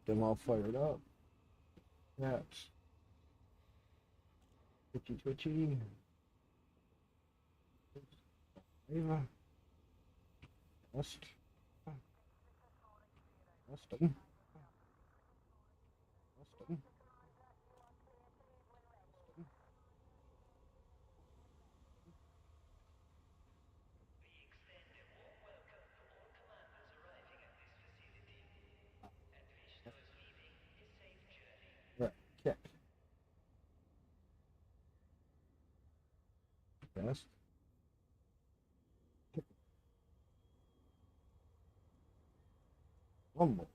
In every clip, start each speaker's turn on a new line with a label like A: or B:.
A: them all fired up. That's twitchy, twitchy. Ava. Test. Testing. Testing. Right. Kick. Test. Kick. One more.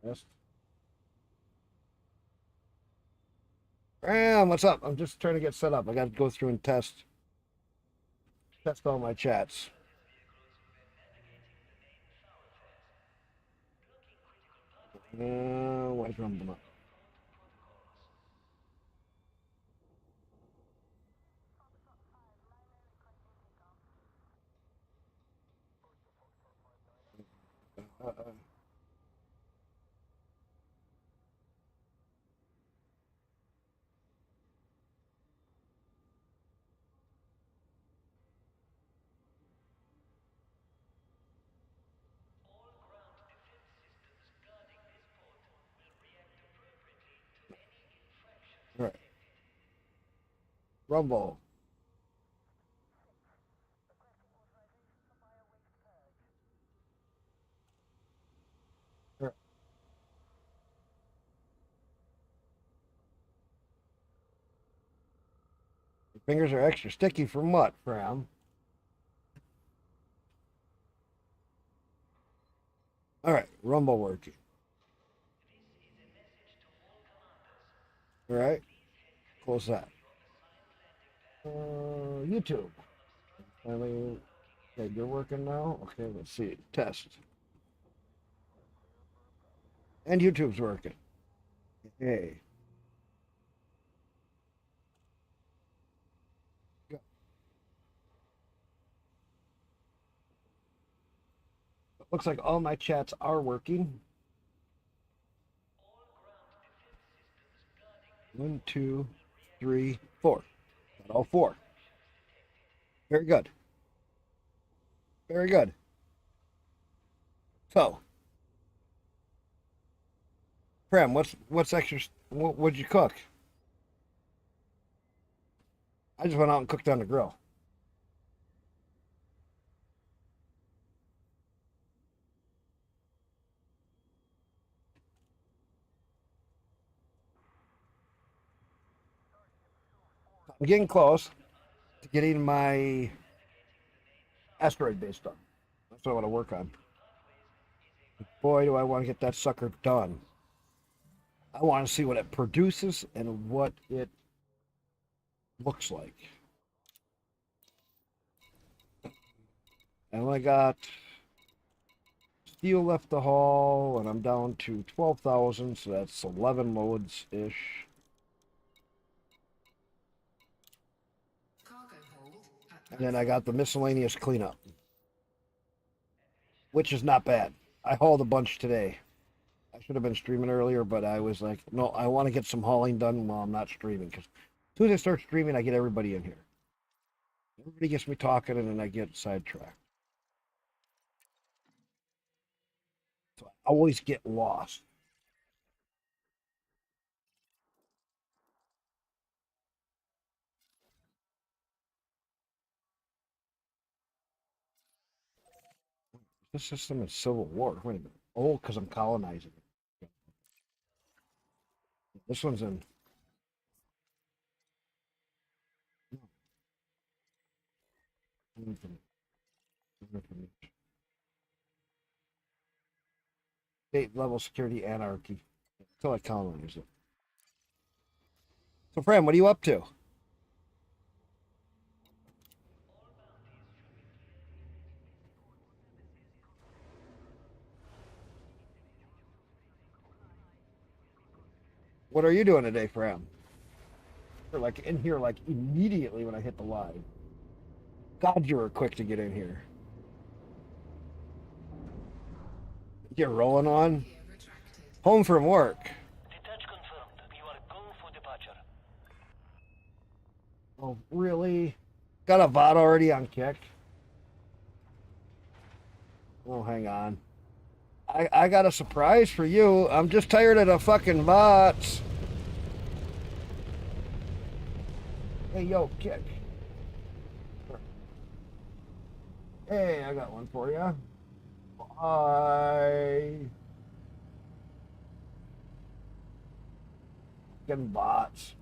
A: Test. What's up? I'm just trying to get set up. I got to go through and test all my chats. Where's Rumble? Uh, right. Rumble. Right. Your fingers are extra sticky from what, Fram? All right, Rumble working. All right, close that. YouTube. Finally, okay, you're working now. Okay, let's see. Test. And YouTube's working. Hey. Go. Looks like all my chats are working. 1, 2, 3, 4. Got all 4. Very good. Very good. So, Prem, what's extra? What'd you cook? I just went out and cooked on the grill. I'm getting close to getting my asteroid base done. That's what I want to work on. Boy, do I want to get that sucker done. I want to see what it produces and what it looks like. I only got steel left to haul, and I'm down to 12,000, so that's 11 loads ish. And then I got the miscellaneous cleanup, which is not bad. I hauled a bunch today. I should have been streaming earlier, but I was like, no, I want to get some hauling done while I'm not streaming. Because as soon as I start streaming, I get everybody in here. Everybody gets me talking, and then I get sidetracked. So I always get lost. This system is Civil War. Wait a minute. Oh, because I'm colonizing it. This one's in. State level security anarchy. Until I colonize it. So, Fran, what are you up to? What are you doing today, Fran? Or like in here, like immediately when I hit the live. God, you were quick to get in here. Get rolling on. Home from work.
B: Detach confirmed. You are go for departure.
A: Oh, really? Got a bot already on kick? Oh, hang on. I got a surprise for you. I'm just tired of the fucking bots. Hey, yo, kick. Hey, I got one for you. Hi. Fucking bots.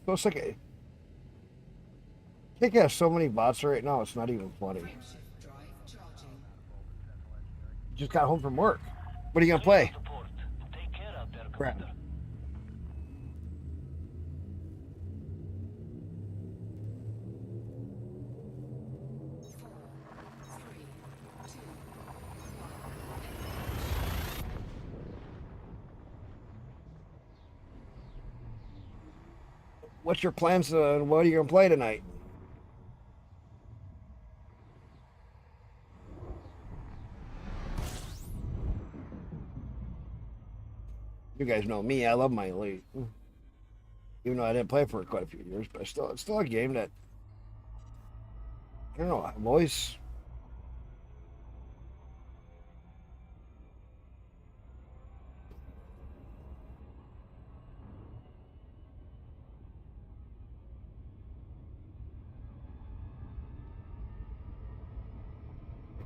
A: Looks like a Kick has so many bots right now, it's not even funny. Just got home from work. What are you gonna play?
B: Take care out there,
A: Crap.
B: Commander.
A: What's your plans? What are you gonna play tonight? You guys know me. I love my Elite. Even though I didn't play for quite a few years, but it's still a game that I don't know. I'm always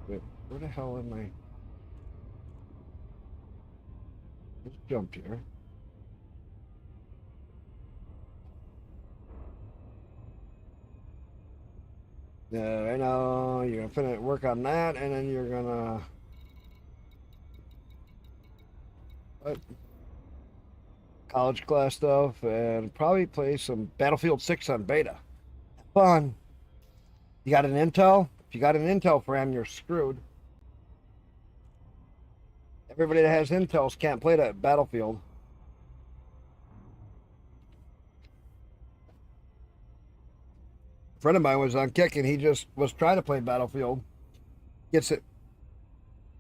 A: wait, where the hell am I? Let's jump here. I know you're gonna finish work on that, and then you're gonna what? College class stuff, and probably play some Battlefield 6 on beta. Fun. You got an Intel? If you got an Intel friend, you're screwed. Everybody that has Intels can't play that Battlefield. A friend of mine was on kick and he just was trying to play Battlefield. Gets it.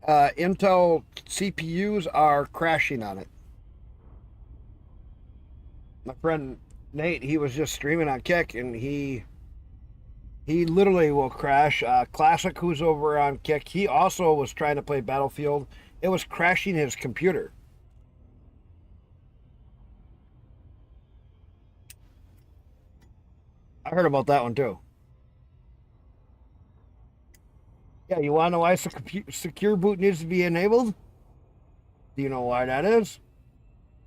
A: Intel CPUs are crashing on it. My friend Nate, he was just streaming on kick and he literally will crash. Classic, who's over on kick, he also was trying to play Battlefield. It was crashing his computer. I heard about that one too. Yeah, you want to know why secure boot needs to be enabled? Do you know why that is?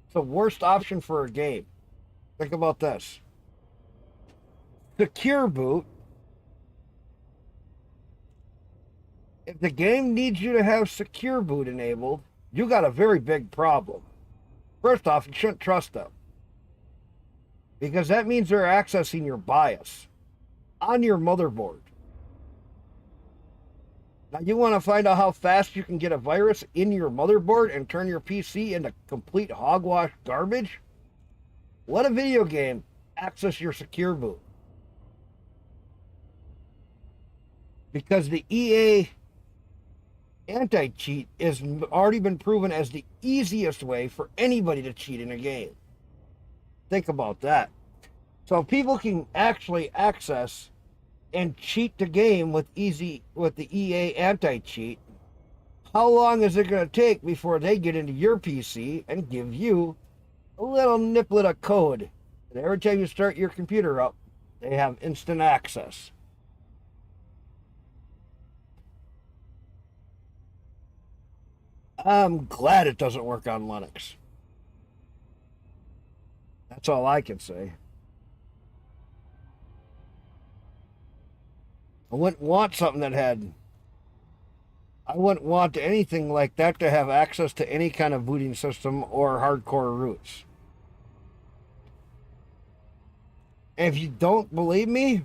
A: It's the worst option for a game. Think about this. Secure boot. If the game needs you to have secure boot enabled, you got a very big problem. First off, you shouldn't trust them. Because that means they're accessing your BIOS on your motherboard. Now, you want to find out how fast you can get a virus in your motherboard and turn your PC into complete hogwash garbage? Let a video game access your secure boot. Because the EA anti-cheat has already been proven as the easiest way for anybody to cheat in a game. Think about that. So if people can actually access and cheat the game with the EA anti-cheat, how long is it going to take before they get into your PC and give you a little niplet of code? And every time you start your computer up, they have instant access. I'm glad it doesn't work on Linux. That's all I can say. I wouldn't want something that had. I wouldn't want anything like that to have access to any kind of booting system or hardcore roots. And if you don't believe me,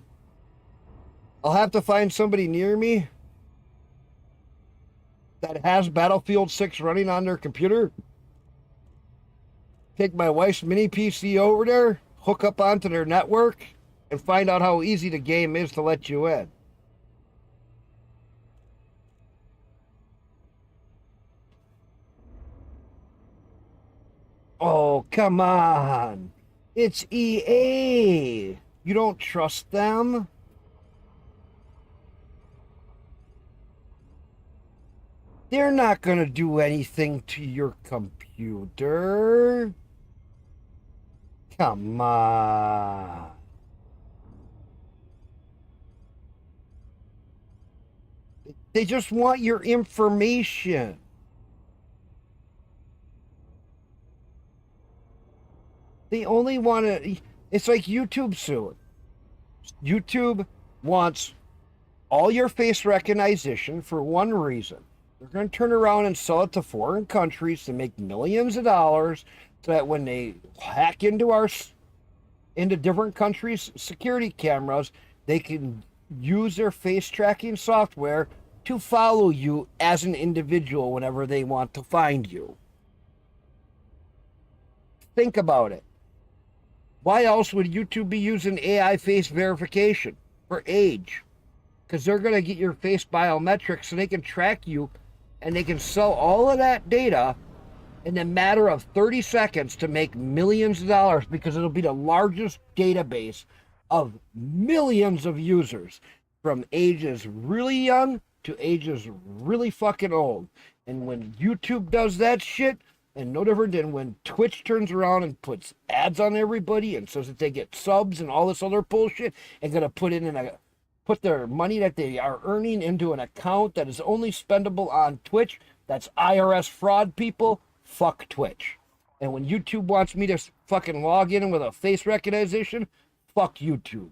A: I'll have to find somebody near me that has Battlefield 6 running on their computer, take my wife's mini PC over there, hook up onto their network, and find out how easy the game is to let you in. Oh, come on. It's EA. You don't trust them? They're not going to do anything to your computer. Come on. They just want your information. They only want to. It's like YouTube soon. YouTube wants all your face recognition for one reason. They're going to turn around and sell it to foreign countries to make millions of dollars so that when they hack into different countries' security cameras, they can use their face tracking software to follow you as an individual whenever they want to find you. Think about it. Why else would YouTube be using AI face verification? For age. Because they're going to get your face biometrics so they can track you and they can sell all of that data in a matter of 30 seconds to make millions of dollars, because it'll be the largest database of millions of users from ages really young to ages really fucking old. And when YouTube does that shit, and no different than when Twitch turns around and puts ads on everybody and says that they get subs and all this other bullshit, and gonna put their money that they are earning into an account that is only spendable on Twitch, that's IRS fraud, people. Fuck Twitch. And when YouTube wants me to fucking log in with a face recognition, fuck YouTube.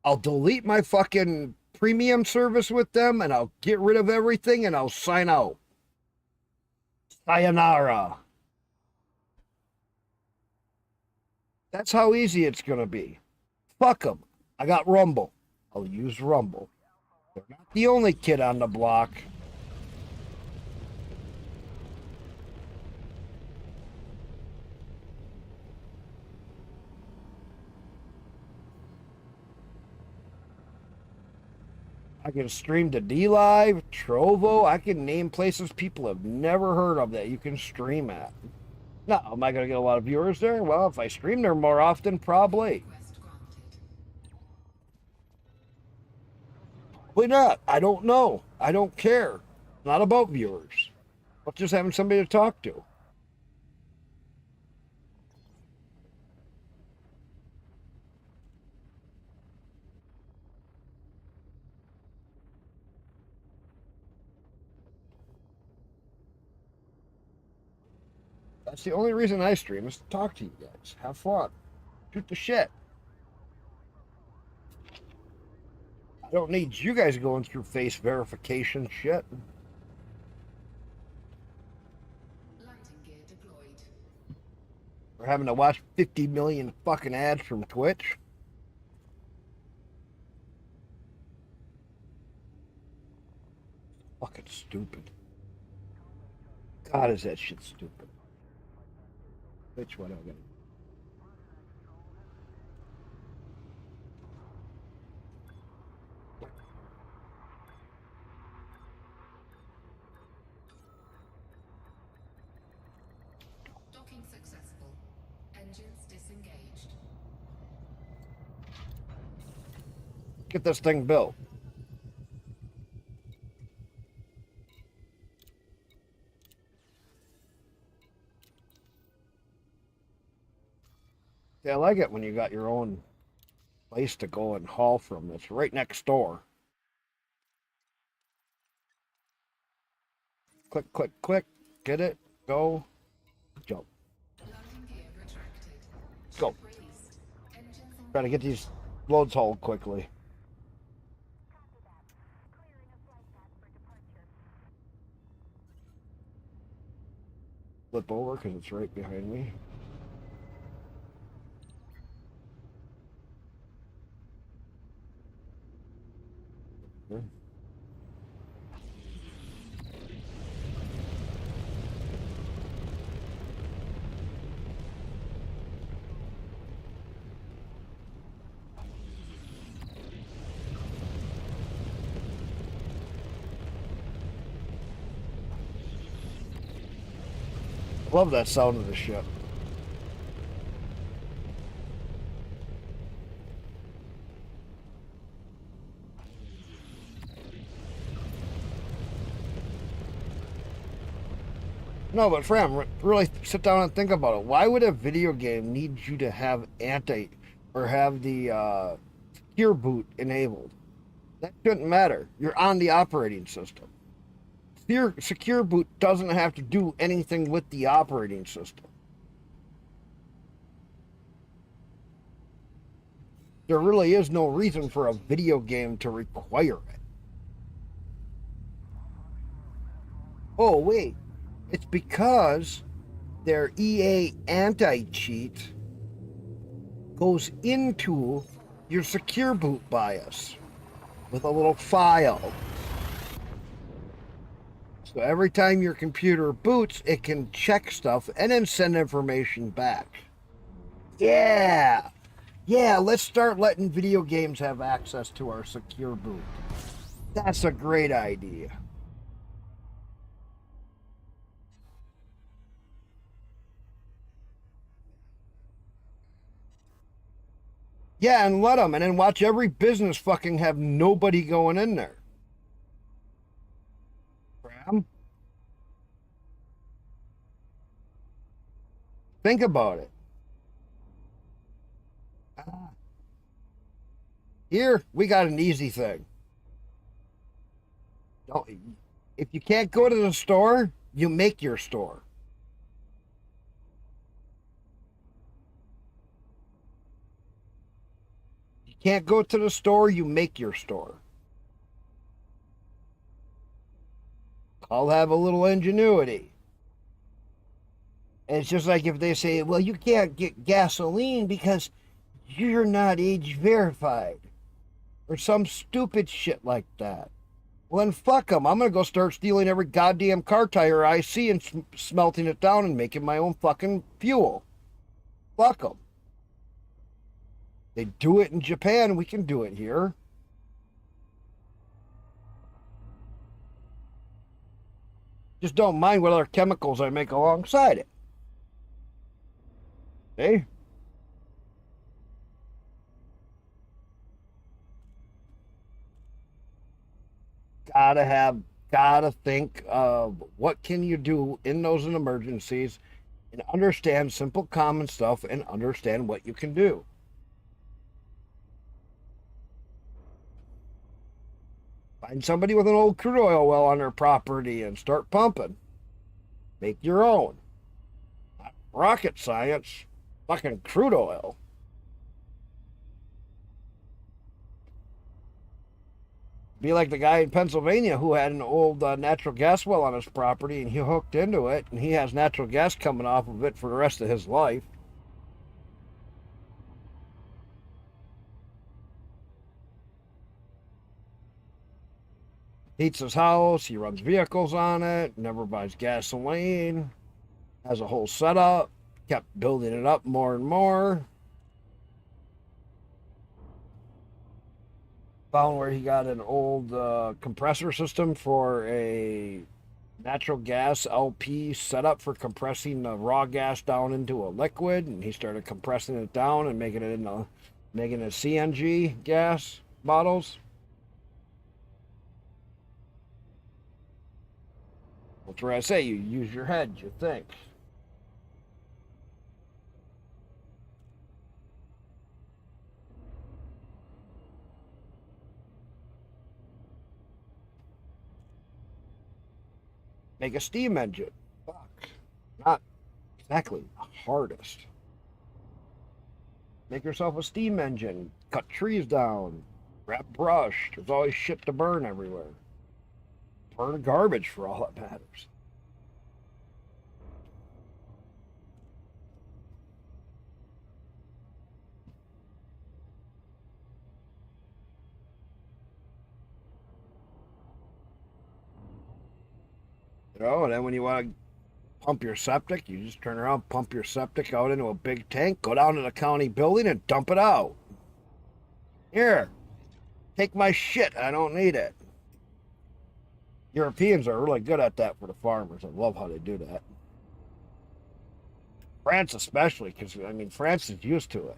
A: I'll delete my fucking premium service with them and I'll get rid of everything and I'll sign out. Sayonara. That's how easy it's going to be. Fuck them. I got Rumble. I'll use Rumble. They're not the only kid on the block. I can stream to DLive, Trovo. I can name places people have never heard of that you can stream at. Now, am I going to get a lot of viewers there? Well, if I stream there more often, probably. Probably not. I don't know. I don't care. Not about viewers. But just having somebody to talk to. That's the only reason I stream, is to talk to you guys. Have fun. Shoot the shit. I don't need you guys going through face verification shit. We're having to watch 50 million fucking ads from Twitch. Fucking stupid. God, is that shit stupid. Which one am I gonna...
C: Docking successful. Engines disengaged.
A: Get this thing built. Yeah, I like it when you got your own place to go and haul from. It's right next door. Click, click, click. Get it. Go. Jump. Go. Try to get these loads hauled quickly. Flip over because it's right behind me. Love that sound of the ship. No, but Fram, really sit down and think about it. Why would a video game need you to have or have the secure boot enabled? That shouldn't matter. You're on the operating system. Secure boot doesn't have to do anything with the operating system. There really is no reason for a video game to require it. Oh, wait. It's because their EA anti-cheat goes into your secure boot BIOS with a little file. So every time your computer boots, it can check stuff and then send information back. Yeah. Yeah, let's start letting video games have access to our secure boot. That's a great idea. Yeah, and let them, and then watch every business fucking have nobody going in there. Bram? Think about it. Here, we got an easy thing. If you can't go to the store, you make your store. You can't go to the store, you make your store. I'll have a little ingenuity. And it's just like if they say, well, you can't get gasoline because you're not age verified. Or some stupid shit like that. Well, then fuck them. I'm going to go start stealing every goddamn car tire I see and smelting it down and making my own fucking fuel. Fuck them. They do it in Japan. We can do it here. Just don't mind what other chemicals I make alongside it. See? Gotta think of what can you do in those emergencies and understand simple common stuff and understand what you can do. Find somebody with an old crude oil well on their property and start pumping. Make your own. Not rocket science. Fucking crude oil. Be like the guy in Pennsylvania who had an old natural gas well on his property and he hooked into it and he has natural gas coming off of it for the rest of his life. Heats his house, he runs vehicles on it, never buys gasoline, has a whole setup, kept building it up more and more. Found where he got an old compressor system for a natural gas LP setup for compressing the raw gas down into a liquid, and he started compressing it down and making it CNG gas bottles. That's where I say you use your head, you think. Make a steam engine. Fuck. Not exactly the hardest. Make yourself a steam engine. Cut trees down. Grab brush. There's always shit to burn everywhere. Burn garbage for all that matters. You know, and then when you want to pump your septic, you just turn around, pump your septic out into a big tank, go down to the county building and dump it out. Here, take my shit. I don't need it. Europeans are really good at that for the farmers. I love how they do that. France especially, because I mean France is used to it.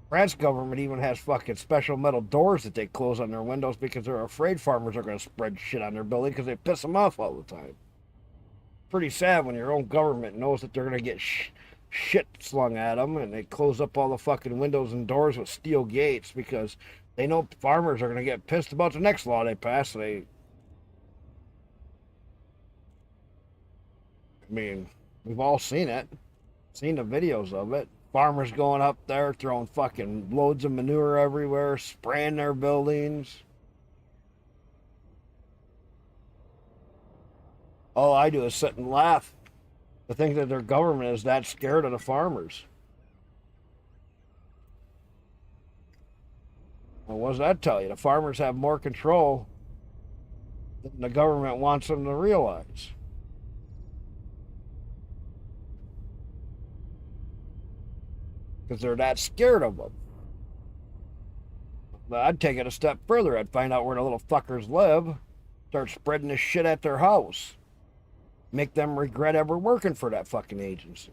A: France government even has fucking special metal doors that they close on their windows because they're afraid farmers are going to spread shit on their building because they piss them off all the time. Pretty sad when your own government knows that they're going to get shit slung at them and they close up all the fucking windows and doors with steel gates because they know farmers are going to get pissed about the next law they pass. So I mean, we've all seen it, seen the videos of it. Farmers going up there, throwing fucking loads of manure everywhere, spraying their buildings. All I do is sit and laugh to think that their government is that scared of the farmers. Well, what does that tell you? The farmers have more control than the government wants them to realize. Because they're that scared of them. But I'd take it a step further. I'd find out where the little fuckers live, start spreading this shit at their house, make them regret ever working for that fucking agency.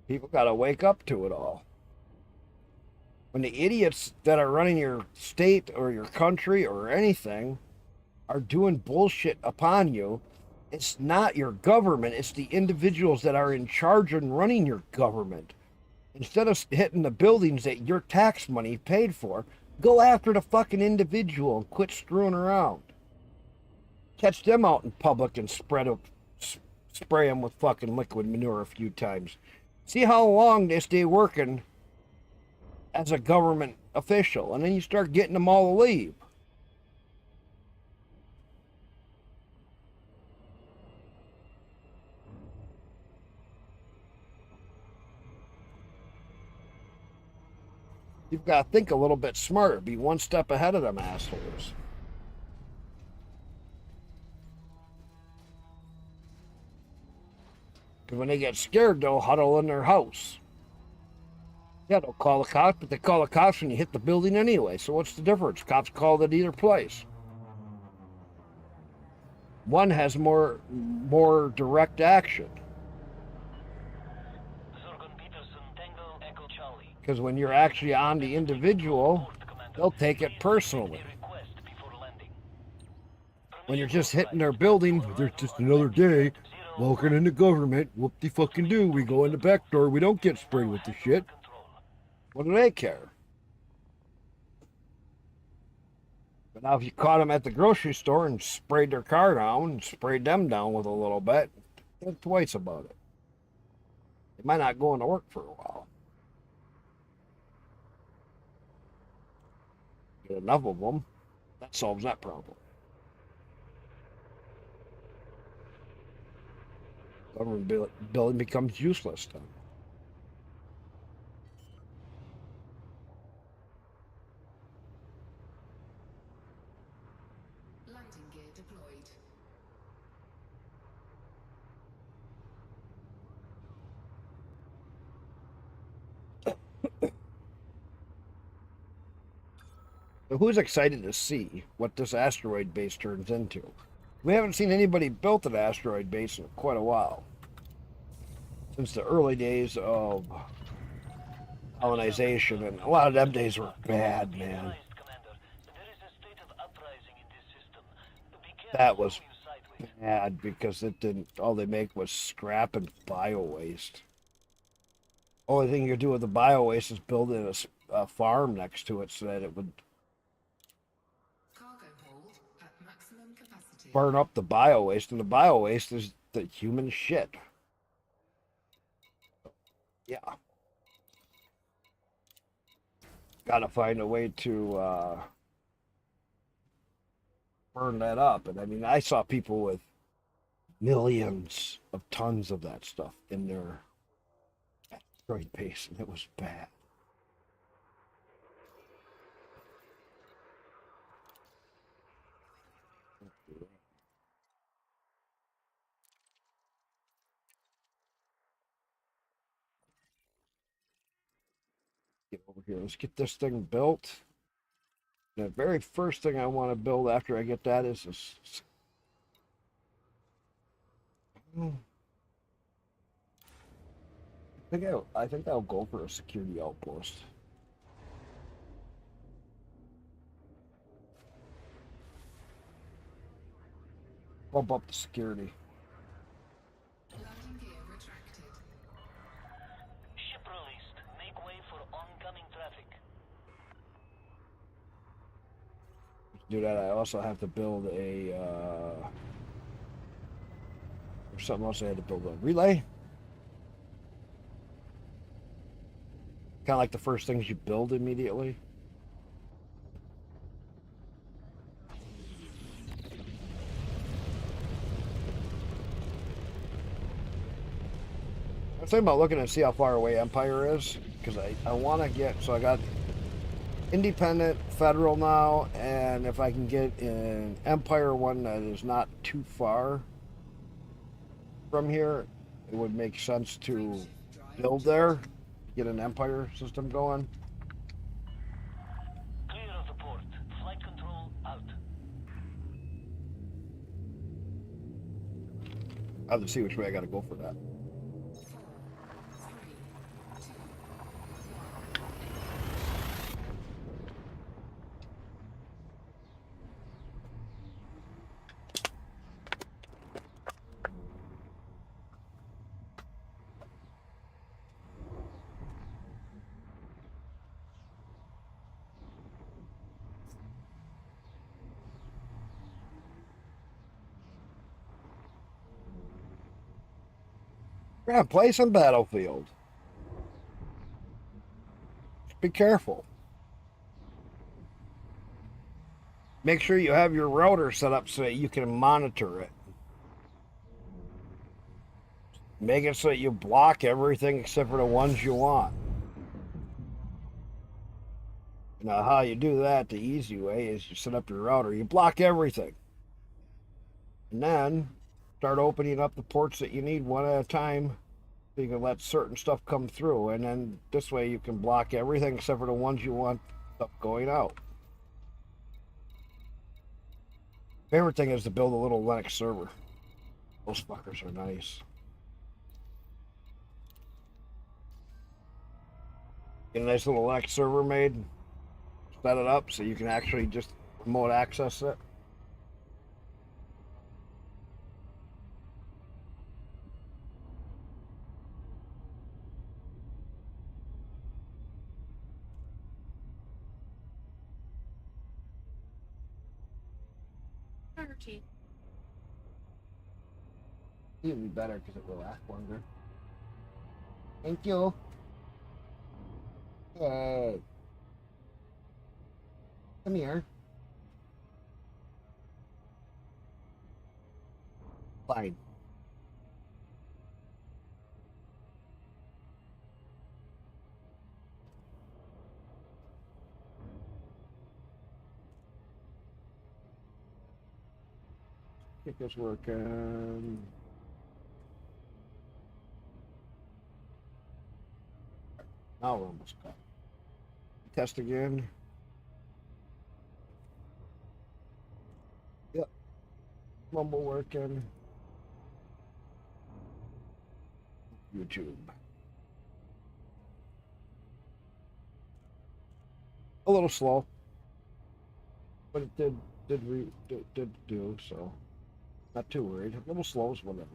A: People gotta wake up to it all. When the idiots that are running your state or your country or anything are doing bullshit upon you, it's not your government, it's the individuals that are in charge and running your government. Instead of hitting the buildings that your tax money paid for, go after the fucking individual and quit screwing around. Catch them out in public and spray them with fucking liquid manure a few times. See how long they stay working as a government official, and then you start getting them all to leave. You've got to think a little bit smarter, be one step ahead of them assholes. Because when they get scared, they'll huddle in their house. Yeah, they'll call the cops, but they call the cops when you hit the building anyway. So what's the difference? Cops called at either place. One has more direct action. Because when you're actually on the individual, they'll take it personally. When you're just hitting their building, there's just another day. Walking in the government, whoop-de-fucking-do. We go in the back door, we don't get sprayed with the shit. What do they care? But now if you caught them at the grocery store and sprayed their car down, and sprayed them down with a little bit, think twice about it. They might not go into work for a while. Get enough of them, that solves that problem. Government building becomes useless then.
C: Landing gear deployed.
A: So who's excited to see what this asteroid base turns into? We haven't seen anybody build an asteroid base in quite a while. Since the early days of colonization, and a lot of them days were bad, man. That was bad because it didn't, all they make was scrap and bio waste. Only thing you could do with the bio waste is build a farm next to it so that it would
C: Cargo hold at maximum capacity.
A: burn up the bio waste, and the bio waste is the human shit. Yeah. Gotta find a way to burn that up. And I mean, I saw people with millions of tons of that stuff in their asteroid base, and it was bad. Get over here. Let's get this thing built. The very first thing I want to build after I get that is this. I think I'll go for a security outpost. Bump up the security.
C: Landing gear retracted.
B: Ship released. Make way for oncoming traffic.
A: To do that, I also have to build a. There's something else I had to build a relay. Kind of like the first things you build immediately. I'm thinking about looking to see how far away Empire is, because I want to get, so I got independent, federal now, and if I can get an Empire one that is not too far from here, it would make sense to build there, get an Empire system going.
B: Clear of the port. Flight control out.
A: I'll have to see which way I got to go for that.
C: 4, 3, 2, 1.
A: We're gonna play some Battlefield. Just be careful. Make sure you have your router set up so that you can monitor it. Make it so that you block everything except for the ones you want. Now, how you do that the easy way is you set up your router, you block everything. And then start opening up the ports that you need one at a time so you can let certain stuff come through. And then this way you can block everything except for the ones you want stuff going out. Favorite thing is to build a little Linux server. Those fuckers are nice. Get a nice little Linux server made. Set it up so you can actually just remote access it. It'll be better because it will last longer. Thank you. Yay. Come here. Fine. Get this working. Now we're almost cut. Test again. Yep. Rumble working. YouTube. A little slow, but it did do, so not too worried. A little slow is whatever.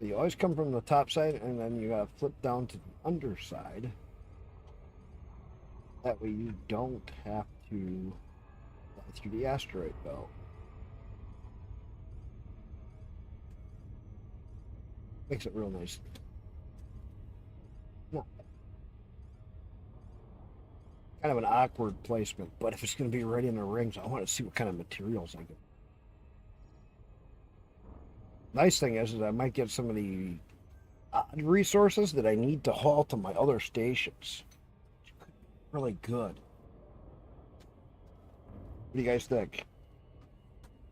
A: You always come from the top side, and then you gotta flip down to the underside. That way you don't have to fly through the asteroid belt. Makes it real nice. No. Kind of an awkward placement, but if it's going to be right in the rings, I want to see what kind of materials I get. Nice thing is I might get some of the odd resources that I need to haul to my other stations. really good. What do you guys think?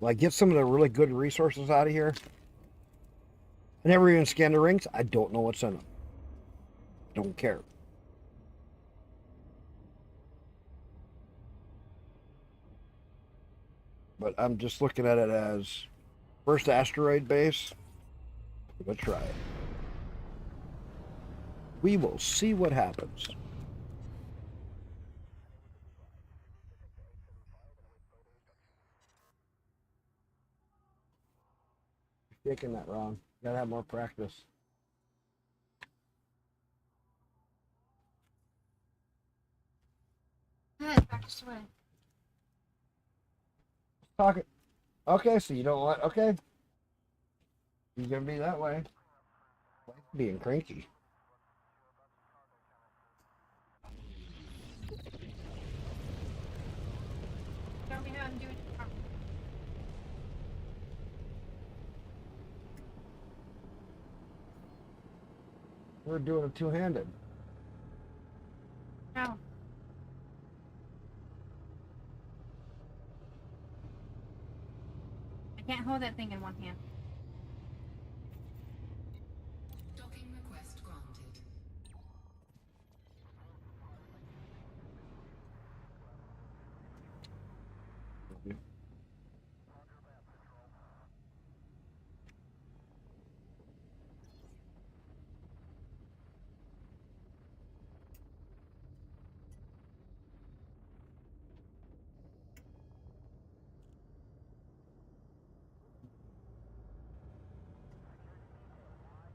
A: Will I get some of the really good resources out of here? I never even scanned the rings. I don't know what's in them. Don't care. But I'm just looking at it as first asteroid base. Let's try it. We will see what happens. Taking that wrong. Gotta have more practice.
D: Practice away.
A: Talk it. Okay, so you don't want. Okay. You're gonna be that way. Being cranky.
D: Show me how I'm doing.
A: We're doing it two-handed.
D: No. I can't hold that thing in one hand.
C: Docking request granted.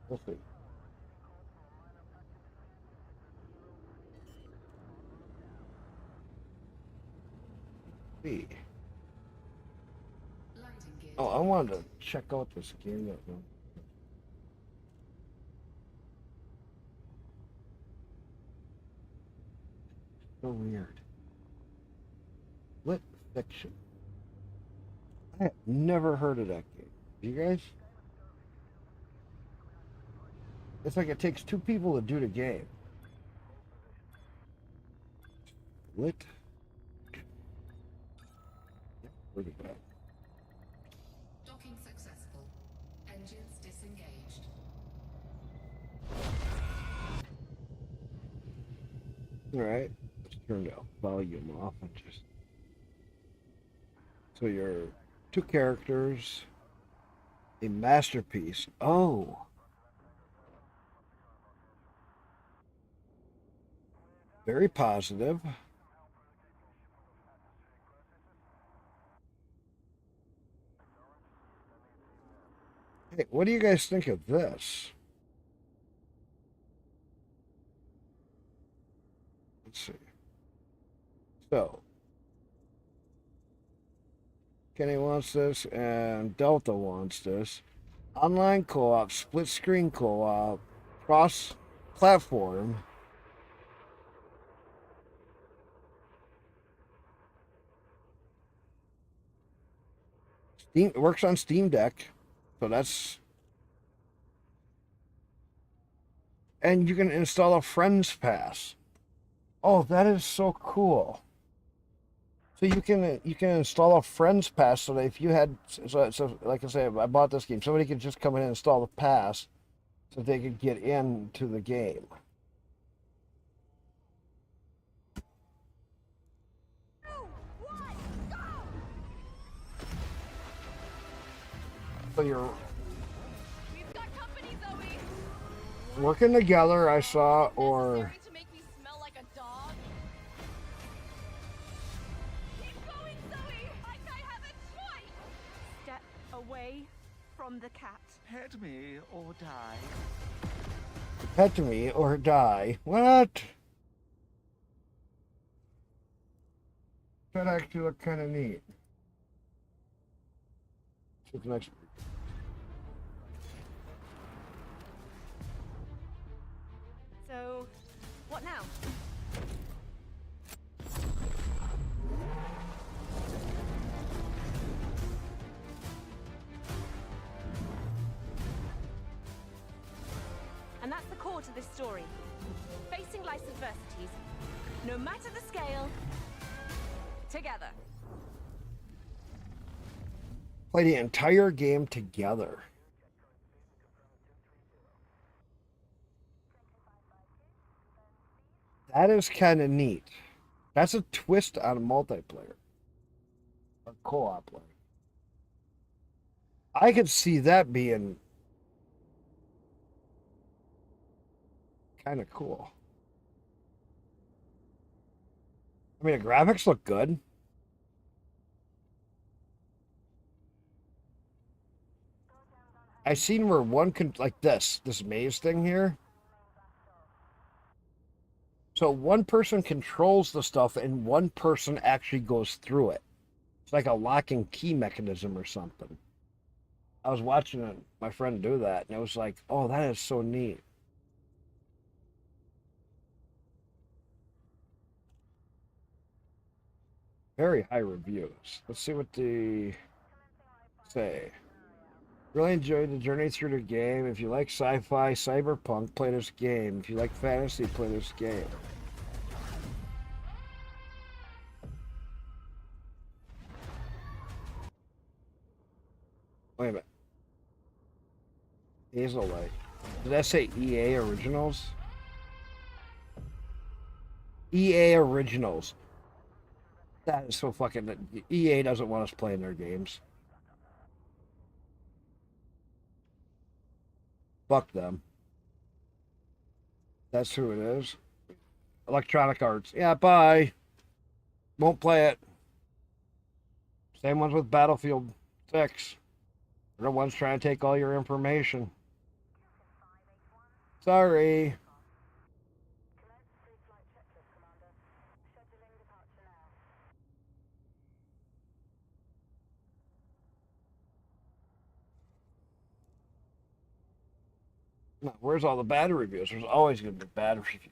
A: We'll see. See.
C: Lighting gear.
A: Oh, I wanted to check out this game. So weird. Lit fiction. I have never heard of that game. You guys? It's like it takes two people to do the game. Lit. Heard of that.
C: Docking successful. Engines disengaged.
A: All right. Let's turn the volume off and just. So your two characters, a masterpiece. Oh. Very positive. Hey, what do you guys think of this? Let's see. So, Kenny wants this, and Delta wants this. Online co-op, split screen co-op, cross-platform. Steam, it works on Steam Deck, so that's. And you can install a Friends Pass. Oh, that is so cool. So you can install a Friends Pass so that if you had so like I say, I bought this game, somebody could just come in and install the pass so they could get into the game. So you're
E: We've got company, Zoe.
A: working together, I saw, or
E: Necessary to make me smell like a dog. Keep going, Zoe. I have a choice.
F: Step away from the cat.
G: Pet me or die.
A: pet me or die. What? That actually looked kind of neat. What's next?
F: So, what now? And that's the core to this story. Facing life's adversities,
E: No matter the scale. Together.
A: Play the entire game together. That is kind of neat. That's a twist on multiplayer. Or co-op play. I could see that being kind of cool. I mean, the graphics look good. I seen where one can, like this maze thing here. So one person controls the stuff and one person actually goes through it. It's like a lock and key mechanism or something. I was watching my friend do that, and it was like, oh, that is so neat. Very high reviews. Let's see what they say. Really enjoyed the journey through the game. If you like sci-fi, cyberpunk, play this game. If you like fantasy, play this game. Wait a minute. Hazel Light. Did that say EA Originals? EA Originals. That is so fucking... EA doesn't want us playing their games. Fuck them. That's who it is. Electronic Arts. Yeah, bye. Won't play it. Same ones with Battlefield 6. They're the ones trying to take all your information. Sorry. No, where's all the bad reviews? There's always going to be bad reviews.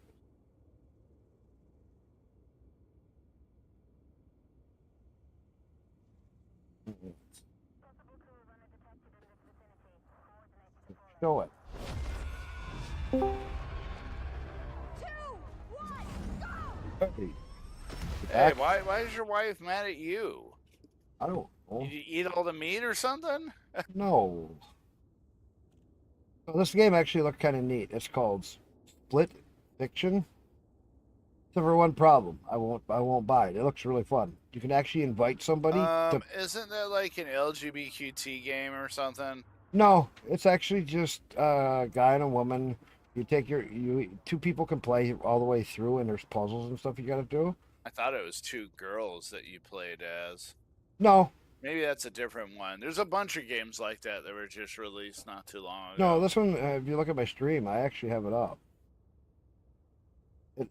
A: Show it.
E: 2, 1, go!
H: Hey, why is your wife mad at you?
A: I don't know.
H: Did you eat all the meat or something?
A: No. Well, this game actually looked kind of neat. It's called Split Fiction. Except for one problem. I won't buy it. It looks really fun. You can actually invite somebody to...
H: Isn't that like an LGBTQ game or something?
A: No, it's actually just a guy and a woman. You take two people can play all the way through, and there's puzzles and stuff you got to do.
H: I thought it was 2 girls that you played as.
A: No.
H: Maybe that's a different one. There's a bunch of games like that were just released not too long ago.
A: No, this one, if you look at my stream, I actually have it up.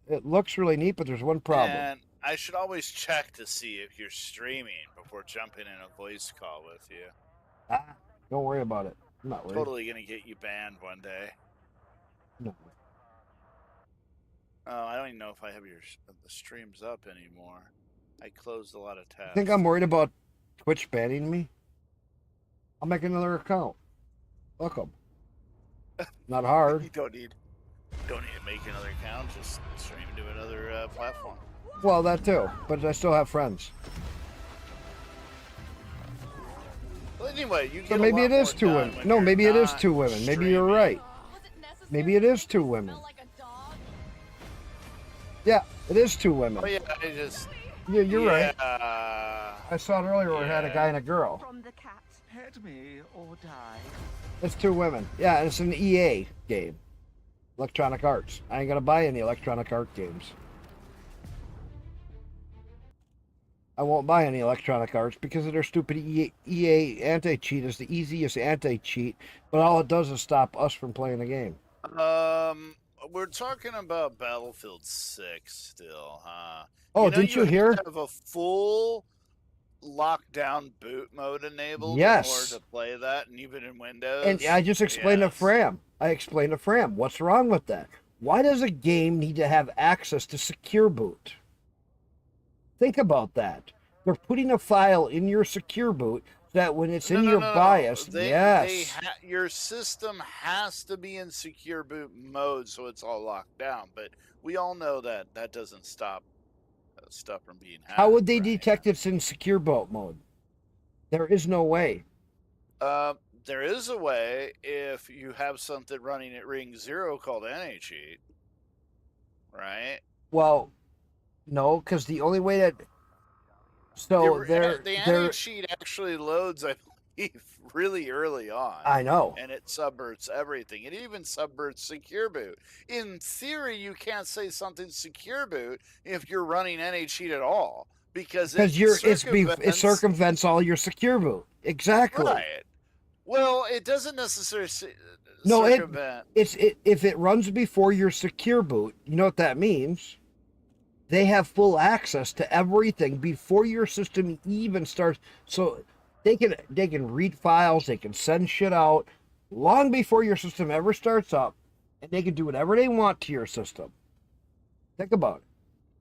A: It looks really neat, but there's one problem.
H: And I should always check to see if you're streaming before jumping in a voice call with you.
A: Don't worry about it. I'm not worried.
H: Totally going to get you banned one day.
A: No.
H: Oh, I don't even know if I have the streams up anymore. I closed a lot of tabs.
A: I think I'm worried about Twitch banning me. I'll make another account. Welcome. Not hard.
H: You don't need to make another account. Just stream to another platform.
A: Well, that too. But I still have friends.
H: Well, anyway, you get
A: So maybe
H: a
A: it
H: lot
A: is
H: more
A: 2
H: done
A: women.
H: when
A: No,
H: you're
A: maybe it is
H: not
A: 2 women. Maybe you're
H: streaming.
A: right.
E: Was it necessary
A: Maybe it is 2
E: to
A: women.
E: smell like a dog?
A: Yeah, it is 2 women.
H: Oh yeah, I just.
A: Yeah, you're right.
H: right.
A: I saw it earlier where it had a guy and a girl.
F: From the cat.
G: Hit me or die.
A: It's 2 women. Yeah, it's an EA game. Electronic Arts. I ain't gonna buy any Electronic Art games. I won't buy any Electronic Arts because of their stupid EA anti-cheat is the easiest anti-cheat, but all it does is stop us from playing the game.
H: We're talking about Battlefield 6 still, huh?
A: Oh, didn't you hear?
H: Have a full lockdown boot mode enabled
A: Yes.
H: in order to play that, and even in Windows.
A: And I just explained to
H: Yes.
A: Fram. I explained to Fram, what's wrong with that? Why does a game need to have access to secure boot? Think about that. They're putting a file in your secure boot That when it's
H: No,
A: in
H: no,
A: your
H: no, no.
A: BIOS,
H: They
A: yes.
H: your system has to be in secure boot mode, so it's all locked down. But we all know that that doesn't stop stuff from being hacked.
A: How would they
H: right?
A: detect it's in secure boot mode? There is no way.
H: There is a way if you have something running at ring 0 called NH8, right?
A: Well, no, because the only way that so
H: The
A: they're
H: NH sheet actually loads, I believe, really early on.
A: I know.
H: And it subverts everything. It even subverts secure boot. In theory, you can't say something's secure boot if you're running NH sheet at all because it
A: it circumvents all your secure boot. Exactly.
H: Right. Well, it doesn't necessarily
A: No,
H: circumvent.
A: if it runs before your secure boot, you know what that means? They have full access to everything before your system even starts. So they can read files, they can send shit out long before your system ever starts up, and they can do whatever they want to your system. Think about it.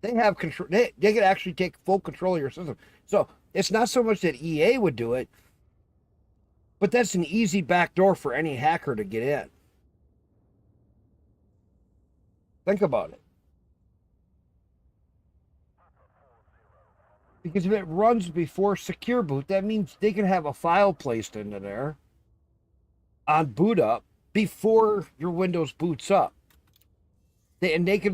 A: They have control. They can actually take full control of your system. So it's not so much that EA would do it, but that's an easy backdoor for any hacker to get in. Think about it. Because if it runs before secure boot, that means they can have a file placed into there on boot up before your Windows boots up. They could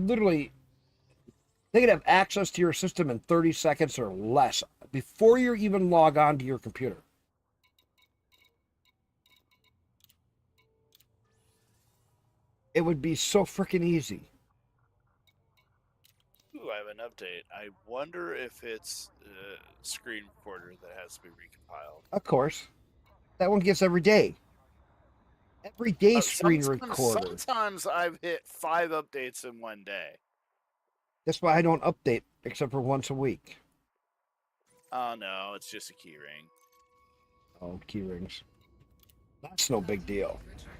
A: have access to your system in 30 seconds or less before you even log on to your computer. It would be so freaking easy.
H: Ooh, I have an update. I wonder if it's a screen recorder that has to be recompiled.
A: Of course. That one gets every day. Every day screen recorder.
H: Sometimes I've hit 5 updates in one day.
A: That's why I don't update except for once a week.
H: Oh no, it's just a keyring.
A: Oh, key rings. That's no big deal.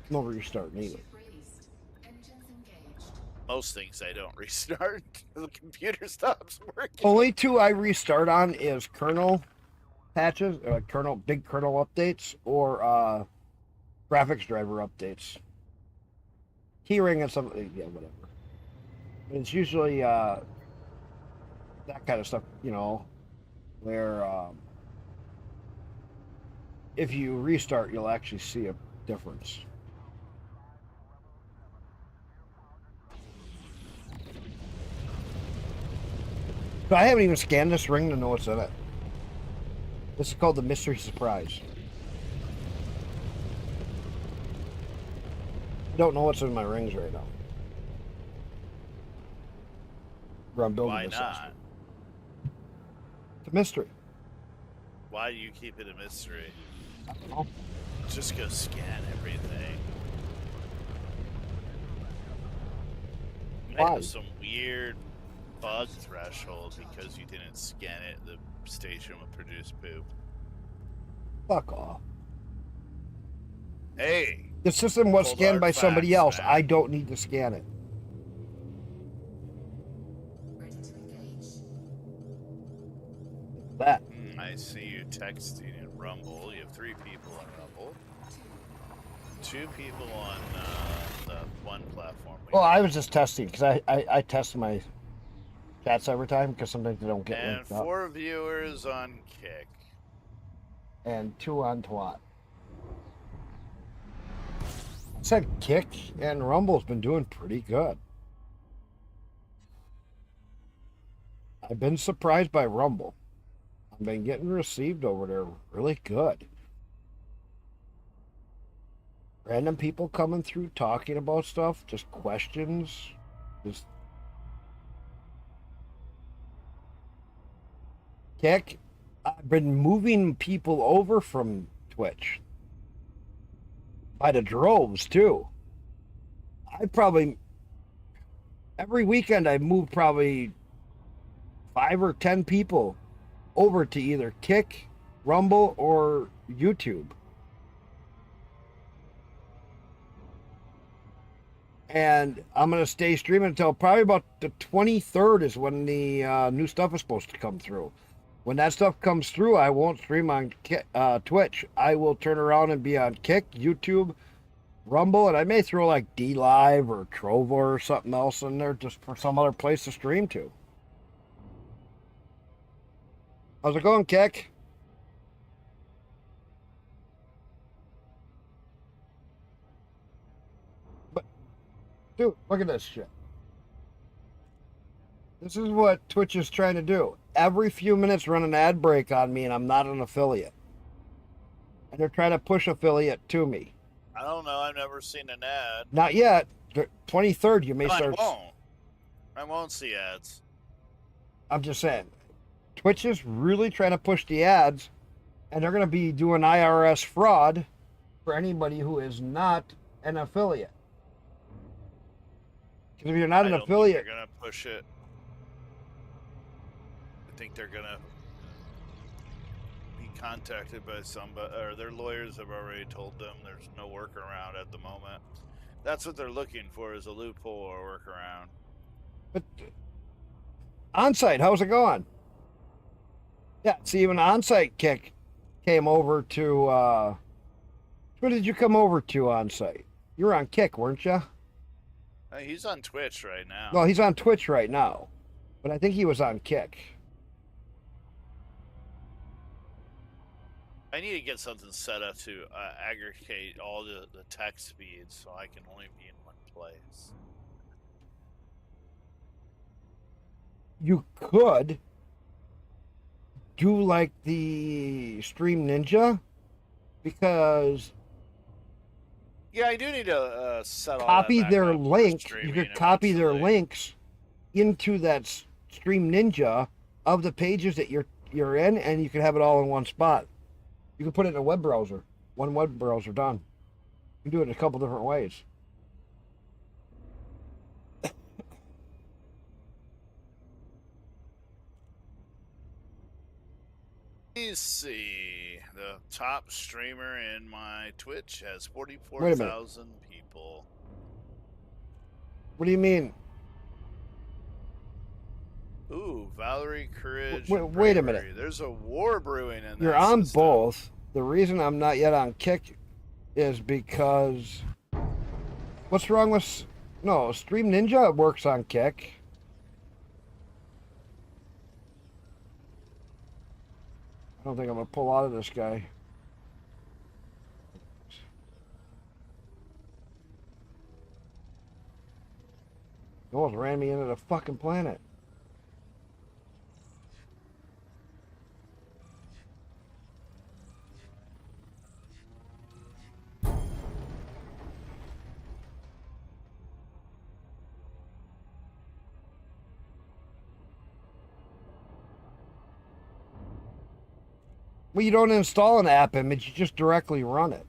A: No restart needed.
C: Released. Engines engaged.
H: Most things I don't restart. The computer stops working.
A: Only two I restart on is kernel patches, big kernel updates, or graphics driver updates. Keyring and something, yeah, whatever. It's usually that kind of stuff, where if you restart, you'll actually see a difference. So I haven't even scanned this ring to know what's in it. This is called the mystery surprise. I don't know what's in my rings right now. I'm building
H: Why
A: this
H: not?
A: system. It's a mystery.
H: Why do you keep it a mystery?
A: I don't know.
H: Just go scan everything. You might
A: Why?
H: have some weird bug threshold because you didn't scan it. The station would produce poop.
A: Fuck off.
H: Hey,
A: The system was
H: Cold
A: scanned
H: hard
A: by somebody
H: facts,
A: else.
H: man.
A: I don't need to scan it.
C: Ready to engage.
A: That.
H: I see you texting in Rumble. You have 3 people on Rumble. 2 people on the one platform.
A: Well, I was just testing because I test my chats every time because sometimes they don't get
H: and
A: linked up.
H: 4 viewers on Kick.
A: And 2 on Twat. I said Kick and Rumble's been doing pretty good. I've been surprised by Rumble. I've been getting received over there really good. Random people coming through talking about stuff, just questions, just Kick. I've been moving people over from Twitch by the droves too. I probably every weekend I move probably 5 or 10 people over to either Kick, Rumble, or YouTube. And I'm going to stay streaming until probably about the 23rd is when the new stuff is supposed to come through. When that stuff comes through, I won't stream on Twitch. I will turn around and be on Kick, YouTube, Rumble, and I may throw like D Live or Trovo or something else in there just for some other place to stream to. How's it going, Kick? But, dude, look at this shit. This is what Twitch is trying to do. Every few minutes run an ad break on me and I'm not an affiliate. And they're trying to push affiliate to me.
H: I don't know. I've never seen an ad.
A: Not yet. The 23rd, you may
H: No,
A: start.
H: I won't see ads.
A: I'm just saying. Twitch is really trying to push the ads, and they're going to be doing IRS fraud for anybody who is not an affiliate. Because if you're not an affiliate,
H: They're going to push it. I think they're going to be contacted by somebody, or their lawyers have already told them there's no workaround at the moment. That's what they're looking for, is a loophole or workaround.
A: but Onsite, how's it going? Yeah, see, even Onsite Kick came over to, who did you come over to Onsite? You were on Kick, weren't you?
H: He's on Twitch right now.
A: Well, he's on Twitch right now, but I think he was on Kick.
H: I need to get something set up to aggregate all the text speeds so I can only be in one place.
A: You could do like the Stream Ninja, because
H: Yeah, I do need to set all
A: copy
H: that back
A: their
H: up for
A: link. You
H: streaming
A: could copy their
H: eventually.
A: links into that Stream Ninja of the pages that you're in, and you can have it all in one spot. You can put it in a web browser. One web browser done. You can do it in a couple different ways.
H: Let me see. The top streamer in my Twitch has
A: Wait a minute.
H: 44,000 people.
A: What do you mean?
H: Ooh, Valerie Courage.
A: Wait-
H: and
A: wait a
H: Bravery.
A: minute.
H: There's a war brewing in
A: You're
H: that
A: on
H: system.
A: both. The reason I'm not yet on Kick is because what's wrong with Stream Ninja works on Kick. I don't think I'm gonna pull out of this guy. He almost ran me into the fucking planet. Well, you don't install an app image, you just directly run it.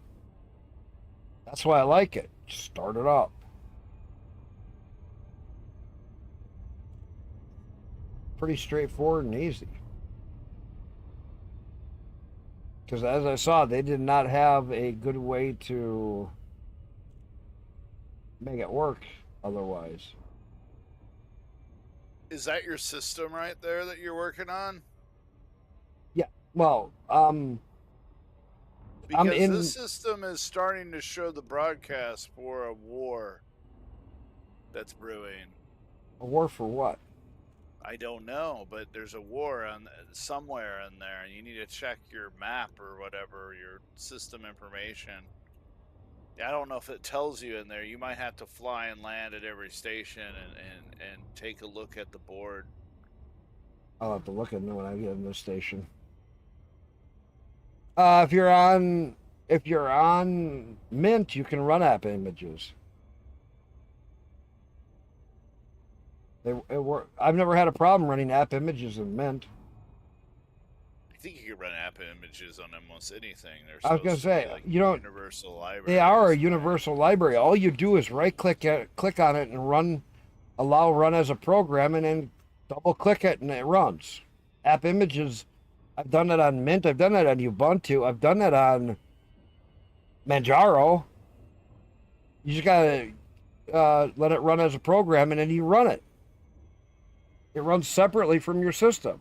A: That's why I like it. Just start it up. Pretty straightforward and easy. Because as I saw, they did not have a good way to make it work otherwise.
H: Is that your system right there that you're working on?
A: Well,
H: Because
A: in-
H: this system is starting to show the broadcast for a war that's brewing.
A: a war for what?
H: I don't know, but there's a war on somewhere in there, and you need to check your map or whatever, your system information. I don't know if it tells you in there. You might have to fly and land at every station and take a look at the board.
A: I'll have to look at it when I get in this station. If you're on Mint, you can run app images. I've never had a problem running app images in Mint.
H: I think you can run app images on almost anything. They're
A: I was gonna
H: supposed to be
A: say,
H: like
A: you don't-
H: universal library.
A: They are a universal library. All you do is click on it and allow run as a program, and then double click it and it runs. App images, I've done it on Mint, I've done that on Ubuntu, I've done it on Manjaro. You just gotta let it run as a program, and then you run it. It runs separately from your system.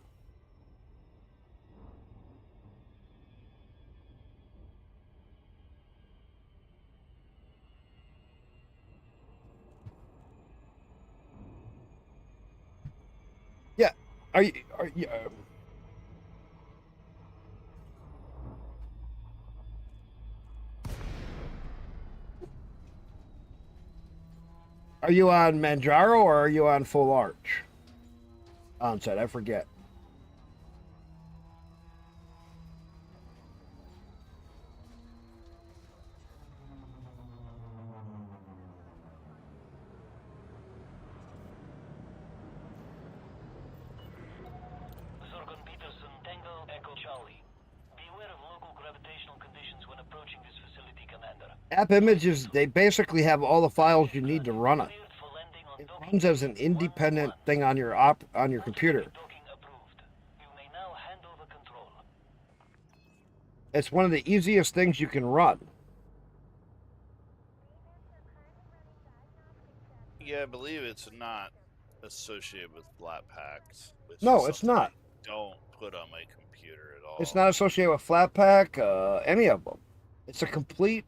A: Are you are you on Manjaro or are you on Full Arch? Onset, I forget.
B: Zorgon Peterson, Tango, Echo Charlie. Beware of local gravitational conditions when approaching this facility, Commander.
A: App images, they basically have all the files you need to run it.
B: Cleared for landing on
A: It
B: docking
A: runs as an
B: bay
A: independent
B: 101.
A: thing on your computer.
B: Docking approved. You may now hand over control.
A: It's one of the easiest things you can run.
H: Yeah, I believe it's not associated with flat packs, which is
A: No, it's
H: something
A: not.
H: I don't put on my computer at all.
A: It's not associated with Flatpak, any of them. It's a complete.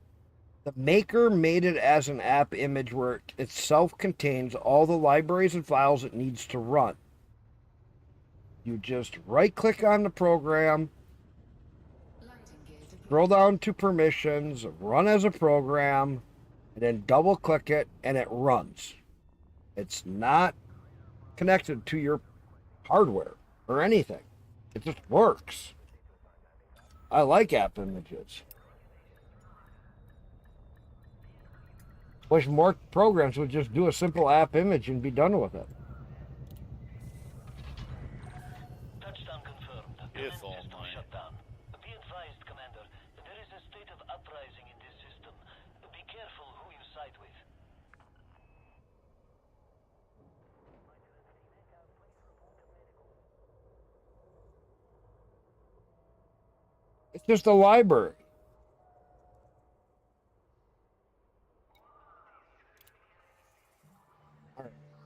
A: The maker made it as an app image where it self-contains all the libraries and files it needs to run. You just right-click on the program,
C: Landing gear deployed.
A: scroll down to permissions, run as a program, and then double-click it, and it runs. It's not connected to your hardware or anything. It just works. I like app images. Wish more programs would just do a simple app image and be done with it.
B: Touchdown confirmed.
H: If
B: Command system
H: only.
B: shut down. Be advised, Commander. There is a state of uprising in this system. Be careful who you side with.
A: It's just a library.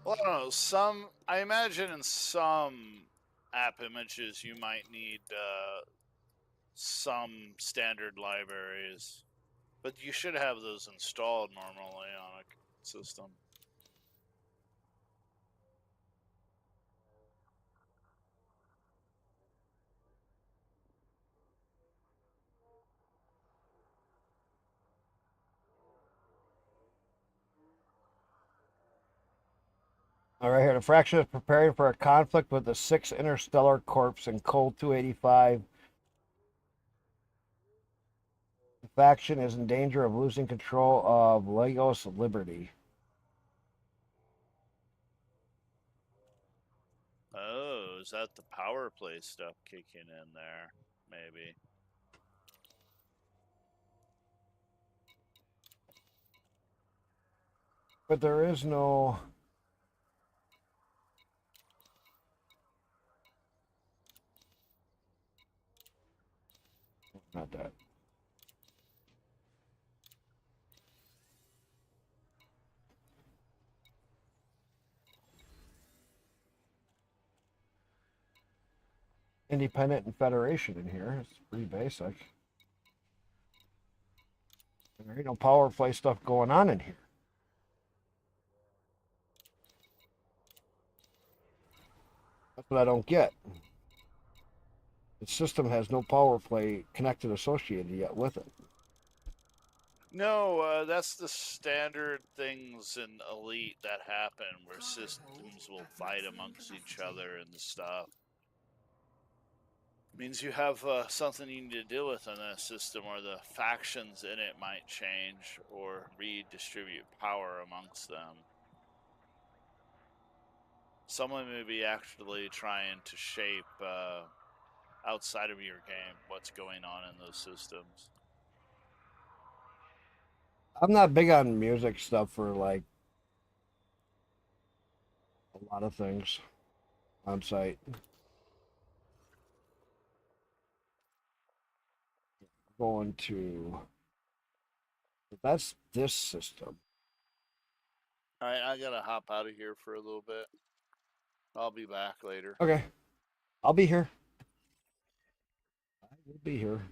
H: Well, I don't know. I imagine in some app images you might need some standard libraries, but you should have those installed normally on a system.
A: All right, here. The fraction is preparing for a conflict with the 6 interstellar corps in Cold 285. The faction is in danger of losing control of Lagos Liberty.
H: Oh, is that the PowerPlay stuff kicking in there? Maybe.
A: But there is no. Not that. Independent and Federation in here. It's pretty basic. There ain't no power play stuff going on in here. That's what I don't get. The system has no power play connected associated yet with it.
H: No, that's the standard things in Elite that happen where systems will fight amongst each other and stuff. Means you have something you need to deal with in that system, or the factions in it might change or redistribute power amongst them. Someone may be actually trying to shape outside of your game what's going on in those systems.
A: I'm not big on music stuff for like a lot of things on site. Going to. That's this system.
H: All right, I gotta hop out of here for a little bit. I'll be back later.
A: Okay. I'll be here. I will be here.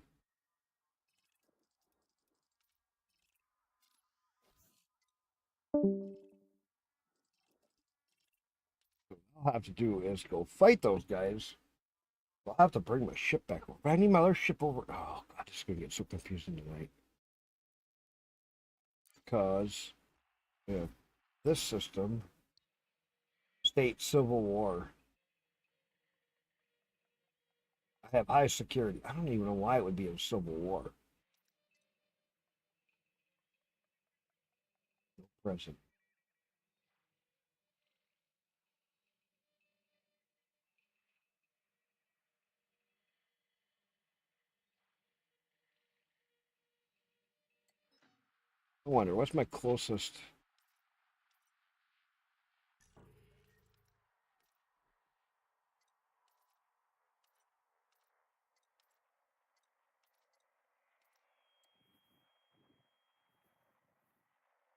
A: I'll have to do is go fight those guys. I'll have to bring my ship back over. But I need my other ship over. Oh, God, this is going to get so confusing tonight. Because if this system, state civil war, I have high security. I don't even know why it would be a civil war. Present. I wonder, what's my closest?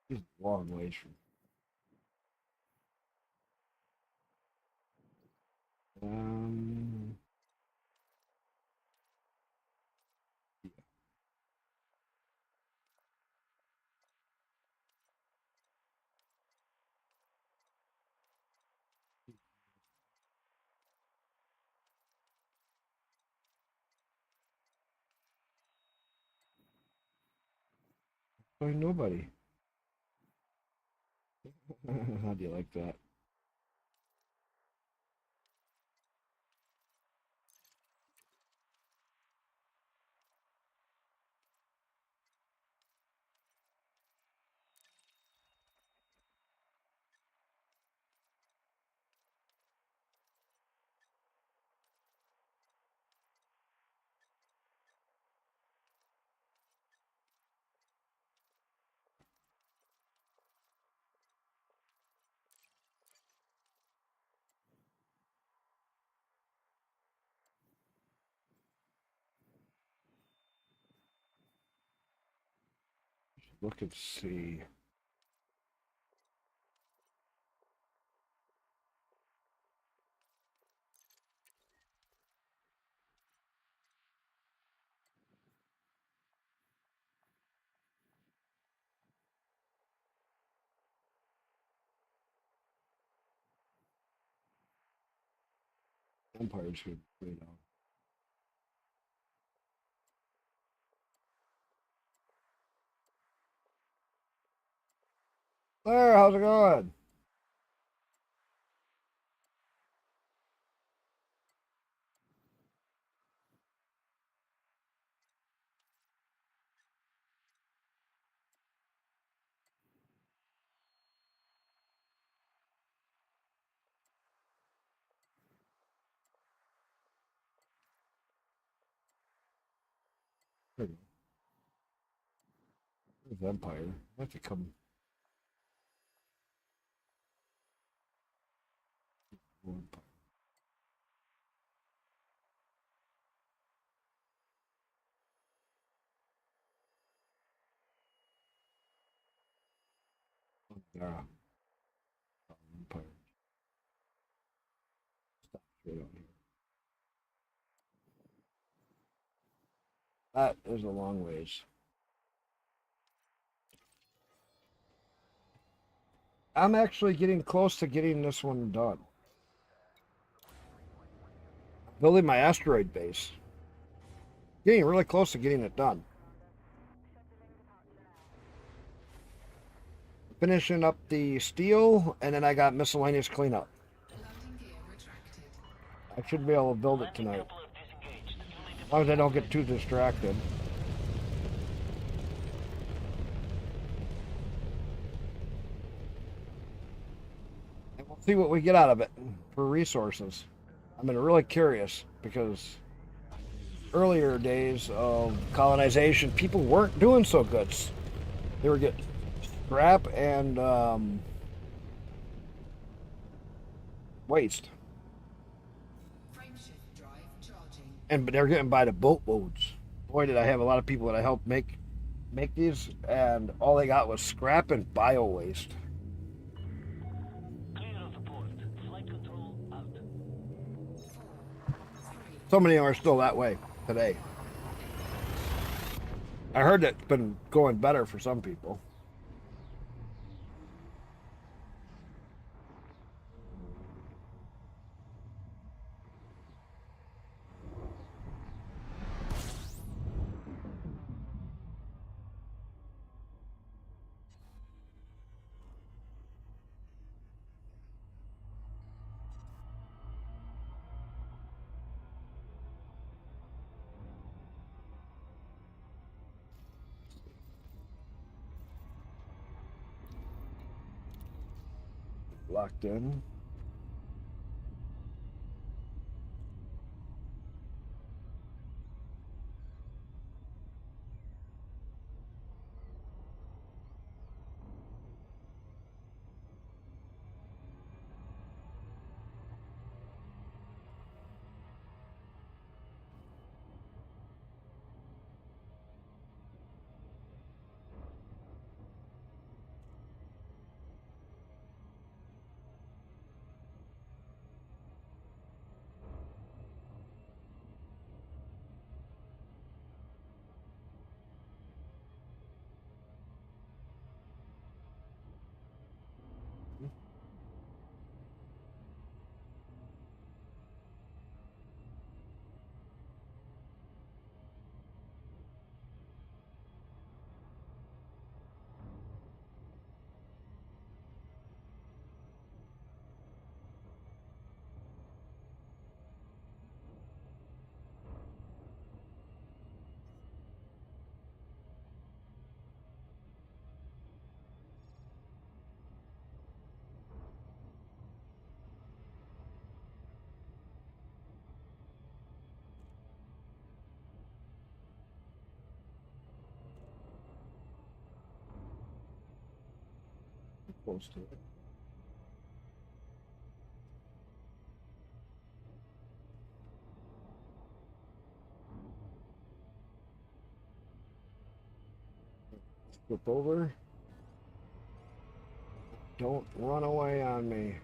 A: He's a long ways from. Um, nobody. How do you like that? Look and see. Empires could wait out. Claire, how's it going? There you go. There's Empire. I have to come. Empire. Yeah. Empire. Stop straight on here. That is a long ways. I'm actually getting close to getting this one done. Building my asteroid base. Getting really close to getting it done. Finishing up the steel, and then I got miscellaneous cleanup.
C: Landing gear retracted.
A: I should be able to build it tonight.
B: Coupler disengaged. Unit
A: As long as I don't get too distracted. And we'll see what we get out of it for resources. I'm really curious because earlier days of colonization, people weren't doing so good. They were getting scrap and waste.
C: Frameshift drive charging.
A: And they're getting by the boatloads. Boy, did I have a lot of people that I helped make these, and all they got was scrap and bio waste.
B: clear of the port. Flight control out.
C: 4, 3,
A: So many are still that way today. I heard that's been going better for some people. locked in. Close to it. Flip over. Don't run away on me.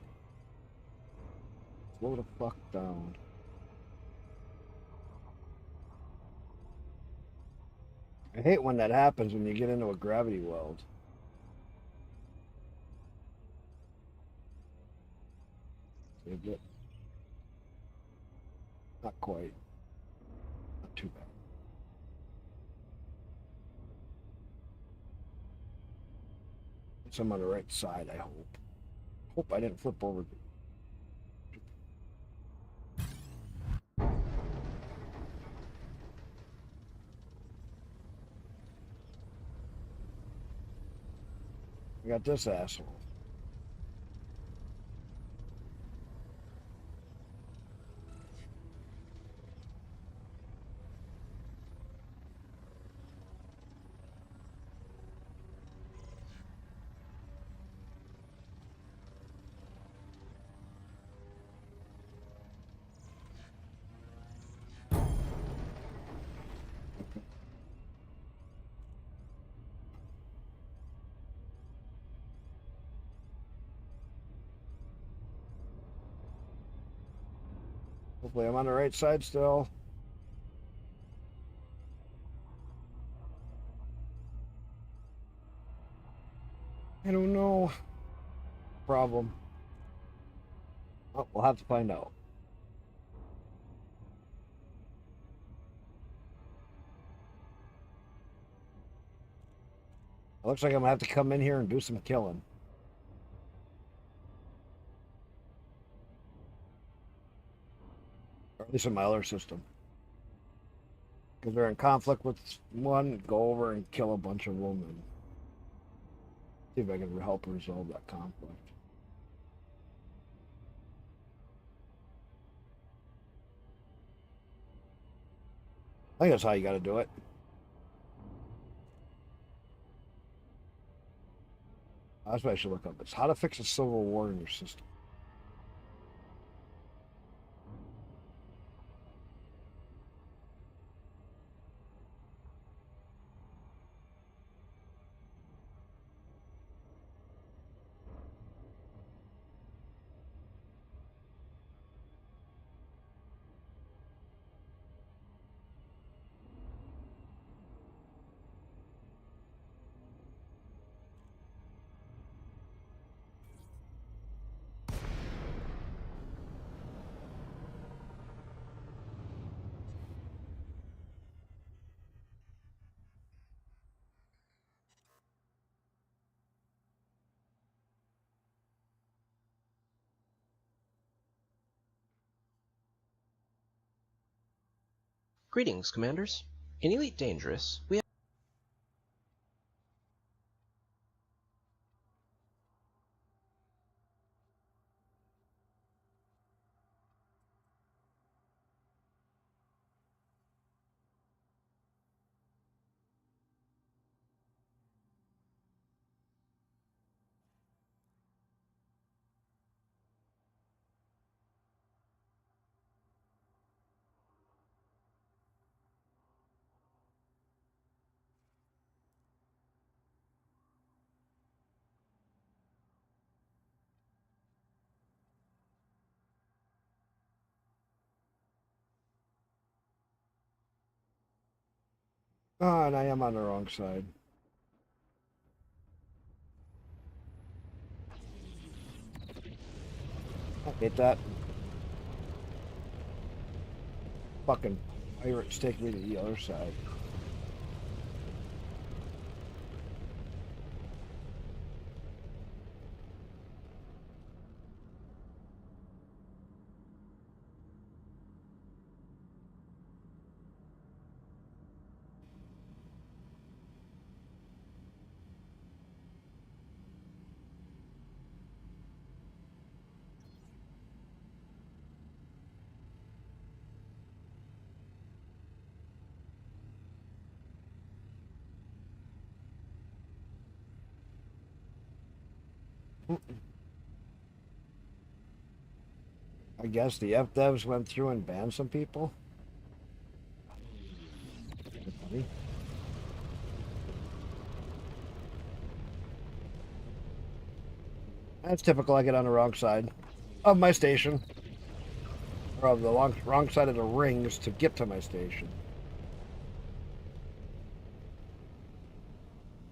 A: Slow the fuck down. I hate when that happens when you get into a gravity weld. Saved it. Not quite. Not too bad. It's on the right side, I hope. Hope I didn't flip over. I got this asshole. Hopefully I'm on the right side still. I don't know. Problem. Oh, we'll have to find out. It looks like I'm gonna have to come in here and do some killing. Or at least in my other system. Because they're in conflict with one, go over and kill a bunch of them and see if I can help resolve that conflict. I think that's how you gotta do it. That's what I should look up. It's how to fix a civil war in your system.
I: Greetings, Commanders. In Elite Dangerous, we have
A: Oh, and I am on the wrong side. I hate that. Fucking pirates take me to the other side. I guess the FDevs went through and banned some people. Funny. That's typical. I get on the wrong side of my station, or of the wrong side of the rings to get to my station.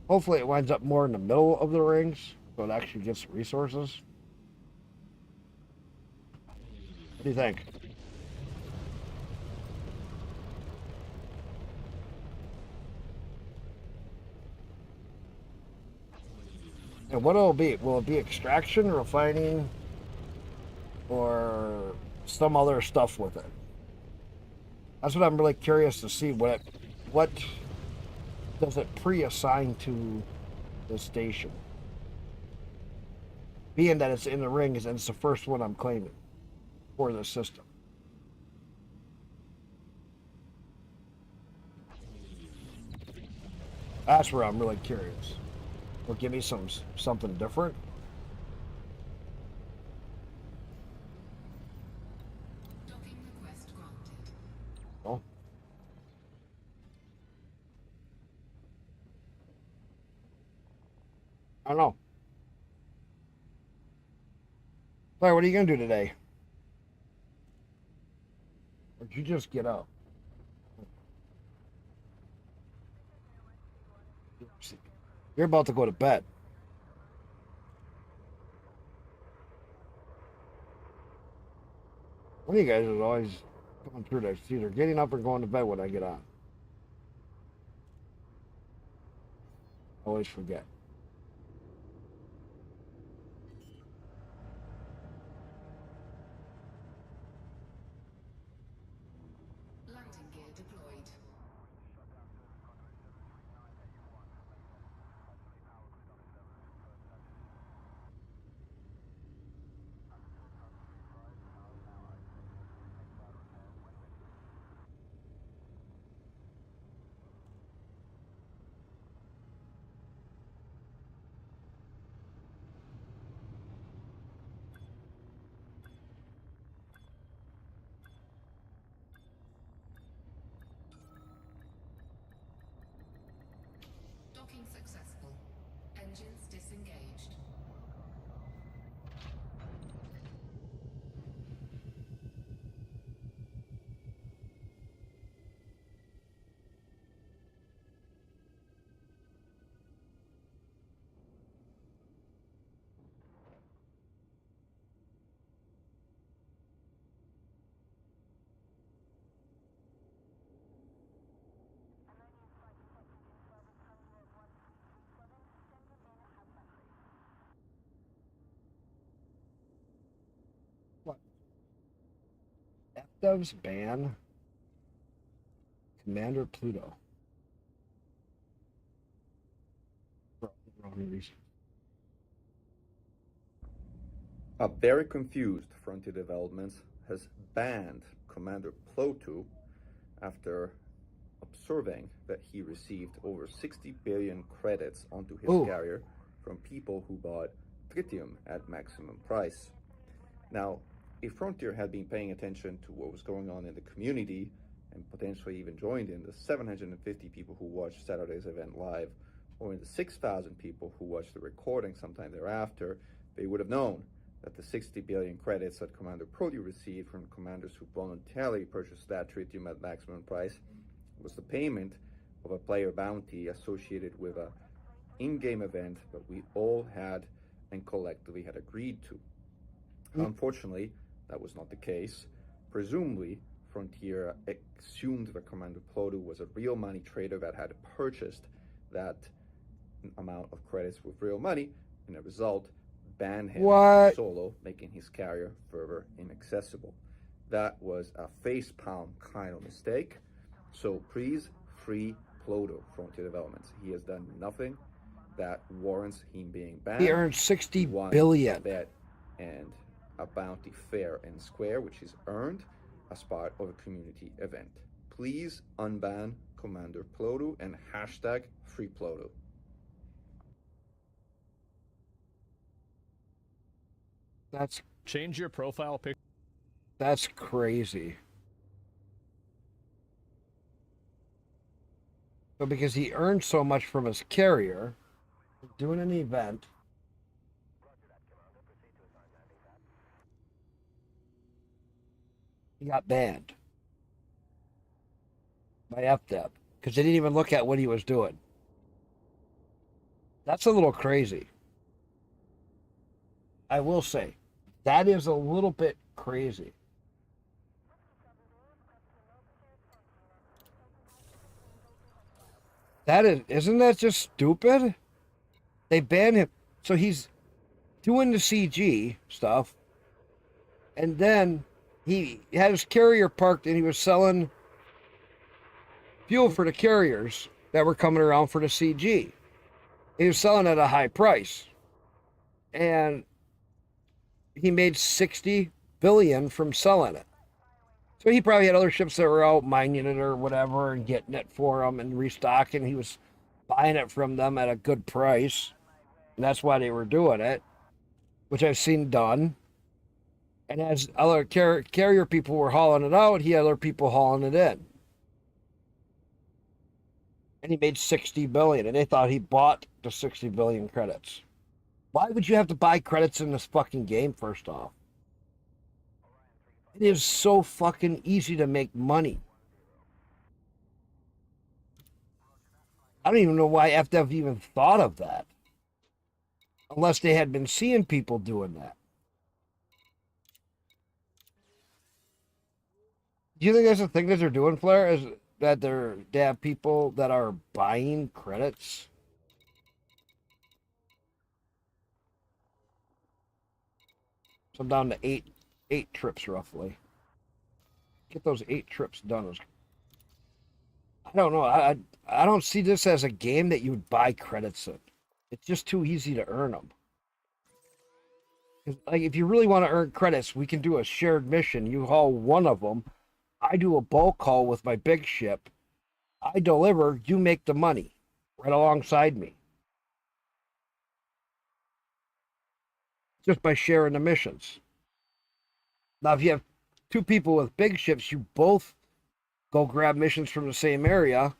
A: Hopefully, it winds up more in the middle of the rings, so it actually gets resources. What do you think? And what it'll be? Will it be extraction, refining, or some other stuff with it? That's what I'm really curious to see. What does it pre-assign to the station? Being that it's in the rings and it's the first one I'm claiming for the system. That's where I'm really curious. Will it give me something different?
C: Docking request granted.
A: Oh. I don't know. Sorry, what are you gonna do today? Or did you just get up? You're about to go to bed. One of you guys is always going through this, either getting up or going to bed when I get on. I always forget.
C: Landing gear deployed. Docking successful. Engines disengaged.
A: What? FDevs ban Commander Pluto. For all the wrong reasons.
J: A very confused Frontier Developments has banned Commander Pluto after observing that he received over 60 billion credits onto his carrier from people who bought tritium at maximum price. Now, if Frontier had been paying attention to what was going on in the community and potentially even joined in the 750 people who watched Saturday's event live, or in the 6,000 people who watched the recording sometime thereafter, they would have known that the 60 billion credits that Commander Prodi received from commanders who voluntarily purchased that tritium at maximum price was the payment of a player bounty associated with a in-game event that we all had and collectively had agreed to. Unfortunately, that was not the case. Presumably, Frontier assumed that Commander Plodu was a real money trader that had purchased that amount of credits with real money, and as a result, banned him from solo, making his carrier further inaccessible. That was a facepalm kind of mistake. So please free Plodu, Frontier Developments. He has done nothing that warrants him being banned.
A: He earned $60
J: He won
A: billion.
J: a bet and a bounty fair and square, which is earned as part of a community event. Please unban Commander Plodu and hashtag free Plodu.
A: That's
K: Change your profile picture.
A: That's crazy. But because he earned so much from his carrier, doing an event, he got banned by FDEP because they didn't even look at what he was doing. That's a little crazy. I will say, that is a little bit crazy. Isn't that just stupid? They banned him. So he's doing the CG stuff. And then he had his carrier parked and he was selling fuel for the carriers that were coming around for the CG. He was selling at a high price. And he made $60 billion from selling it. So he probably had other ships that were out mining it or whatever and getting it for them and restocking. He was buying it from them at a good price. And that's why they were doing it, which I've seen done. And as other carrier people were hauling it out, he had other people hauling it in. And he made $60 billion, and they thought he bought the 60 billion credits. Why would you have to buy credits in this fucking game, first off? It is so fucking easy to make money. I don't even know why FDev even thought of that. Unless they had been seeing people doing that. Do you think that's the thing that they're doing, Flair? Is that they have people that are buying credits? So I'm down to eight trips roughly. Get those 8 trips done. I don't know. I don't see this as a game that you would buy credits in. It's just too easy to earn them. Like, if you really want to earn credits, we can do a shared mission. You haul one of them. I do a bulk haul with my big ship. I deliver. You make the money right alongside me. Just by sharing the missions. Now, if you have 2 people with big ships, you both go grab missions from the same area,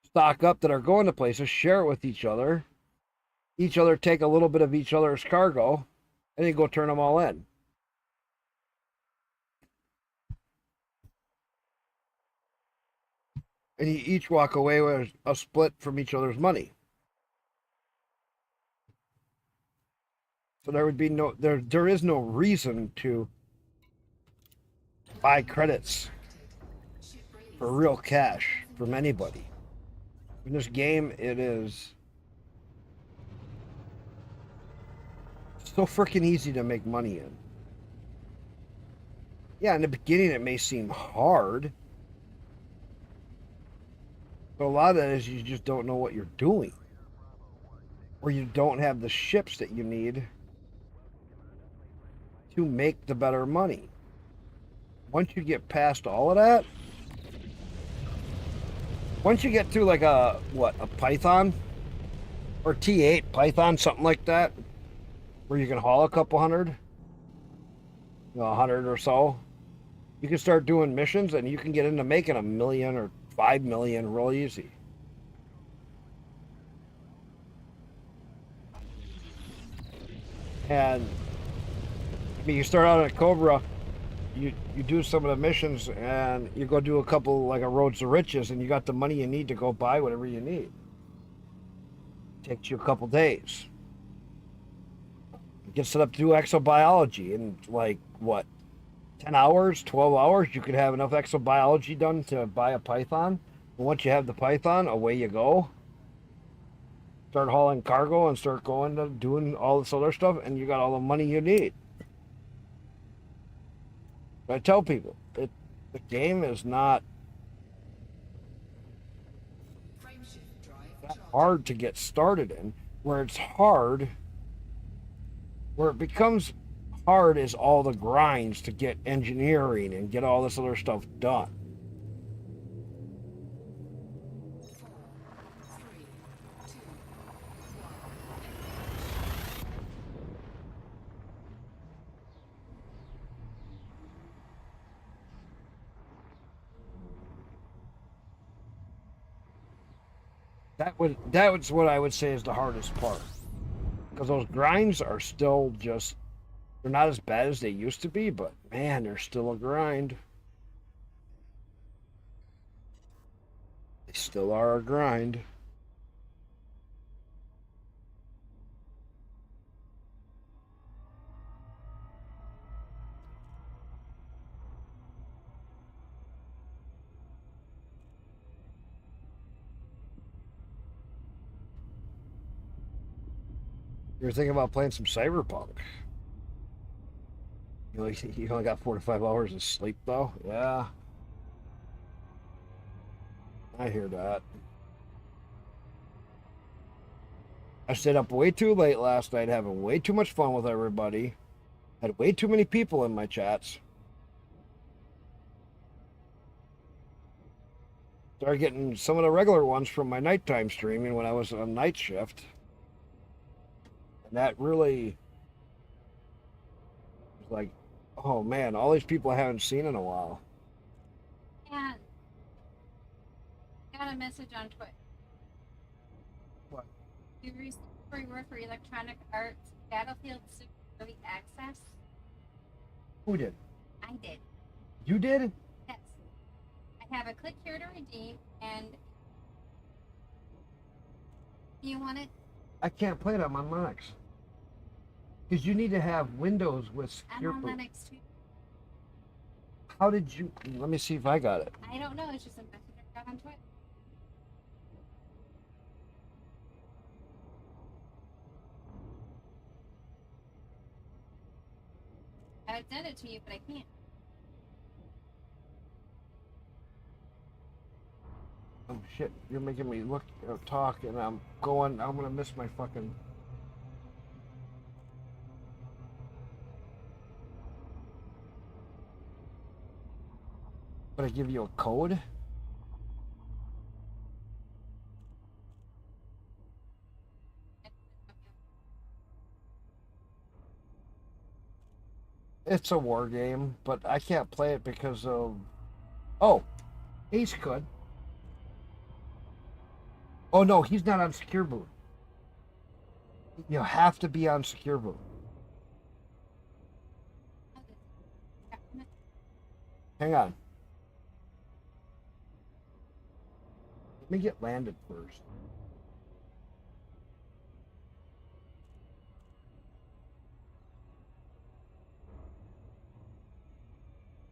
A: stock up that are going to places, share it with each other take a little bit of each other's cargo, and then go turn them all in. And you each walk away with a split from each other's money. So there would be there is no reason to buy credits for real cash from anybody. In this game, it is so freaking easy to make money in. Yeah, in the beginning it may seem hard, but a lot of that is you just don't know what you're doing, or you don't have the ships that you need to make the better money. Once you get past all of that, once you get to like a Python or T8 Python, something like that, where you can haul a couple hundred, 100 or so, you can start doing missions and you can get into making $1 million or $5 million real easy. And I mean, you start out at Cobra, you do some of the missions and you go do a couple like a Roads to Riches and you got the money you need to go buy whatever you need. Takes you a couple days. You get set up to do exobiology in like what, 10 hours, 12 hours, you could have enough exobiology done to buy a python. And once you have the python, away you go. Start hauling cargo and start going to doing all this other stuff, and you got all the money you need. I tell people, the game is not that hard to get started in. Where it's hard, where it becomes hard is all the grinds to get engineering and get all this other stuff done. That was what I would say is the hardest part, because those grinds are still just, they're not as bad as they used to be, but man, they're still a grind. They still are a grind. You're thinking about playing some Cyberpunk. You only got 4 to 5 hours of sleep, though? Yeah. I hear that. I stayed up way too late last night, having way too much fun with everybody. Had way too many people in my chats. Started getting some of the regular ones from my nighttime streaming when I was on night shift. And that really was like, oh man, all these people I haven't seen in a while.
D: And got a message on Twitter.
A: What?
D: You received a reward for Electronic Arts Battlefield 6 Early Access?
A: Who did?
D: I did.
A: You did?
D: Yes. I have a click here to redeem, and you want it?
A: I can't play it on my Linux. Because you need to have Windows with secure
D: I'm on
A: boot.
D: Linux too.
A: How did you... Let me see if I got it.
D: I don't know, it's just a message I got on Twitter. I would send it to you, but I can't.
A: Oh shit, you're making me look or talk, and I'm gonna miss my fucking... But I give you a code? It's a war game, but I can't play it because of... Oh, Ace could. Oh no, he's not on secure boot. You have to be on secure boot. Hang on. Let me get landed first.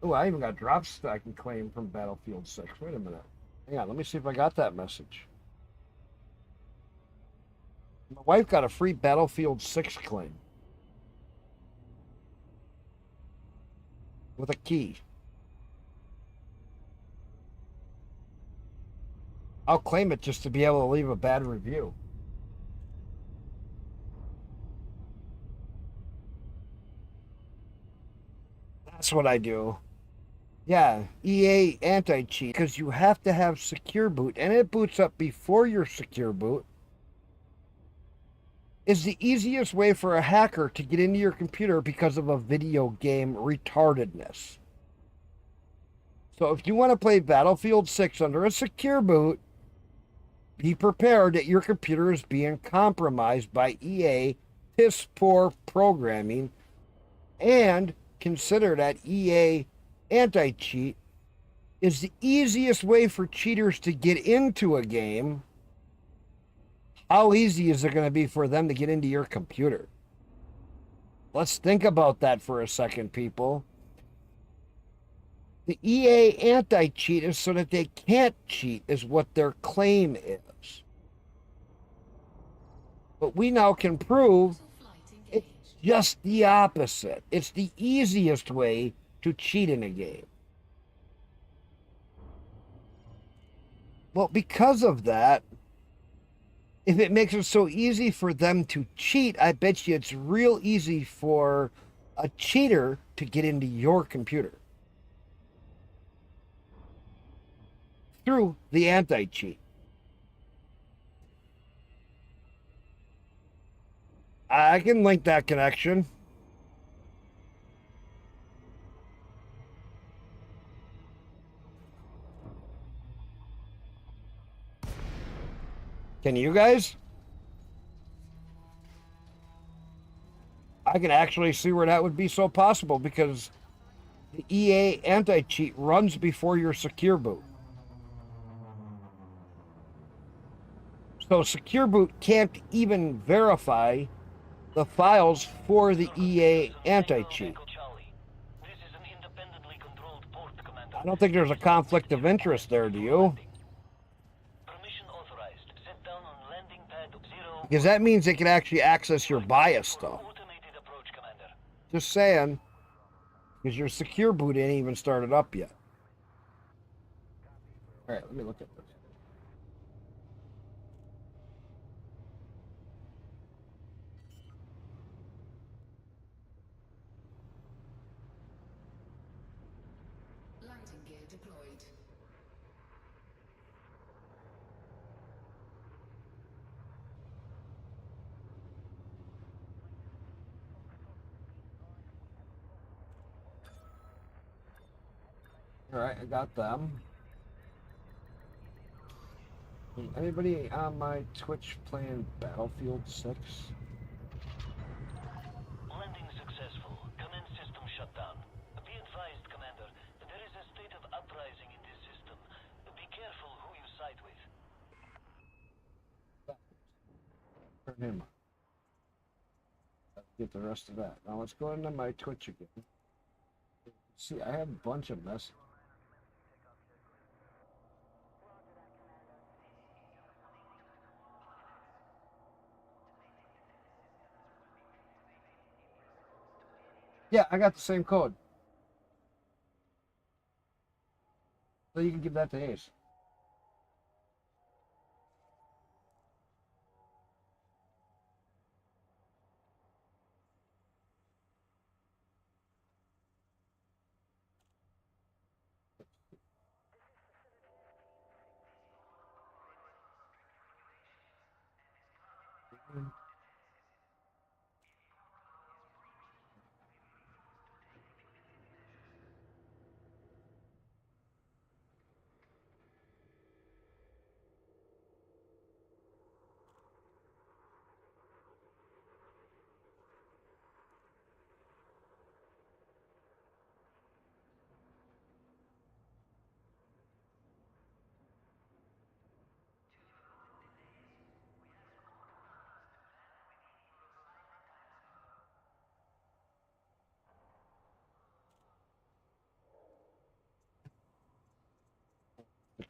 A: Oh, I even got drops that I can claim from Battlefield 6. Wait a minute. Hang on, let me see if I got that message. My wife got a free Battlefield 6 claim. With a key. I'll claim it just to be able to leave a bad review. That's what I do. Yeah, EA anti-cheat, because you have to have secure boot, and it boots up before your secure boot. Is the easiest way for a hacker to get into your computer because of a video game retardedness. So if you want to play Battlefield 6 under a secure boot, be prepared that your computer is being compromised by EA piss poor programming, and consider that EA anti-cheat is the easiest way for cheaters to get into a game, how easy is it going to be for them to get into your computer? Let's think about that for a second, people. The EA anti-cheat is so that they can't cheat, is what their claim is. But we now can prove it's just the opposite. It's the easiest way to cheat in a game. Well, because of that, if it makes it so easy for them to cheat, I bet you it's real easy for a cheater to get into your computer through the anti-cheat. I can link that connection. Can you guys? I can actually see where that would be so possible because the EA anti-cheat runs before your secure boot. So secure boot can't even verify the files for the EA anti-cheat. I don't think there's a conflict of interest there, do you? Because that means they can actually access your BIOS stuff. Just saying, because your secure boot ain't even started up yet. All right, let me look at this.
C: Landing gear deployed.
A: All right, I got them. Anybody on my Twitch playing Battlefield 6?
B: Landing successful. Command system shut down. Be advised, Commander, there is a state of uprising in this system. Be careful who you side with.
A: Turn him on. Let's get the rest of that. Now let's go into my Twitch again. See, I have a bunch of messages. Yeah, I got the same code. So you can give that to Ace.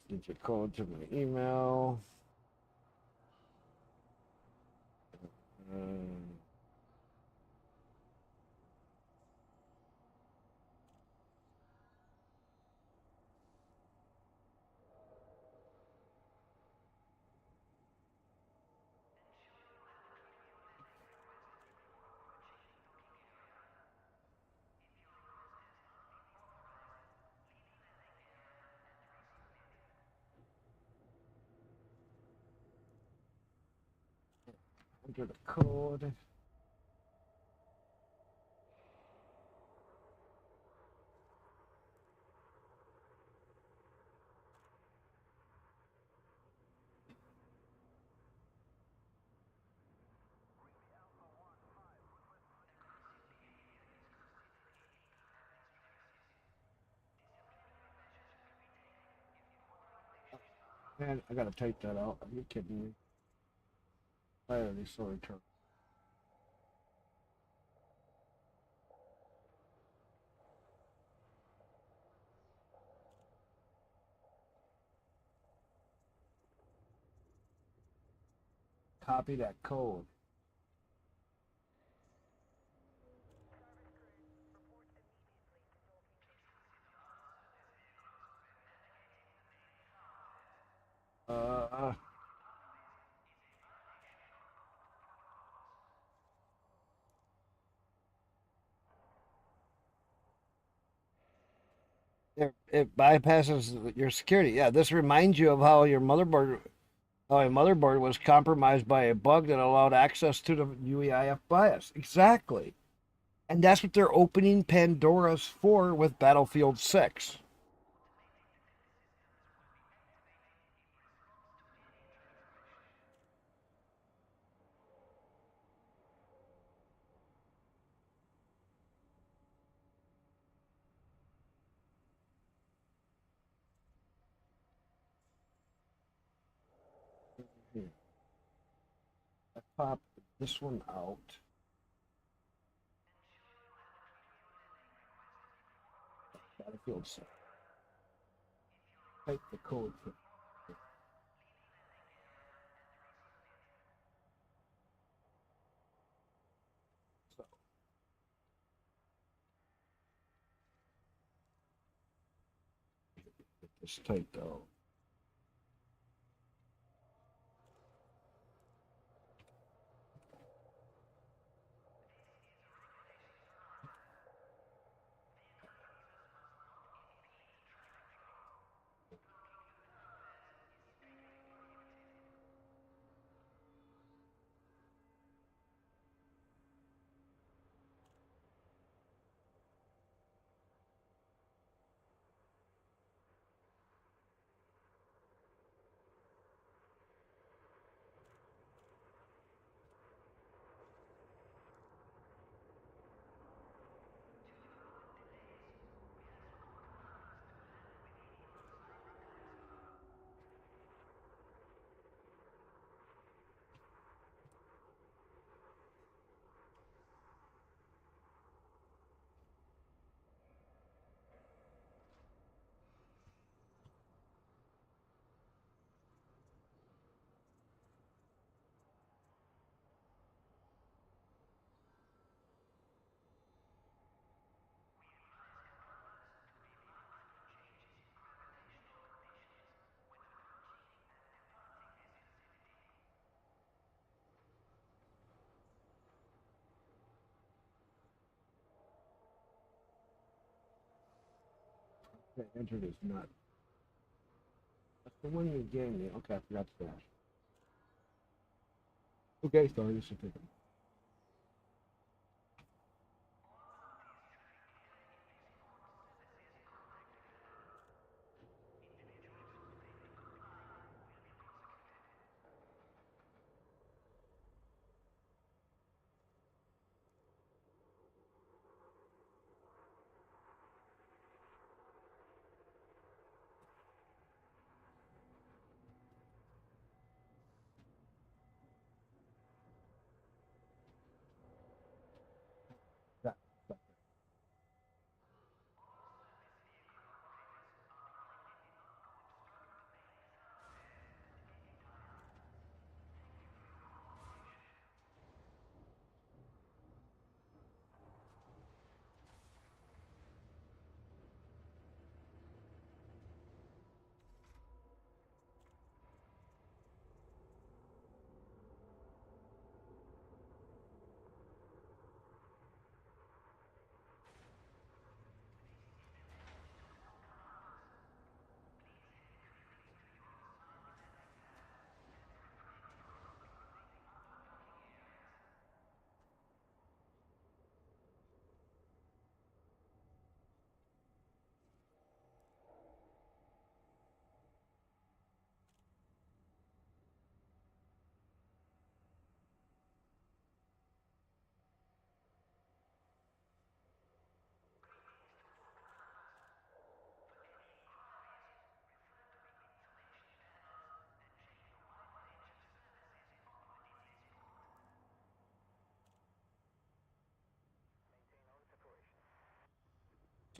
A: Digit code to my email. Enter the code. Man, I gotta take that out. Are you kidding me? I already saw return. Copy that code. Uh, it bypasses your security. Yeah, this reminds you of how your motherboard was compromised by a bug that allowed access to the UEIF BIOS. Exactly. And that's what they're opening Pandora's for with Battlefield 6. I popped this one out. Battlefield 6. Type the code for so get this typed out. Okay, entered is not. That's the one you gave me. Okay, I forgot to dash. Okay, sorry, this should take a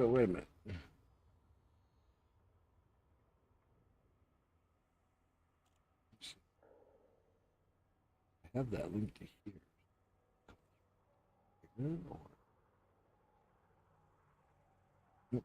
A: So wait a minute. I have that link to here. Or... Nope.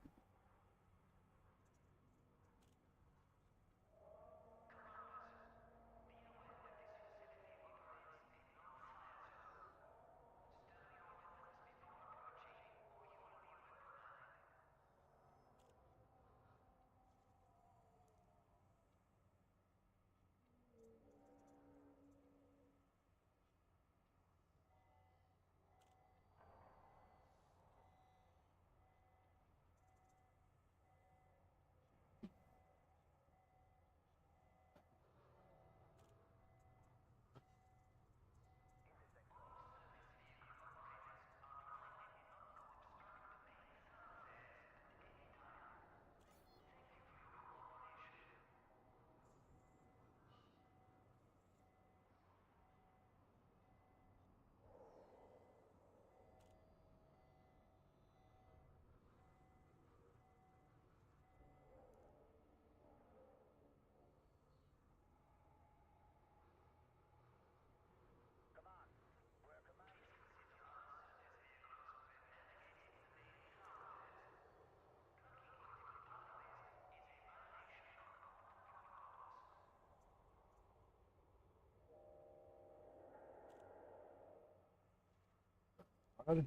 A: What?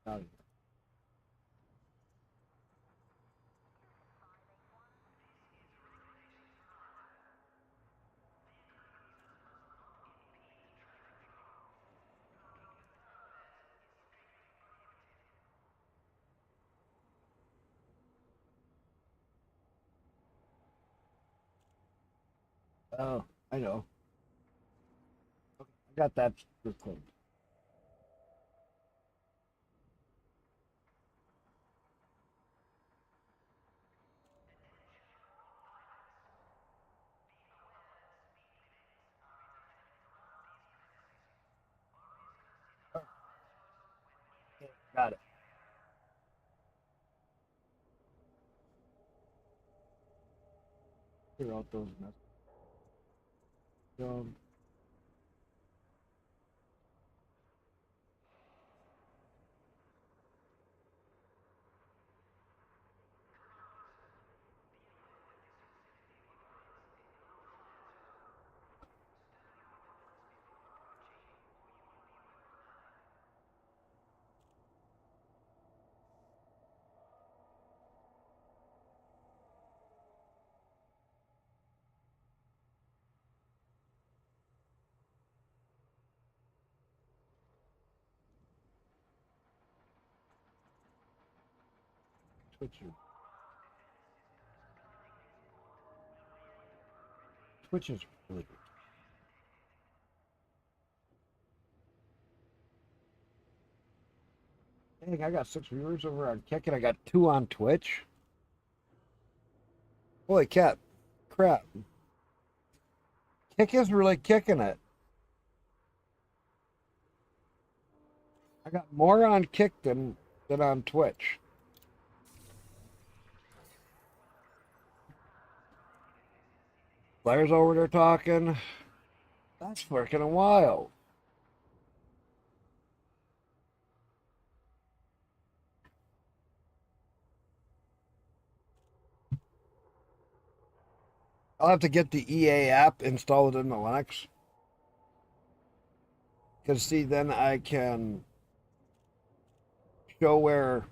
A: Oh, oh, I know. I got that recorded. Got it. Clear out those messages. Twitch is really good. Dang, I got 6 viewers over on Kick and I got 2 on Twitch. Holy crap. Kick is really kicking it. I got more on Kick than on Twitch. Players over there talking. That's freaking wild. I'll have to get the EA app installed in the Linux. Because, see, then I can show where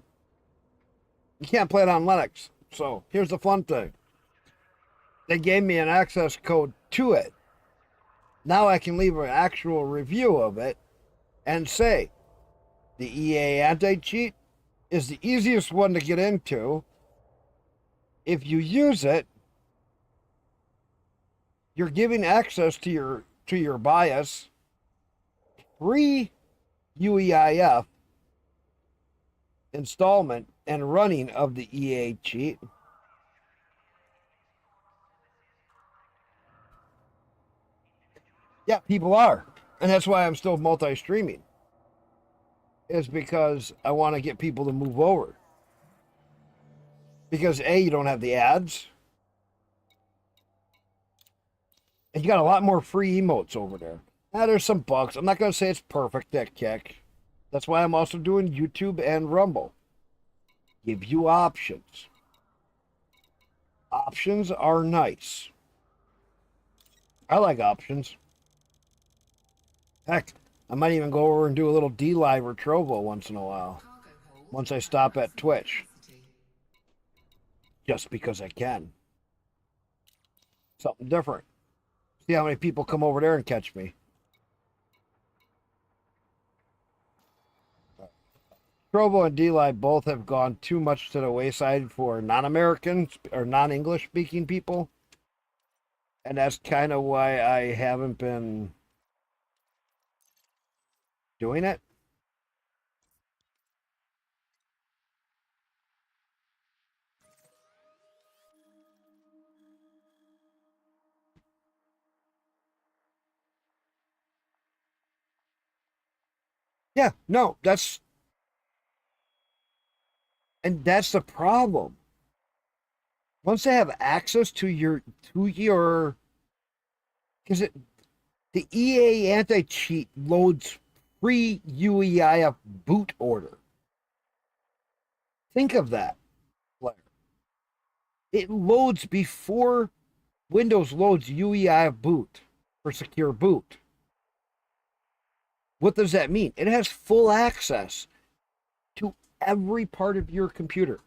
A: you can't play it on Linux. So here's the fun thing. They gave me an access code to it. Now I can leave an actual review of it and say the EA anti-cheat is the easiest one to get into. If you use it, you're giving access to your BIOS, free UEIF installment and running of the EA cheat. Yeah, people are. And that's why I'm still multi-streaming. Is because I want to get people to move over. Because A, you don't have the ads. And you got a lot more free emotes over there. Now, there's some bugs. I'm not going to say it's perfect, that kick. That's why I'm also doing YouTube and Rumble. Give you options. Options are nice. I like options. Heck, I might even go over and do a little D-Live or Trovo once in a while.
C: Cargo hold
A: Once I stop at
C: maximum
A: Twitch.
C: capacity.
A: Just because I can. Something different. See how many people come over there and catch me. Trovo and D-Live both have gone too much to the wayside for non-Americans or non-English speaking people. And that's kind of why I haven't been doing it. Yeah, no, that's the problem. Once they have access to your because the EA anti-cheat loads free UEIF boot order. Think of that, player. It loads before Windows loads UEIF boot for secure boot. What does that mean? It has full access to every part of your computer.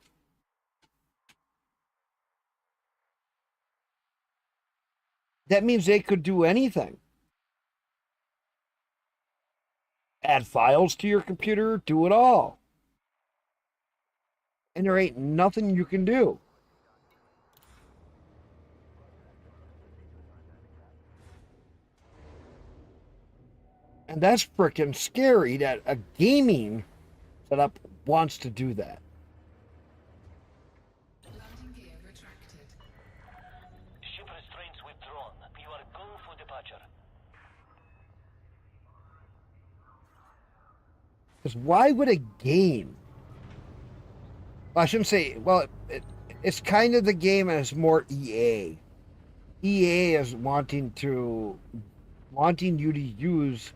A: That means they could do anything. Add files to your computer, do it all. And there ain't nothing you can do. And that's freaking scary that a gaming setup wants to do that.
C: Landing gear retracted.
B: Ship restraints withdrawn. You are go for departure.
A: Because why would a game? Well, I shouldn't say. Well, it's kind of the game as more EA. EA is wanting you to use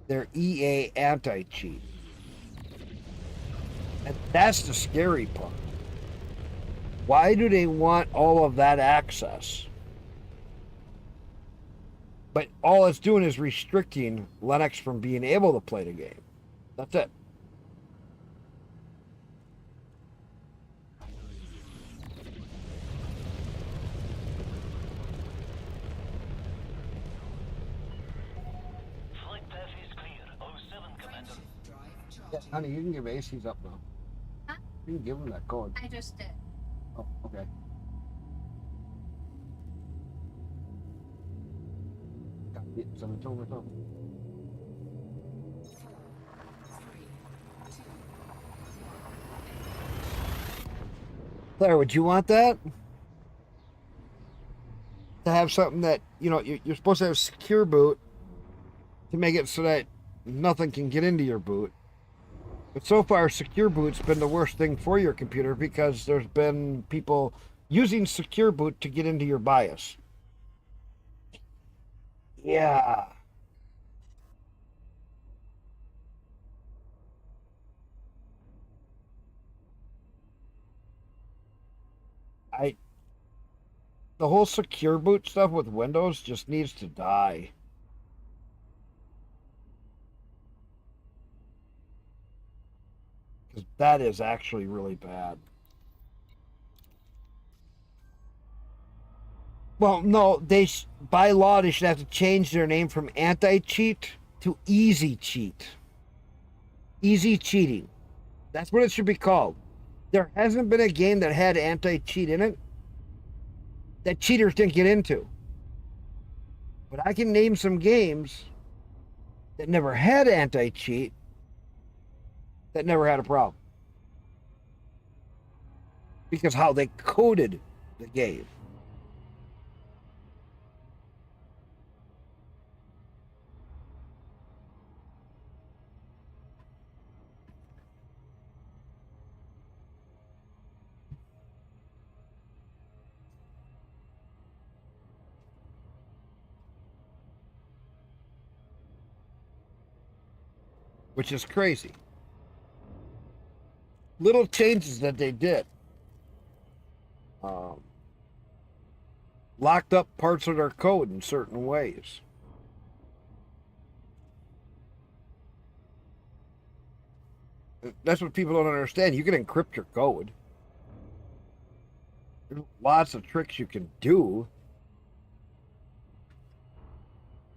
A: their EA anti-cheat, and that's the scary part. Why do they want all of that access? But all it's doing is restricting Linux from being able to play the game. That's it.
B: Flight path is clear. 07, Commander.
C: Frameshift drive
A: Yeah,
C: charging.
A: honey, you can give ACs up now.
D: Huh?
A: You can give them that code.
D: I just did.
A: Oh, okay. Send it over to them.
C: 4, 3, 2,
A: Claire, would you want that? To have something that, you're supposed to have secure boot to make it so that nothing can get into your boot. But so far, secure boot's been the worst thing for your computer because there's been people using secure boot to get into your BIOS. Yeah. The whole secure boot stuff with Windows just needs to die. Because that is actually really bad. Well, no, by law they should have to change their name from anti-cheat to easy cheat. Easy cheating. That's what it should be called. There hasn't been a game that had anti-cheat in it that cheaters didn't get into. But I can name some games that never had anti-cheat that never had a problem. Because how they coded the game. which is crazy. Little changes that they did. Locked up parts of their code in certain ways. That's what people don't understand. You can encrypt your code. There's lots of tricks you can do.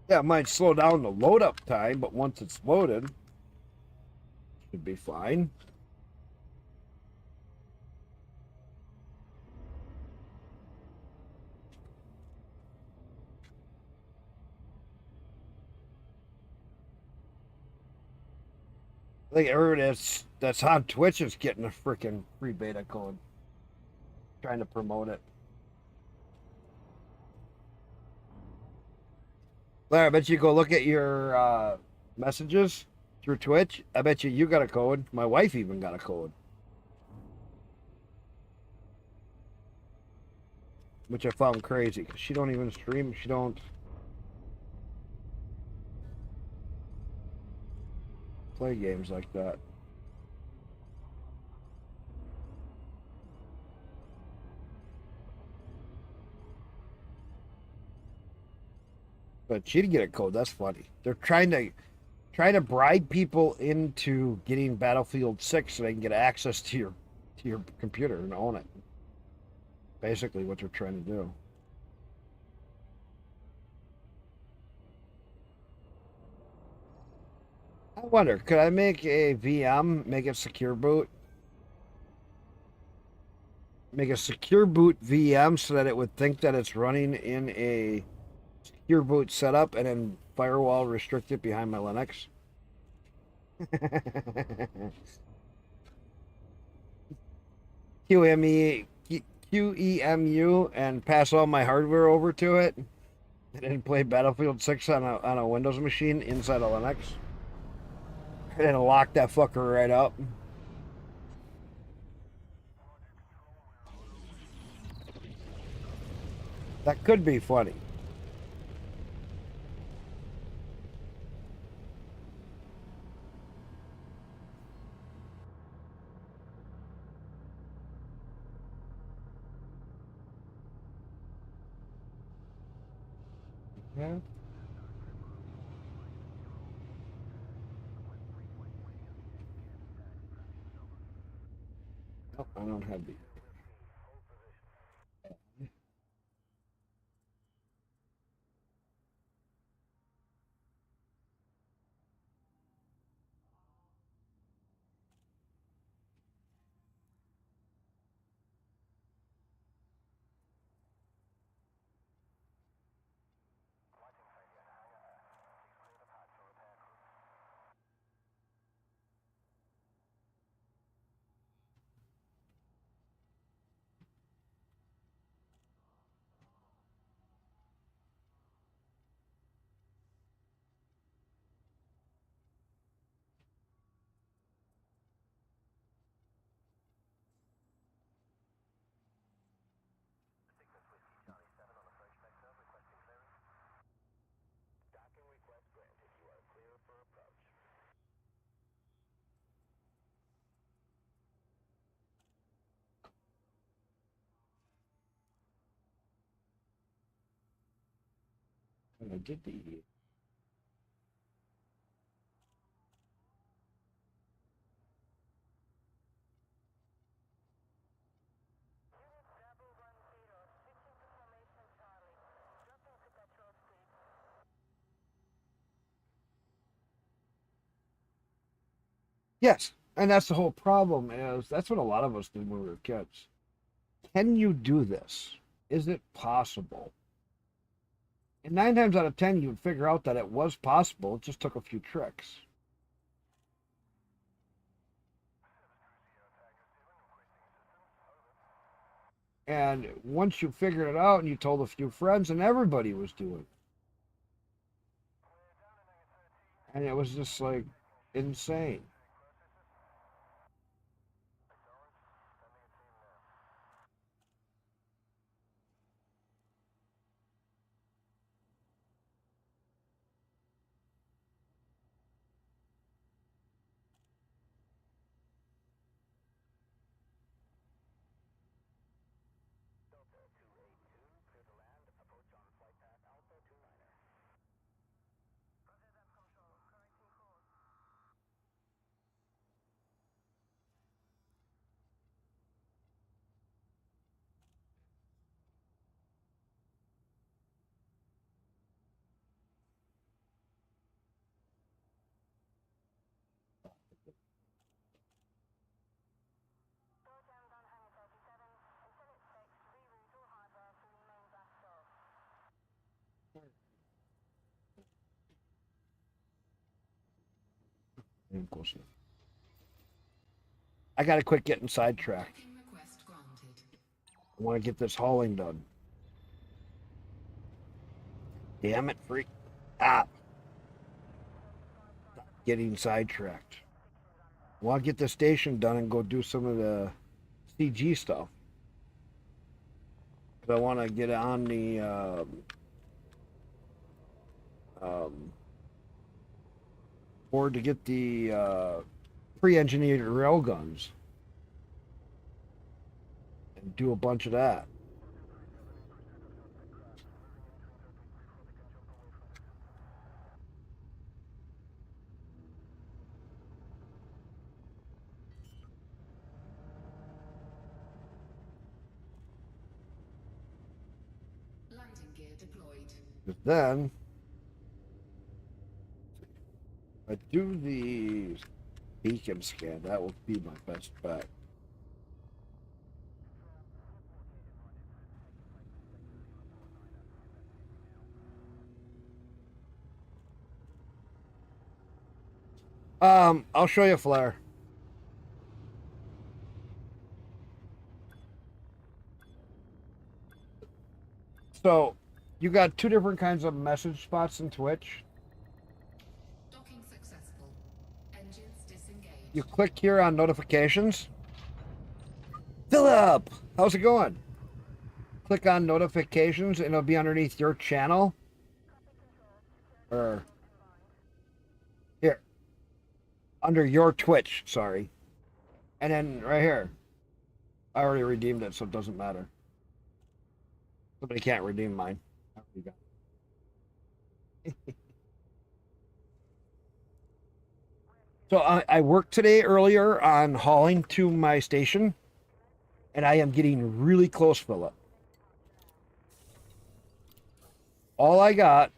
A: Yeah, it might slow down the load up time, but once it's loaded, it should be fine. I think everybody that's on Twitch is getting a freaking free beta code. Trying to promote it. Larry, I bet you go look at your messages through Twitch. I bet you got a code. My wife even got a code. Which I found crazy because she don't even stream. She don't play games like that. But she didn't get a code. That's funny. They're trying to bribe people into getting Battlefield 6 so they can get access to your computer and own it. Basically what they're trying to do. I wonder, could I make a VM, make it secure boot? Make a secure boot VM so that it would think that it's running in a secure boot setup and then firewall restrict it behind my Linux. QEMU and pass all my hardware over to it and then play Battlefield 6 on a Windows machine inside of Linux. And then lock that fucker right up. That could be funny. Yeah. Oh, I don't have the. I did the. Yes, and that's the whole problem. Is that's what a lot of us did when we were kids. Can you do this? Is it possible? And 9 times out of 10, you'd figure out that it was possible. It just took a few tricks. And once you figured it out and you told a few friends, and everybody was doing it. And it was just like insane. getting close enough. I gotta quit getting sidetracked.
C: Docking request granted.
A: I want to get this hauling done. Damn it, freak. Ah. Stop getting sidetracked. I want to get the station done and go do some of the CG stuff. Because I want to get on the board to get the pre-engineered railguns. And do a bunch of that.
C: Landing gear deployed.
A: Because then, if I do the beacon scan, that will be my best bet. I'll show you a flare. So, you got two different kinds of message spots in Twitch.
C: Docking successful. Engines disengaged.
A: You click here on notifications. Philip, how's it going? Click on notifications and it'll be underneath your channel. Or here. Under your Twitch, sorry. And then right here. I already redeemed it, so it doesn't matter. Somebody can't redeem mine. I already got it. So I worked today earlier on hauling to my station, and I am getting really close, Philip. All I got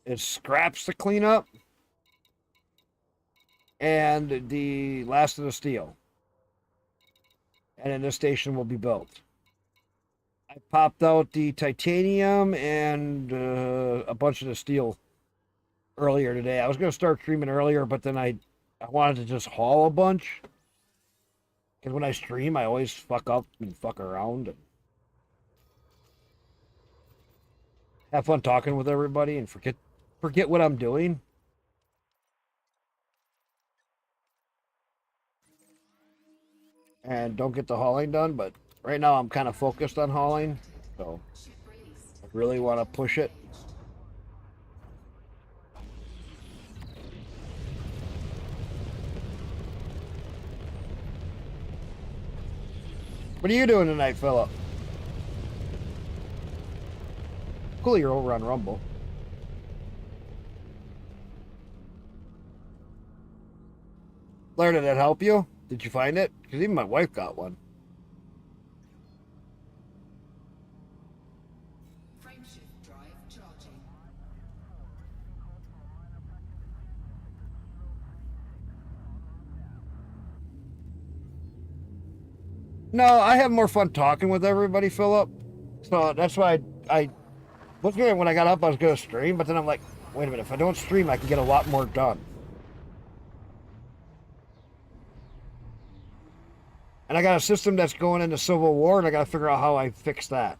A: is scraps to clean up and the last of the steel. And then this station will be built. I popped out the titanium and a bunch of the steel earlier today. I was going to start streaming earlier, but then I wanted to just haul a bunch. Because when I stream, I always fuck up and fuck around. And have fun talking with everybody and forget what I'm doing. And don't get the hauling done, but right now I'm kind of focused on hauling, so
C: Ship released.
A: I really want to push it. What are you doing tonight, Philip? Cool, you're over on Rumble. Blair, did that help you? Did you find it? Because even my wife got one.
C: Frameshift drive charging.
A: No, I have more fun talking with everybody, Philip. So that's why I was going, when I got up, I was going to stream, but then I'm like, wait a minute, if I don't stream, I can get a lot more done. And I got a system that's going into Civil War, and I got to figure out how I fix that.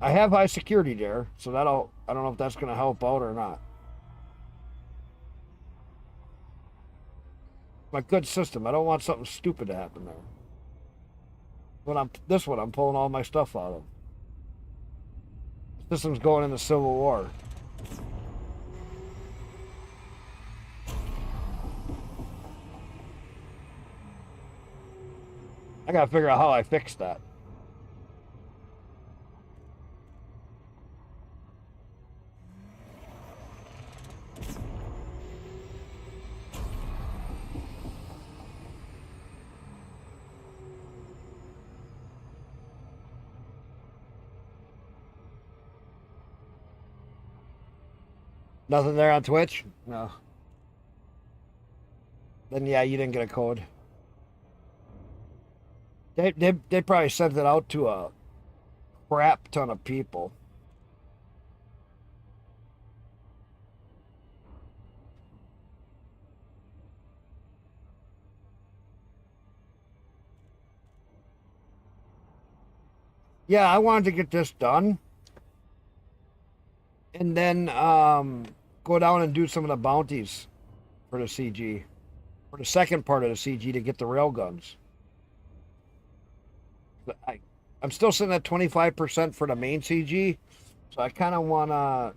A: I have high security there, so I don't know if that's going to help out or not. My good system. I don't want something stupid to happen there. This one, I'm pulling all my stuff out of. System's going into Civil War. I gotta figure out how I fix that. Nothing there on Twitch? No. Then yeah, you didn't get a code. They probably sent it out to a crap ton of people. Yeah, I wanted to get this done. And then go down and do some of the bounties for the CG. For the second part of the CG to get the railguns. I'm still sitting at 25% for the main CG. So I kind of want to...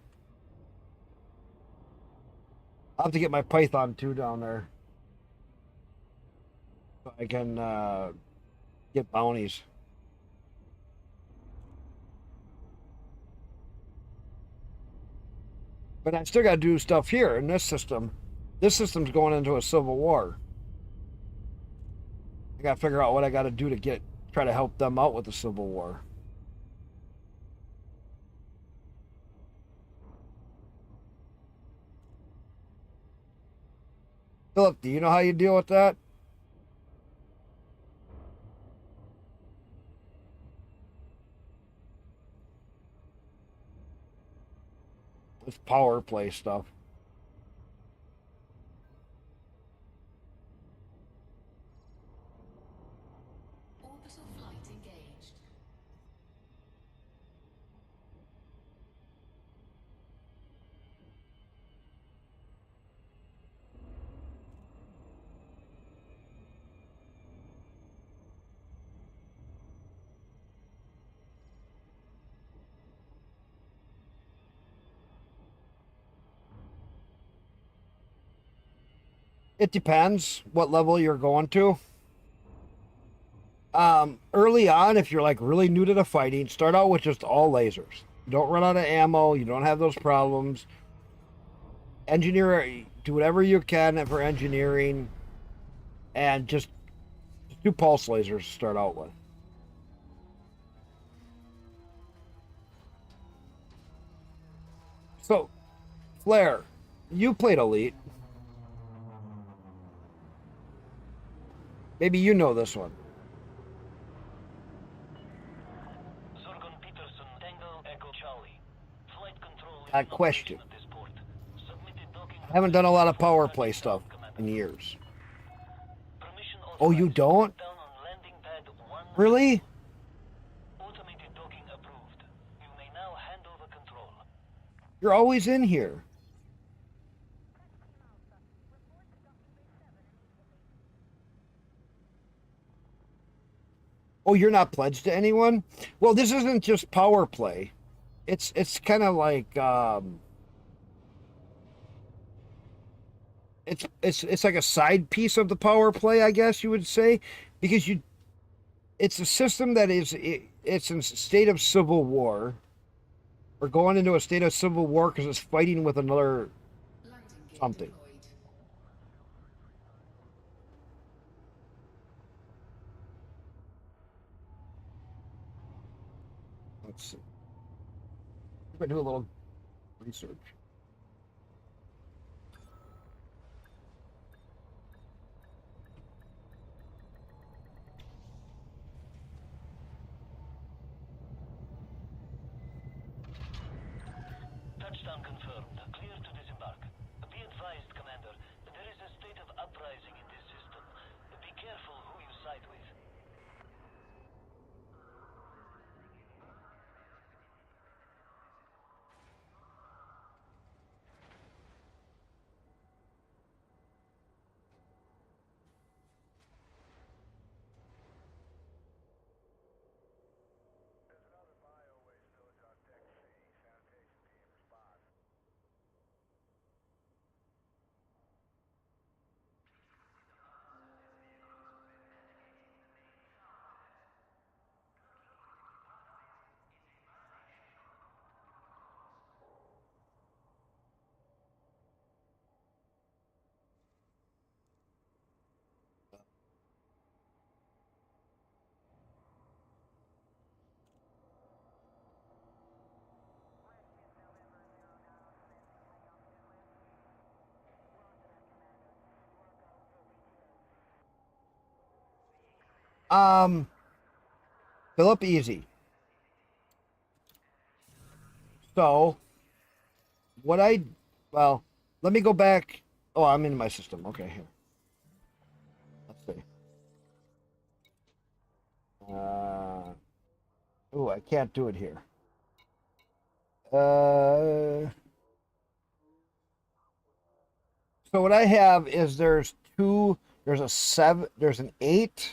A: I'll have to get my Python 2 down there. So I can get bounties. But I still got to do stuff here in this system. This system's going into a civil war. I got to figure out what I got to do to try to help them out with the civil war. Philip, do you know how you deal with that? With PowerPlay stuff.
C: Orbital flight engaged.
A: It depends what level you're going to. Early on, if you're like really new to the fighting, start out with just all lasers. You don't run out of ammo. You don't have those problems. Engineer, do whatever you can for engineering, and just do pulse lasers to start out with. So, Flair, you played Elite. Maybe you know this one.
B: Zorgon Peterson, Tango Echo Charlie. Flight control is
A: A
B: in
A: question.
B: operation at this port. Submitted docking
A: I haven't done a lot of
B: request
A: PowerPlay stuff
B: Commander.
A: in years.
B: Permission
A: Oh, you
B: authorized.
A: don't?
B: Down on landing pad 1.
A: Really?
B: Automated docking approved. You may now hand over control.
A: You're always in here. Oh, you're not pledged to anyone? Well, this isn't just PowerPlay. It's kind of like it's like a side piece of the PowerPlay, I guess you would say, because it's a system that it's in a state of civil war. We're going into a state of civil war because it's fighting with another
C: Landing gear
A: something.
C: deployed.
A: Let's see. I'm gonna do a little research.
B: Touchdown confirmed. Clear to disembark. Be advised, Commander. There is a state of uprising in this system. Be careful who you side with.
A: Philip, easy. So, well, let me go back. Oh, I'm in my system. Okay, here. Let's see. Oh, I can't do it here. So what I have is there's there's a 7, there's an 8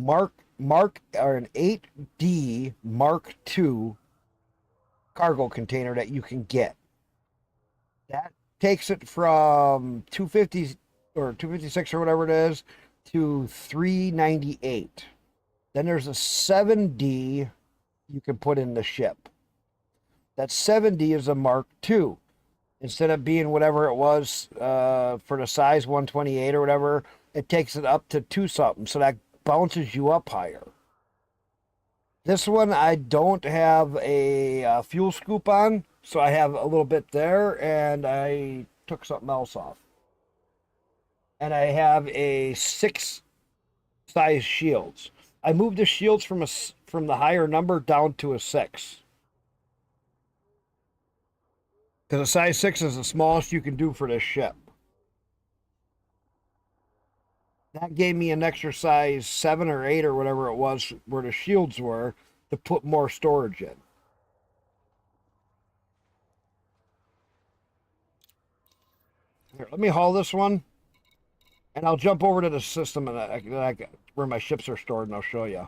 A: or an 8D Mark II cargo container that you can get. That takes it from 250 or 256 or whatever it is to 398. Then there's a 7D you can put in the ship. That 7D is a Mark II. Instead of being whatever it was for the size 128 or whatever, it takes it up to 2 something. So that bounces you up higher. This one I don't have a fuel scoop on, so I have a little bit there, and I took something else off. And I have a 6 size shields. I moved the shields from the higher number down to a 6. Because a size 6 is the smallest you can do for this ship. That gave me an extra size 7 or 8 or whatever it was where the shields were to put more storage in. Here, let me haul this one, and I'll jump over to the system where my ships are stored, and I'll show you.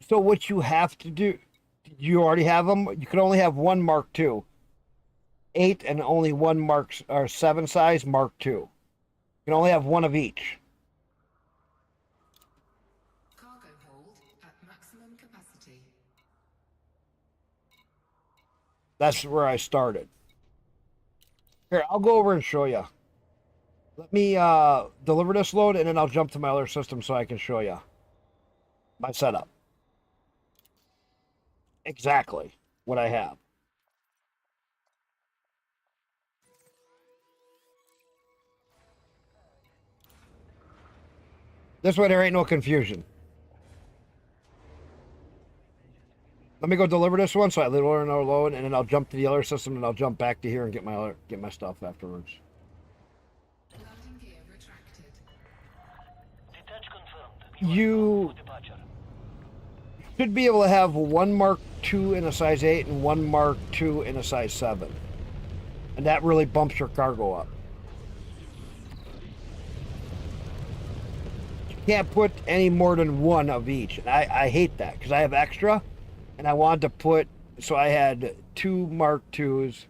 A: So what you have to do, you already have them. You can only have one Mark II, 8, and only one Mark or 7 size Mark II. You can only have one of each.
C: Cargo hold at maximum capacity.
A: That's where I started. Here, I'll go over and show you. Let me deliver this load, and then I'll jump to my other system so I can show you my setup. Exactly what I have. This way there ain't no confusion. Let me go deliver this one so I deliver another load, and then I'll jump to the other system, and I'll jump back to here and get my stuff afterwards.
C: Landing gear retracted.
B: Detach confirmed.
A: You
B: Departure.
A: should be able to have one Mark II in a size 8 and one Mark II in a size 7. And that really bumps your cargo up. You can't put any more than one of each. And I hate that because I have extra, and I wanted to put, so I had 2 Mark IIs.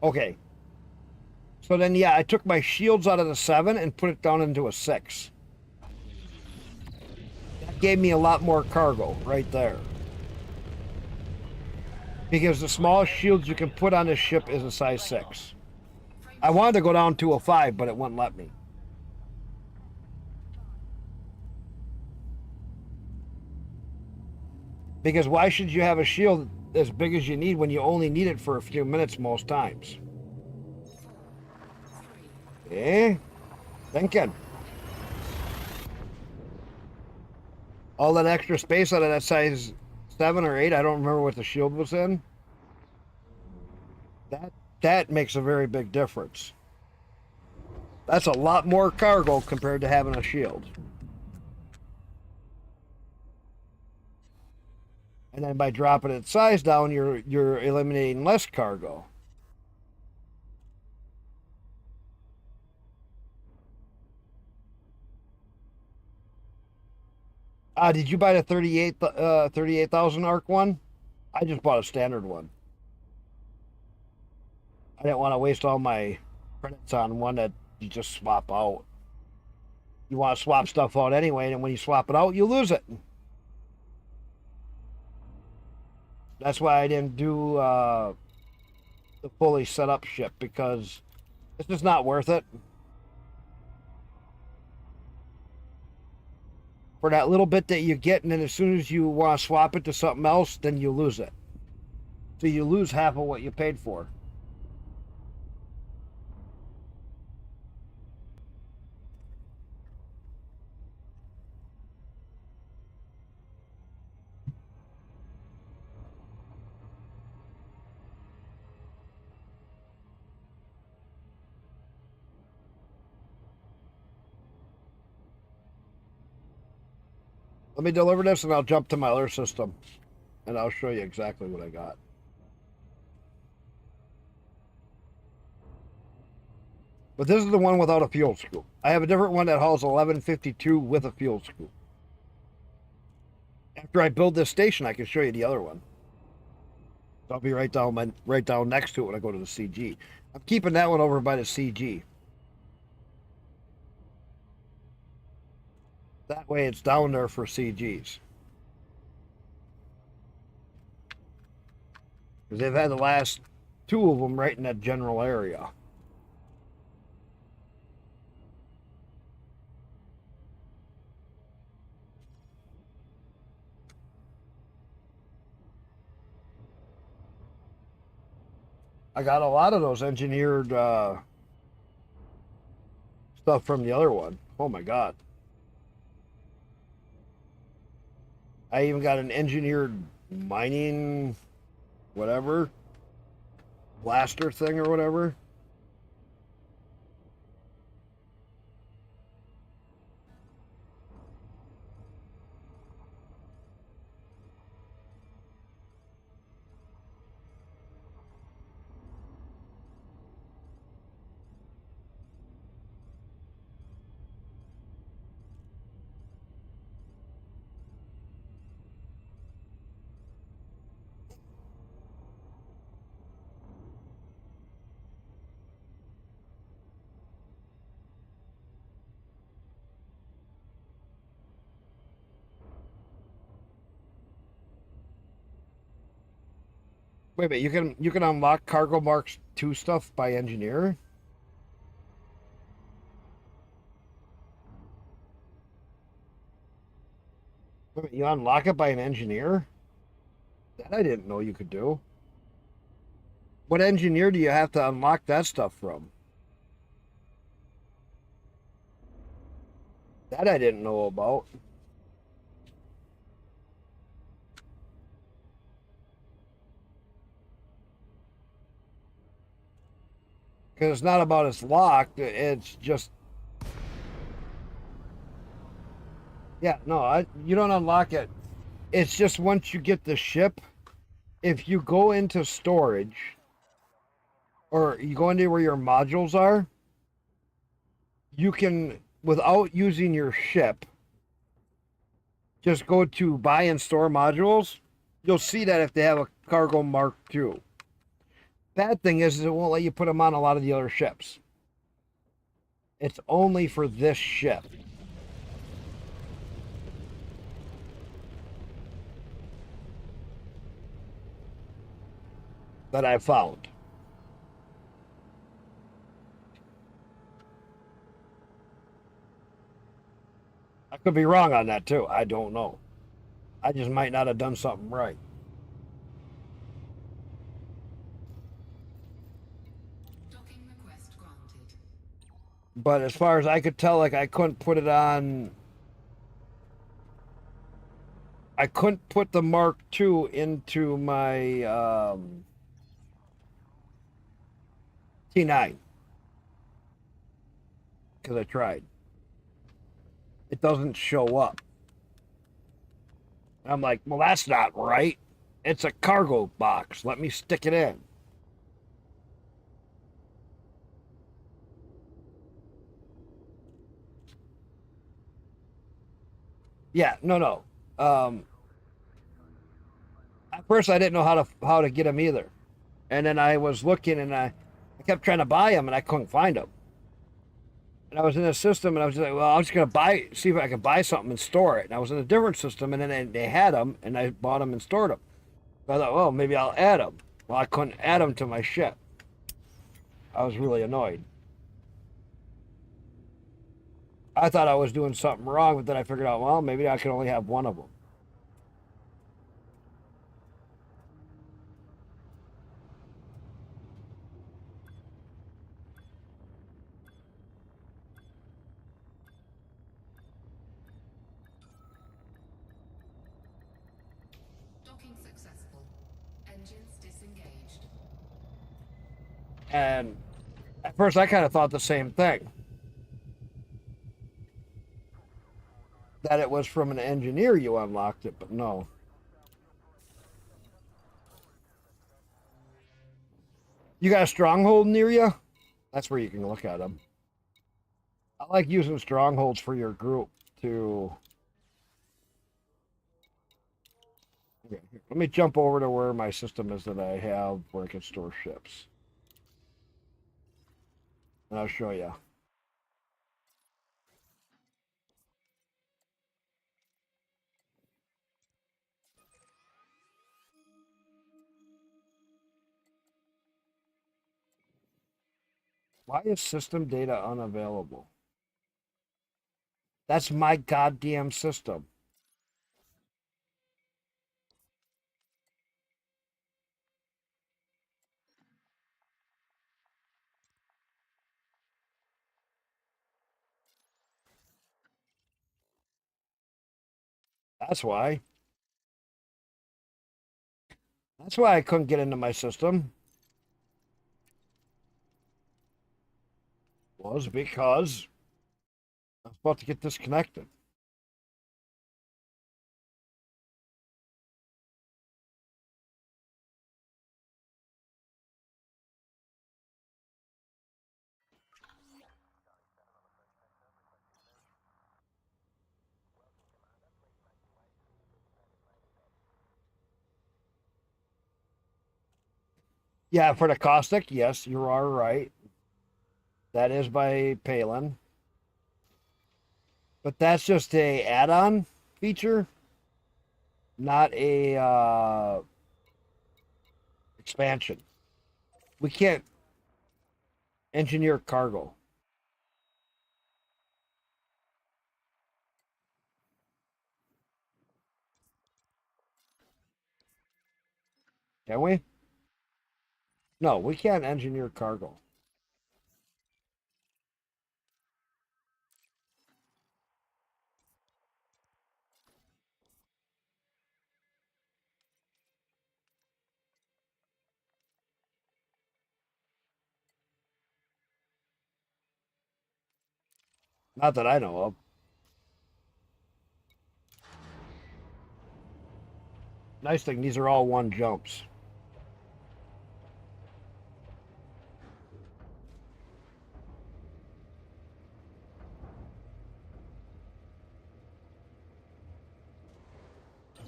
A: Okay. So then, yeah, I took my shields out of the 7 and put it down into a 6. That gave me a lot more cargo right there. Because the smallest shields you can put on this ship is a size 6. I wanted to go down to a 5, but it wouldn't let me. Because why should you have a shield as big as you need when you only need it for a few minutes most times? Eh? Thinking. All that extra space out of that size 7 or 8, I don't remember what the shield was in. That makes a very big difference. That's a lot more cargo compared to having a shield. And then by dropping its size down, you're eliminating less cargo. Did you buy the 38,000 ARC one? I just bought a standard one. I didn't want to waste all my credits on one that you just swap out. You want to swap stuff out anyway, and when you swap it out, you lose it. That's why I didn't do the fully set up ship, because it's just not worth it. For that little bit that you get, and then as soon as you want to swap it to something else, then you lose it. So you lose half of what you paid for. Let me deliver this and I'll jump to my other system. And I'll show you exactly what I got. But this is the one without a fuel scoop. I have a different one that hauls 1152 with a fuel scoop. After I build this station, I can show you the other one. I'll be right down next to it when I go to the CG. I'm keeping that one over by the CG. That way it's down there for CGs. Because they've had the last 2 of them right in that general area. I got a lot of those engineered stuff from the other one. Oh my god. I even got an engineered mining whatever blaster thing or whatever. Wait a minute, you can unlock Cargo Marks 2 stuff by engineer? Wait a minute, you unlock it by an engineer? That I didn't know you could do. What engineer do you have to unlock that stuff from? That I didn't know about. Because it's not about it's locked, it's just... Yeah, no, you don't unlock it. It's just once you get the ship, if you go into storage, or you go into where your modules are, you can, without using your ship, just go to buy and store modules. You'll see that if they have a Cargo Mark II. Bad thing is it won't let you put them on a lot of the other ships. It's only for this ship. That I found. I could be wrong on that too. I don't know. I just might not have done something right.
C: Docking request granted.
A: But as far as I could tell, like I couldn't put it on. I couldn't put the Mark II into my T9 because I tried. It doesn't show up. I'm like, well, that's not right. It's a cargo box. Let me stick it in. Yeah, no. At first, I didn't know how to get them either, and then I was looking, and I kept trying to buy them, and I couldn't find them. And I was in a system, and I was just like, well, I'm just gonna see if I can buy something and store it. And I was in a different system, and then they had them, and I bought them and stored them. So I thought, well, maybe I'll add them. Well, I couldn't add them to my ship. I was really annoyed. I thought I was doing something wrong, but then I figured out, well, maybe I can only have one of them.
C: Docking successful. Engines disengaged.
A: And at first, I kind of thought the same thing. that it was from an engineer you unlocked it, but no. You got a stronghold near you? That's where you can look at them. I like using strongholds for your group to... Okay, let me jump over to where my system is that I have where I can store ships. And I'll show you. Why is system data unavailable? That's my goddamn system. That's why. That's why I couldn't get into my system. Was because I was about to get disconnected. Yeah, for the caustic, yes, you are right. That is by Palin. But that's just a add-on feature, not a expansion. We can't engineer cargo. Can we? No, we can't engineer cargo. Not that I know of. Nice thing, these are all one jumps.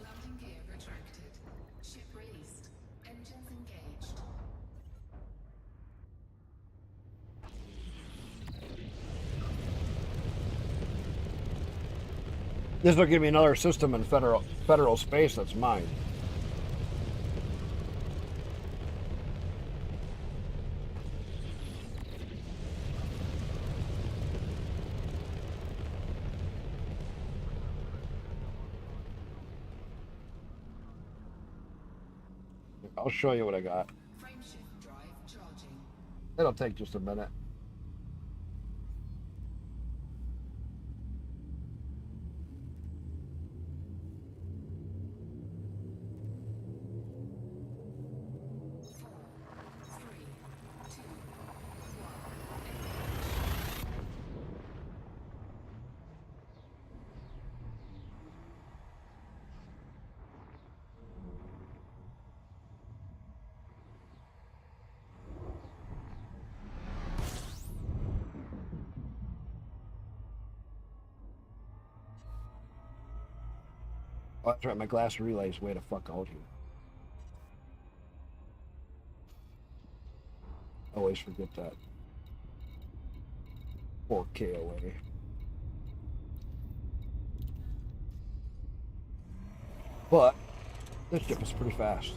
C: Landing gear retracted. Ship released. Engines engaged.
A: This will give me another system in federal space that's mine. I'll show you what I got.
C: Frameshift drive charging.
A: It'll take just a minute. Oh, that's right, my glass relay's way the fuck out here. Always forget that. 4K away. But this ship is pretty fast.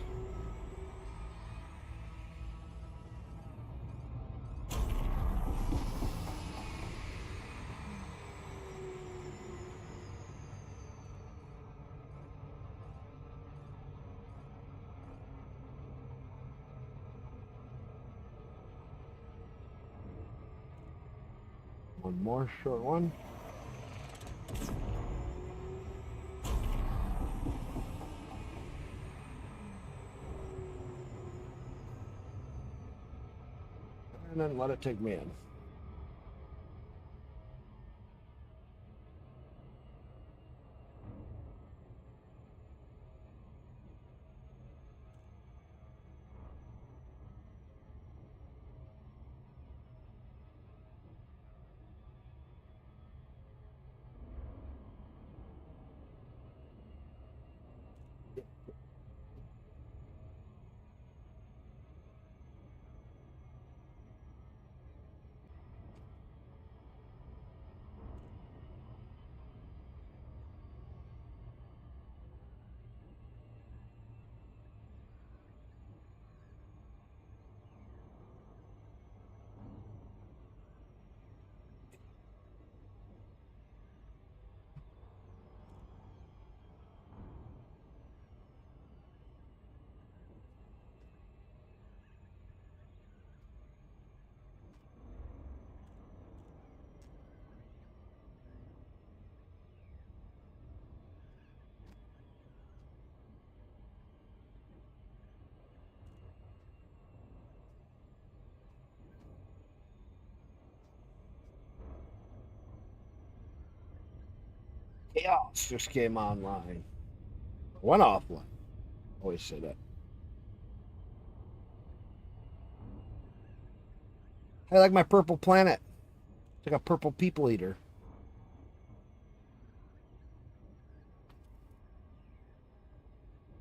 A: One more short one. And then let it take me in. All Chaos just came online. Went offline. Always say that. I like my purple planet. It's like a purple people eater.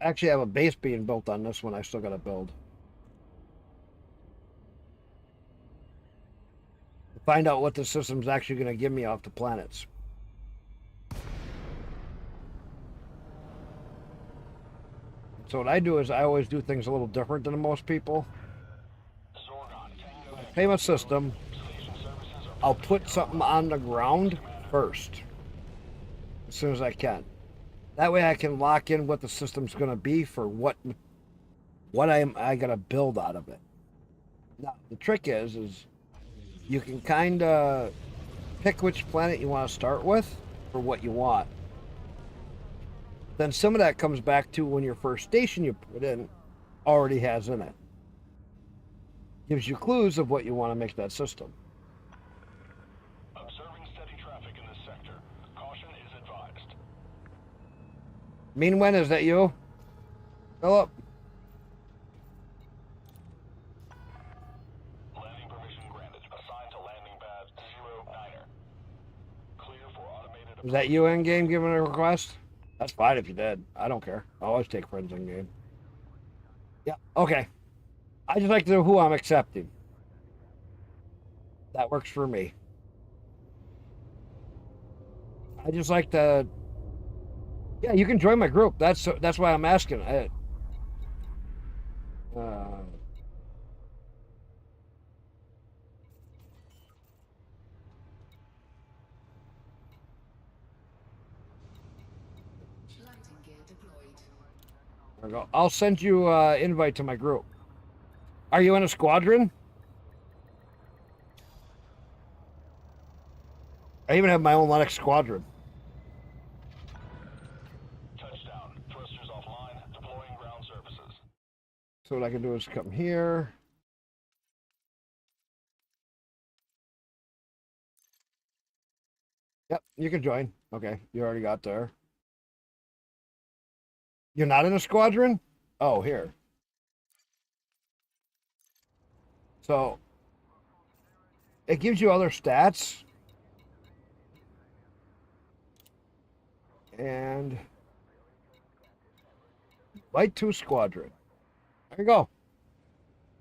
A: Actually, I have a base being built on this one. I still got to build. Find out what the system's actually going to give me off the planets. So what I do is I always do things a little different than most people. Payment system, I'll put something on the ground first, as soon as I can. That way I can lock in what the system's going to be for what I got to build out of it. Now, the trick is you can kind of pick which planet you want to start with for what you want. Then some of that comes back to when your first station you put in already has in it. Gives you clues of what you want to make that system.
B: Observing steady traffic in this sector. Caution is advised.
A: Mean when is that you? Philip?
B: Landing permission granted. Assigned to landing pad 09er. Clear for automated.
A: Was that you in game giving a request? That's fine if you did. I don't care. I always take friends in game. Yeah, okay. I just like to know who I'm accepting. That works for me. I just like to... Yeah, you can join my group. That's why I'm asking.
C: Landing gear deployed.
A: There we go. I'll send you an invite to my group. Are you in a squadron? I even have my own Linux squadron.
B: Touchdown. Thrusters offline. Deploying ground services.
A: So what I can do is come here. Yep, you can join. Okay, you already got there. You're not in a squadron? Oh, here. So it gives you other stats. And invite to squadron. There you go.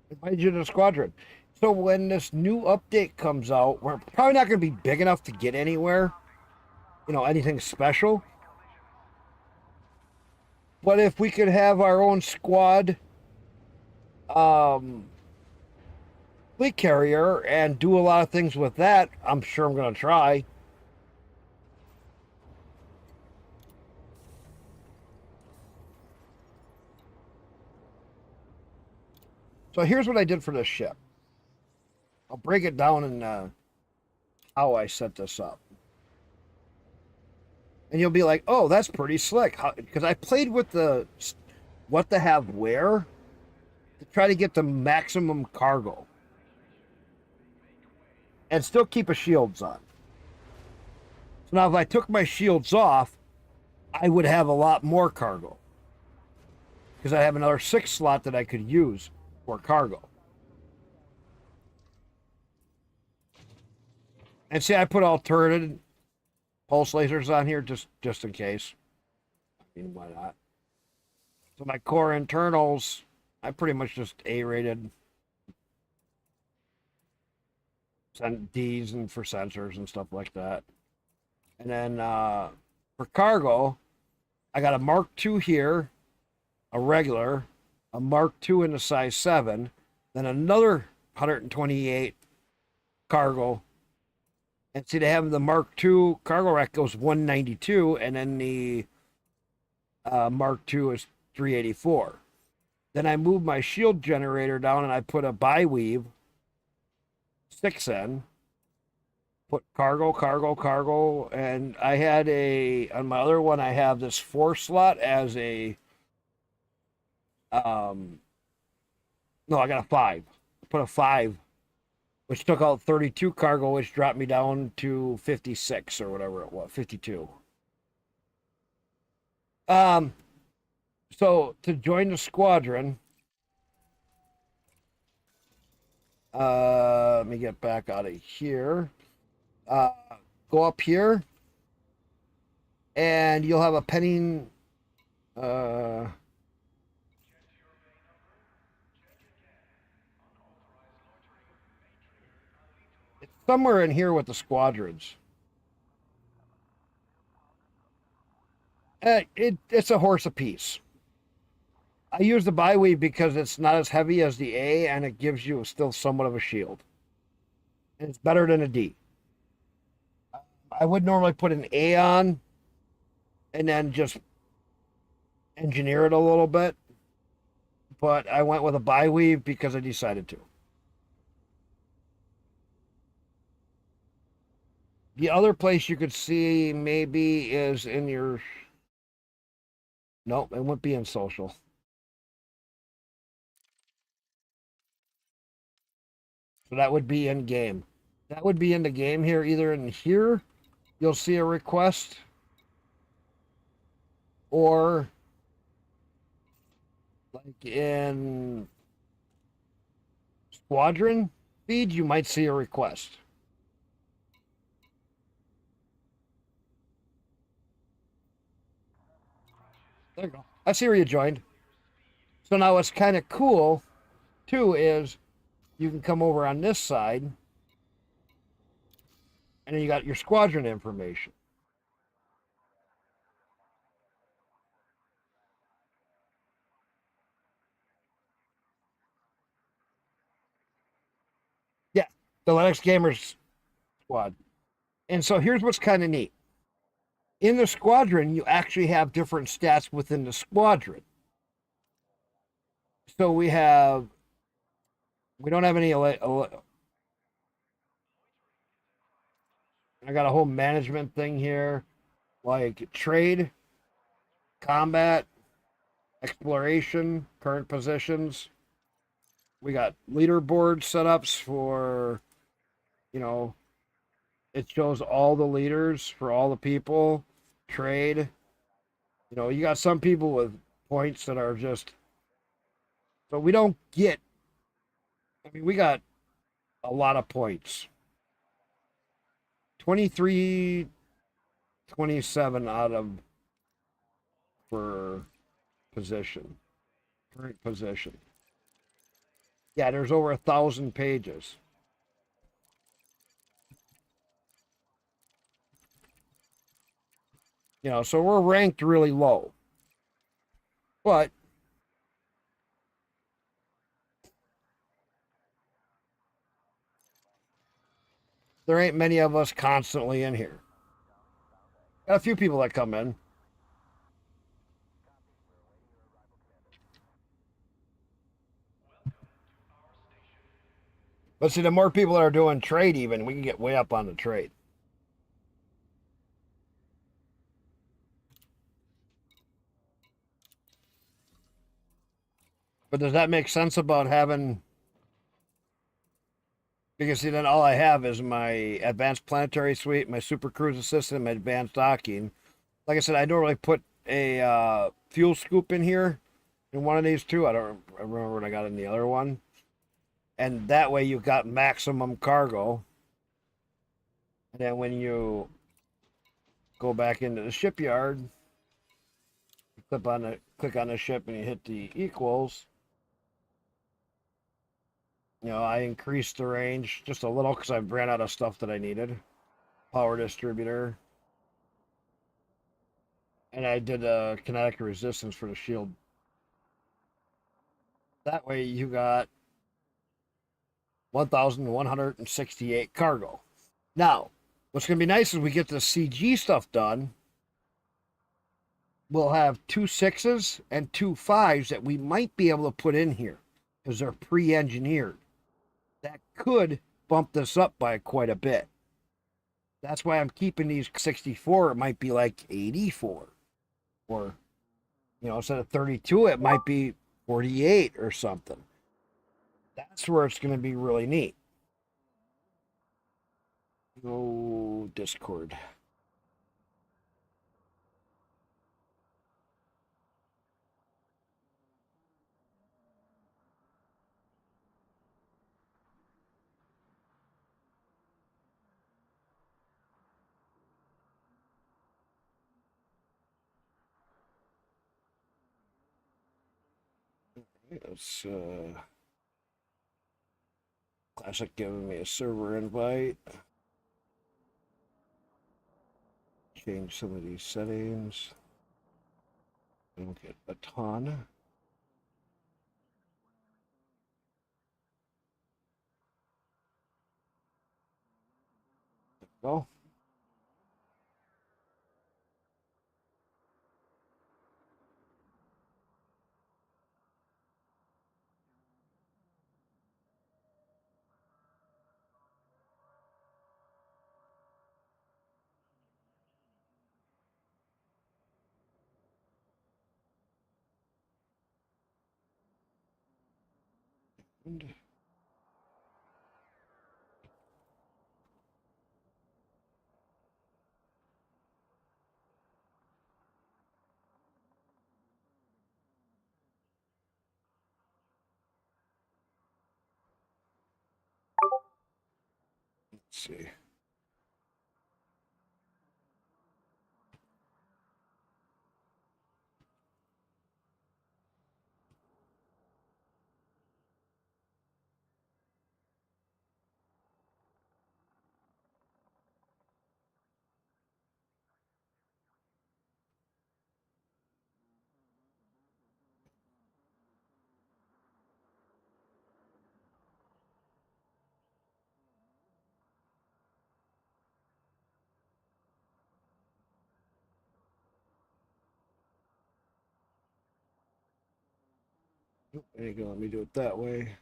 A: Invite you to the squadron. So when this new update comes out, we're probably not going to be big enough to get anywhere. You know, anything special. But if we could have our own squad fleet carrier and do a lot of things with that, I'm sure I'm going to try. So here's what I did for this ship. I'll break it down in how I set this up. And you'll be like, oh, that's pretty slick. Because I played with the what to have where to try to get the maximum cargo. And still keep a shields on. So now if I took my shields off, I would have a lot more cargo. Because I have another 6 slot that I could use for cargo. And see, I put alternated pulse lasers on here just in case. I mean, why not? So my core internals, I pretty much just A-rated. D's and for sensors and stuff like that. And then for cargo, I got a Mark II here, a regular, a Mark II in the size 7, then another 128 cargo. And see, they have the Mark II cargo rack goes 192, and then the Mark II is 384. Then I moved my shield generator down and I put a bi-weave 6 in. Put cargo, and I had on my other one, I have this 4 slot as a, no, I got a 5. Put a 5, which took out 32 cargo, which dropped me down to 56 or whatever it was, 52. So to join the squadron, let me get back out of here. Uh, go up here, and you'll have a pending. It's somewhere in here with the squadrons. It's a horse apiece. I use the biweave because it's not as heavy as the A, and it gives you still somewhat of a shield. And it's better than a D. I would normally put an A on and then just engineer it a little bit, but I went with a biweave because I decided to. The other place you could see maybe is in your. Nope, it wouldn't be in social. So that would be in game. That would be in the game here. Either in here, you'll see a request, or like in Squadron feed, you might see a request. There you go. I see where you joined. So now what's kind of cool, too, is you can come over on this side, and then you got your squadron information. Yeah, the Linux Gamers Squad. And so here's what's kind of neat. In the squadron, you actually have different stats within the squadron. So we don't have any. I got a whole management thing here, like trade, combat, exploration, current positions. We got leaderboard setups for, you know, it shows all the leaders for all the people, trade. You got some people with points that are just. So we don't get. I mean, we got a lot of points. 23, 27 out of for position, current position. Yeah, there's over 1,000 pages. So we're ranked really low. But there ain't many of us constantly in here. Got a few people that come in. But see, the more people that are doing trade, even, we can get way up on the trade. But does that make sense about having. Because see, then all I have is my advanced planetary suite, my super cruise assistant, my advanced docking. Like I said, I normally put a fuel scoop in here in one of these two. I don't remember what I got in the other one. And that way you've got maximum cargo. And then when you go back into the shipyard, you click on the ship and you hit the equals. I increased the range just a little because I ran out of stuff that I needed. Power distributor. And I did a kinetic resistance for the shield. That way you got 1,168 cargo. Now, what's going to be nice is we get the CG stuff done. We'll have 2 6s and 2 5s that we might be able to put in here because they're pre-engineered. That could bump this up by quite a bit. That's why I'm keeping these 64. It might be like 84. Or, instead of 32, it might be 48 or something. That's where it's going to be really neat. Oh, Discord. It's Classic giving me a server invite. Change some of these settings. Don't get a ton. Go. Let's see. There you go. Let me do it that way.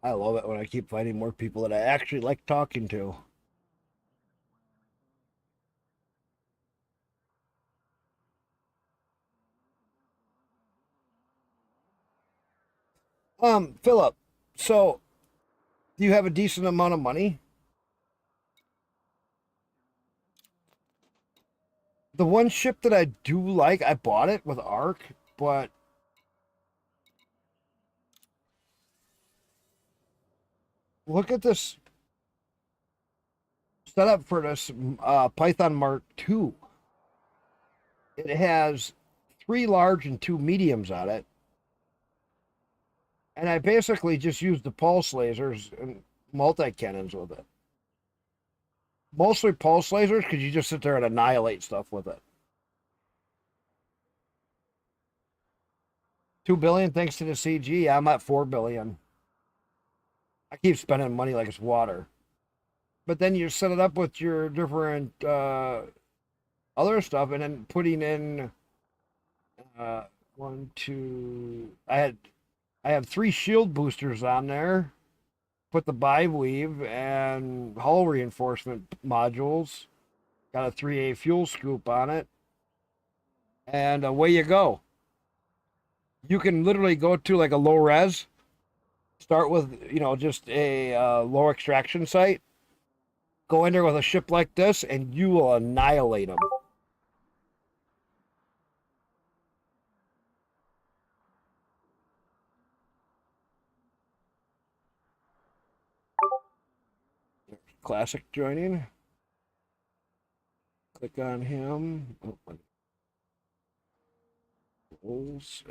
A: I love it when I keep finding more people that I actually like talking to. Philip, so do you have a decent amount of money? The one ship that I do like, I bought it with Arc, but look at this setup for this Python Mark II. It has 3 large and 2 mediums on it. And I basically just used the pulse lasers and multi-cannons with it. Mostly pulse lasers because you just sit there and annihilate stuff with it. 2 billion thanks to the CG. I'm at 4 billion. I keep spending money like it's water. But then you set it up with your different other stuff and then putting in one, two. I have 3 shield boosters on there. Put the biweave and hull reinforcement modules. Got a 3A fuel scoop on it. And away you go. You can literally go to like a low res, start with, just a low extraction site, go in there with a ship like this, and you will annihilate them. Classic joining. Click on him. Oh, goals.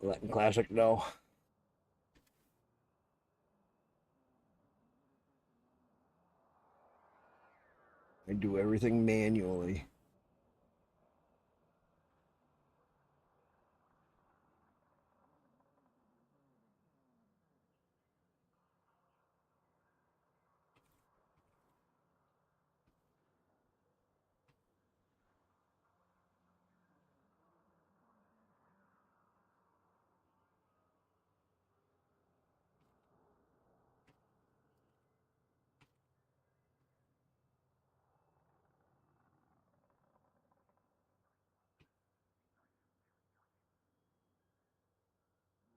A: Letting Classic know. I do everything manually.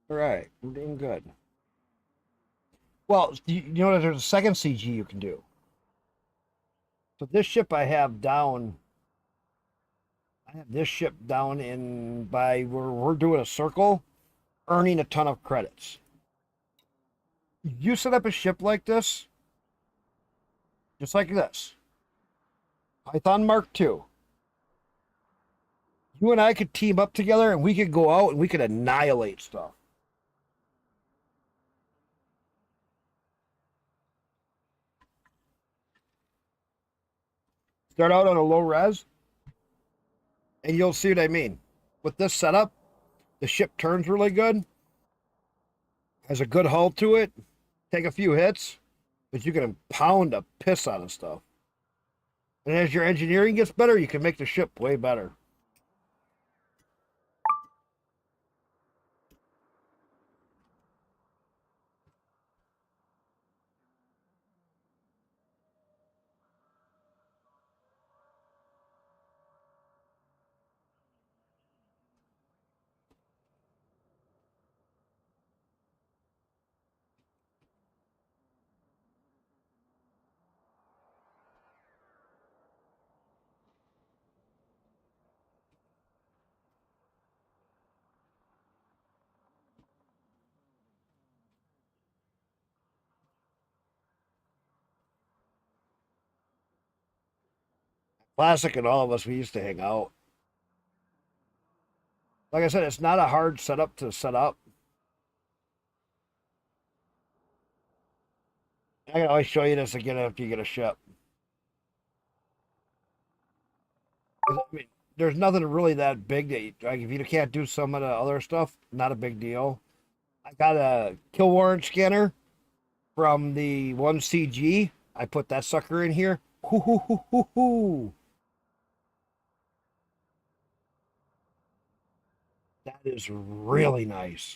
A: All right, we're doing good. Well, you know, there's a second CG you can do. So this ship I have down. I have this ship down in by where we're doing a circle, earning a ton of credits. You set up a ship like this, just like this. Python Mark II. You and I could team up together and we could go out and we could annihilate stuff. Start out on a low res, and you'll see what I mean. With this setup, the ship turns really good, has a good hull to it, take a few hits, but you can pound a piss out of stuff. And as your engineering gets better, you can make the ship way better. Classic and all of us, we used to hang out. Like I said, it's not a hard setup to set up. I can always show you this again after you get a ship. I mean, there's nothing really that big that like if you can't do some of the other stuff, not a big deal. I got a kill warrant scanner from the 1CG. I put that sucker in here. Hoo hoo hoo hoo hoo. That is really nice.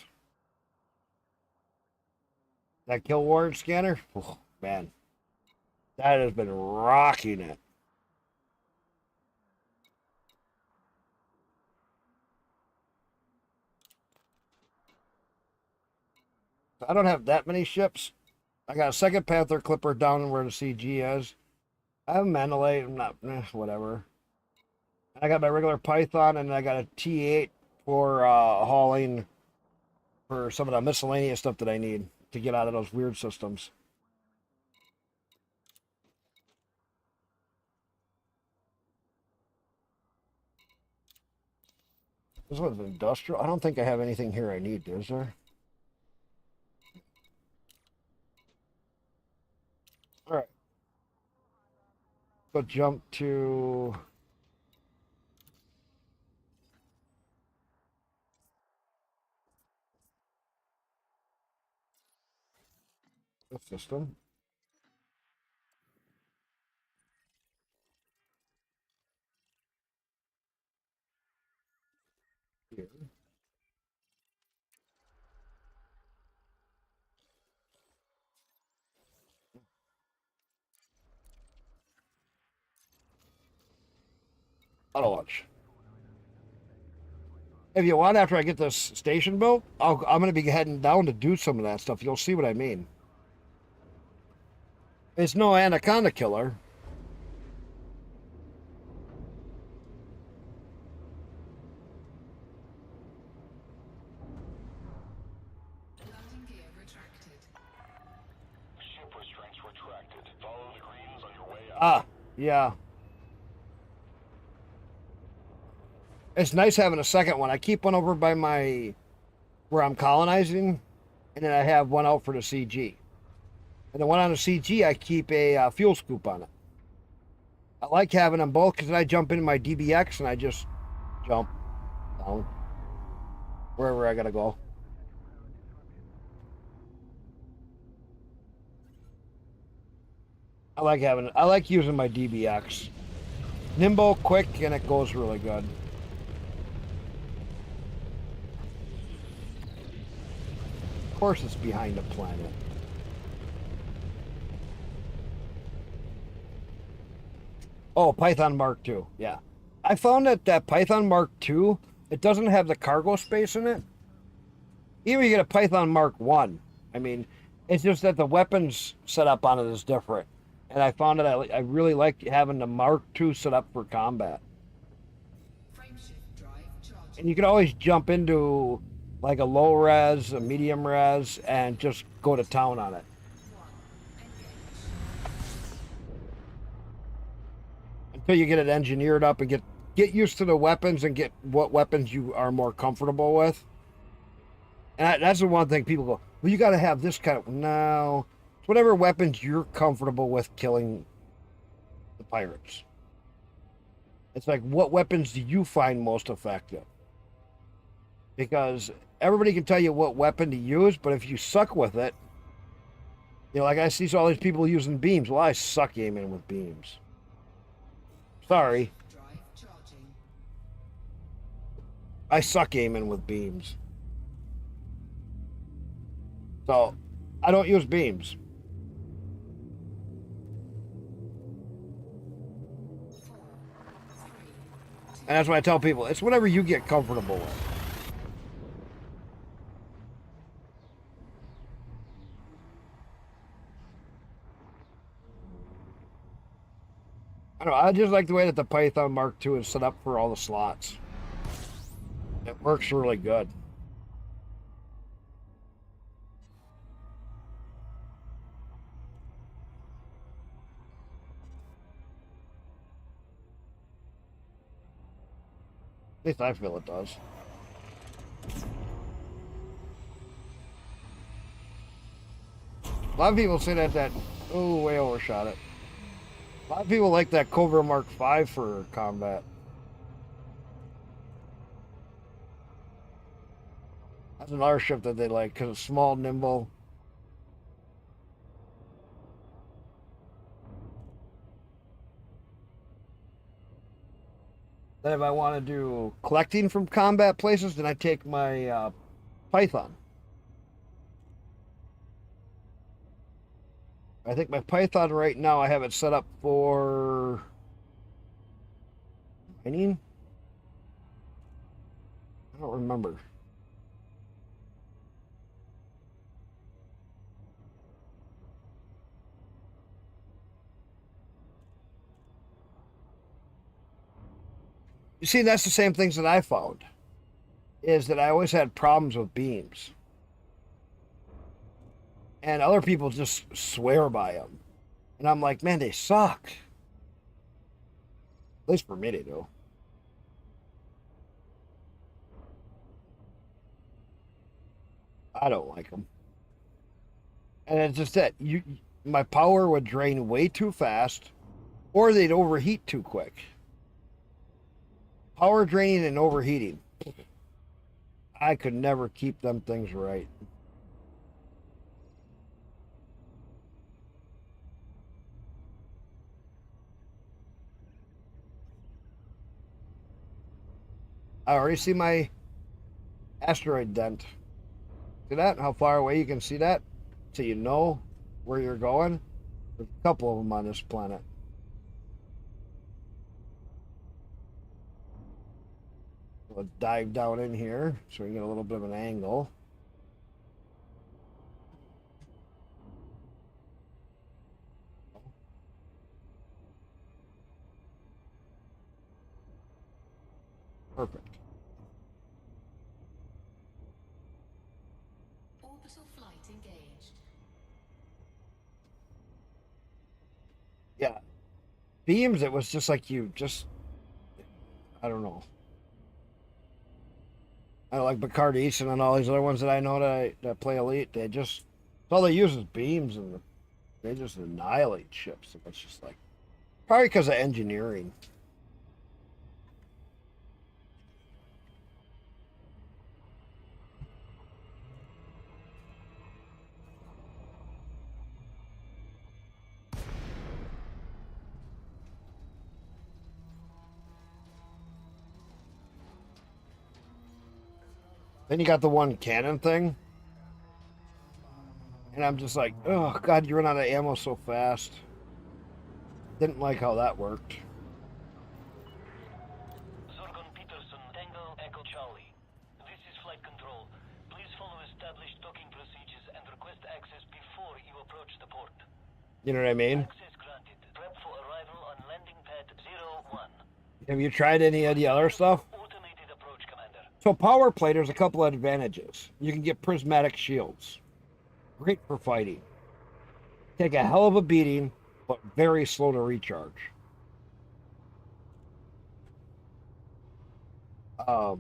A: That kill warrant scanner, oh, man, that has been rocking it. I don't have that many ships. I got a second Panther Clipper down where the CG is. I have a Mandalay, I'm not, whatever. I got my regular Python, and I got a T8 for hauling for some of the miscellaneous stuff that I need to get out of those weird systems. This one's industrial. I don't think I have anything here I need, is there? All right. Let's jump to the system. Here. Auto launch. If you want, after I get this station built, I'm going to be heading down to do some of that stuff. You'll see what I mean. It's no anaconda killer.
C: Landing gear retracted.
B: Ship restraints retracted. Follow the greens on your way out.
A: Ah, yeah. It's nice having a second one. I keep one over by my where I'm colonizing, and then I have one out for the CG. And the one on the CG, I keep a fuel scoop on it. I like having them both because then I jump into my DBX and I just jump down wherever I gotta go. I like using my DBX. Nimble, quick, and it goes really good. Of course it's behind the planet. Oh, Python Mark II. Yeah. I found that Python Mark II, it doesn't have the cargo space in it. Even you get a Python Mark 1. I mean, it's just that the weapons setup on it is different. And I found that I really like having the Mark II set up for combat.
C: Frameshift drive charging.
A: And you can always jump into like a low res, a medium res, and just go to town on it.
C: 1. Engage.
A: Until you get it engineered up and get used to the weapons and get what weapons you are more comfortable with. And that's the one thing people go, well, you got to have this kind of. No. It's whatever weapons you're comfortable with killing the pirates. It's like, what weapons do you find most effective? Because everybody can tell you what weapon to use, but if you suck with it, you know, like I see all these people using beams. Well, I suck aiming with beams. Sorry.
C: Drive charging.
A: I suck aiming with beams. So, I don't use beams.
C: 4, 3,
A: And that's why I tell people, it's whatever you get comfortable with. I don't know, I just like the way that the Python Mark II is set up for all the slots. It works really good. At least I feel it does. A lot of people say that oh, way overshot it. A lot of people like that Cobra Mark V for combat. That's another ship that they like because it's small, nimble. Then if I want to do collecting from combat places, then I take my Python. I think my Python right now, I have it set up for mining. I don't remember. You see, that's the same things that I found, is that I always had problems with beams. And other people just swear by them. And I'm like, man, they suck. At least for me, they do. I don't like them. And it's just that my power would drain way too fast, or they'd overheat too quick. Power draining and overheating. I could never keep them things right. I already see my asteroid dent. See that? How far away you can see that? So you know where you're going. There's a couple of them on this planet. Let's dive down in here so we can get a little bit of an angle. Perfect.
C: Orbital flight engaged.
A: Yeah. Beams, it was just like I don't know. I like Bacardi and all these other ones that I know that play Elite. All they use is beams and they just annihilate ships. It's just like, probably because of engineering. Then you got the one cannon thing. And I'm just like, oh, God, you run out of ammo so fast. Didn't like how that worked.
B: Zorgon Peterson, Tango Echo Charlie. This is flight control. Please follow a
A: You know what I mean?
B: Access granted. Prep for arrival on landing pad 01.
A: Have you tried any of the other stuff?
B: Automated approach, Commander.
A: So PowerPlay, there's a couple of advantages. You can get prismatic shields. Great for fighting. Take a hell of a beating, but very slow to recharge. And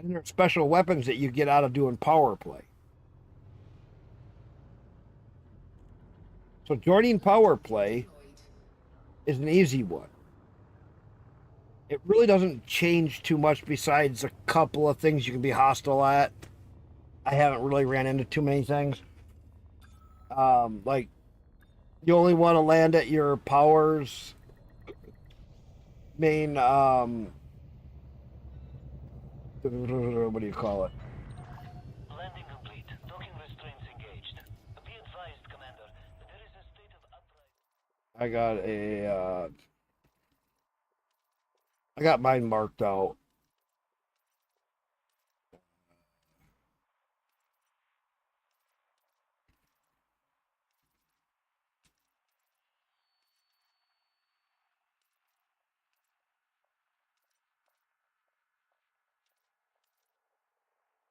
A: there are special weapons that you get out of doing PowerPlay. So joining PowerPlay is an easy one. It really doesn't change too much besides a couple of things you can be hostile at. I haven't really ran into too many things. Like you only want to land at your power's main what do you call it?
B: Landing complete. Docking restraints engaged. Be advised, Commander. There is a state of uprising.
A: I got mine marked out.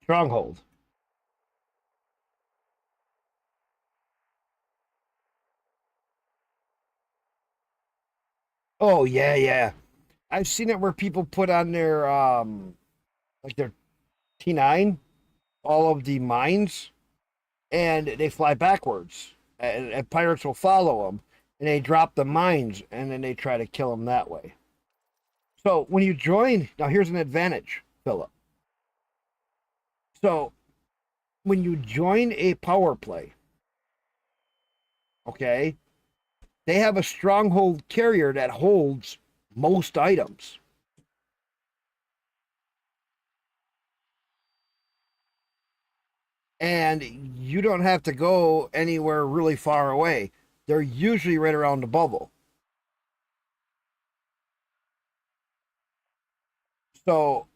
A: Stronghold. Oh yeah, yeah. I've seen it where people put on their like their T9, all of the mines, and they fly backwards, and pirates will follow them, and they drop the mines, and then they try to kill them that way. So when you join, now here's an advantage, Philip. So when you join a power play, okay, they have a stronghold carrier that holds most items. And you don't have to go anywhere really far away. They're usually right around the bubble. So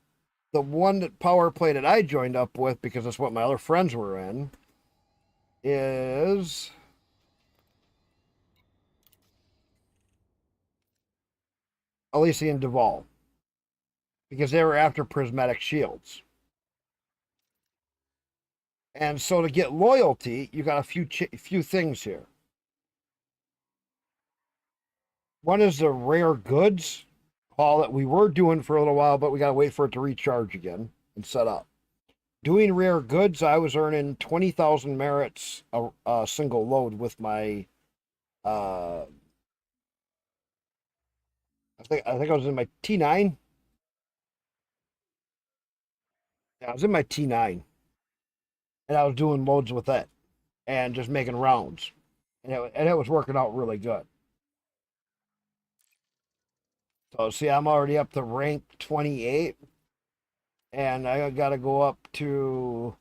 A: the one that power play that I joined up with, because that's what my other friends were in, is Elysian Duval, because they were after prismatic shields. And so to get loyalty, you got a few things here. One is the rare goods haul that we were doing for a little while, but we got to wait for it to recharge again and set up. Doing rare goods, I was earning 20,000 merits a single load with my. I think I was in my T9. Yeah, I was in my T9, and I was doing loads with it, and just making rounds, and it was working out really good. So see, I'm already up to rank 28, and I got to go up to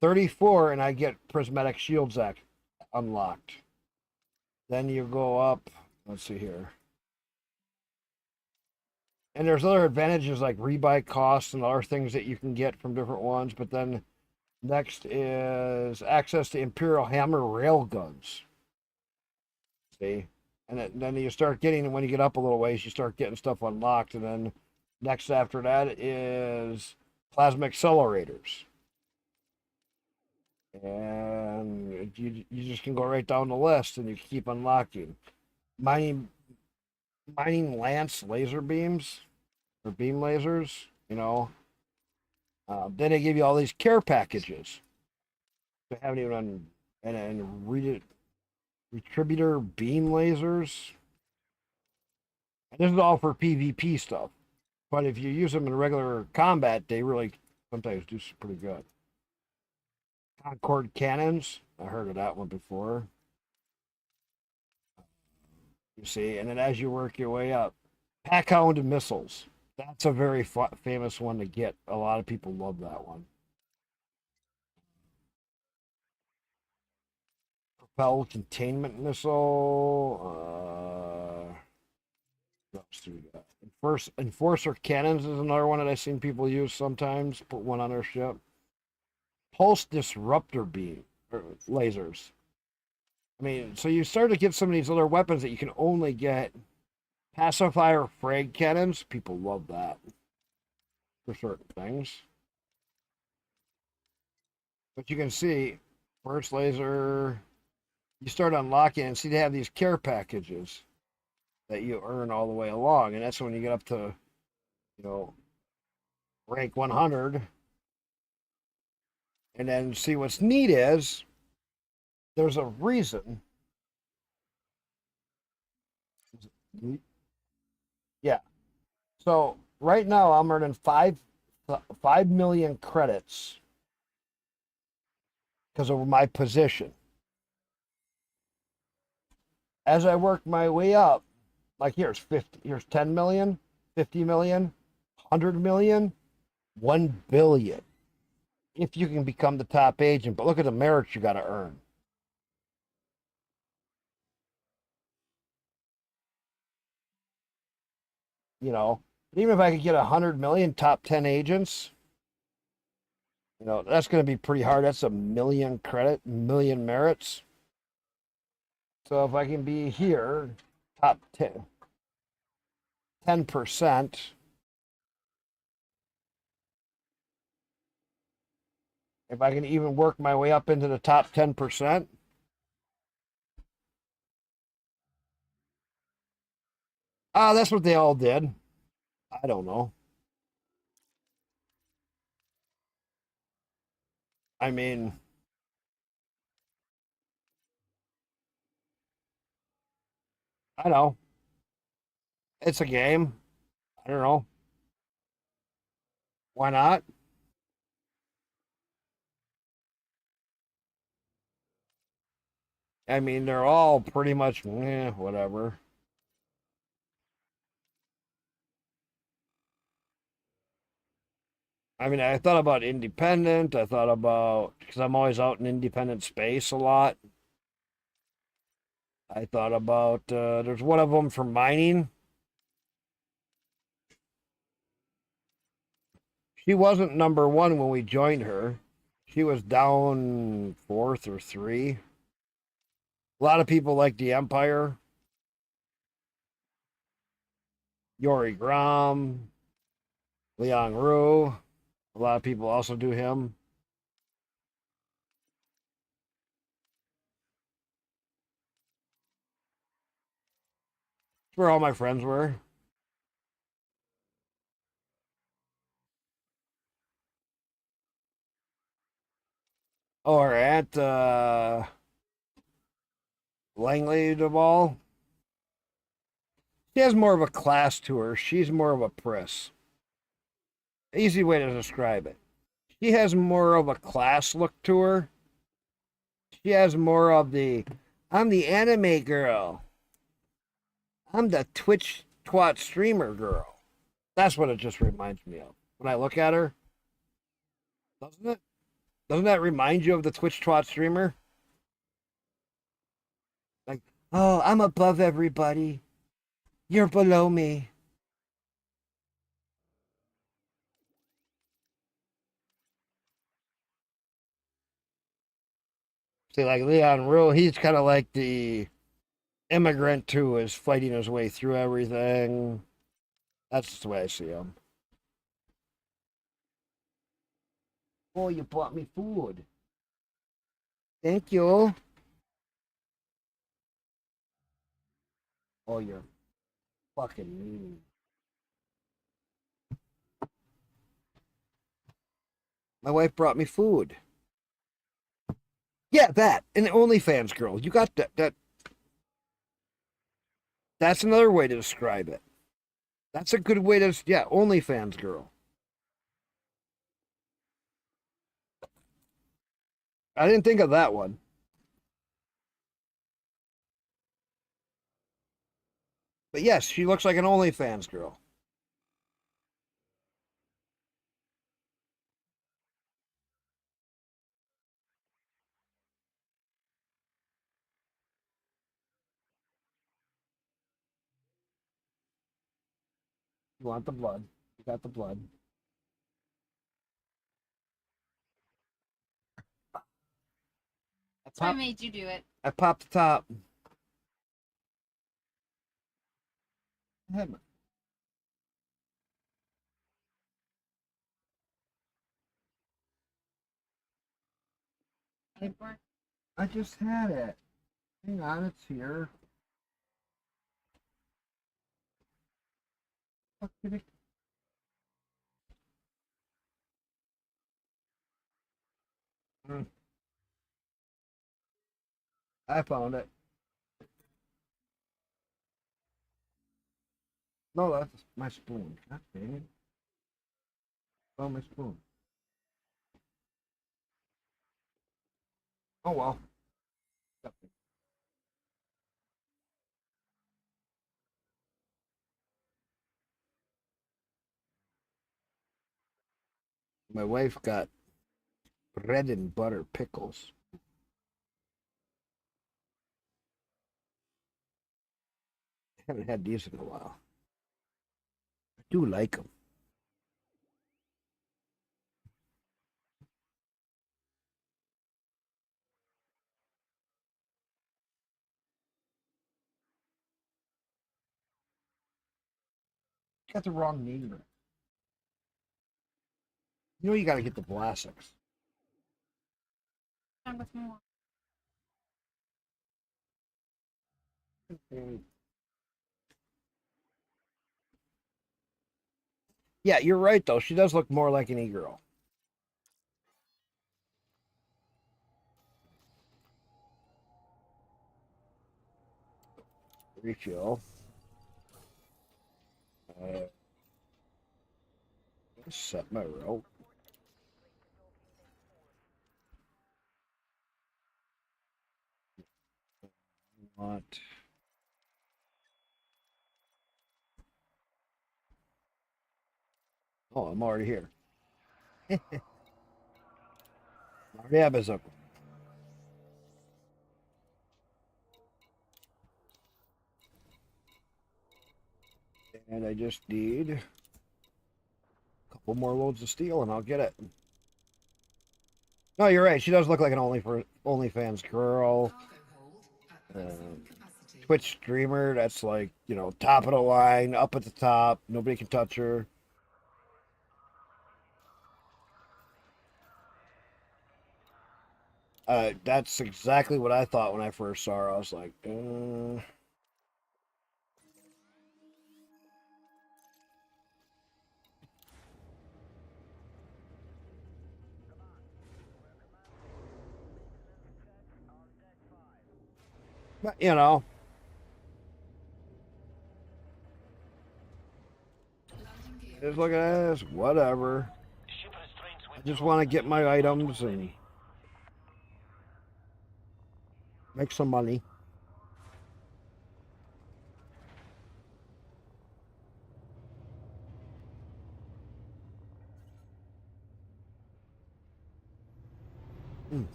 A: 34, and I get prismatic shields unlocked. Then you go up. Let's see here. And there's other advantages like rebuy costs and other things that you can get from different ones. But then next is access to Imperial Hammer railguns. See? And then you start getting, when you get up a little ways, you start getting stuff unlocked. And then next after that is plasma accelerators. And you just can go right down the list and you keep unlocking. Mining lance laser beams or beam lasers, you know. Then they give you all these care packages. They haven't even and retributor beam lasers. And this is all for PvP stuff. But if you use them in regular combat, they really sometimes do pretty good. Concord cannons. I heard of that one before. You see, and then as you work your way up, Packhound missiles. That's a very famous one to get. A lot of people love that one. Propel containment missile. Enforcer cannons is another one that I've seen people use sometimes. Put one on their ship. Pulse disruptor beam lasers. I mean, so you start to get some of these other weapons that you can only get. Pacifier frag cannons. People love that for certain things. But you can see, burst laser. You start unlocking and see they have these care packages that you earn all the way along, and that's when you get up to, you know, rank 100. And then see what's neat is there's a reason. Yeah. So right now I'm earning 5 million credits because of my position. As I work my way up, like here's 10 million, 50 million, 100 million, 1 billion. If you can become the top agent, but look at the merits you got to earn. You know, even if I could get 100 million top 10 agents, you know, that's going to be pretty hard. That's a million credit, million merits. So if I can be here, top 10%, if I can even work my way up into the top 10%, that's what they all did. I don't know. I mean, I know. It's a game. I don't know. Why not? I mean, they're all pretty much whatever. I mean, I thought about independent. I thought about, because I'm always out in independent space a lot. I thought about, there's one of them for mining. She wasn't number one when we joined her. She was down fourth or three. A lot of people like the Empire. Yori Gram, Liang Ru. A lot of people also do him. That's where all my friends were. Or at Langley Duval. She has more of a class to her. She's more of a priss. Easy way to describe it. She has more of a class look to her. She has more of the, I'm the anime girl. I'm the Twitch twat streamer girl. That's what it just reminds me of. When I look at her, doesn't it? Doesn't that remind you of the Twitch twat streamer? Like, oh, I'm above everybody. You're below me. See, like Leon Rule, he's kind of like the immigrant who is fighting his way through everything. That's the way I see him. Oh, you bought me food. Thank you. Oh, you're fucking mean. My wife brought me food. Yeah, that. An OnlyFans girl. You got that. That's another way to describe it. That's a good way to, yeah, OnlyFans girl. I didn't think of that one. But yes, she looks like an OnlyFans girl. You want the blood? You got the blood.
D: That's why I made you do it.
A: I popped the top. I just had it. Hang on, it's here. Fuck did it? I found it. No, that's my spoon. God dang it. Found my spoon. Oh well. My wife got bread and butter pickles. Haven't had these in a while. I do like them. Got the wrong name. You know you got to get the Vlasics.
D: With more.
A: Yeah, you're right though. She does look more like an e-girl. Refill. Set my rope. Want. Oh, I'm already here. Yeah, up. And I just need a couple more loads of steel and I'll get it. No, you're right. She does look like an OnlyFans girl. Twitch streamer that's like, you know, top of the line, up at the top. Nobody can touch her. That's exactly what I thought when I first saw her. I was like, But, you know. Just look at this, whatever. I just want to get my items and make some money.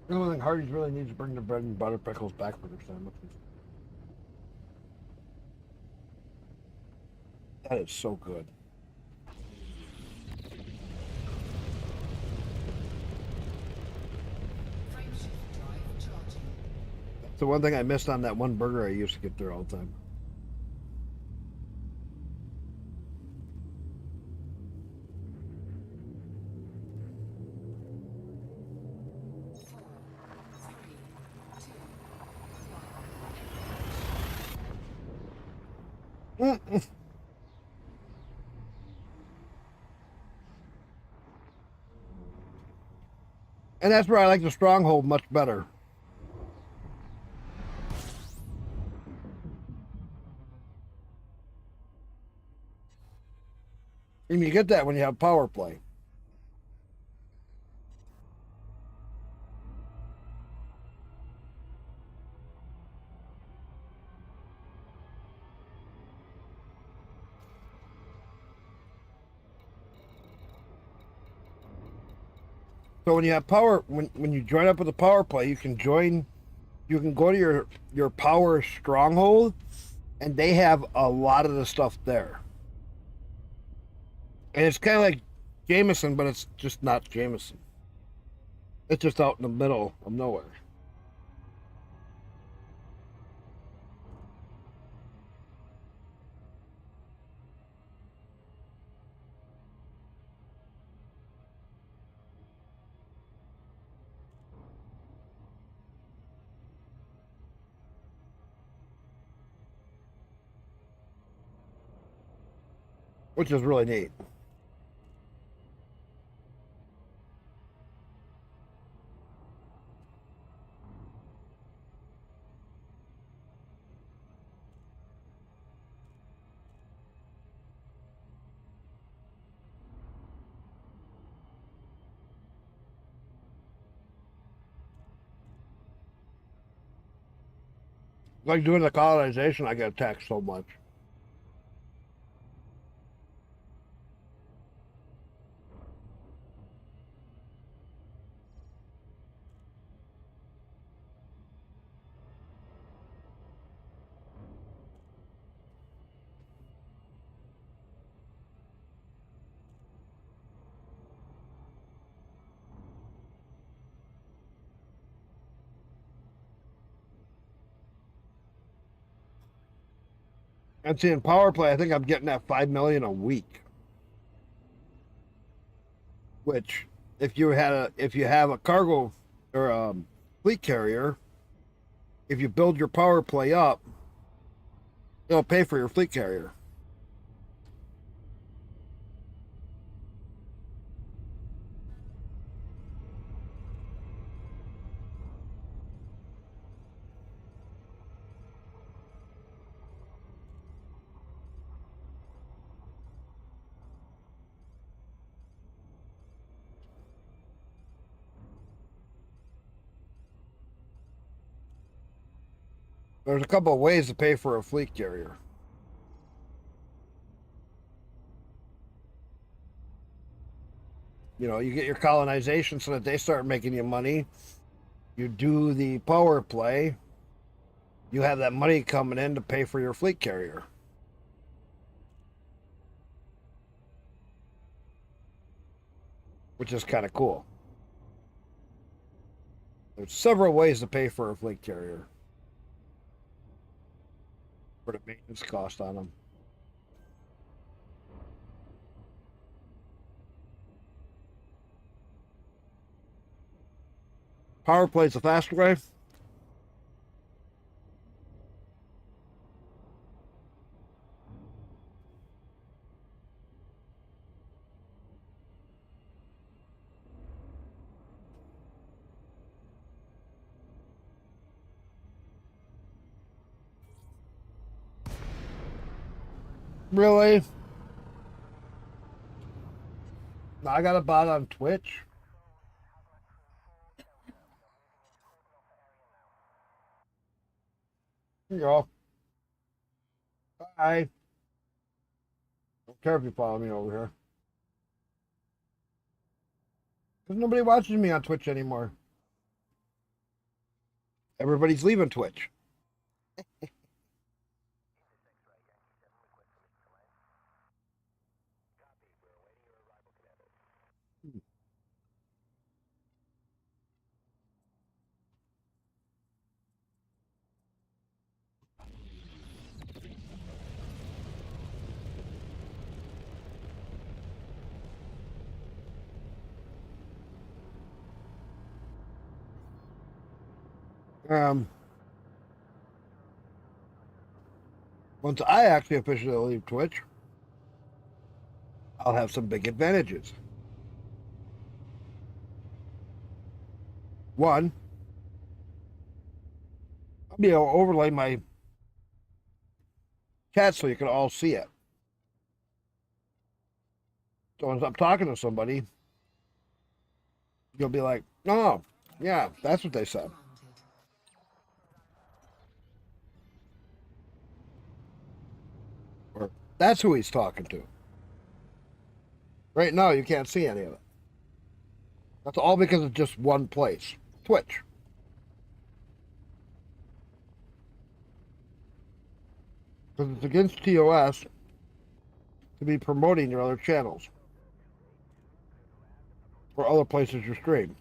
A: The only thing Hardy's really needs to bring the bread and butter pickles back for their sandwiches. That is so good. That's the one thing I missed on that one burger I used to get there all the time. And that's where I like the stronghold much better. And you get that when you have PowerPlay. So when you have when you join up with the PowerPlay, you can go to your power stronghold, and they have a lot of the stuff there. And it's kind of like Jameson, but it's just not Jameson. It's just out in the middle of nowhere. Which is really neat. Like doing the colonization, I get attacked so much. And seeing PowerPlay, I think I'm getting that 5 million a week. Which, if you have a cargo or a fleet carrier, if you build your PowerPlay up, it'll pay for your fleet carrier. There's a couple of ways to pay for a fleet carrier. You know, you get your colonization so that they start making you money. You do the power play. You have that money coming in to pay for your fleet carrier. Which is kind of cool. There's several ways to pay for a fleet carrier. For the maintenance cost on them. Power play's the faster way. Really? Now I got a bot on Twitch. Here you go. Bye. Don't care if you follow me over here. Because nobody watches me on Twitch anymore. Everybody's leaving Twitch. Once I actually officially leave Twitch, I'll have some big advantages. One, I'll be able to overlay my chat so you can all see it. So as I'm talking to somebody, you'll be like, oh, yeah, that's what they said. Or that's who he's talking to. Right now, you can't see any of it. That's all because of just one place, Twitch. Because it's against TOS to be promoting your other channels. or other places you stream.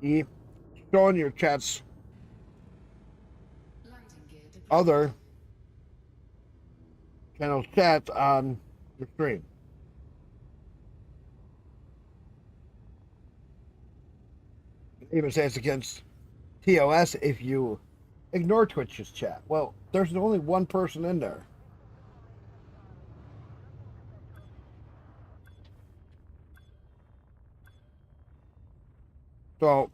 A: i.e., showing your chat's
C: Landing gear deployed.
A: other channels chats on your stream. It even says against TOS if you ignore Twitch's chat. Well, there's only one person in there. So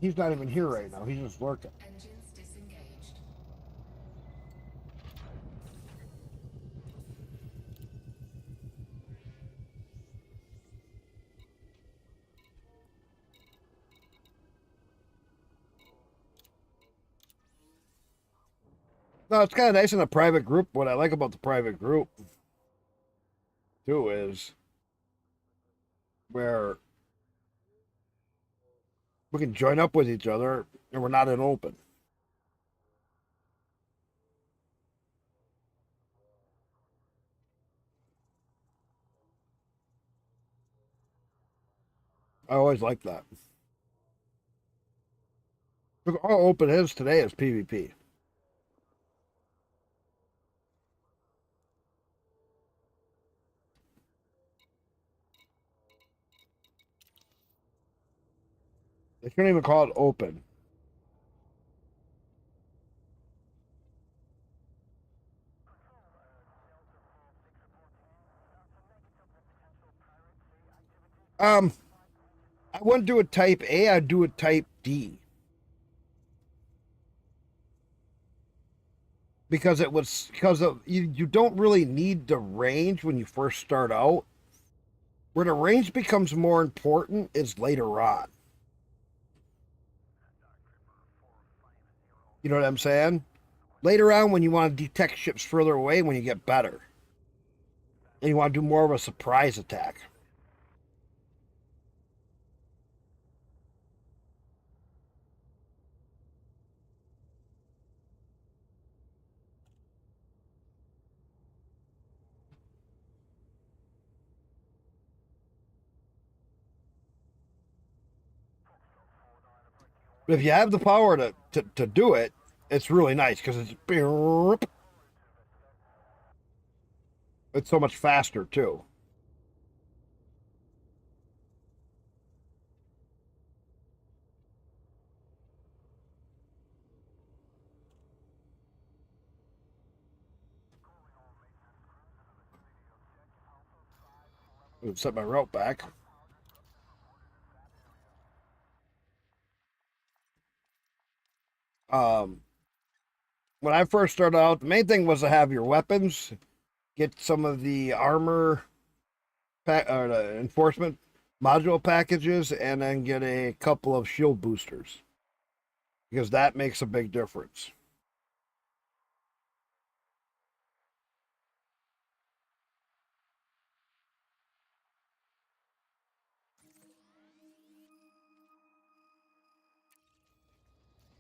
A: he's not even here right now. He's just lurking.
C: Engines disengaged.
A: No, it's kind of nice in a private group. What I like about the private group, too, is where we can join up with each other and we're not in open. I always like that. Because all open is today is PvP. They shouldn't even call it open. I wouldn't do a type A, I'd do a type D. Because you don't really need the range when you first start out. Where the range becomes more important is later on. You know what I'm saying? Later on, when you want to detect ships further away, when you get better. And you want to do more of a surprise attack. But if you have the power to do it, it's really nice because it's so much faster too. Set my route back. When I first started out, the main thing was to have your weapons, get some of the armor or the enforcement module packages, and then get a couple of shield boosters because that makes a big difference.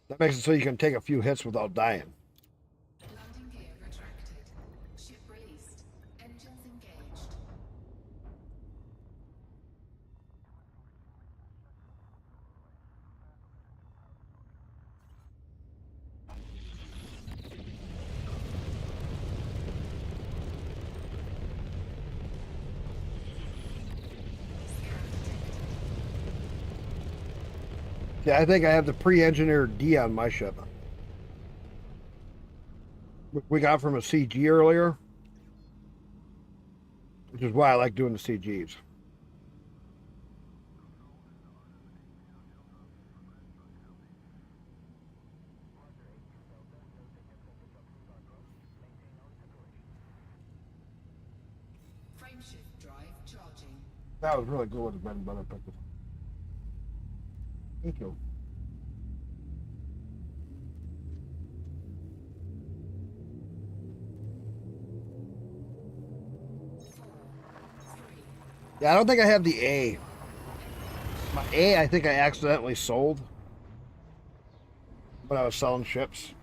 A: That makes it so you can take a few hits without dying.
C: Landing gear retracted. Ship released. Engines engaged.
A: Yeah, I think I have the pre-engineered D on my ship. We got from a CG earlier, which is why I like doing the CGs.
C: Frameshift drive charging.
A: That was really good with the bread and butter pickles. Thank you. Yeah, I don't think I have the A. My A, I think I accidentally sold. when I was selling ships.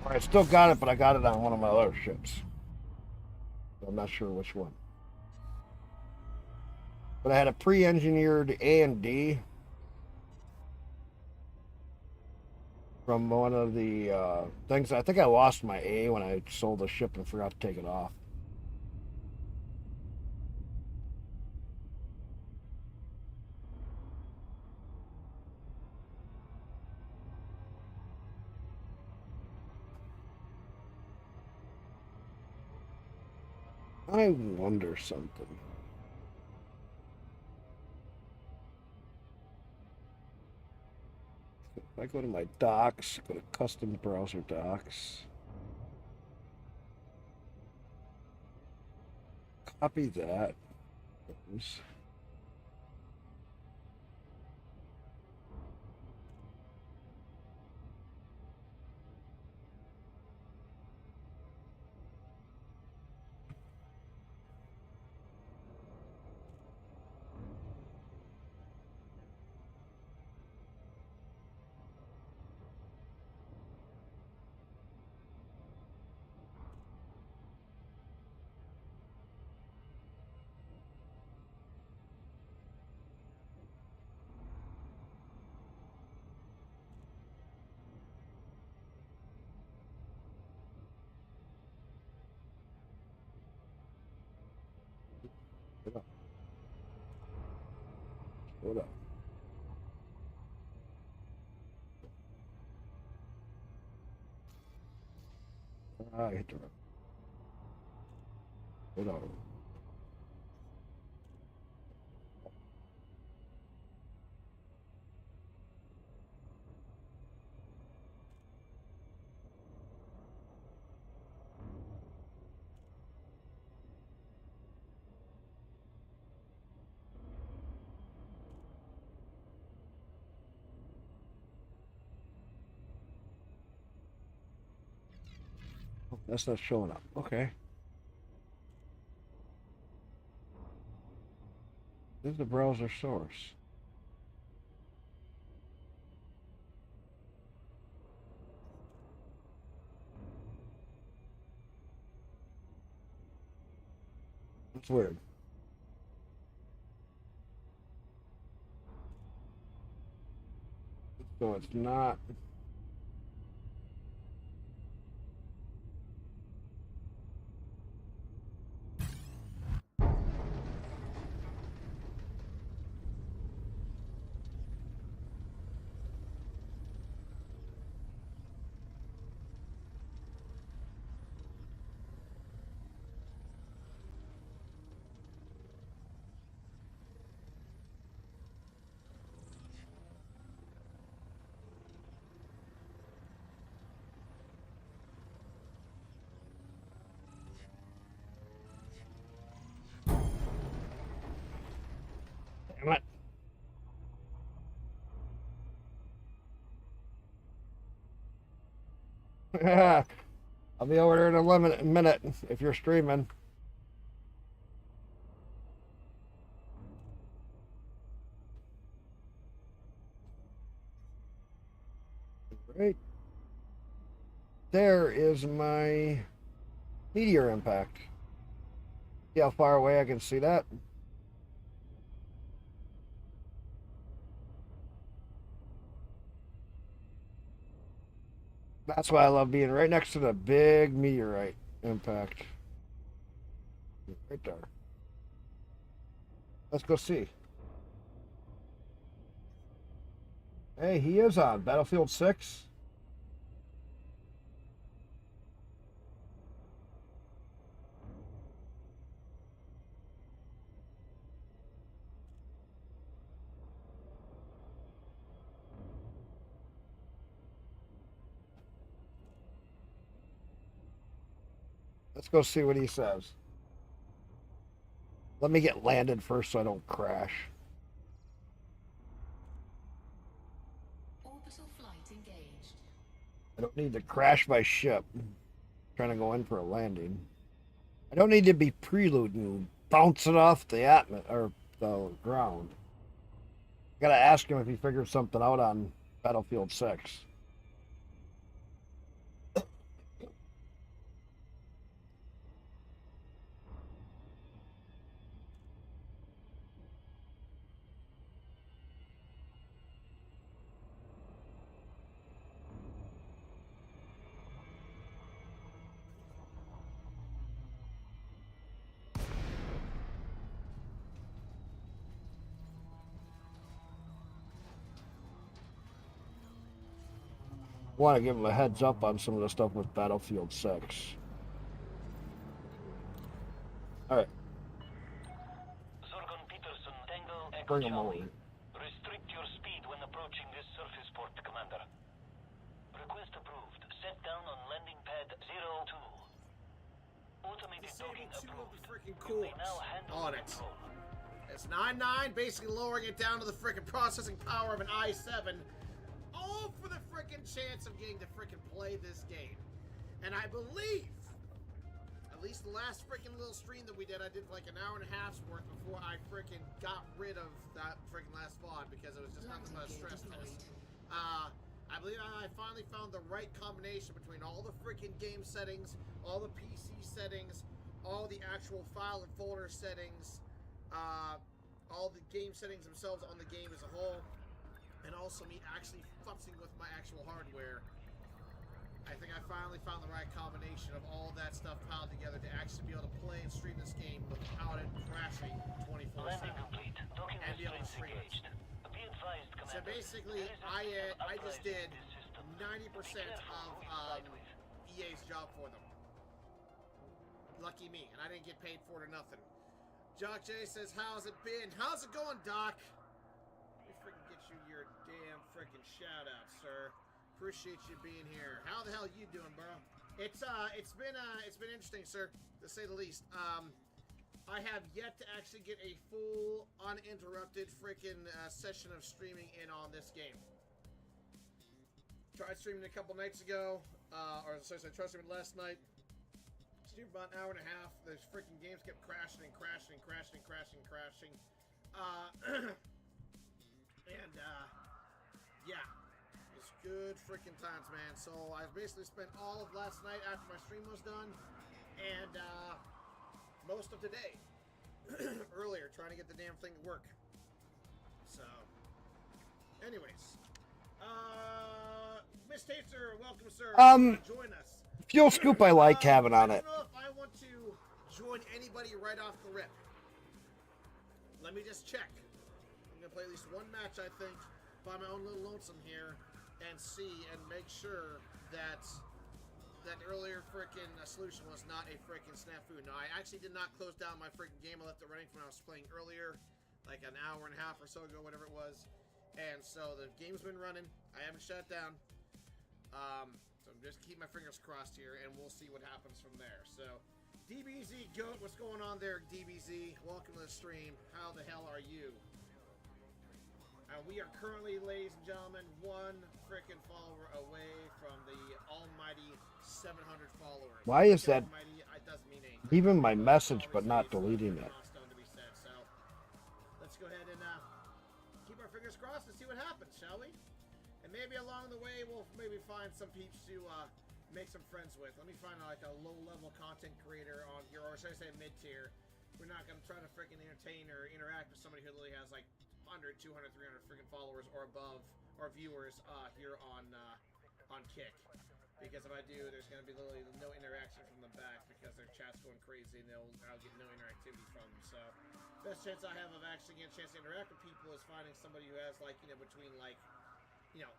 A: I still got it, but I got it on one of my other ships. I'm not sure which one. But I had a pre-engineered A and D from one of the things. I think I lost my A when I sold the ship and forgot to take it off. I wonder something. If I go to my docs, go to custom browser docs, copy that. Hold up. I hit the. Hold on. Oh, that's not showing up. Okay. This is the browser source. That's weird. So it's not. Damn it. I'll be over there in a minute if you're streaming. Right there is my meteor impact. See how far away I can see that? That's why I love being right next to the big meteorite impact. Right there. Let's go see. Hey, he is on Battlefield 6. Let's go see what he says. Let me get landed first so I don't crash.
C: Orbital flight engaged.
A: I don't need to crash my ship. I'm trying to go in for a landing. I don't need to be preluding bouncing off the or the ground. Gotta ask him if he figured something out on Battlefield 6. Want to give him a heads up on some of the stuff with Battlefield 6. All right,
B: Zorgon Peterson, Tango Echo
A: bring him
B: Charlie.
A: over.
B: Restrict your speed when approaching this surface port, Commander. Request approved. Set down on landing pad 02. Automated docking approved.
K: Freaking
B: You may
K: cores
B: now handle
K: on
B: the
K: it.
B: control.
K: It's 9.9, basically lowering it down to the freaking processing power of an i7. All for the freaking chance of getting to freaking play this game. And I believe, at least the last freaking little stream that we did, I did like an hour and a half's worth before I freaking got rid of that freaking last VOD because it was just nothing but a stress test. I believe I finally found the right combination between all the freaking game settings, all the PC settings, all the actual file and folder settings, all the game settings themselves on the game as a whole, and also me actually futzing with my actual hardware. I think I finally found the right combination of all that stuff piled together to actually be able to play and stream this game without it crashing 24/7.
B: Landing complete. Docking
K: And be able to
B: restraints
K: stream it.
B: engaged. Be advised,
K: So
B: Commander.
K: basically,
B: there is a state of
K: I just
B: uprising
K: did
B: in this system.
K: 90%
B: Be careful
K: of
B: who you side with.
K: EA's job for them. Lucky me, and I didn't get paid for it or nothing. Jock J says, how's it been? How's it going, Doc? Let me freaking get you your damn freaking shout out, sir. Appreciate you being here. How the hell you doing, bro? It's been interesting, sir, to say the least. I have yet to actually get a full uninterrupted freaking session of streaming in on this game. Tried streaming a couple nights ago, or sorry, I tried streaming last night. Streamed about an hour and a half. Those freaking games kept crashing and crashing and crashing and crashing and crashing. Yeah, it's good freaking times, man. So I basically spent all of last night after my stream was done, and most of today earlier trying to get the damn thing to work. So, anyways, Miss Taster, welcome, sir. Join us.
A: Fuel scoop I like having on it.
K: I don't know if I want to join anybody right off the rip. Let me just check. I'm gonna play at least one match, I think, by my own little lonesome here, and see and make sure that that earlier freaking solution was not a freaking snafu. No, I actually did not close down my freaking game. I left it running from when I was playing earlier, like an hour and a half or so ago, whatever it was. And so the game's been running. I haven't shut it down. So I'm just keep my fingers crossed here, and we'll see what happens from there. So, DBZ Goat, what's going on there, DBZ? Welcome to the stream. How the hell are you? We are currently, ladies and gentlemen, one freaking follower away from the almighty 700 followers.
A: Why is that
K: Almighty, it doesn't mean anything.
A: leaving my message but not deleting it?
K: Milestone to be said. So, let's go ahead and keep our fingers crossed and see what happens, shall we? And maybe along the way, we'll maybe find some peeps to make some friends with. Let me find like a low-level content creator on here, or should I say mid-tier. We're not going to try to freaking entertain or interact with somebody who literally has like 100, 200, 300 freaking followers or above, or viewers here on Kick. Because if I do, there's going to be literally no interaction from the back because their chat's going crazy and I'll get no interactivity from them. So, best chance I have of actually getting a chance to interact with people is finding somebody who has like, between like,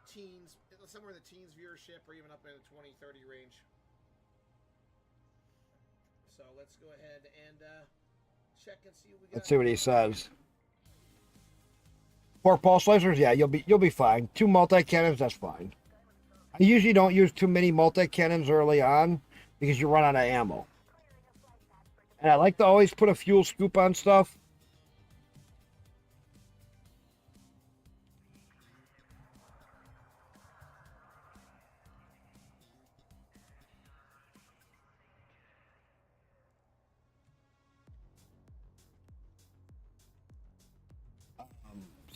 K: teens, somewhere in the teens viewership or even up in the 20, 30 range. So let's go ahead and check and see what we got.
A: Let's see what he says. 4 pulse lasers, yeah, you'll be fine. 2 multi-cannons, that's fine. I usually don't use too many multi-cannons early on because you run out of ammo. And I like to always put a fuel scoop on stuff.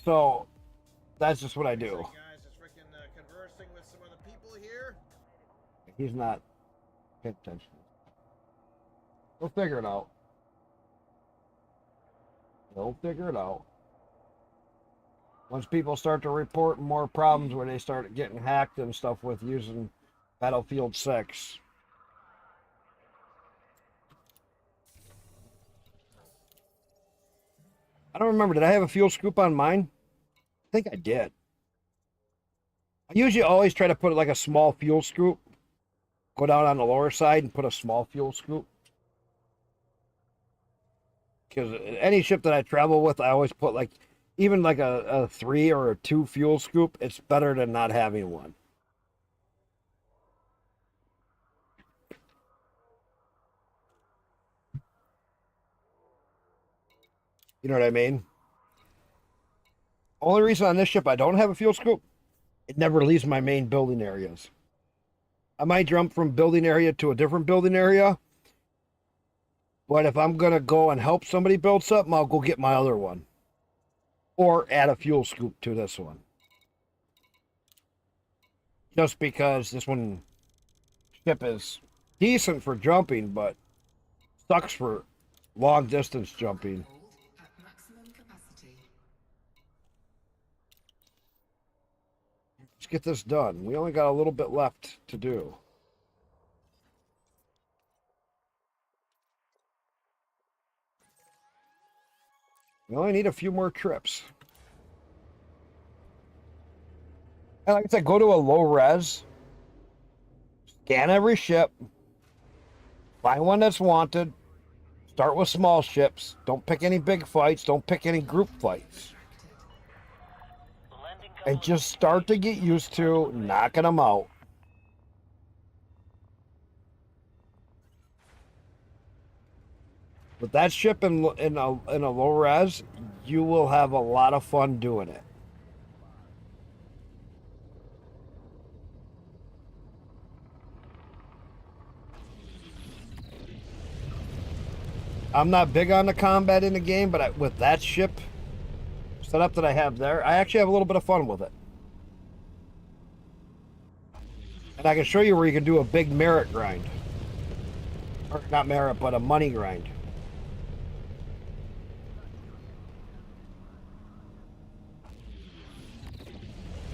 A: So that's just what I
K: Sorry,
A: do.
K: guys, just freaking conversing with some other people here.
A: He's not paying attention. We'll figure it out. We'll figure it out. Once people start to report more problems where they start getting hacked and stuff with using Battlefield 6. I don't remember. Did I have a fuel scoop on mine? I think I did. I usually always try to put like a small fuel scoop. Go down on the lower side and put a small fuel scoop. Because any ship that I travel with, I always put like, even like a 3 or a 2 fuel scoop. It's better than not having one. You know what I mean? Only reason on this ship I don't have a fuel scoop, it never leaves my main building areas. I might jump from building area to a different building area, but if I'm going to go and help somebody build something, I'll go get my other one. Or add a fuel scoop to this one. Just because this one ship is decent for jumping, but sucks for long distance jumping.
C: At maximum capacity.
A: Let's get this done. We only got a little bit left to do. We only need a few more trips. And like I said, go to a low res, scan every ship, find one that's wanted, start with small ships, don't pick any big fights, don't pick any group fights. And just start to get used to knocking them out. With that ship in a low res, you will have a lot of fun doing it. I'm not big on the combat in the game, but with that ship setup that I have there, I actually have a little bit of fun with it. And I can show you where you can do a big merit grind. Or not merit, but a money grind.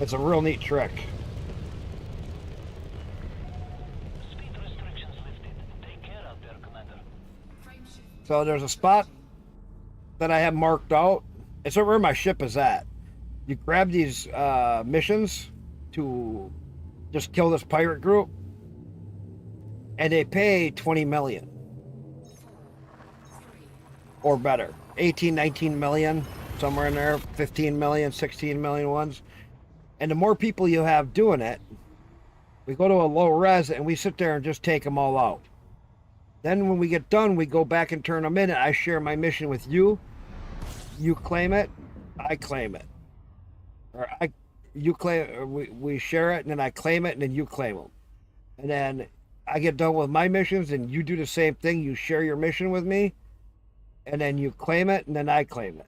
A: It's a real neat trick.
B: Speed restrictions lifted. Take care out there, Commander.
A: So there's a spot that I have marked out. It's where my ship is at. You grab these missions to just kill this pirate group, and they pay 20 million or better. 18, 19 million, somewhere in there, 15 million, 16 million ones. And the more people you have doing it, we go to a low res and we sit there and just take them all out. Then when we get done, we go back and turn them in, and I share my mission with you. You claim it, I claim it. Or you claim, or we share it, and then I claim it, and then you claim them. And then I get done with my missions, and you do the same thing. You share your mission with me, and then you claim it, and then I claim it.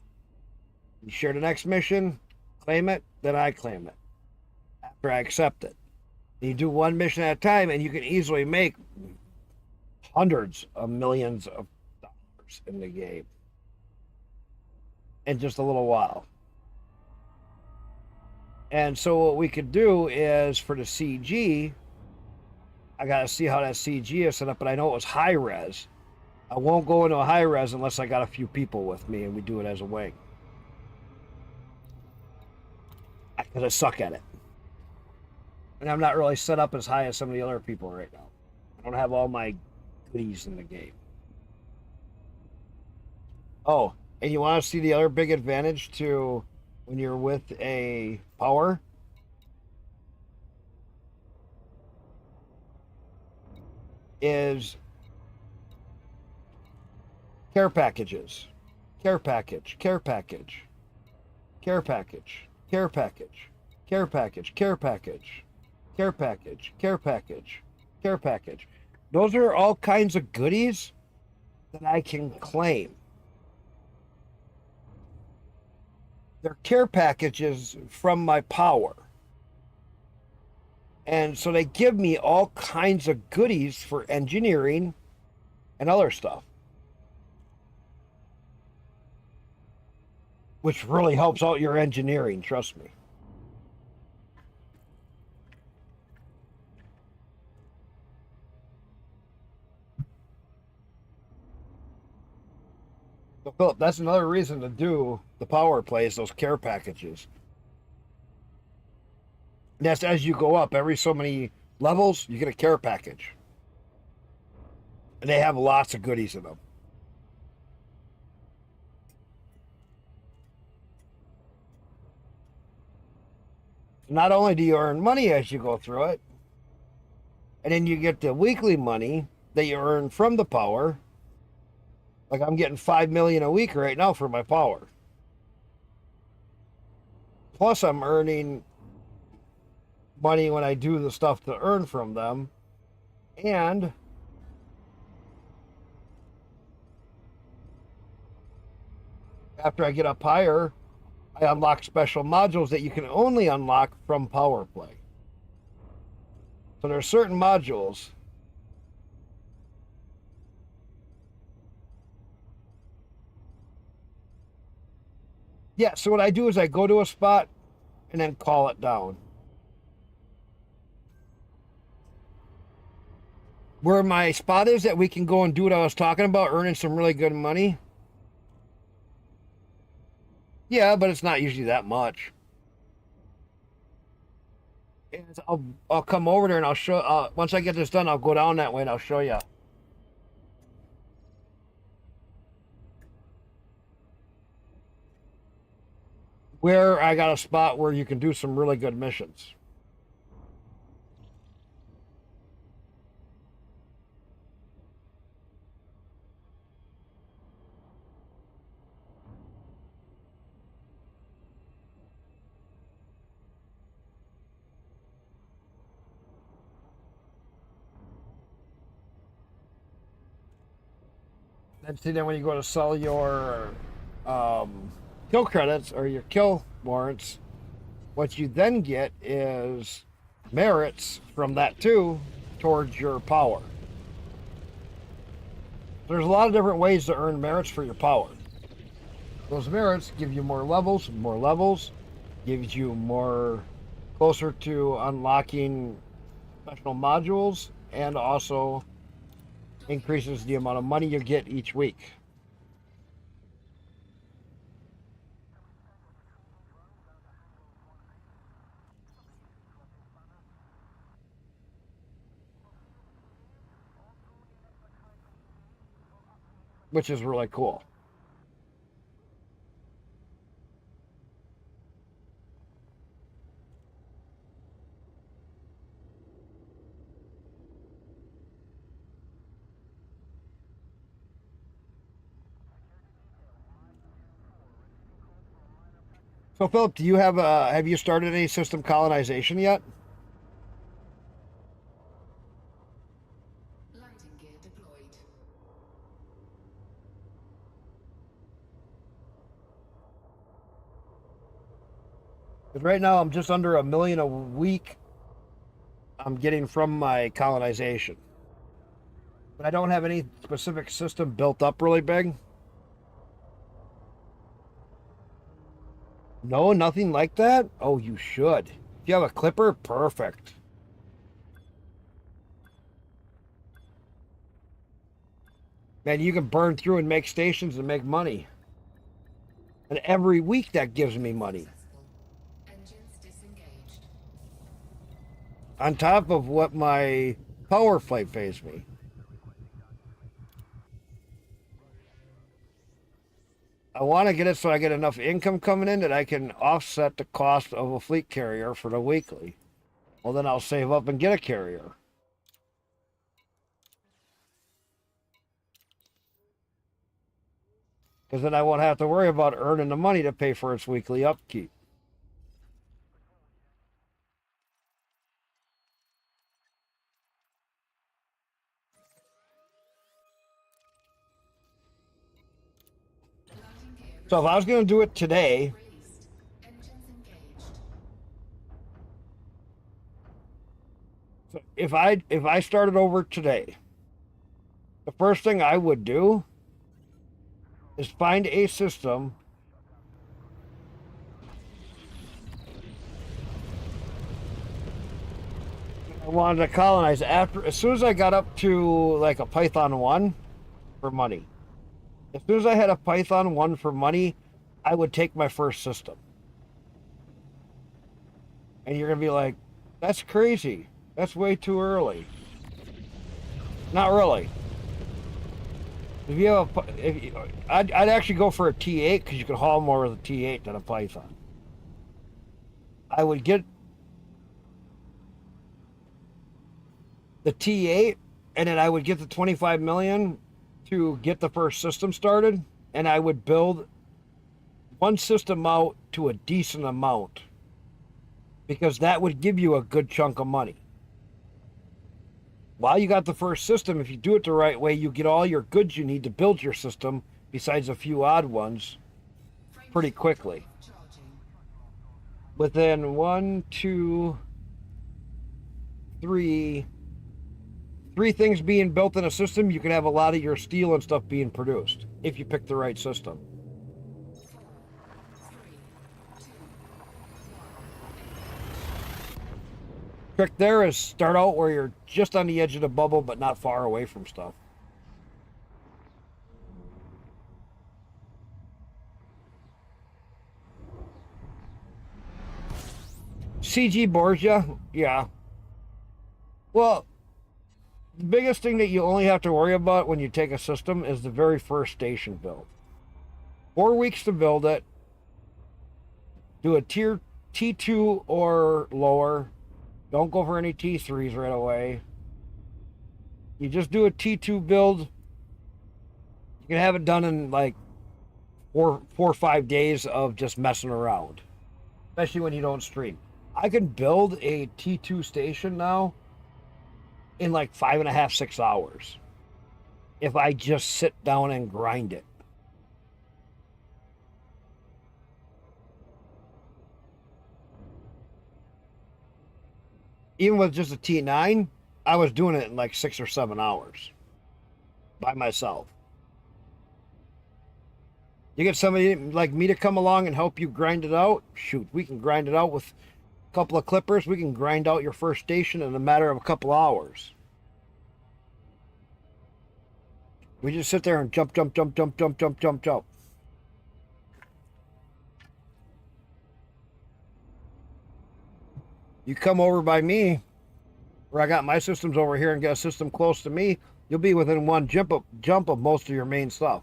A: You share the next mission, claim it, then I claim it. After I accept it. You do one mission at a time, and you can easily make hundreds of millions of dollars in the game in just a little while. And so what we could do is for the CG, I got to see how that CG is set up, but I know it was high res. I won't go into a high res unless I got a few people with me and we do it as a wing. Because I suck at it. And I'm not really set up as high as some of the other people right now. I don't have all my goodies in the game. Oh, and you want to see the other big advantage to when you're with a power? Is care packages. Care package, care package, care package, care package, care package, care package, care package, care package, care package. Those are all kinds of goodies that I can claim. they're care packages from my power. And so they give me all kinds of goodies for engineering and other stuff, which really helps out your engineering, trust me. So Philip, that's another reason to do the power plays, those care packages. And that's as you go up, every so many levels, you get a care package. And they have lots of goodies in them. Not only do you earn money as you go through it, and then you get the weekly money that you earn from the power. Like I'm getting $5 million a week right now for my power. Plus I'm earning money when I do the stuff to earn from them. And after I get up higher, I unlock special modules that you can only unlock from PowerPlay. So there are certain modules Yeah, so what I do is I go to a spot and then call it down. Where my spot is that we can go and do what I was talking about, earning some really good money. Yeah, but it's not usually that much. And I'll come over there and I'll show. Once I get this done, I'll go down that way and I'll show you. Where I got a spot where you can do some really good missions. And see, then when you go to sell your kill credits or your kill warrants, what you then get is merits from that too towards your power. There's a lot of different ways to earn merits for your power. Those merits give you more levels gives you more closer to unlocking special modules, and also increases the amount of money you get each week. Which is really cool. So Philip, do you have you started any system colonization yet?
C: Landing gear deployed.
A: Because right now I'm just under $1 million a week I'm getting from my colonization. But I don't have any specific system built up really big. No, nothing like that? Oh, you should. If you have a clipper, perfect. Man, you can burn through and make stations and make money. And every week that gives me money.
C: Engines disengaged.
A: On top of what my PowerPlay pays me. I want to get it so I get enough income coming in that I can offset the cost of a fleet carrier for the weekly. Well, then I'll save up and get a carrier. Because then I won't have to worry about earning the money to pay for its weekly upkeep. So if I was going to do it today, So if I started over today, the first thing I would do is find a system I wanted to colonize after as soon as I got up to like a Python 1 for money. As soon as I had a Python 1 for money, I would take my first system. And you're going to be like, that's crazy. That's way too early. Not really. If you have I'd actually go for a T8 because you can haul more with a T8 than a Python. I would get the T8 and then I would get the 25 million to get the first system started, and I would build one system out to a decent amount because that would give you a good chunk of money. While you got the first system, if you do it the right way, you get all your goods you need to build your system, besides a few odd ones, pretty quickly. Within 1, 2, 3 things being built in a system, you can have a lot of your steel and stuff being produced if you pick the right system. Trick there is start out where you're just on the edge of the bubble but not far away from stuff. CG Borgia, yeah. Well, the biggest thing that you only have to worry about when you take a system is the very first station build. 4 weeks to build it. Do a tier T2 or lower. Don't go for any T3s right away. You just do a T2 build. You can have it done in like 4 or 5 days of just messing around, especially when you don't stream. I can build a T2 station now in like 5.5, 6 hours if I just sit down and grind it. Even with just a T9, I was doing it in like 6 or 7 hours by myself. You get somebody like me to come along and help you grind it out. Shoot, we can grind it out with a couple of clippers. We can grind out your first station in a matter of a couple hours. We just sit there and jump, jump, jump, jump, jump, jump, jump, jump. You come over by me, where I got my systems over here, and get a system close to me, you'll be within one jump of most of your main stuff.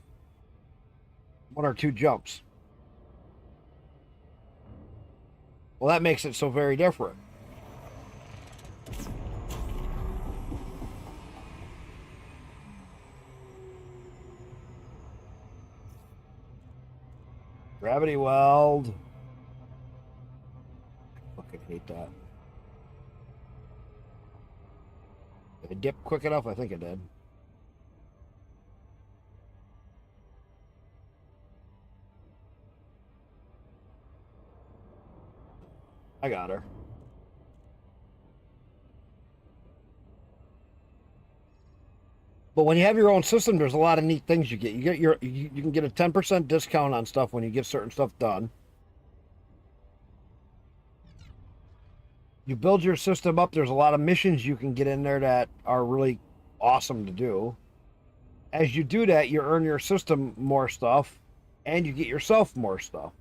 A: 1 or 2 jumps. Well, that makes it so very different. Gravity weld. I fucking hate that. Did it dip quick enough? I think it did. I got her. But when you have your own system, there's a lot of neat things you get. You can get a 10% discount on stuff when you get certain stuff done. You build your system up, there's a lot of missions you can get in there that are really awesome to do. As you do that, you earn your system more stuff, and you get yourself more stuff.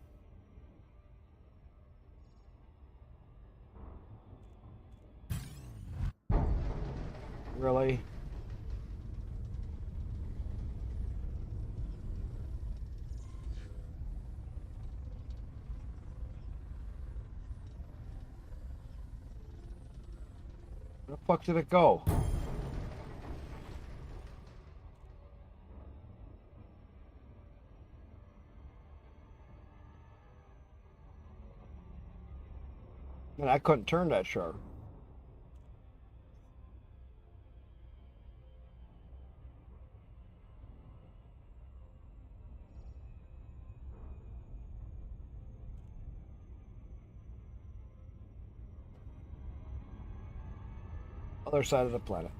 A: Really? Where the fuck did it go? Man, I couldn't turn that sharp. Other side of the planet.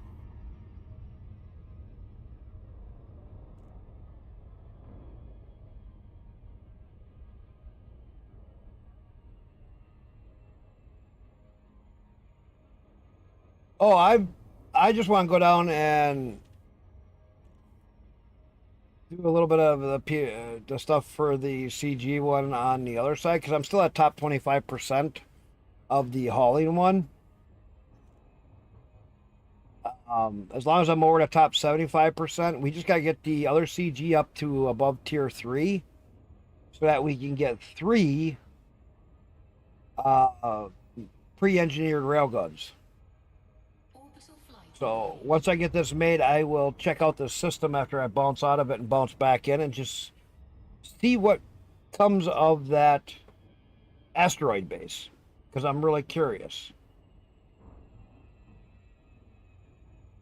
A: Oh, I just want to go down and do a little bit of the stuff for the CG one on the other side because I'm still at top 25% of the hauling one. As long as I'm over the top 75%, we just got to get the other CG up to above tier 3 so that we can get 3 pre-engineered railguns. So once I get this made, I will check out the system after I bounce out of it and bounce back in and just see what comes of that asteroid base because I'm really curious.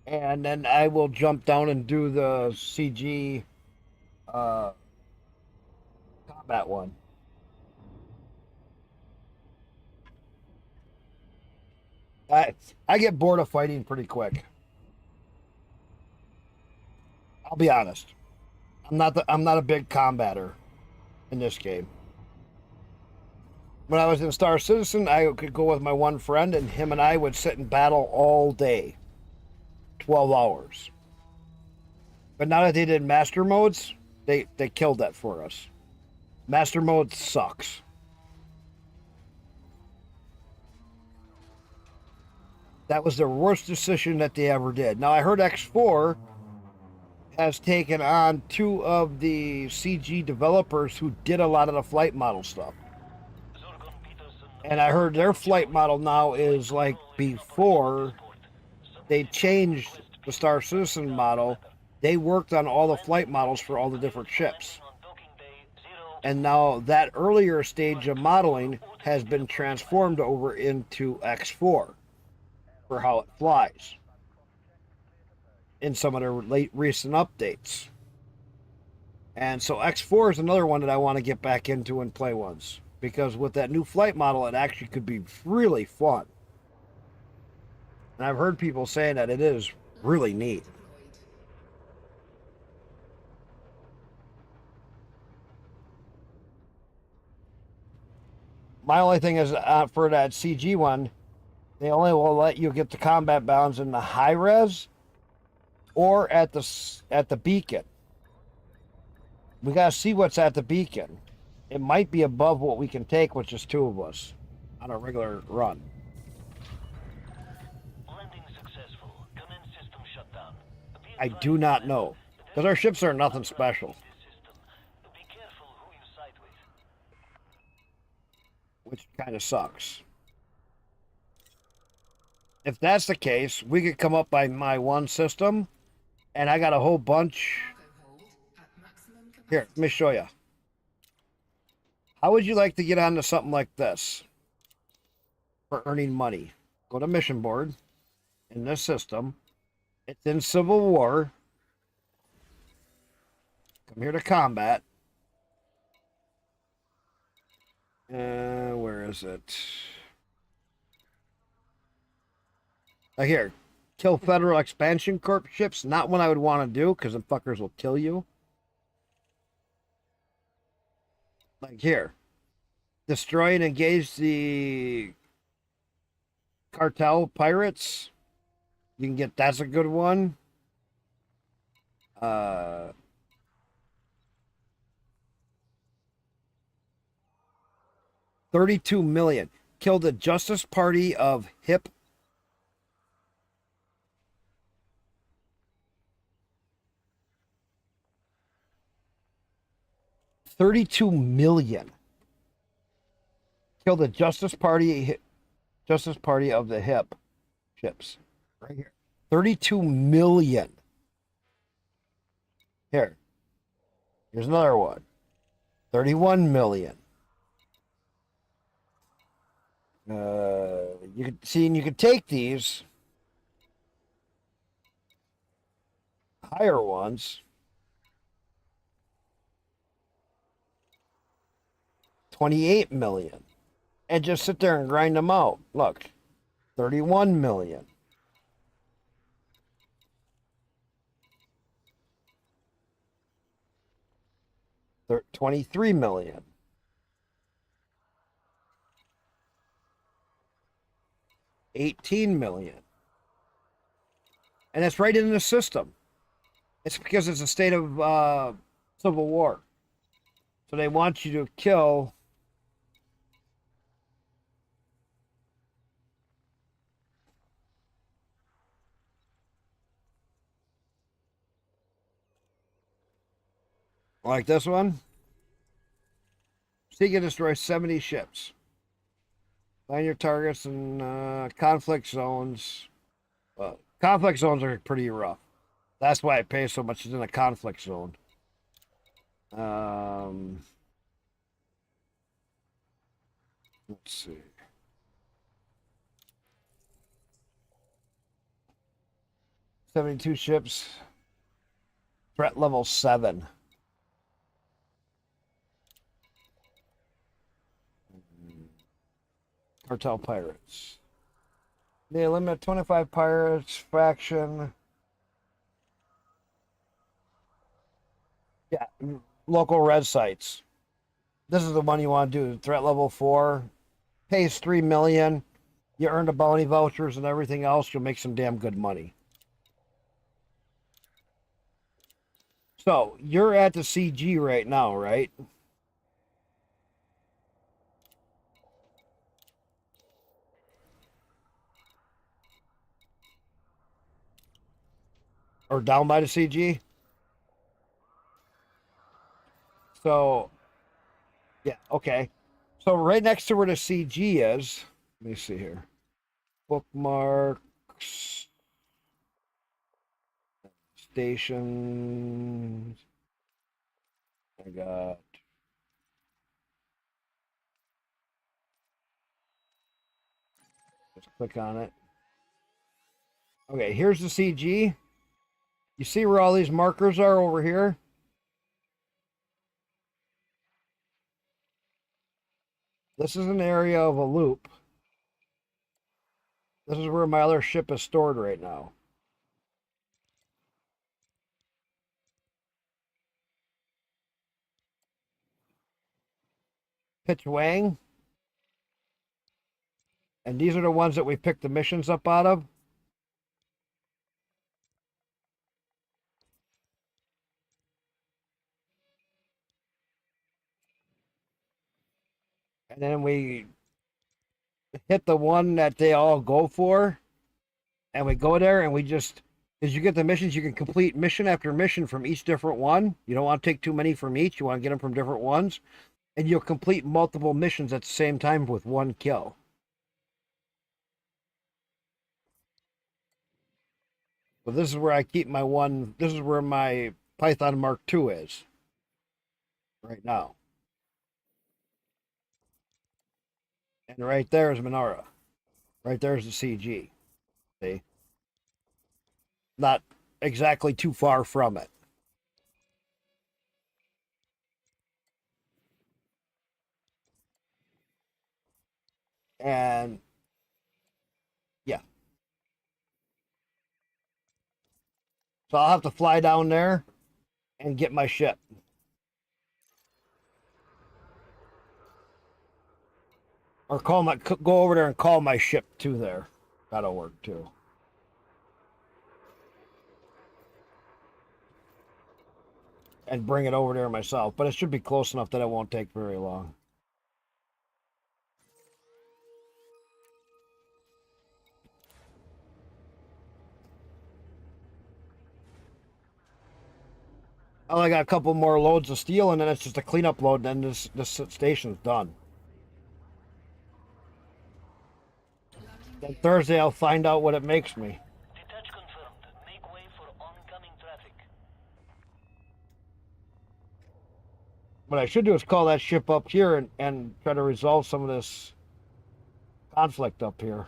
A: And then I will jump down and do the CG combat one. I get bored of fighting pretty quick. I'll be honest. I'm not a big combatter in this game. When I was in Star Citizen, I could go with my one friend, and him and I would sit and battle all day, 12 hours. But now that they did master modes, they killed that for us. Master mode sucks. That was the worst decision that they ever did. Now, I heard X4 has taken on 2 of the CG developers who did a lot of the flight model stuff. And I heard their flight model now is like before they changed the Star Citizen model. They worked on all the flight models for all the different ships. And now that earlier stage of modeling has been transformed over into X4 for how it flies in some of their recent updates. And so X4 is another one that I want to get back into and play once. Because with that new flight model, it actually could be really fun. And I've heard people saying that it is really neat. My only thing is for that CG one, they only will let you get the combat bounds in the high res or at the beacon. We gotta see what's at the beacon. It might be above what we can take, which is 2 of us on a regular run.
B: Landing successful. Commence system shutdown.
A: I do not know because our ships are nothing special.
B: Be careful who you side with.
A: Which kind of sucks. If that's the case, we could come up by my one system, and I got a whole bunch. Here, let me show you. How would you like to get onto something like this for earning money? Go to mission board in this system. It's in Civil War. Come here to combat. Where is it? Here. Kill Federal Expansion Corp ships. Not one I would want to do because the fuckers will kill you. Like here. Destroy and engage the cartel pirates. You can get, that's a good one. 32 million. Kill the Justice Party of Hip. $32 million. Kill the Justice Party of the Hip ships. Right here. 32 million. Here. Here's another one. 31 million. You can see, and you can take these higher ones. 28 million. And just sit there and grind them out. Look, 31 million. 23 million. 18 million. And it's right in the system. It's because it's a state of civil war. So they want you to kill like this one. So you can destroy 70 ships. Find your targets in conflict zones. Conflict zones are pretty rough. That's why it pays so much. It's in a conflict zone. Let's see. $72 ships. Threat level 7. Cartel pirates. They limit 25 pirates, faction. Yeah, local red sites. This is the one you want to do. Threat level 4. Pays 3 million. You earn the bounty vouchers and everything else. You'll make some damn good money. So, you're at the CG right now, right? Or down by the CG? So, yeah, okay. So right next to where the CG is, let me see here. Bookmarks. Stations. I got... Just click on it. Okay, here's the CG. You see where all these markers are over here? This is an area of a loop. This is where my other ship is stored right now. Pitch Wang. And these are the ones that we picked the missions up out of. And then we hit the one that they all go for. And we go there and we just, as you get the missions, you can complete mission after mission from each different one. You don't want to take too many from each. You want to get them from different ones. And you'll complete multiple missions at the same time with one kill. So this is where I keep my one, this is where my Python Mark II is. Right now. And right there is Minara. Right there is the CG. See? Not exactly too far from it. And yeah. So I'll have to fly down there and get my ship. Or go over there and call my ship to there. That'll work too. And bring it over there myself. But it should be close enough that it won't take very long. I only got a couple more loads of steel, and then it's just a cleanup load, and then this station's done. Then Thursday I'll find out what it makes me.
B: Detach confirmed. Make way for oncoming traffic.
A: What I should do is call that ship up here and try to resolve some of this conflict up here.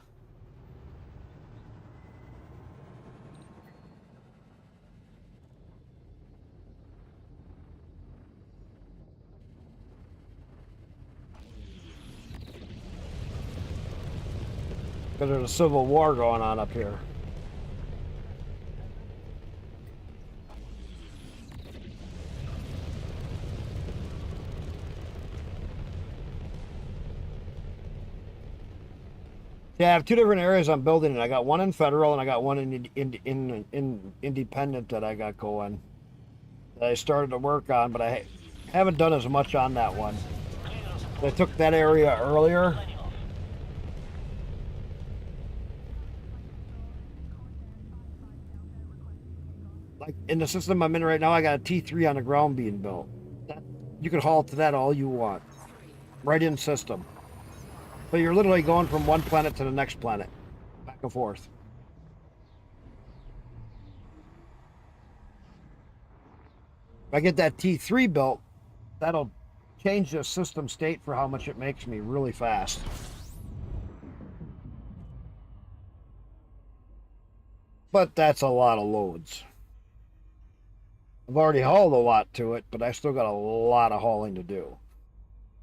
A: Because there's a civil war going on up here. See, I have two different areas I'm building, and I got one in federal, and I got one in independent that I got going. That I started to work on, but I haven't done as much on that one. I took that area earlier. Like in the system I'm in right now, I got a T3 on the ground being built. That, you can haul to that all you want, right in system. So you're literally going from one planet to the next planet, back and forth. If I get that T3 built, that'll change the system state for how much it makes me really fast. But that's a lot of loads. I've already hauled a lot to it, but I still got a lot of hauling to do.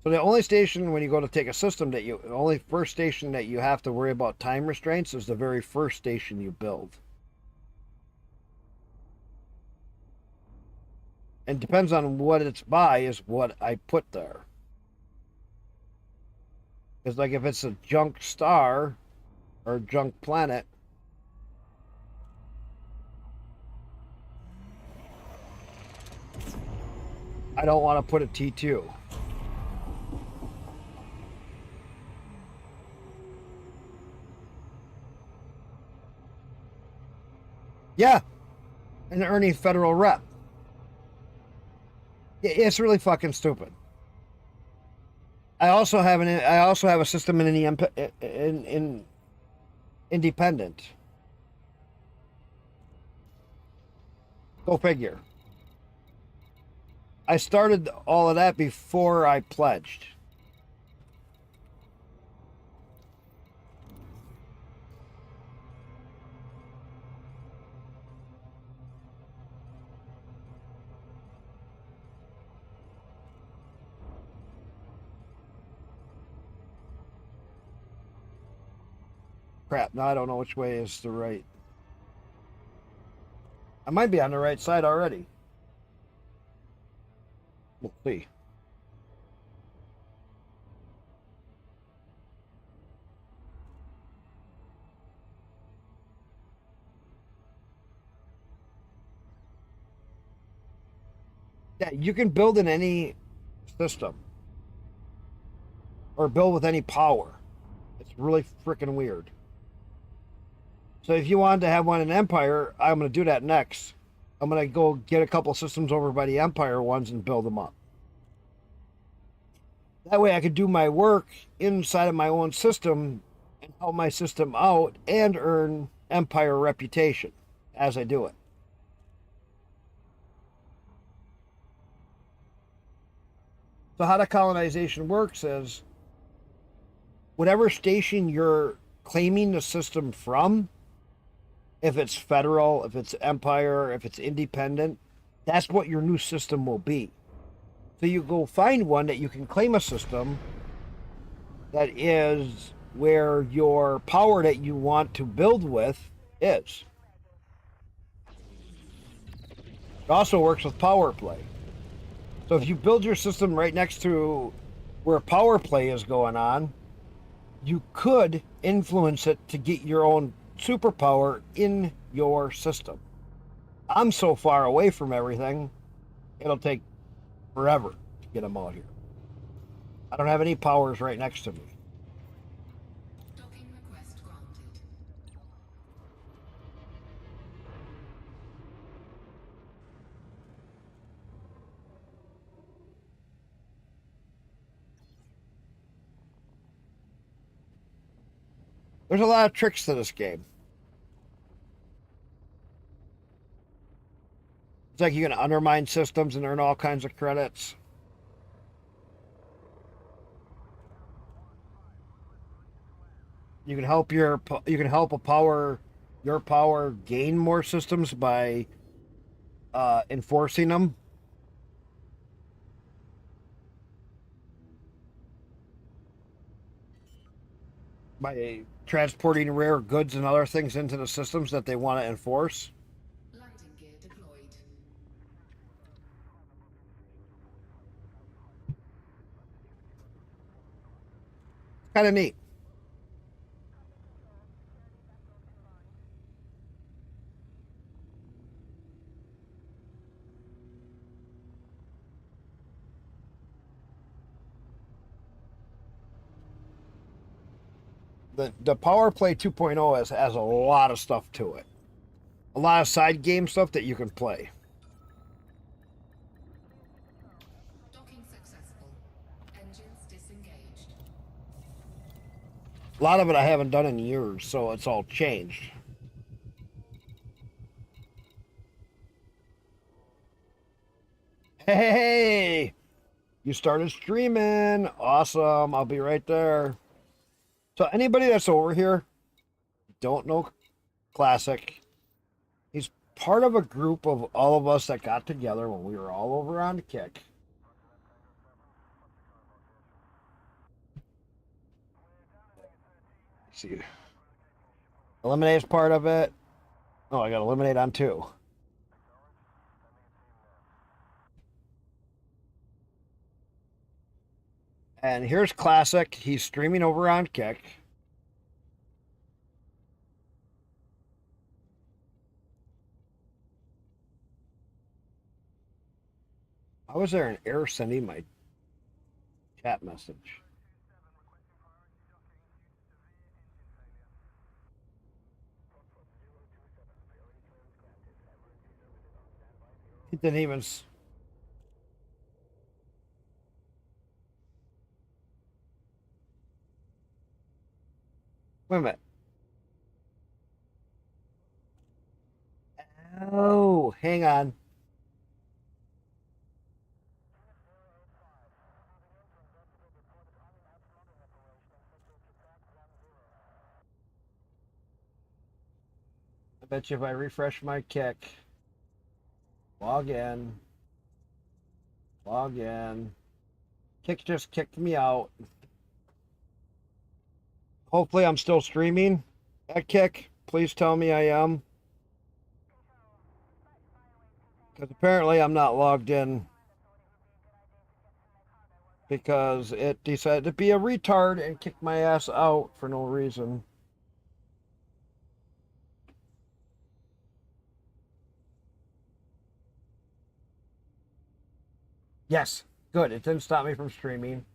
A: So the only station when you go to take a system the only first station that you have to worry about time restraints is the very first station you build. And depends on what it's by is what I put there. Because like if it's a junk star or junk planet, I don't want to put a T2. Yeah, and earning federal rep. It's really fucking stupid. I also have a system in independent. Go figure. I started all of that before I pledged. Crap, now I don't know which way is the right. I might be on the right side already. We'll see. Yeah, you can build in any system or build with any power. It's really freaking weird. So if you wanted to have one in Empire, I'm going to do that next. I'm going to go get a couple systems over by the Empire ones and build them up. That way I could do my work inside of my own system and help my system out and earn Empire reputation as I do it. So how the colonization works is whatever station you're claiming the system from, if it's federal, if it's Empire, if it's independent, that's what your new system will be. So you go find one that you can claim a system that is where your power that you want to build with is. It also works with PowerPlay. So if you build your system right next to where PowerPlay is going on, you could influence it to get your own superpower in your system. I'm so far away from everything, it'll take forever to get them out here. I don't have any powers right next to me.
C: Docking request granted.
A: There's a lot of tricks to this game. It's like you can undermine systems and earn all kinds of credits. You can help your power gain more systems by enforcing them. By transporting rare goods and other things into the systems that they want to enforce.
C: Landing gear deployed.
A: Kind of neat. the PowerPlay 2.0 has a lot of stuff to it. A lot of side game stuff that you can play.
C: Docking successful. Engines disengaged.
A: A lot of it I haven't done in years, so it's all changed. Hey, you started streaming. Awesome. I'll be right there. So anybody that's over here, don't know Classic, he's part of a group of all of us that got together when we were all over on the kick. Let's see. Eliminate's part of it. Oh, I got eliminate on 2. And here's Classic. He's streaming over on Kick. How was there an error sending my chat message? He didn't even. Wait a minute. Oh, hang on. I bet you if I refresh my Kick, log in, Kick just kicked me out. Hopefully I'm still streaming at Kick. Please tell me I am. Because apparently I'm not logged in. Because it decided to be a retard and kick my ass out for no reason. Yes, good. It didn't stop me from streaming.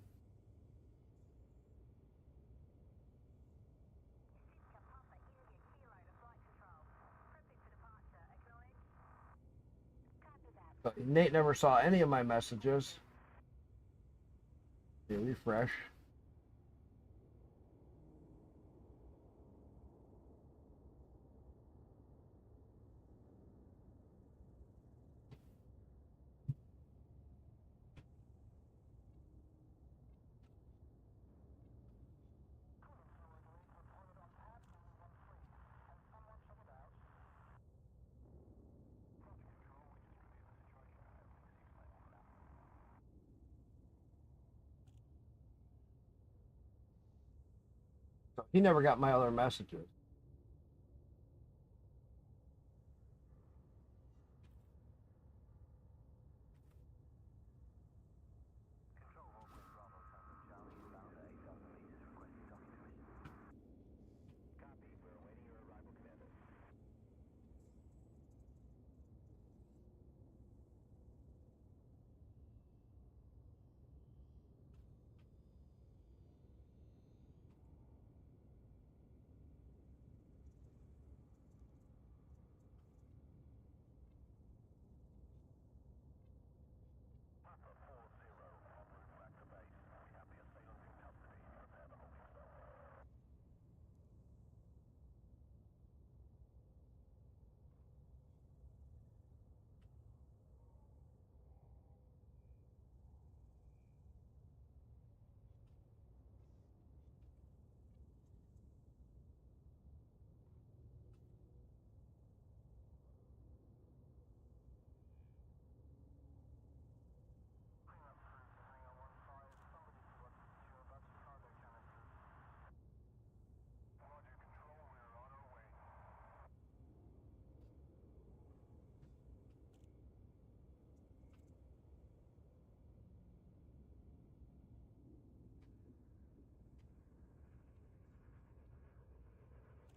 A: But Nate never saw any of my messages. Okay, refresh. So he never got my other messages.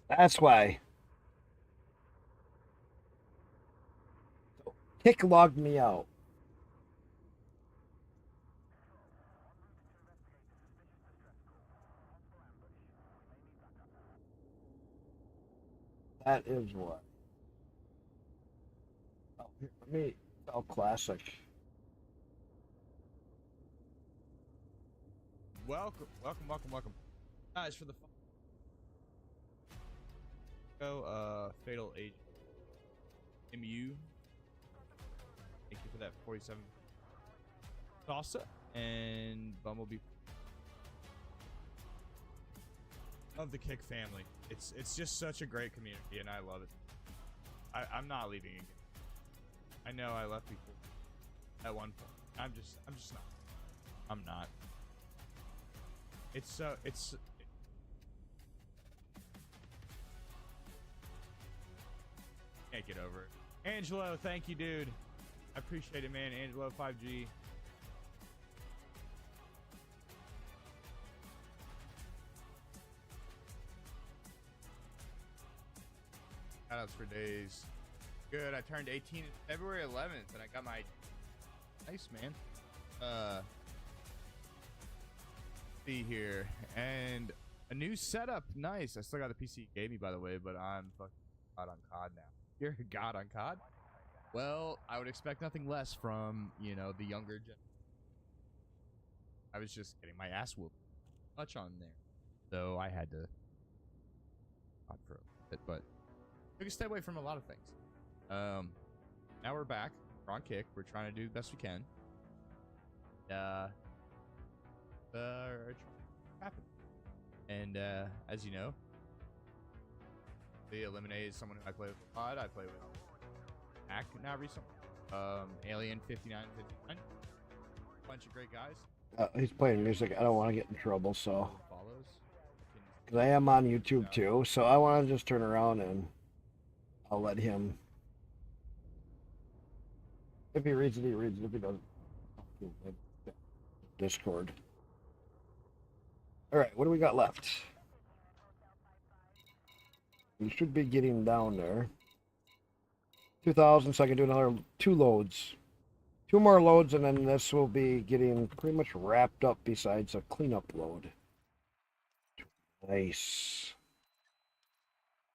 A: That's why. Kick logged me out. That is what. Oh, here, let me. Oh, classic.
L: Welcome, welcome, welcome, welcome, guys, for the Fatal Agent MU. Thank you for that 47 salsa and Bumblebee of the Kick family. It's just such a great community, and I love it. I'm not leaving again. I know I left before at one point. I'm just not. I'm not. Can't get over it. Angelo, thank you, dude. I appreciate it, man. Angelo 5G. Shoutouts for days. Good. I turned 18 February 11th, and I got my nice, man. See here, and a new setup. Nice. I still got the PC you gave me, by the way, but I'm fucking god on COD now. You're a god on COD? Well, I would expect nothing less from, you know, the younger gen. I was just getting my ass whooped much on there, so I had to not for a bit, but took a step away from a lot of things. Now we're back. We're on Kick. We're trying to do the best we can. Happened. And as you know, they eliminated someone who I play with a lot. I play with Mac now recently. Alien 5959. Bunch of great guys.
A: He's playing music. I don't want to get in trouble, so. Because I am on YouTube too, so I want to just turn around and I'll let him. If he reads it, he reads it. If he doesn't, Discord. All right, what do we got left? We should be getting down there. 2,000, so I can do another 2 loads. 2 more loads, and then this will be getting pretty much wrapped up besides a cleanup load. Nice.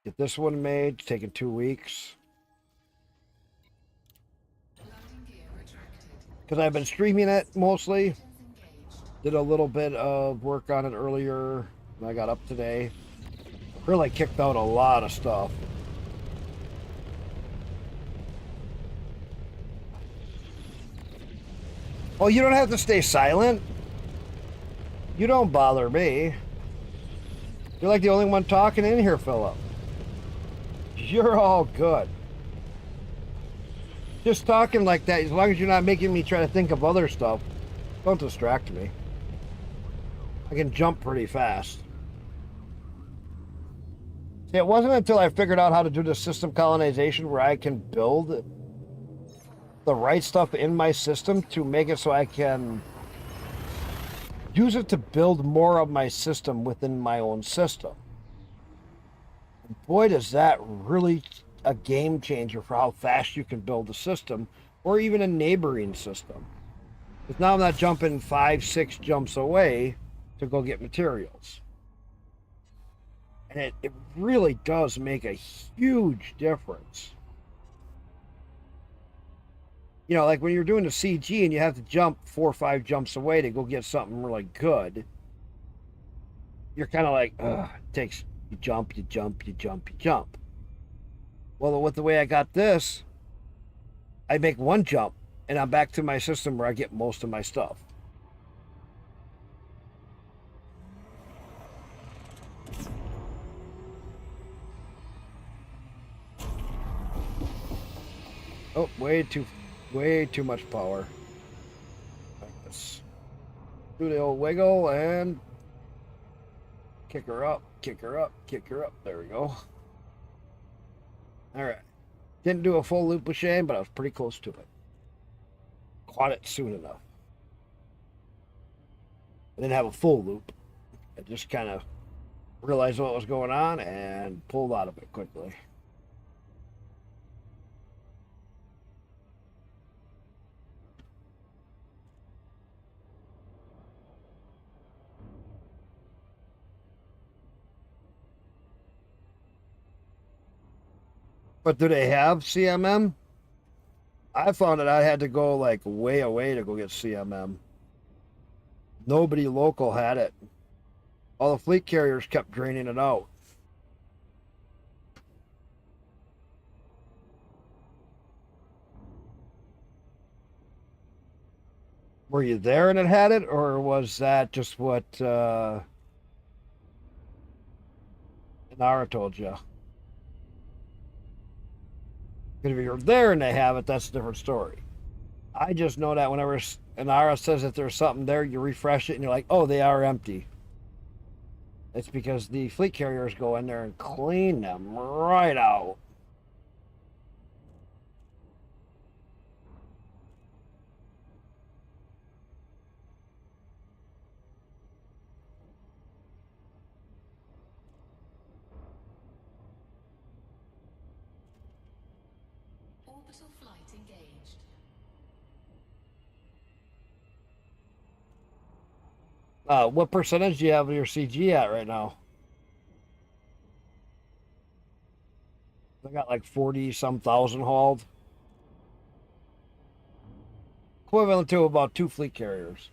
A: Get this one made, it's taking 2 weeks. Because I've been streaming it mostly. Did a little bit of work on it earlier when I got up today. Really kicked out a lot of stuff. Oh, you don't have to stay silent. You don't bother me. You're like the only one talking in here, Philip. You're all good. Just talking like that, as long as you're not making me try to think of other stuff, don't distract me. I can jump pretty fast. See, it wasn't until I figured out how to do the system colonization where I can build the right stuff in my system to make it so I can use it to build more of my system within my own system. And boy, does that really a game changer for how fast you can build a system or even a neighboring system. Because now I'm not jumping 5-6 jumps away to go get materials. And it really does make a huge difference. You know, like when you're doing a CG and you have to jump 4 or 5 jumps away to go get something really good, you're kind of like, ugh, it takes, you jump, you jump, you jump, you jump. Well, with the way I got this, I make 1 jump and I'm back to my system where I get most of my stuff. Oh, way too much power. Like this. Do the old wiggle and kick her up, kick her up, kick her up. There we go. All right. Didn't do a full loop with Shane, but I was pretty close to it. Caught it soon enough. I didn't have a full loop. I just kind of realized what was going on and pulled out of it quickly. But do they have CMM? I found that I had to go like way away to go get CMM. Nobody local had it. All the fleet carriers kept draining it out. Were you there and it had it, or was that just what Inara told you? Because if you're there and they have it, that's a different story. I just know that whenever Inara says that there's something there, you refresh it and you're like, oh, they are empty. It's because the fleet carriers go in there and clean them right out.
C: Orbital flight engaged.
A: What percentage do you have of your CG at right now? I got like 40 some thousand hauled. Equivalent to about 2 fleet carriers.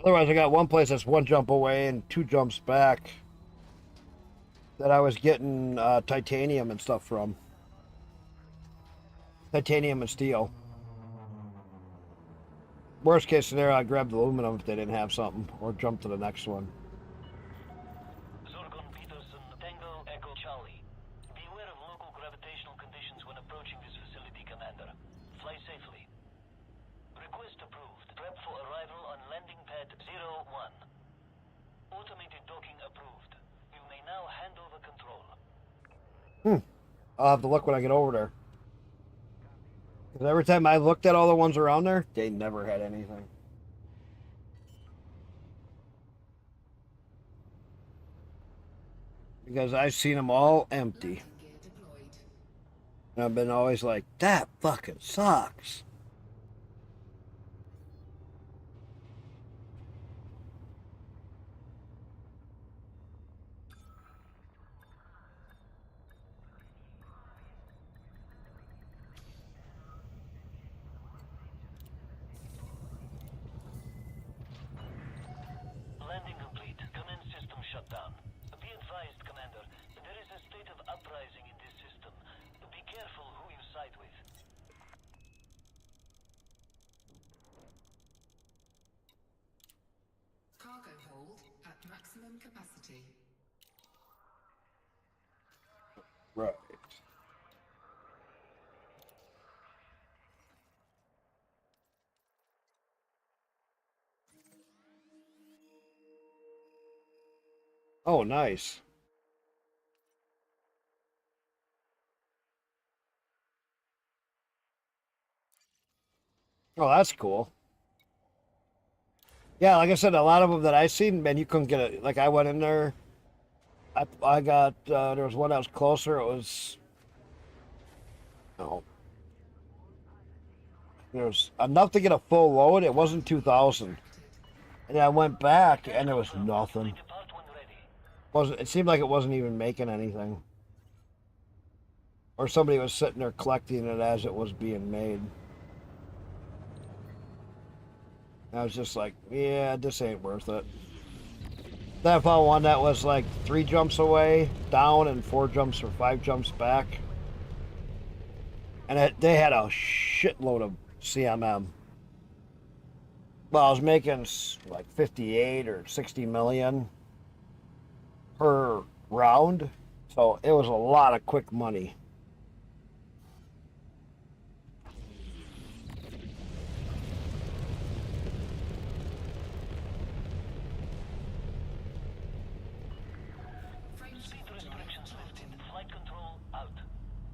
A: Otherwise, I got one place that's 1 jump away and 2 jumps back that I was getting titanium and stuff from. Titanium and steel. Worst case scenario, I grabbed aluminum if they didn't have something, or jump to the next one.
B: Zorgon Peterson, Tango Echo Charlie. Beware of local gravitational conditions when approaching this facility, Commander. Fly safely. Request approved. Prep for arrival on landing pad 01. Automated docking approved. You may now hand over control.
A: I'll have to look when I get over there. Because every time I looked at all the ones around there, they never had anything. Because I've seen them all empty. And I've been always like, that fucking sucks.
B: Landing complete. Commence system shutdown. Be advised, Commander, there is a state of uprising in this system. Be careful who you side with.
C: Cargo hold at maximum capacity.
A: Right. Oh, nice. Oh, that's cool. Yeah, like I said, a lot of them that I seen, man, you couldn't get it. Like I went in there, I got there was one that was closer. It was, no, there was enough to get a full load. It wasn't 2,000, and I went back and there was nothing. Wasn't, it seemed like it wasn't even making anything, or somebody was sitting there collecting it as it was being made. I was just like, yeah, this ain't worth it. Then I found one that was like 3 jumps away down and 4 jumps or 5 jumps back. And they had a shitload of CMM. Well, I was making like 58 or 60 million per round. So it was a lot of quick money.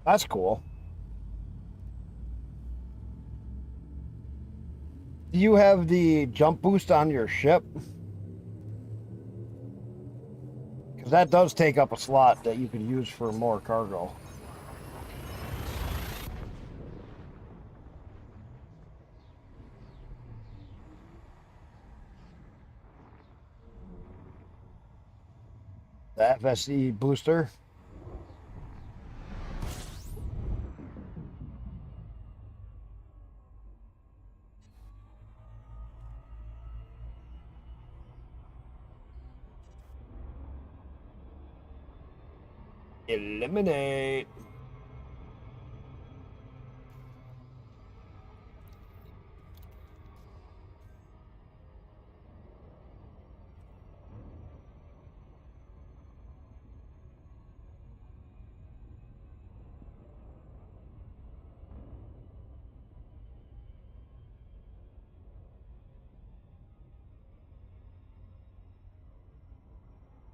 A: That's cool. Do you have the jump boost on your ship? Because that does take up a slot that you could use for more cargo. FSE booster. Eliminate.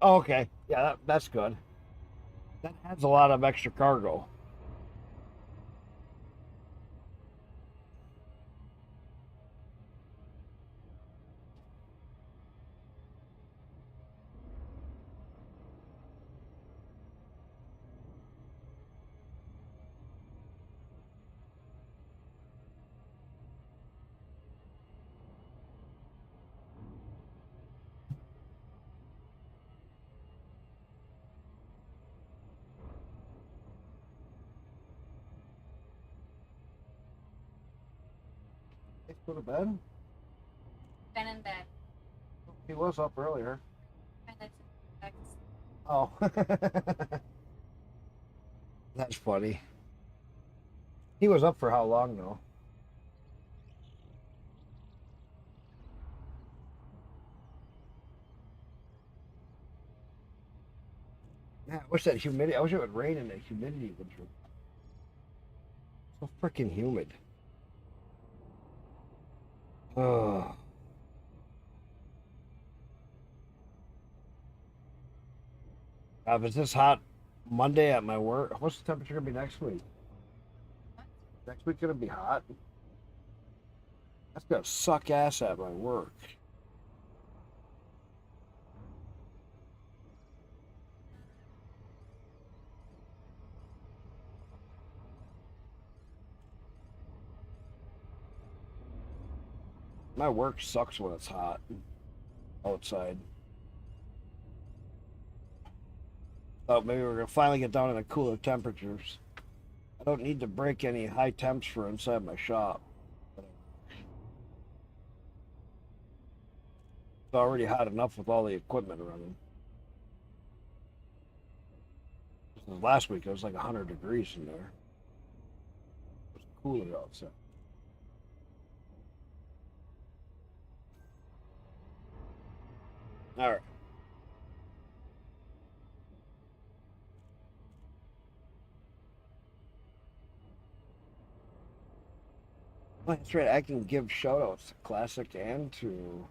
A: Oh, okay. Yeah, that's good. That adds a lot of extra cargo. Let's go to bed.
D: Been in bed.
A: He was up earlier.
D: And it's back to sleep.
A: Oh. That's funny. He was up for how long, though? Man, I wish that humidity. I wish it would rain and the humidity would drop. So freaking humid. Oh. If it's this hot Monday at my work, what's the temperature gonna be next week? Next week gonna be hot. That's gonna suck ass at my work. My work sucks when it's hot outside. Thought maybe we're gonna finally get down to the cooler temperatures. I don't need to break any high temps for inside my shop. It's already hot enough with all the equipment running. Last week it was like 100 degrees in there. It was cooler outside. All right. Oh, that's right. I can give shout outs to Classic and to.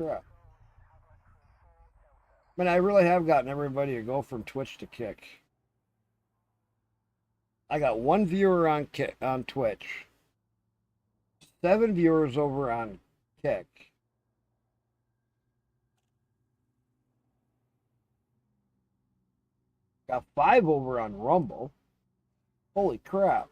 A: Yeah. I mean, I really have gotten everybody to go from Twitch to Kick. I got one viewer on on Twitch, 7 viewers over on Kick. Got 5 over on Rumble. Holy crap.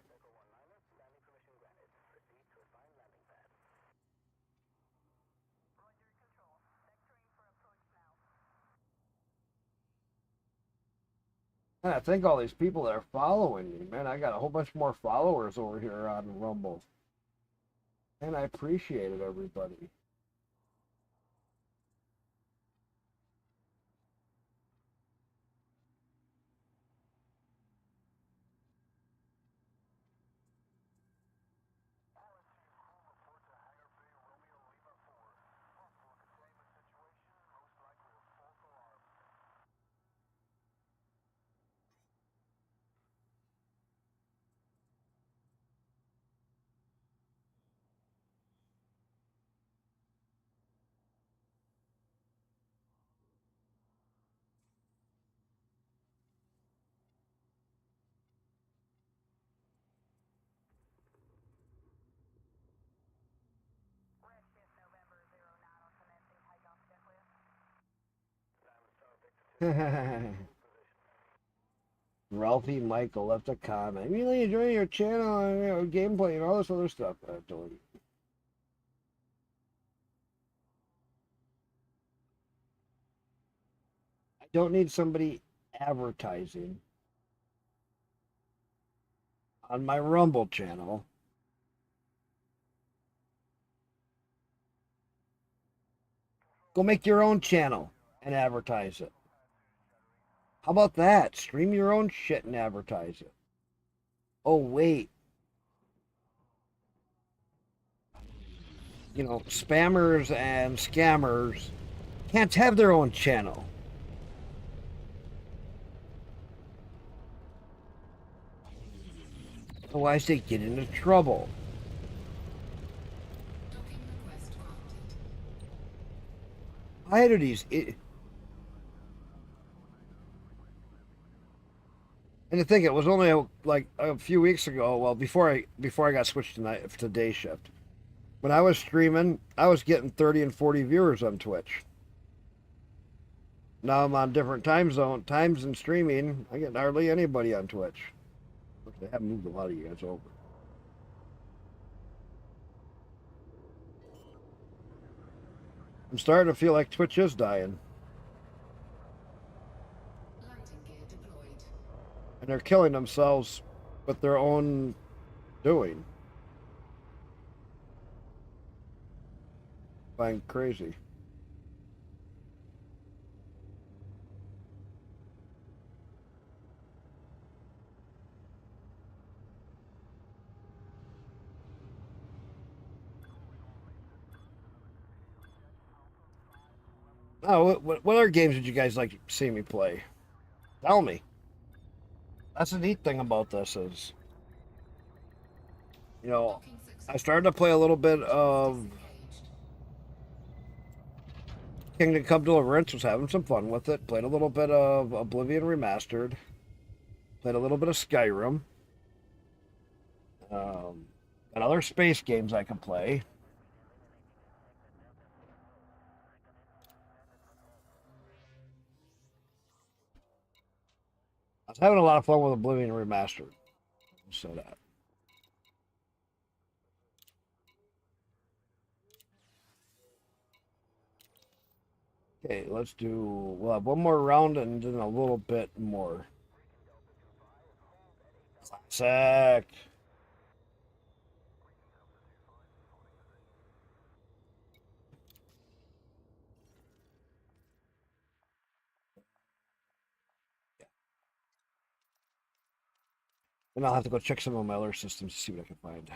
A: And I think all these people that are following me, man, I got a whole bunch more followers over here on Rumble. And I appreciate it, everybody. Ralphie Michael left a comment. I'm really enjoying your channel and gameplay and all this other stuff. I don't need somebody advertising on my Rumble channel. Go make your own channel and advertise it. How about that? Stream your own shit and advertise it. Oh, wait. You know, spammers and scammers can't have their own channel. Otherwise, they get into trouble. Why do these... And the thing, it was only like a few weeks ago. Well, before I got switched to day shift, when I was streaming, I was getting 30 and 40 viewers on Twitch. Now I'm on different times and streaming. I get hardly anybody on Twitch. They have moved a lot of you guys over. I'm starting to feel like Twitch is dying. And they're killing themselves with their own doing. I'm crazy. Oh, what other games did you guys like to see me play? Tell me. That's the neat thing about this is, you know, I started to play a little bit of Kingdom Come Deliverance, was having some fun with it. Played a little bit of Oblivion Remastered. Played a little bit of Skyrim. And other space games I can play. I was having a lot of fun with Oblivion Remastered. So that. Okay, let's do... We'll have one more round and then a little bit more. Classic. And I'll have to go check some of my other systems to see what I can find.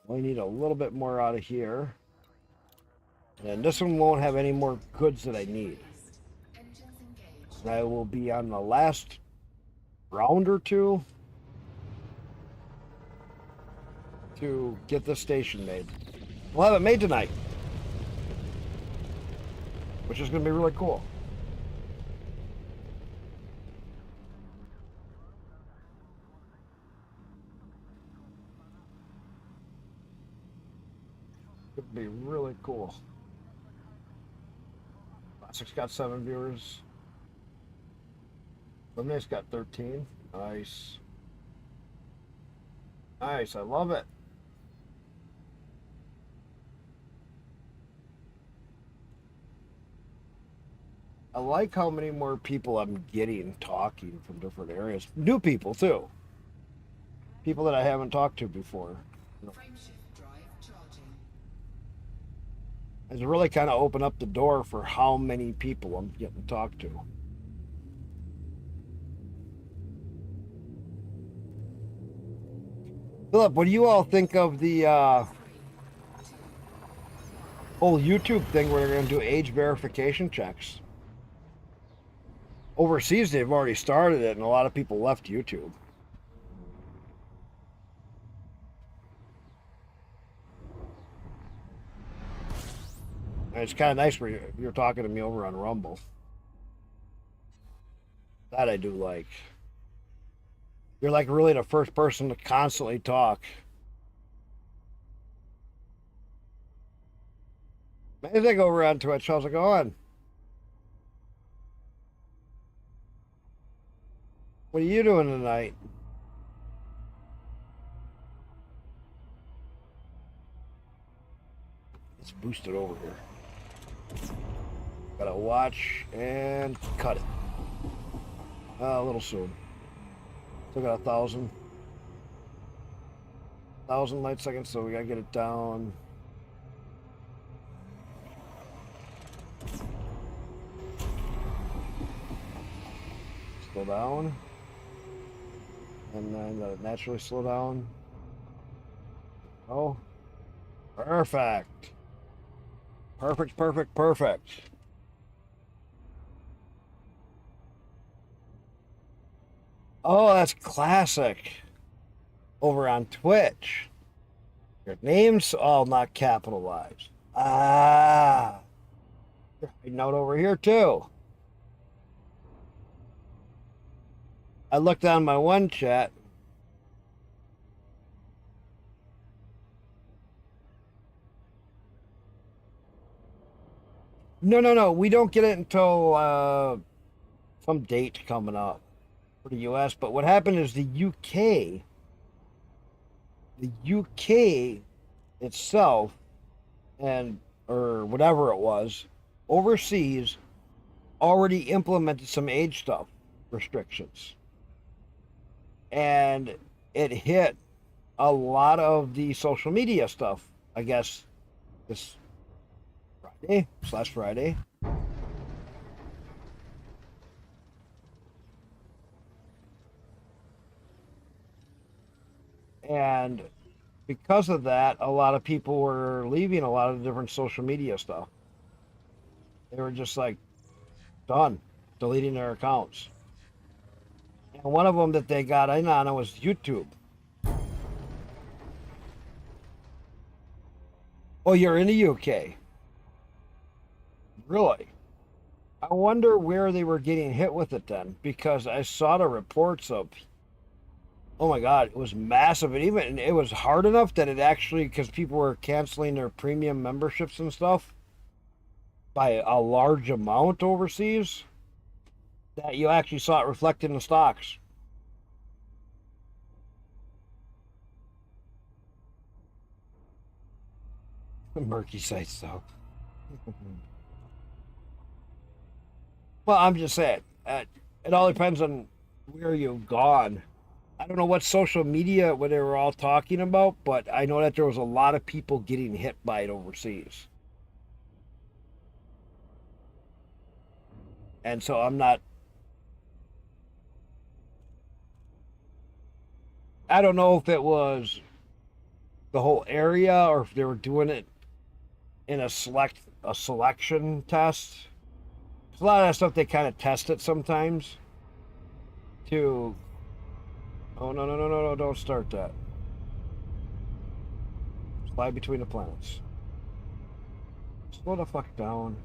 A: We need a little bit more out of here. And this one won't have any more goods that I need. And I will be on the last round or two to get this station made. We'll have it made tonight, which is going to be really cool. It'd be really cool. Classic's got 7 viewers. Lemonade's got 13. Nice. Nice, I love it. I like how many more people I'm getting talking from different areas. New people, too. People that I haven't talked to before. It's really kind of opened up the door for how many people I'm getting to talk to. Philip, what do you all think of the whole YouTube thing where they're going to do age verification checks? Overseas, they've already started it, and a lot of people left YouTube. And it's kind of nice where you're talking to me over on Rumble. That I do like. You're like really the first person to constantly talk. Anything over on Twitch? How's it going? What are you doing tonight? Let's boost it over here. Gotta watch and cut it. A little soon. Still got 1,000 light seconds, so we gotta get it down. Slow down. And then let it naturally slow down. Oh. Perfect. Perfect, perfect, perfect. Oh, that's classic. Over on Twitch. Your name's all not capitalized. Ah. You're hiding out over here too. I looked on my one chat. No. We don't get it until some date coming up for the US. But what happened is the UK itself, and or whatever it was, overseas already implemented some age stuff restrictions. And it hit a lot of the social media stuff, I guess, this Friday. And because of that, a lot of people were leaving a lot of different social media stuff. They were just like, done, deleting their accounts. And one of them that they got in on was YouTube. Oh, you're in the UK? Really? I wonder where they were getting hit with it then, because I saw the reports of, oh my God, it was massive. And even it was hard enough that it actually, because people were canceling their premium memberships and stuff by a large amount overseas, that you actually saw it reflected in the stocks. Murky sites, though. Well, I'm just saying, it all depends on where you've gone. I don't know what social media, what they were all talking about, but I know that there was a lot of people getting hit by it overseas. And so I don't know if it was the whole area or if they were doing it in a selection test. There's a lot of that stuff they kind of test it sometimes to. Oh, no, don't start that. Slide between the planets. Slow the fuck down.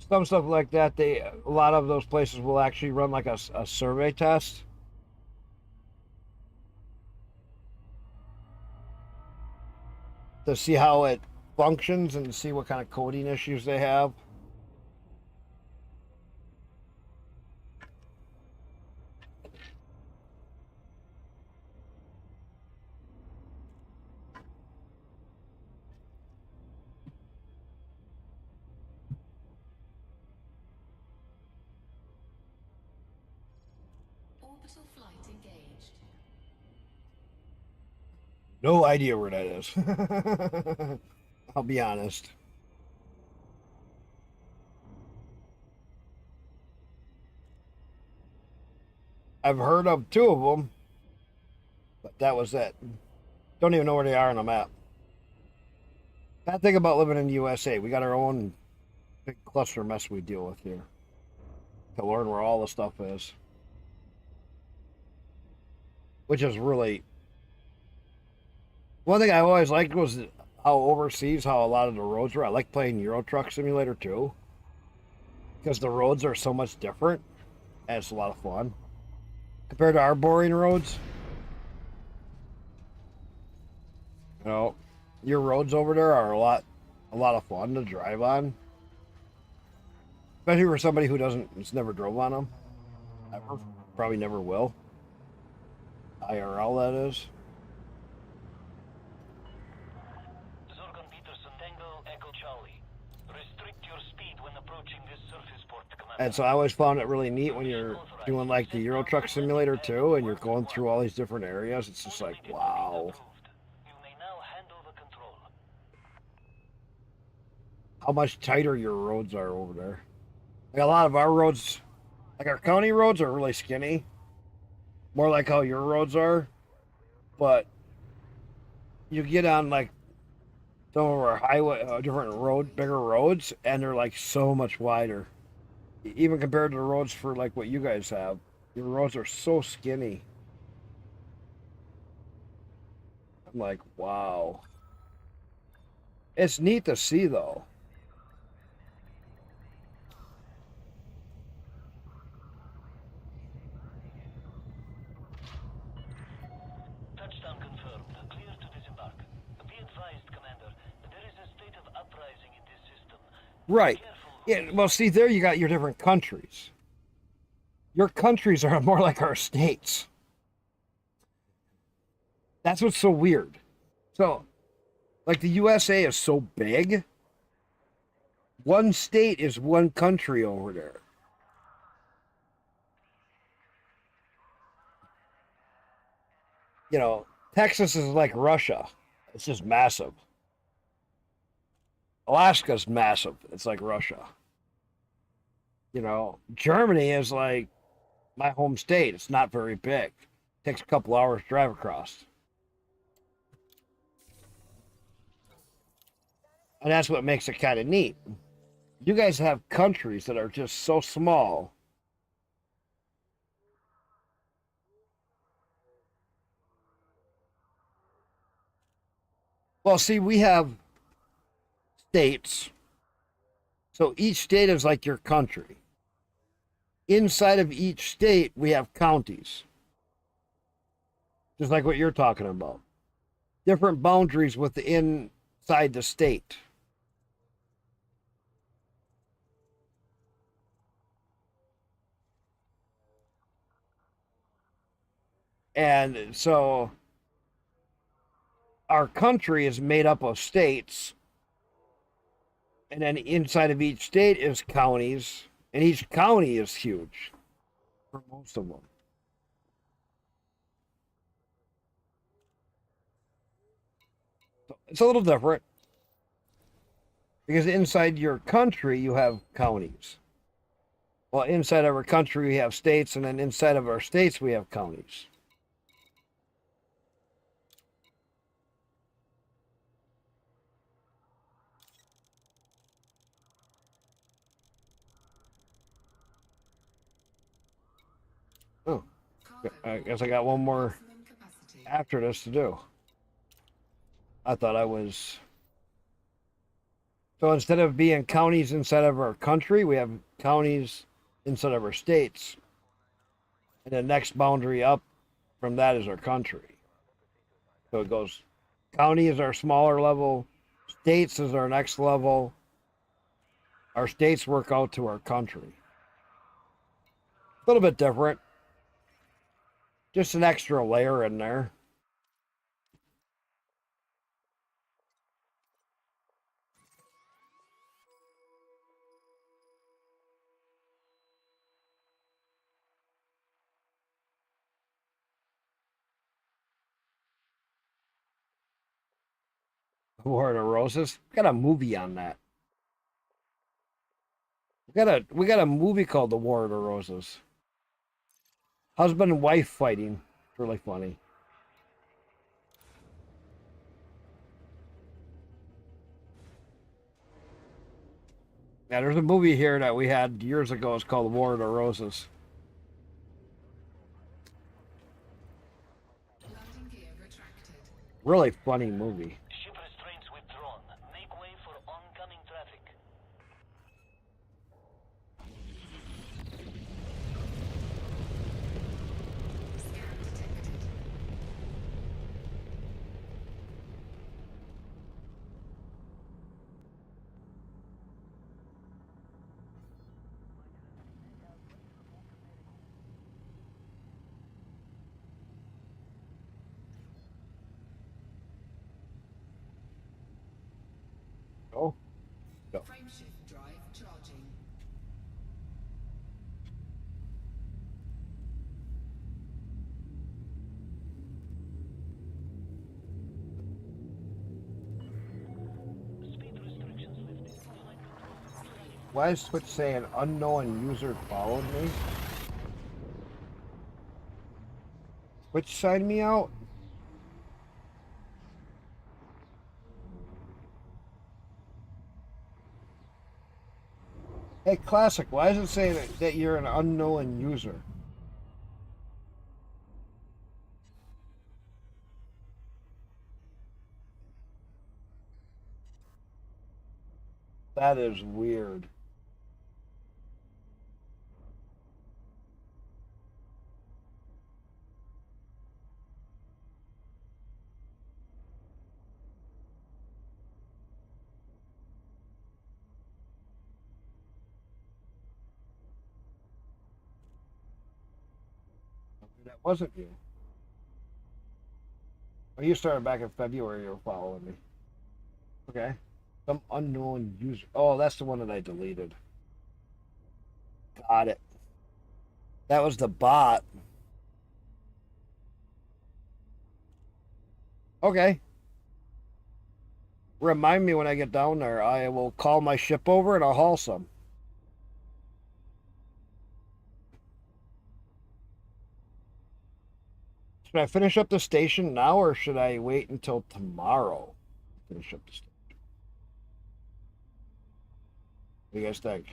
A: Some stuff like that, a lot of those places will actually run like a survey test. To see how it functions and see what kind of coding issues they have.
C: Orbital flight engaged.
A: No idea where that is. I'll be honest. I've heard of two of them, but that was it. Don't even know where they are on the map. Bad thing about living in the USA, we got our own big cluster mess we deal with here to learn where all the stuff is. Which is really... One thing I always liked was how overseas, how a lot of the roads were. I like playing Euro Truck Simulator too, because the roads are so much different, and it's a lot of fun. Compared to our boring roads. You know, your roads over there are a lot of fun to drive on. Especially for somebody who has never drove on them. Ever. Probably never will. IRL, that is.
B: Zorgon Peterson, Tango, Echo Charlie. Restrict your speed when approaching this surface port, Commander.
A: And so I always found it really neat when you're doing like the Euro Truck Simulator too, and you're going through all these different areas. It's just like, wow.
B: You may now hand over control.
A: How much tighter your roads are over there. Like a lot of our roads, like our county roads are really skinny. More like how your roads are. But you get on like some of our highway, different bigger roads, and they're like so much wider. Even compared to the roads for like what you guys have. Your roads are so skinny. I'm like, wow. It's neat to see though.
B: Touchdown confirmed. Clear to disembark. Be advised, Commander, there is a state of uprising in this system.
A: Right. Yeah, well, see, there you got your different countries. Your countries are more like our states. That's what's so weird. So, like the USA is so big. One state is one country over there. You know, Texas is like Russia. It's just massive. Alaska's massive. It's like Russia. You know, Germany is like my home state. It's not very big. It takes a couple hours to drive across. And that's what makes it kind of neat. You guys have countries that are just so small. Well, see, we have states. So each state is like your country. Inside of each state, we have counties. Just like what you're talking about. Different boundaries inside the state. And so our country is made up of states. And then inside of each state is counties. And each county is huge for most of them. So it's a little different. Because inside your country, you have counties. Well, inside of our country, we have states. And then inside of our states, we have counties. Oh, I guess I got one more after this to do. I thought I was... So instead of being counties inside of our country, we have counties inside of our states. And the next boundary up from that is our country. So it goes, county is our smaller level, states is our next level. Our states work out to our country. A little bit different. Just an extra layer in there. War of the Roses. We got a movie on that. We got a movie called The War of the Roses. Husband and wife fighting. It's really funny. Yeah, there's a movie here that we had years ago. It's called The War of the Roses. Really funny movie.
B: Ship restraints withdrawn. Make way for oncoming traffic.
A: Why is Twitch saying unknown user followed me? Twitch signed me out? Hey, Classic, why is it saying that you're an unknown user? That is weird. That wasn't you. Well, you started back in February. You were following me. Okay. Some unknown user. Oh, that's the one that I deleted. Got it. That was the bot. Okay. Remind me when I get down there. I will call my ship over and I'll haul some. Should I finish up the station now or should I wait until tomorrow to finish up the station? What do you guys think?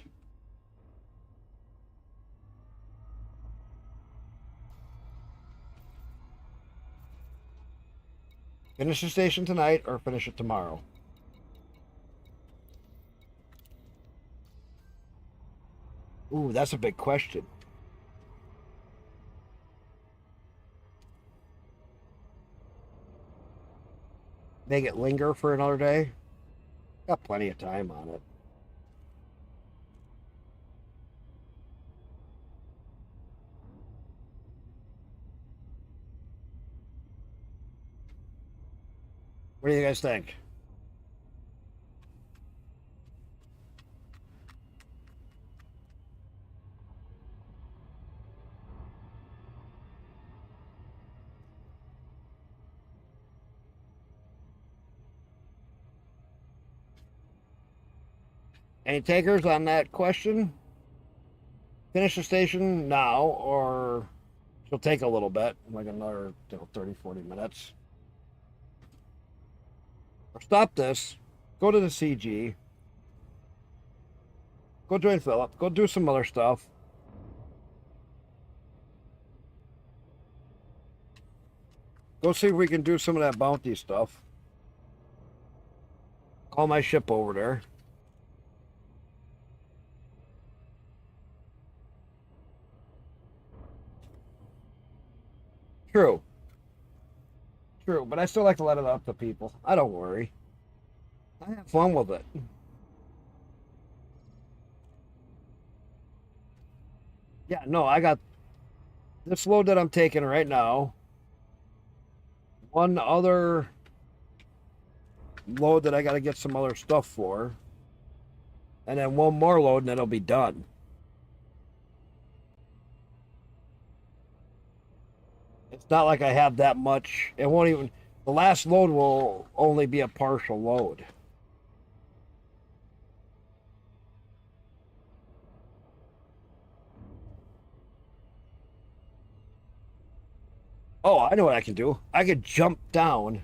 A: Finish the station tonight or finish it tomorrow? Ooh, that's a big question. Make it linger for another day? Got plenty of time on it. What do you guys think? Any takers on that question? Finish the station now, or she'll take a little bit, like another 30, 40 minutes. Or stop this, go to the CG, go join Philip, go do some other stuff. Go see if we can do some of that bounty stuff. Call my ship over there. True. True, but I still like to let it up to people. I don't worry. I have fun with it. Yeah, no, I got this load that I'm taking right now. One other load that I got to get some other stuff for. And then one more load and then it'll be done. It's not like I have that much. It won't even, the last load will only be a partial load. Oh, I know what I can do. I could jump down.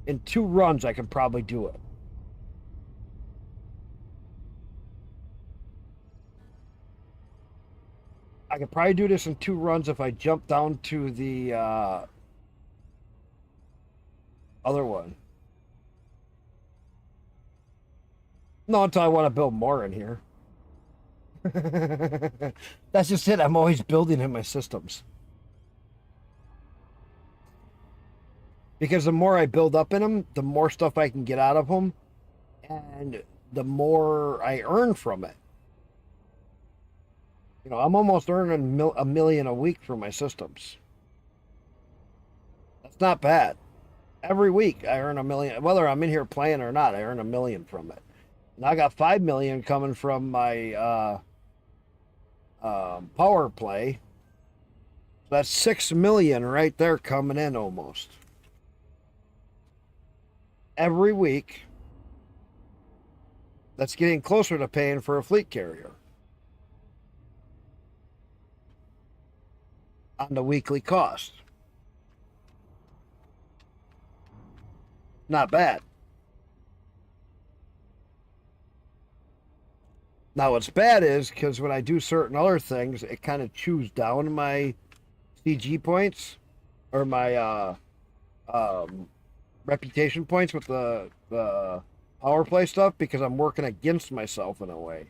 A: In 2 runs, I can probably do it. I could probably do this in 2 runs if I jump down to the other one. No, until I want to build more in here. That's just it. I'm always building in my systems. Because the more I build up in them, the more stuff I can get out of them, and the more I earn from it. You know, I'm almost earning $1 million a week for my systems. That's not bad. Every week I earn $1 million. Whether I'm in here playing or not, I earn $1 million from it. And I got $5 million coming from my PowerPlay. So that's $6 million right there coming in almost. Every week. That's getting closer to paying for a fleet carrier on the weekly cost. Not bad. Now, what's bad is because when I do certain other things, it kind of chews down my CG points or my reputation points with the PowerPlay stuff because I'm working against myself in a way.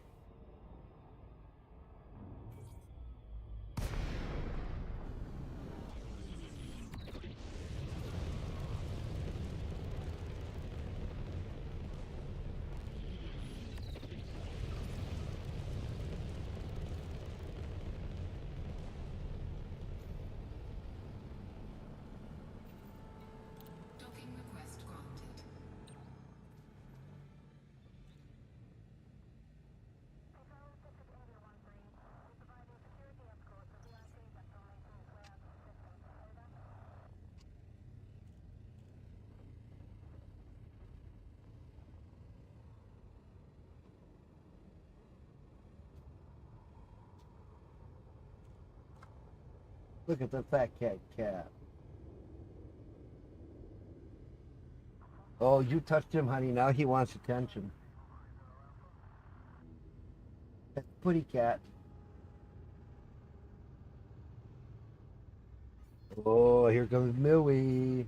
C: Docking request granted.
A: Look at the fat cat. Oh, you touched him, honey. Now he wants attention. That's Putty Cat. Oh, here comes Millie.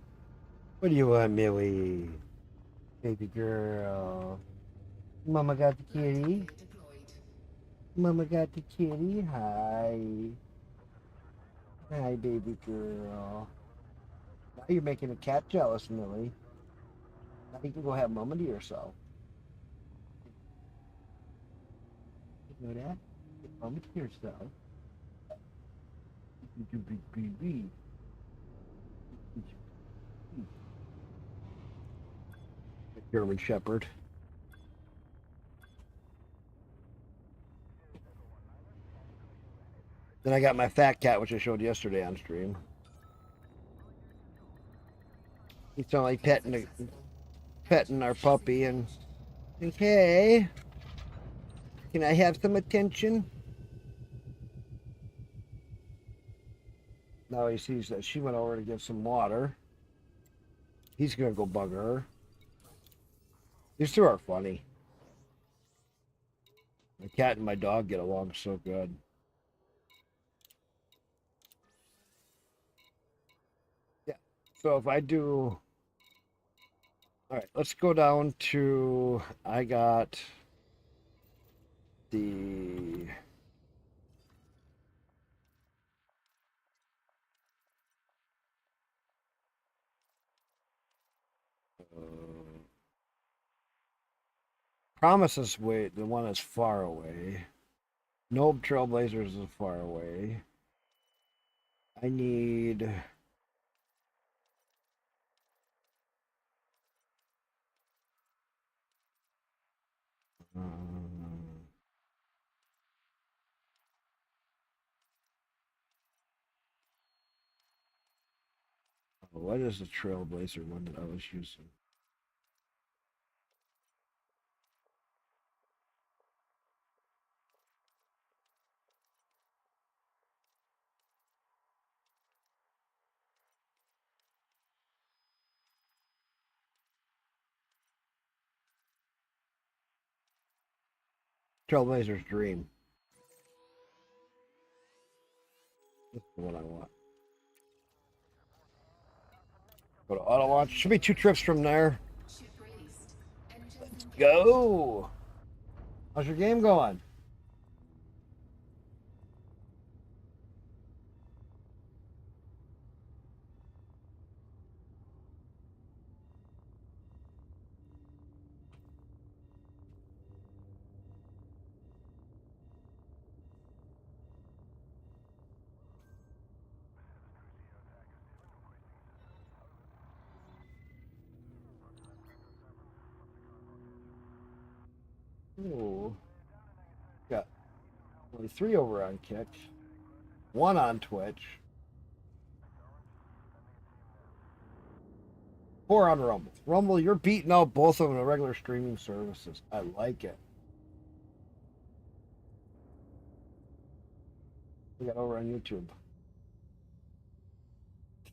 A: What do you want, Millie? Baby girl. Mama got the kitty. Mama got the kitty. Hi. Hi, baby girl. Now you're making a cat jealous, Millie. Now you can go have Mama to yourself. You know that? Get Mama to yourself. German Shepherd. Then I got my fat cat, which I showed yesterday on stream. He's only petting our puppy and think, hey, can I have some attention? Now he sees that she went over to get some water. He's gonna go bug her. These two are funny. My cat and my dog get along so good. Yeah. So if I do, all right, let's go down to, I got the Promises way, the one is far away. Noble Trailblazers is far away. I need what is the Trailblazer one that I was using? Trailblazer's Dream. That's the one I want. Go to auto launch. Should be 2 trips from there. Let's go. How's your game going? Ooh. Got only 3 over on Kick. 1 on Twitch. 4 on Rumble. Rumble, you're beating out both of them in the regular streaming services. I like it. We got over on YouTube.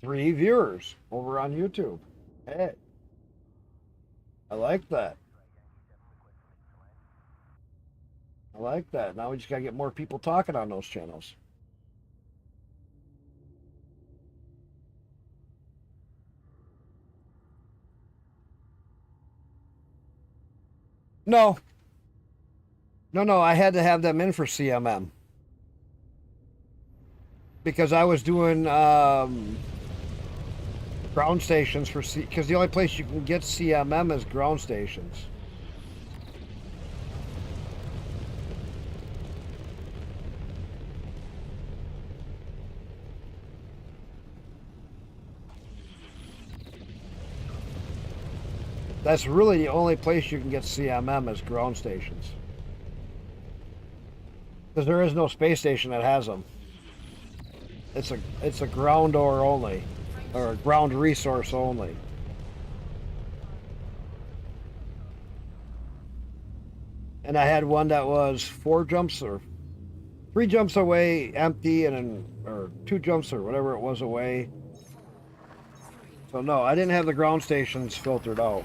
A: 3 viewers over on YouTube. Hey. I like that. I like that. Now we just gotta get more people talking on those channels. No. No, I had to have them in for CMM. Because I was doing ground stations for because the only place you can get CMM is ground stations. That's really the only place you can get CMM is ground stations. Because there is no space station that has them. It's a ground ore only, or a ground resource only. And I had one that was 4 jumps or 3 jumps away empty, or 2 jumps or whatever it was away. So no, I didn't have the ground stations filtered out.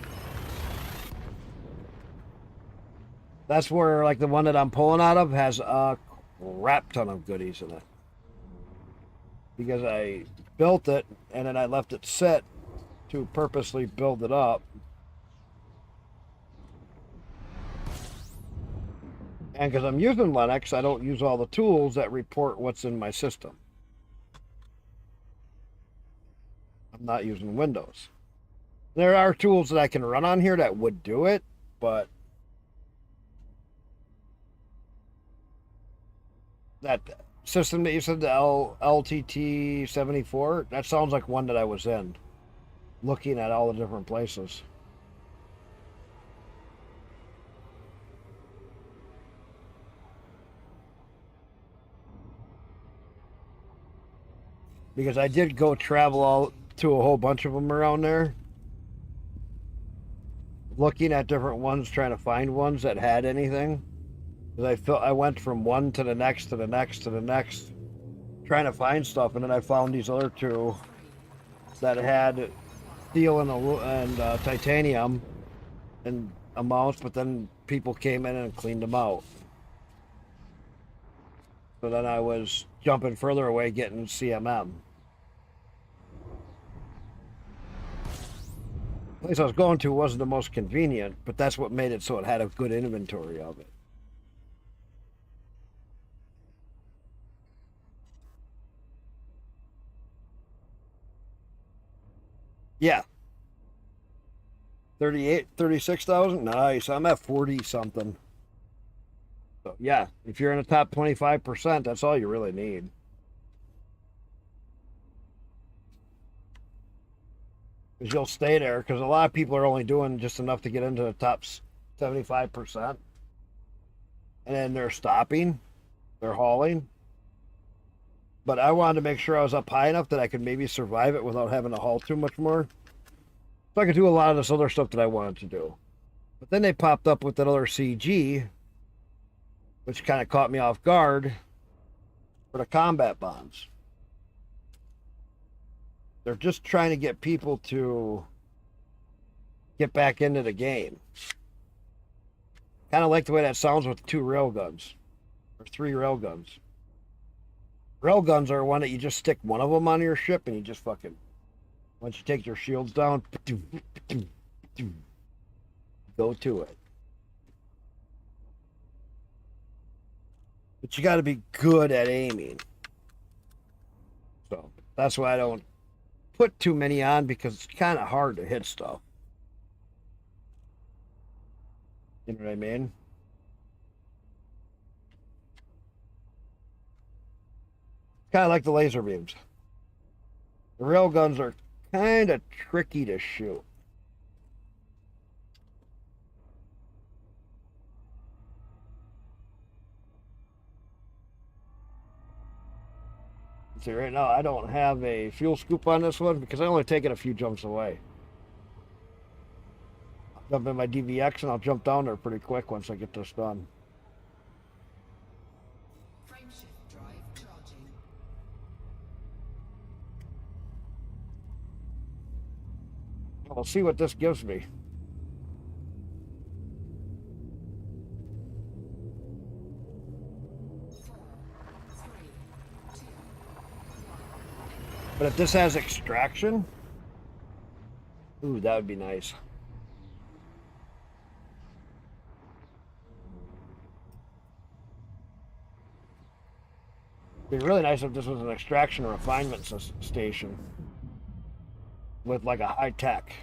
A: That's where, like, the one that I'm pulling out of has a crap ton of goodies in it. Because I built it, and then I left it sit to purposely build it up. And because I'm using Linux, I don't use all the tools that report what's in my system. I'm not using Windows. There are tools that I can run on here that would do it, but that system that you said, the LTT 74, that sounds like one that I was in, looking at all the different places. Because I did go travel out to a whole bunch of them around there, looking at different ones, trying to find ones that had anything. Because I went from one to the next to the next to the next, trying to find stuff, and then I found these other 2 that had steel and titanium and amounts, but then people came in and cleaned them out. So then I was jumping further away, getting CMM. The place I was going to wasn't the most convenient, but that's what made it so it had a good inventory of it. Yeah. 36,000? Nice. I'm at 40 something. So yeah, if you're in the top 25%, that's all you really need. Because you'll stay there, because a lot of people are only doing just enough to get into the top 75%. And then they're stopping. They're hauling. But I wanted to make sure I was up high enough that I could maybe survive it without having to haul too much more. So I could do a lot of this other stuff that I wanted to do. But then they popped up with another CG, which kind of caught me off guard, for the combat bonds. They're just trying to get people to get back into the game. Kind of like the way that sounds with 2 railguns, or 3 railguns. Railguns are one that you just stick one of them on your ship and you just fucking, once you take your shields down, go to it. But you got to be good at aiming. So that's why I don't put too many on, because it's kind of hard to hit stuff. You know what I mean? Kind of like the laser beams. The rail guns are kind of tricky to shoot. See, right now I don't have a fuel scoop on this one because I only take it a few jumps away. Jump in my DVX and I'll jump down there pretty quick once I get this done.
C: Frameshift drive charging.
A: We'll see what this gives me. But if this has extraction, ooh, that would be nice. It'd be really nice if this was an extraction or refinement station with like a high tech.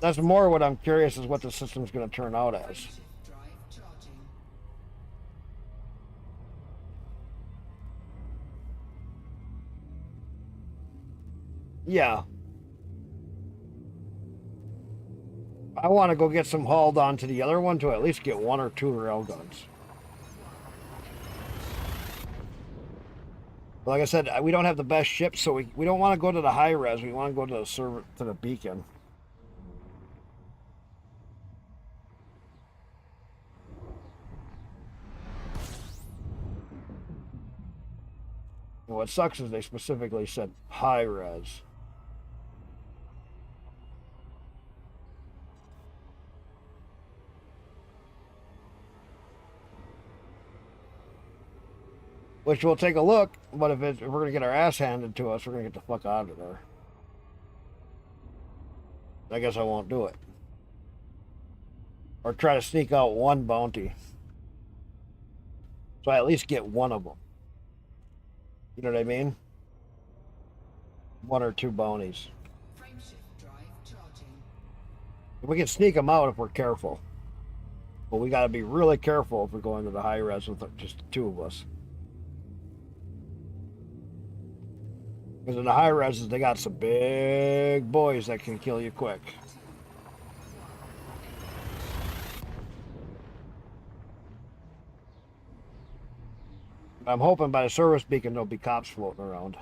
A: That's more what I'm curious is what the system's going to turn out as.
C: Frameshift drive charging.
A: Yeah. I want to go get some hauled onto the other one to at least get 1 or 2 railguns. Like I said, we don't have the best ships, so we don't want to go to the high res. We want to go to the server, to the beacon. And what sucks is they specifically said high res. Which we'll take a look, but if we're going to get our ass handed to us, we're going to get the fuck out of there. I guess I won't do it. Or try to sneak out 1 bounty. So I at least get 1 of them. You know what I mean? 1 or 2 bounties.
C: Frameshift drive charging.
A: We can sneak them out if we're careful. But we got to be really careful if we're going to the high res with just 2 of us. Because in the high reses, they got some big boys that can kill you quick. I'm hoping by the service beacon there'll be cops floating around.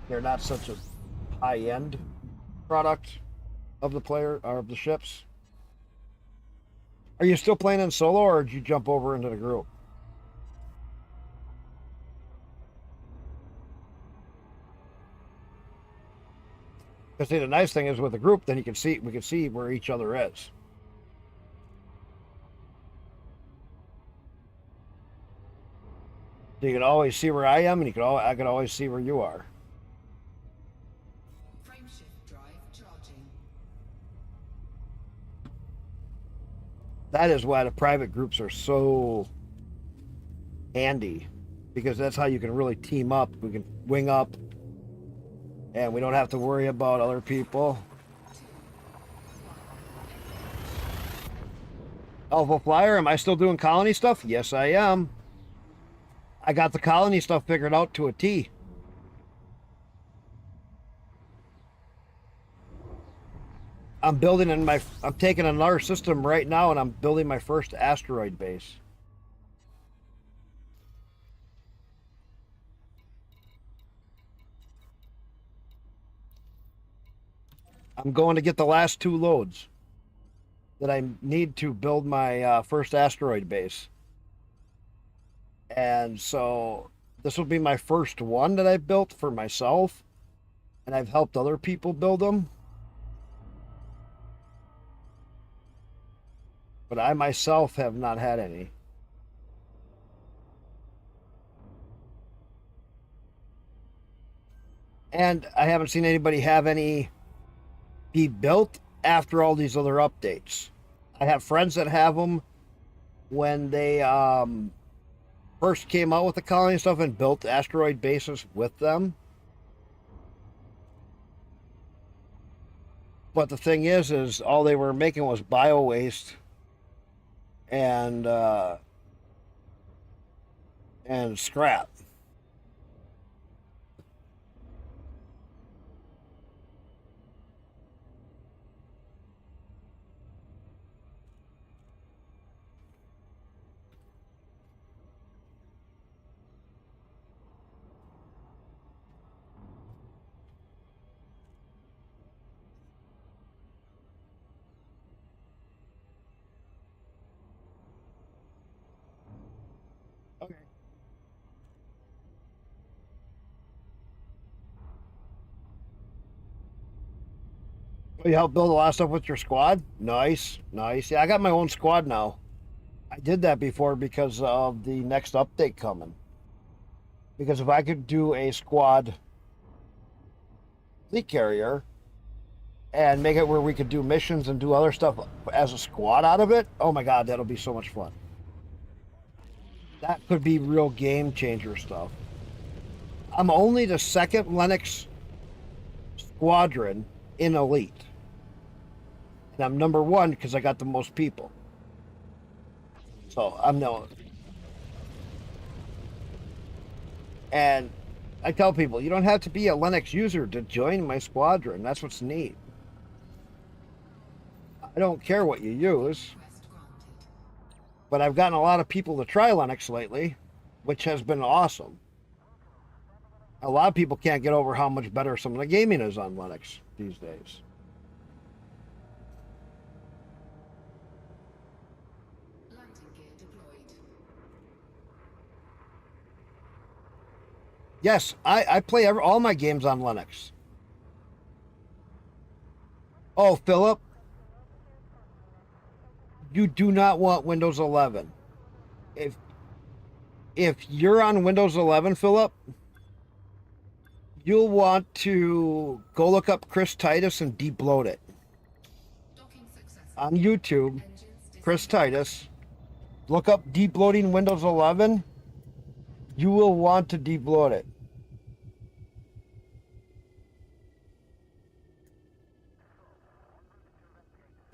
A: They're not such a high-end product of the player or of the ships. Are you still playing in solo, or did you jump over into the group? Because see, the nice thing is with the group, then we can see where each other is. So you can always see where I am, and I can always see where you are.
C: Frameshift drive charging.
A: That is why the private groups are so handy, because that's how you can really team up. We can wing up, and we don't have to worry about other people. Alpha Flyer, am I still doing colony stuff? Yes, I am. I got the colony stuff figured out to a T. I'm taking another system right now, and I'm building my first asteroid base. I'm going to get the last 2 loads that I need to build my first asteroid base. And so this will be my first one that I built for myself, and I've helped other people build them. But I myself have not had any. And I haven't seen anybody have any be built after all these other updates. I have friends that have them when they first came out with the colony stuff and built asteroid bases with them. But the thing is all they were making was bio waste and scrap. Okay. You help build a lot of stuff with your squad? Nice, nice. Yeah, I got my own squad now. I did that before because of the next update coming. Because if I could do a squad fleet carrier and make it where we could do missions and do other stuff as a squad out of it, oh my god, that'll be so much fun. That could be real game changer stuff. I'm only the second Lennox squadron in Elite. And I'm number 1 because I got the most people. So I'm no. And I tell people, you don't have to be a Linux user to join my squadron. That's what's neat. I don't care what you use. But I've gotten a lot of people to try Linux lately, which has been awesome. A lot of people can't get over how much better some of the gaming is on Linux these days. Yes, I play all my games on Linux. Oh, Philip, you do not want Windows 11. If you're on Windows 11, Philip, you'll want to go look up Chris Titus and debloat it. On YouTube, Chris Titus, look up debloating Windows 11. You will want to debloat it.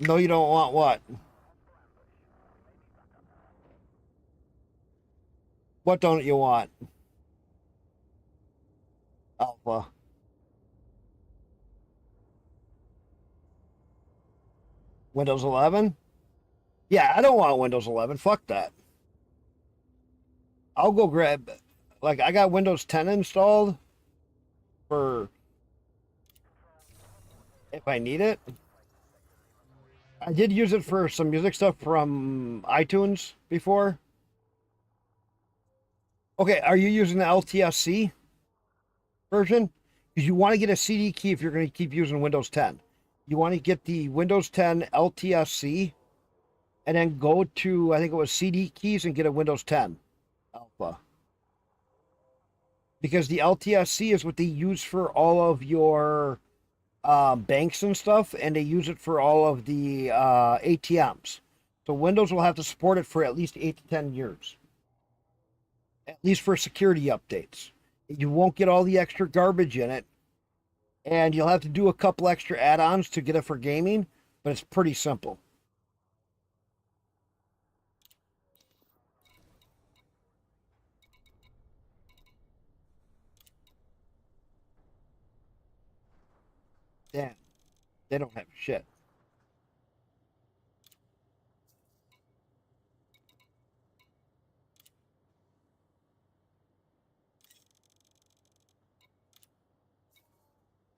A: No, you don't want what? What don't you want? Alpha. Windows 11? Yeah, I don't want Windows 11. Fuck that. I'll go grab, like, I got Windows 10 installed for if I need it. I did use it for some music stuff from iTunes before. Okay, are you using the LTSC version? Because you want to get a CD key if you're going to keep using Windows 10. You want to get the Windows 10 LTSC and then go to, I think it was CD keys, and get a Windows 10 Alpha. Because the LTSC is what they use for all of your banks and stuff, and they use it for all of the ATMs. So Windows will have to support it for at least 8 to 10 years. At least for security updates. You won't get all the extra garbage in it, and you'll have to do a couple extra add-ons to get it for gaming, but it's pretty simple. Damn, they don't have shit.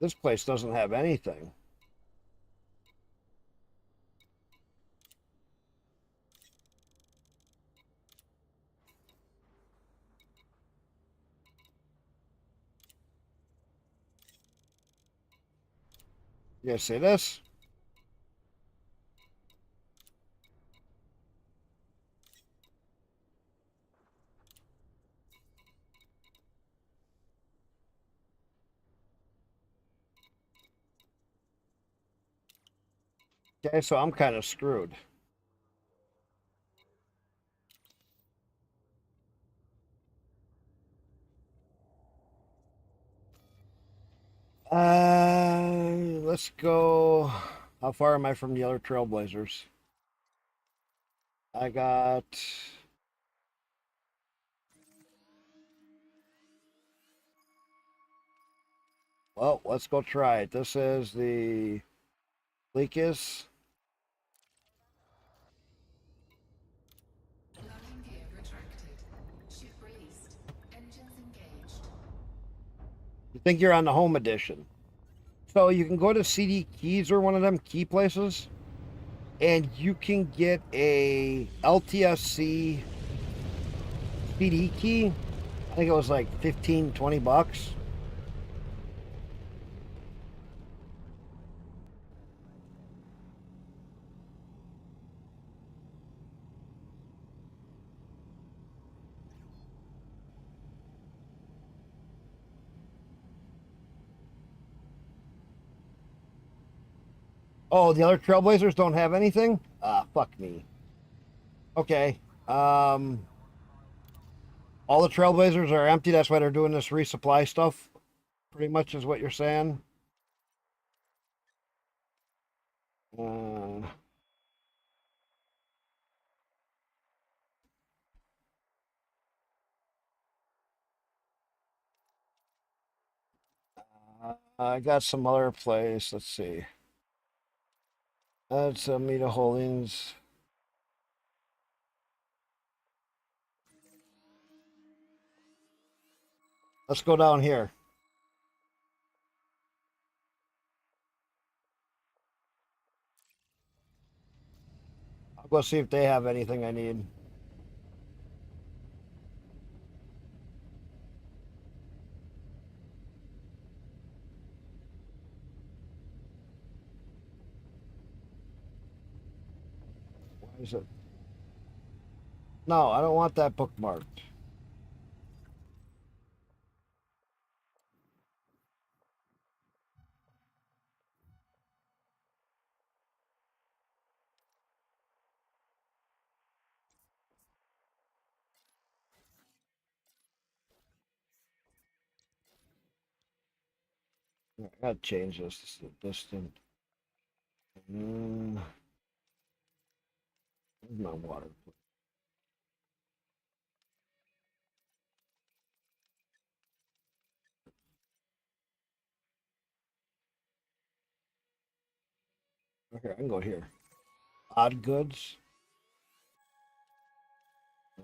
A: This place doesn't have anything. You guys see this? Okay, so I'm kind of screwed. Let's go. How far am I from the other Trailblazers? I got... Well, let's go try it. This is the Leakus.
C: Landing gear retracted. Ship released. Engines engaged.
A: You think you're on the home edition. So you can go to CD Keys or one of them key places, and you can get a LTSC CD key. I think it was like 15, 20 bucks. Oh, the other Trailblazers don't have anything? Ah, fuck me. Okay. All the Trailblazers are empty. That's why they're doing this resupply stuff. Pretty much is what you're saying. I got some other place. Let's see. That's Meta Holdings. Let's go down here. I'll go see if they have anything I need. Why is it? No, I don't want that bookmarked. I gotta change this. This is distant. Where's my water? Okay, I can go here. Odd goods.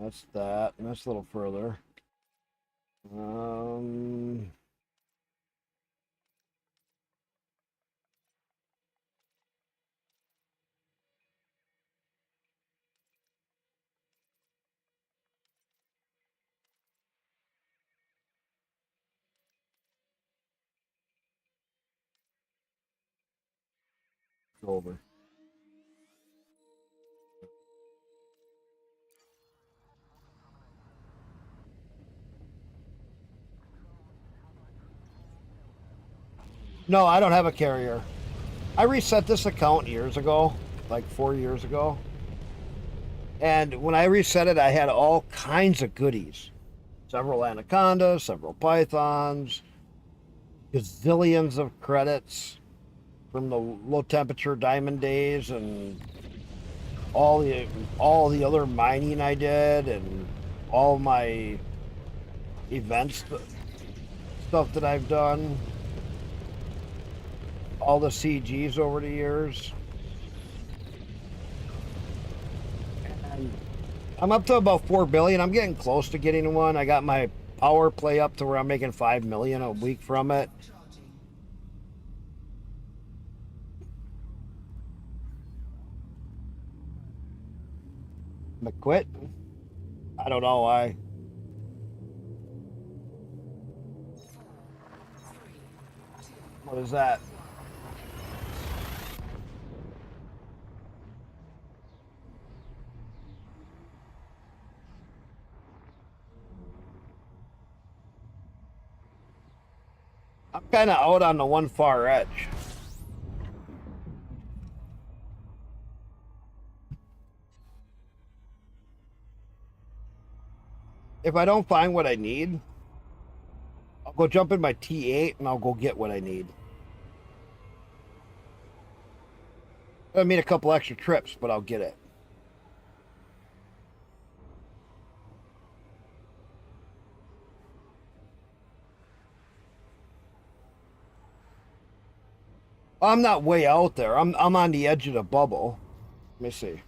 A: That's that. And that's a little further. Over. No, I don't have a carrier. I reset this account years ago, like 4 years ago. And when I reset it, I had all kinds of goodies. Several anacondas, several pythons, gazillions of credits from the low temperature diamond days, and all the other mining I did, and all my events stuff that I've done, all the CGs over the years. And I'm up to about 4 billion. I'm getting close to getting one. I got my PowerPlay up to where I'm making 5 million a week from it. But quit? I don't know why. What is that? I'm kind of out on the one far edge. If I don't find what I need, I'll go jump in my T8 and I'll go get what I need. I mean, a couple extra trips, but I'll get it. I'm not way out there. I'm on the edge of the bubble. Let me see.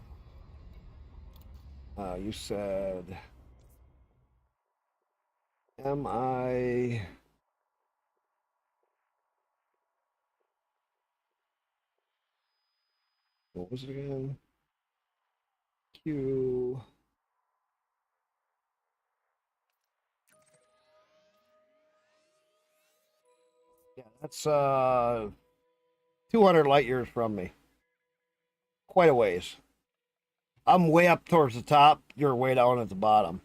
A: You said, am I? What was it again? Q. Yeah, that's 200 light years from me. Quite a ways. I'm way up towards the top. You're way down at the bottom.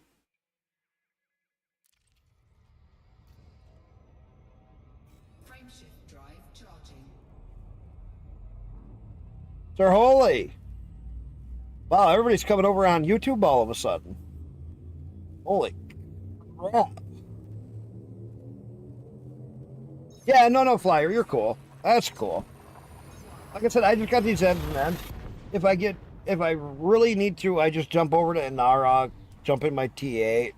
C: Frameshift drive charging.
A: Sir Holy. Wow, everybody's coming over on YouTube all of a sudden. Holy crap. Yeah, no, Flyer, you're cool. That's cool. Like I said, I just got these ends and ends. If I really need to, I just jump over to Inara, jump in my T8.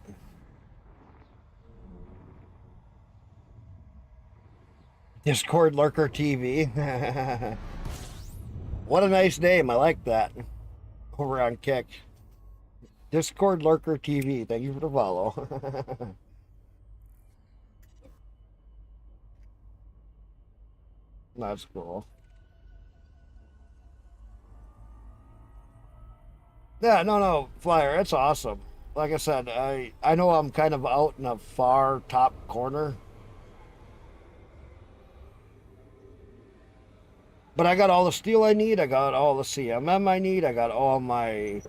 A: Discord Lurker TV. What a nice name. I like that. Over on Kick. Discord Lurker TV. Thank you for the follow. That's cool. Yeah, no, Flyer, that's awesome. Like I said, I know I'm kind of out in a far top corner. But I got all the steel I need, I got all the CMM I need, I got all my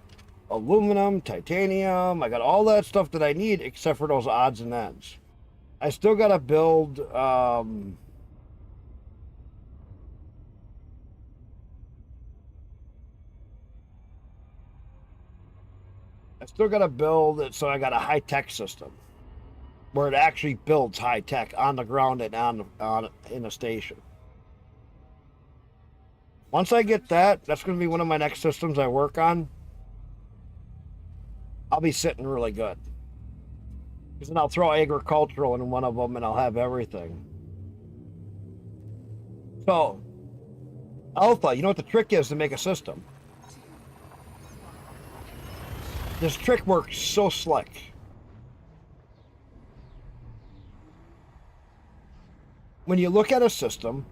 A: aluminum, titanium, I got all that stuff that I need except for those odds and ends. I still gotta build it so I got a high-tech system where it actually builds high-tech on the ground and in a station. Once I get that, that's going to be one of my next systems I work on. I'll be sitting really good. Because then I'll throw agricultural in one of them and I'll have everything. So, Alpha, you know what the trick is to make a system? This trick works so slick. When you look at a system,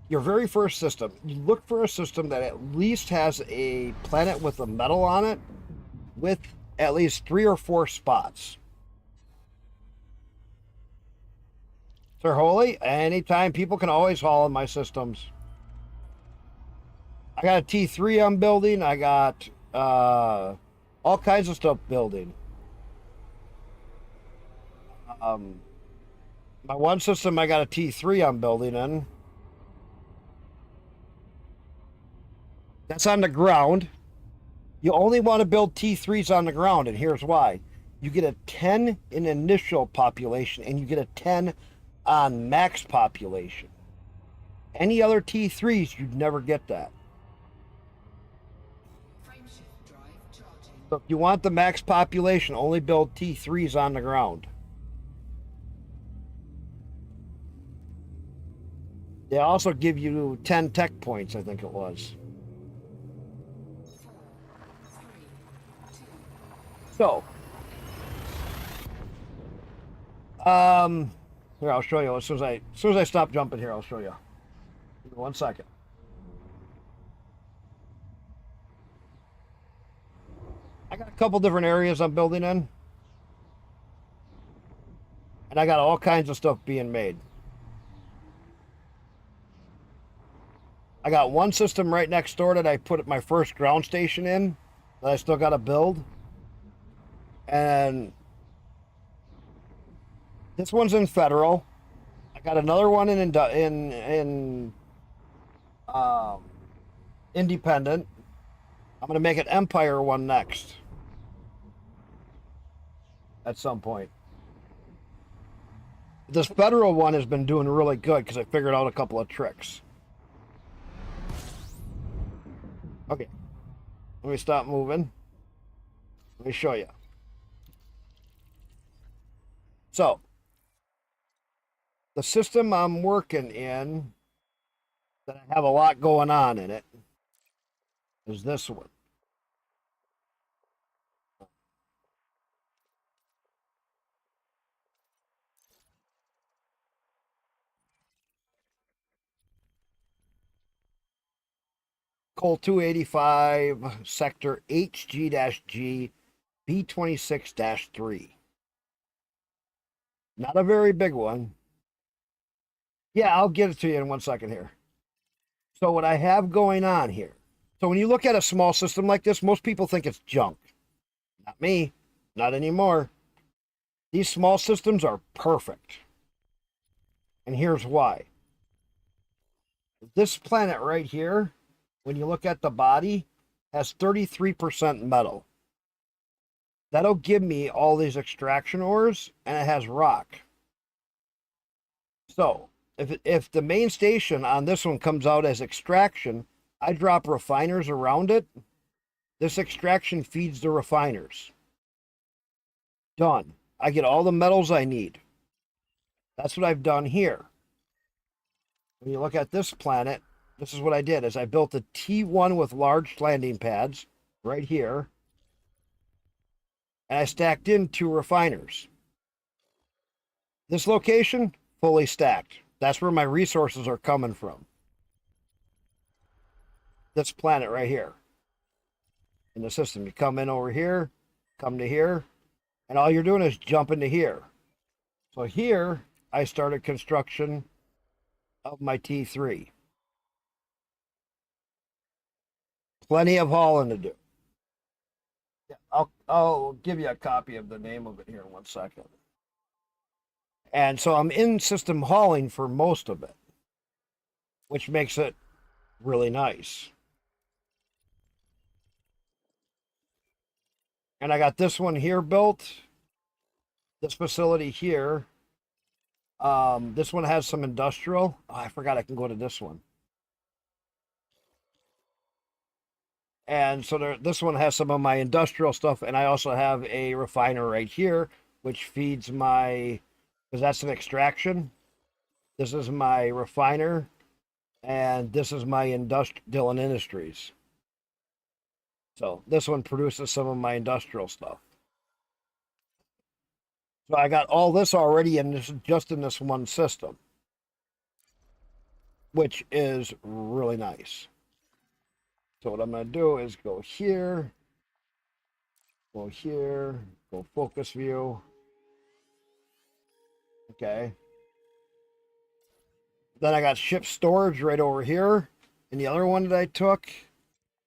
A: your very first system, you look for a system that at least has a planet with a metal on it with at least 3 or 4 spots. Sir Holy, anytime, people can always haul in my systems. I got a T3 I'm building. I got all kinds of stuff building. My one system, I got a T3 I'm building in. That's on the ground. You only want to build T3s on the ground, and here's why. You get a 10 in initial population, and you get a 10 on max population. Any other T3s, you'd never get that. So if you want the max population, only build T3s on the ground. They also give you 10 tech points, I think it was. So, here, I'll show you. As soon as I stop jumping here, I'll show you. Give me 1 second. I got a couple different areas I'm building in. And I got all kinds of stuff being made. I got one system right next door that I put my first ground station in that I still got to build. And this one's in Federal. I got another one in Independent. I'm going to make an Empire one next. At some point. This Federal one has been doing really good because I figured out a couple of tricks. Okay. Let me stop moving. Let me show you. So, the system I'm working in that I have a lot going on in it is this one. Col 285, Sector HG-G, B26-3. Not a very big one. Yeah, I'll get it to you in 1 second here. So what I have going on here. So when you look at a small system like this, most people think it's junk. Not me. Not anymore. These small systems are perfect. And here's why. This planet right here, when you look at the body, has 33% metal. That'll give me all these extraction ores, and it has rock. So, if the main station on this one comes out as extraction, I drop refiners around it. This extraction feeds the refiners. Done. I get all the metals I need. That's what I've done here. When you look at this planet, this is what I did, is I built a T1 with large landing pads right here. And I stacked in 2 refiners. This location, fully stacked. That's where my resources are coming from. This planet right here. In the system, you come in over here, come to here, and all you're doing is jump into here. So here, I started construction of my T3. Plenty of hauling to do. Yeah, I'll give you a copy of the name of it here in 1 second. And so I'm in system hauling for most of it, which makes it really nice. And I got this one here built. This facility here. This one has some industrial. Oh, I forgot I can go to this one. And so this one has some of my industrial stuff, and I also have a refiner right here, which feeds my, because that's an extraction. This is my refiner, and this is my industrial and industries. So this one produces some of my industrial stuff. So I got all this already in this, just in this one system, which is really nice. So what I'm going to do is go here, go focus view. Okay. Then I got ship storage right over here. And the other one that I took,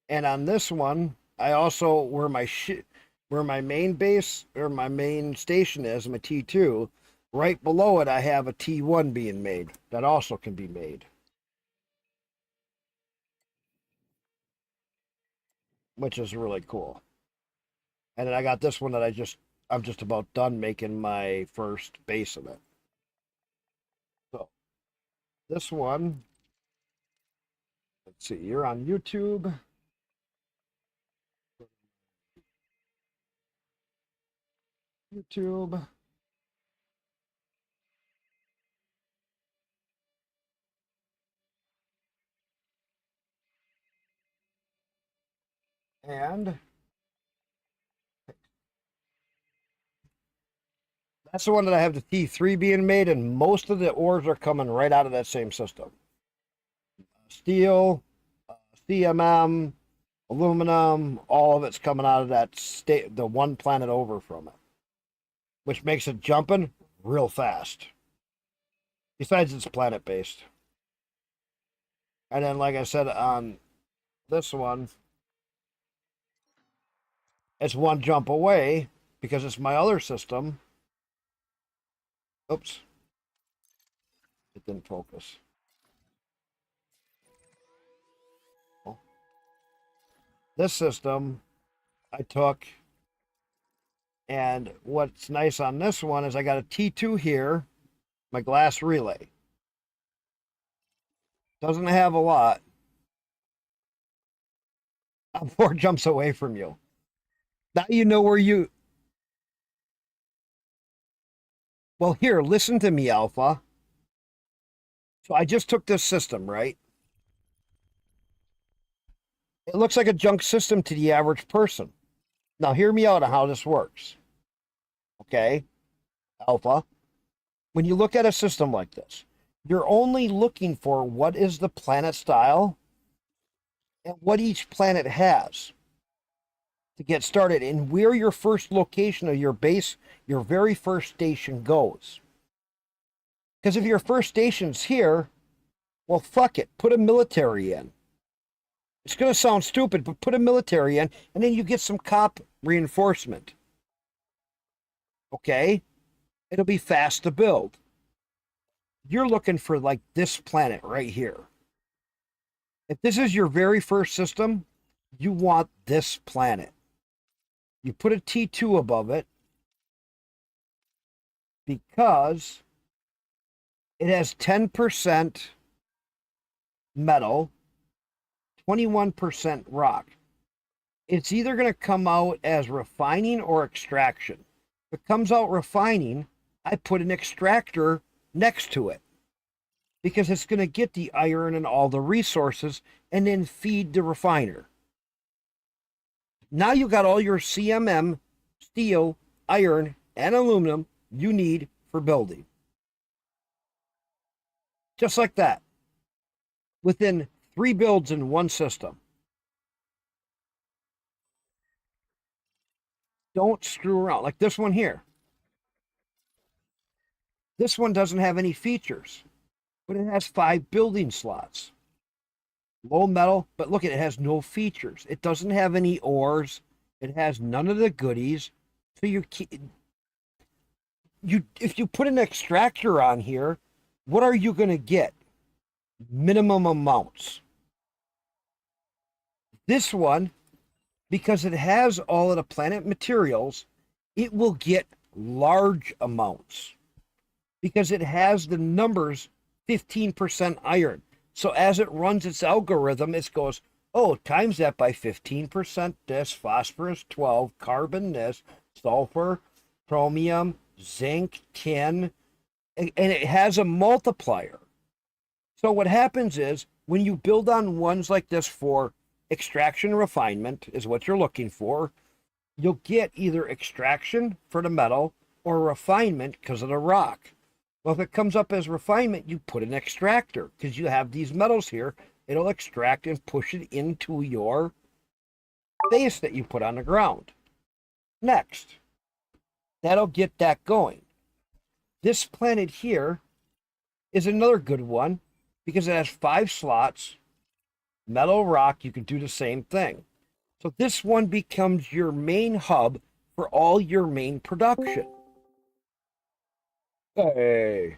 A: and on this one, I also, where my main base or my main station is, my T2, right below it, I have a T1 being made that also can be made, which is really cool. And then I got this one that I'm just about done making my first base of it. So this one, let's see, you're on YouTube. YouTube. And that's the one that I have the T3 being made, and most of the ores are coming right out of that same system. Steel, CMM, aluminum, all of it's coming out of that state, the one planet over from it, which makes it jumping real fast. Besides, it's planet based. And then, like I said, on this one, it's one jump away because it's my other system. Oops. It didn't focus. This system I took, and what's nice on this one is I got a T2 here, my glass relay. Doesn't have a lot. I'm 4 jumps away from you. Now you know where you... Well, here, listen to me, Alpha. So I just took this system, right? It looks like a junk system to the average person. Now, hear me out on how this works. Okay? Alpha. When you look at a system like this, you're only looking for what is the planet style and what each planet has to get started and where your first location of your base, your very first station goes. Because if your first station's here, well, fuck it. Put a military in. It's going to sound stupid, but put a military in, and then you get some cop reinforcement. Okay? It'll be fast to build. You're looking for like this planet right here. If this is your very first system, you want this planet. You put a T2 above it because it has 10% metal, 21% rock. It's either going to come out as refining or extraction. If it comes out refining, I put an extractor next to it because it's going to get the iron and all the resources and then feed the refiner. Now you got all your CMM, steel, iron, and aluminum you need for building. Just like that. Within 3 builds in one system. Don't screw around. Like this one here. This one doesn't have any features, but it has 5 building slots. Low metal, but look, it has no features. It doesn't have any ores. It has none of the goodies. So if you put an extractor on here, what are you going to get? Minimum amounts. This one, because it has all of the planet materials, it will get large amounts because it has the numbers 15% iron. So as it runs its algorithm, it goes, oh, times that by 15% this, phosphorus 12, carbon this, sulfur, chromium, zinc, tin, and it has a multiplier. So what happens is when you build on ones like this for extraction refinement is what you're looking for, you'll get either extraction for the metal or refinement because of the rock. Well, if it comes up as refinement, you put an extractor because you have these metals here. It'll extract and push it into your base that you put on the ground. Next, that'll get that going. This planet here is another good one because it has 5 slots. Metal, rock, you can do the same thing. So this one becomes your main hub for all your main production. Hey.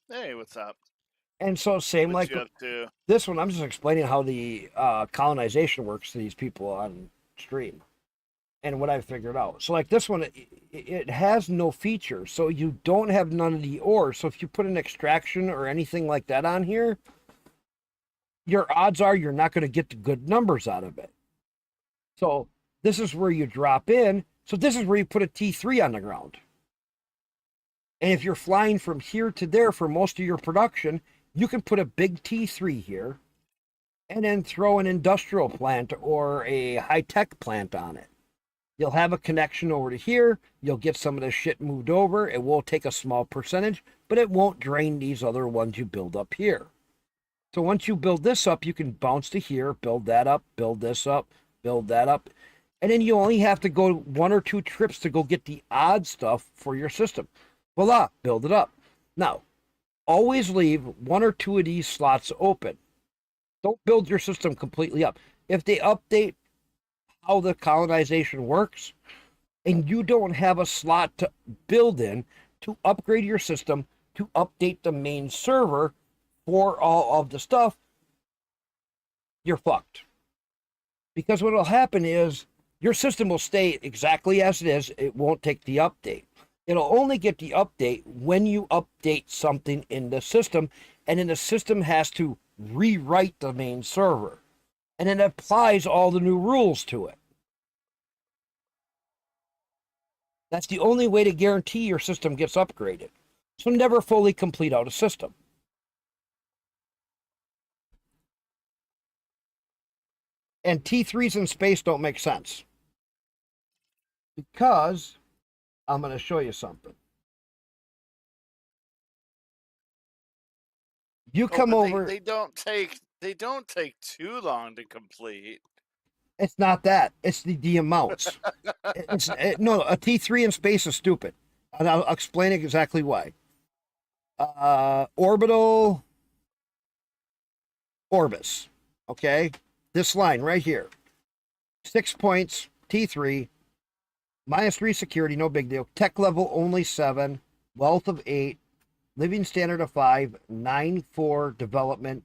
H: Hey, what's up?
A: And so same
H: What
A: like
H: you up to?
A: this one, I'm just explaining how the colonization works to these people on stream and what I figured out. So like this one, it has no features. So you don't have none of the ore. So if you put an extraction or anything like that on here, your odds are you're not going to get the good numbers out of it. So this is where you drop in. So this is where you put a T3 on the ground. And if you're flying from here to there for most of your production, you can put a big T3 here and then throw an industrial plant or a high-tech plant on it. You'll have a connection over to here. You'll get some of the shit moved over. It will take a small percentage, but it won't drain these other ones you build up here. So once you build this up, you can bounce to here, build that up, build this up, build that up. And then you only have to go 1 or 2 trips to go get the odd stuff for your system. Voila, build it up. Now, always leave 1 or 2 of these slots open. Don't build your system completely up. If they update how the colonization works and you don't have a slot to build in to upgrade your system, to update the main server for all of the stuff, you're fucked. Because what will happen is your system will stay exactly as it is. It won't take the update. It'll only get the update when you update something in the system, and then the system has to rewrite the main server. and it applies all the new rules to it. That's the only way to guarantee your system gets upgraded. So never fully complete out a system. And T3s in space don't make sense. Because I'm going to show you something. You come over.
H: They don't take too long to complete.
A: It's not that. It's the amounts. No, a T3 in space is stupid. And I'll explain exactly why. Orbital Orbis. Okay? This line right here. 6 points, T3, -3 security, no big deal. Tech level only 7, wealth of 8, living standard of 5, 9-4 development,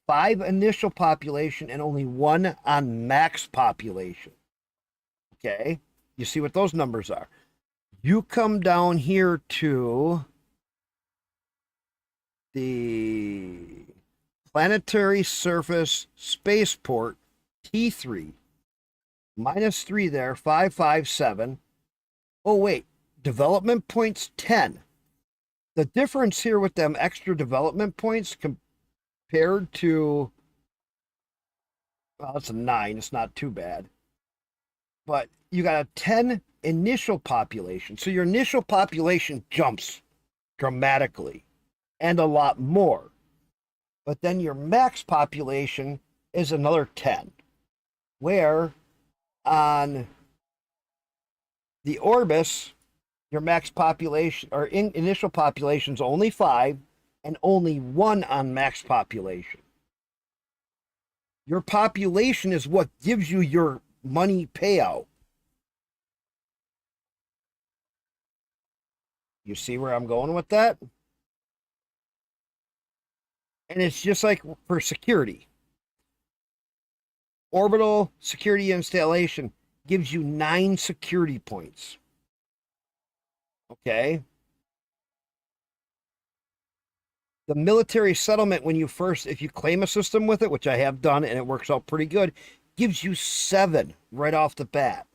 A: 5 initial population, and only 1 on max population. Okay? You see what those numbers are. You come down here to the planetary surface spaceport T3, -3 there, 557. Oh, wait, development points 10. The difference here with them extra development points compared to, well, it's a 9, it's not too bad. But you got a 10 initial population. So your initial population jumps dramatically and a lot more. But then your max population is another 10. Where on the Orbis, your max population or initial population is only 5 and only 1 on max population. Your population is what gives you your money payout. You see where I'm going with that? And it's just like for security. Orbital security installation gives you 9 security points. Okay. The military settlement, when you first, if you claim a system with it, which I have done and it works out pretty good, gives you 7 right off the bat.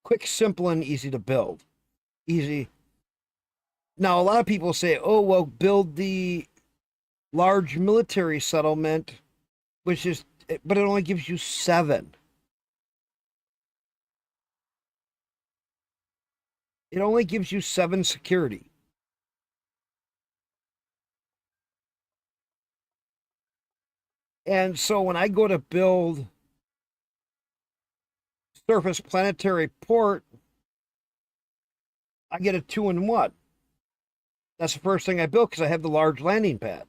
A: Quick, simple, and easy to build. Easy. Now, a lot of people say, oh, well, build the large military settlement, which is, but it only gives you 7. It only gives you 7 security. And so when I go to build surface planetary port, I get a 2-in-1. That's the first thing I built because I have the large landing pads.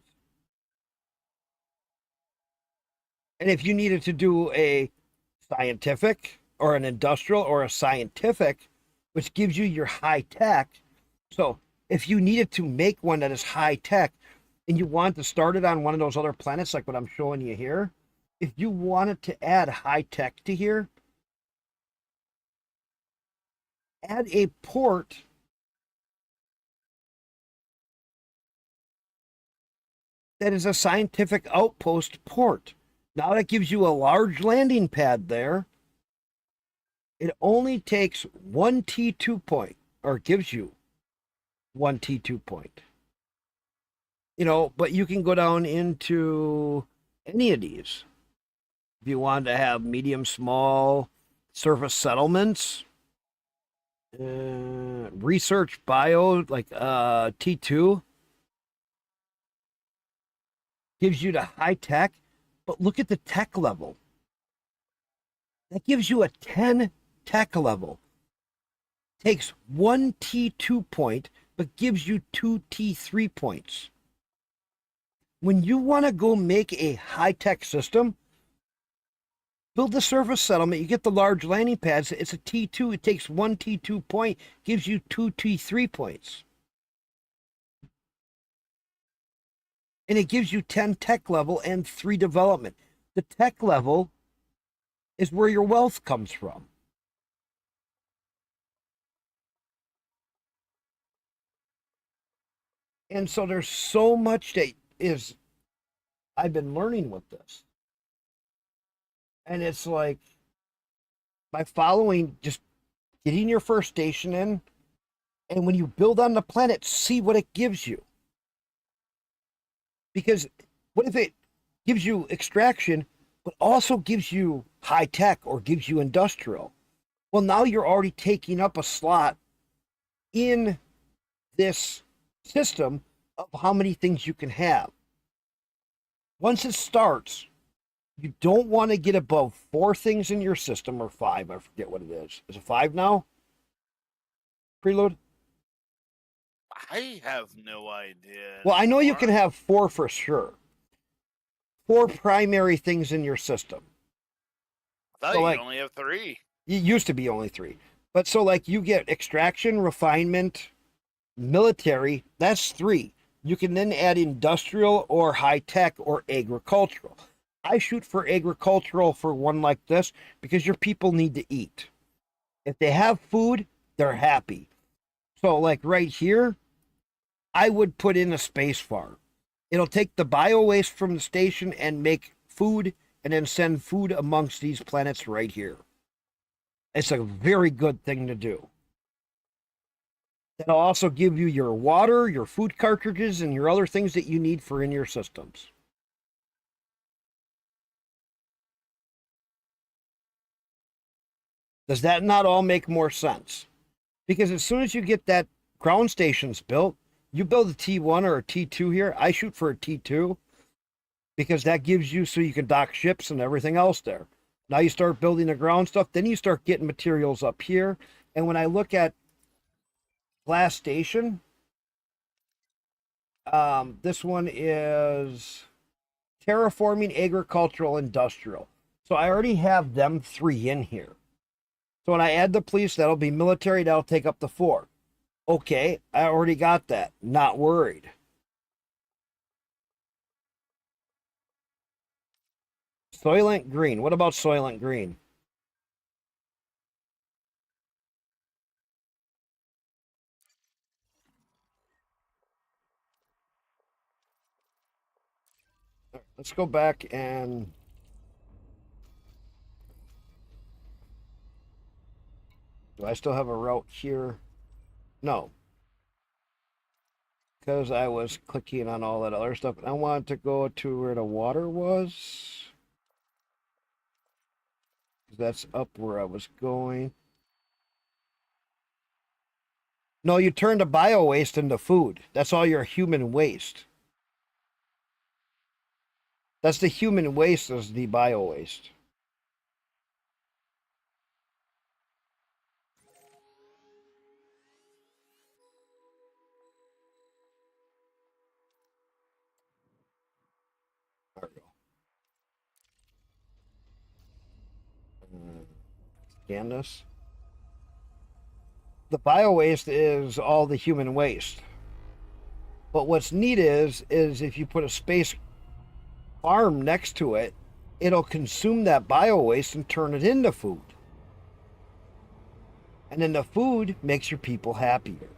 A: And if you needed to do a scientific or an industrial or a scientific, which gives you your high tech. So if you needed to make one that is high tech and you want to start it on one of those other planets, like what I'm showing you here, if you wanted to add high tech to here, add a port that is a scientific outpost port. Now that gives you a large landing pad there. It only takes 1 T2 point, or gives you 1 T2 point. You know, but you can go down into any of these. If you want to have medium, small surface settlements, research bio, like T2, gives you the high tech, but look at the tech level. That gives you a 10 tech level. Takes 1 T2 point, but gives you 2 T3 points. When you want to go make a high-tech system, build the surface settlement, you get the large landing pads, it's a T2, it takes 1 T2 point, gives you 2 T3 points. And it gives you 10 tech level and 3 development. The tech level is where your wealth comes from. And so there's so much that is I've been learning with this. And it's like by following, just getting your first station in, and when you build on the planet, see what it gives you. Because what if it gives you extraction, but also gives you high tech or gives you industrial? Well, now you're already taking up a slot in this system of how many things you can have. Once it starts, you don't want to get above 4 things in your system, or 5. I forget what it is. Is it 5 now? Preload?
H: I have no idea.
A: Well, I know you
H: anymore.
A: can have 4 for sure. 4 primary things in your system.
H: I thought
A: So,
H: you
A: like,
H: only have 3.
A: it used to be only 3. But so, like, you get extraction, refinement, military, that's 3. You can then add industrial or high tech or agricultural. I shoot for agricultural for one like this because your people need to eat. If they have food, they're happy. So, like right here, I would put in a space farm. It'll take the bio waste from the station and make food and then send food amongst these planets right here. It's a very good thing to do. That'll also give you your water, your food cartridges, and your other things that you need for in your systems. Does that not all make more sense? Because as soon as you get that ground stations built, you build a T1 or a T2 here. I shoot for a T2 because that gives you so you can dock ships and everything else there. Now you start building the ground stuff, then you start getting materials up here. And when I look at Glass Station, this one is terraforming, agricultural, industrial. So I already have them 3 in here. So when I add the police, that'll be military, that'll take up the 4. Okay, I already got that. Not worried. Soylent Green. What about Soylent Green? Let's go back and do I still have a route here? No. Because I was clicking on all that other stuff. I wanted to go to where the water was. That's up where I was going. No, you turn the bio waste into food. That's all your human waste. That's the human waste is the bio waste. There we go. Scan this. The bio waste is all the human waste. But what's neat is if you put a space farm next to it, it'll consume that bio waste and turn it into food. And then the food makes your people happier.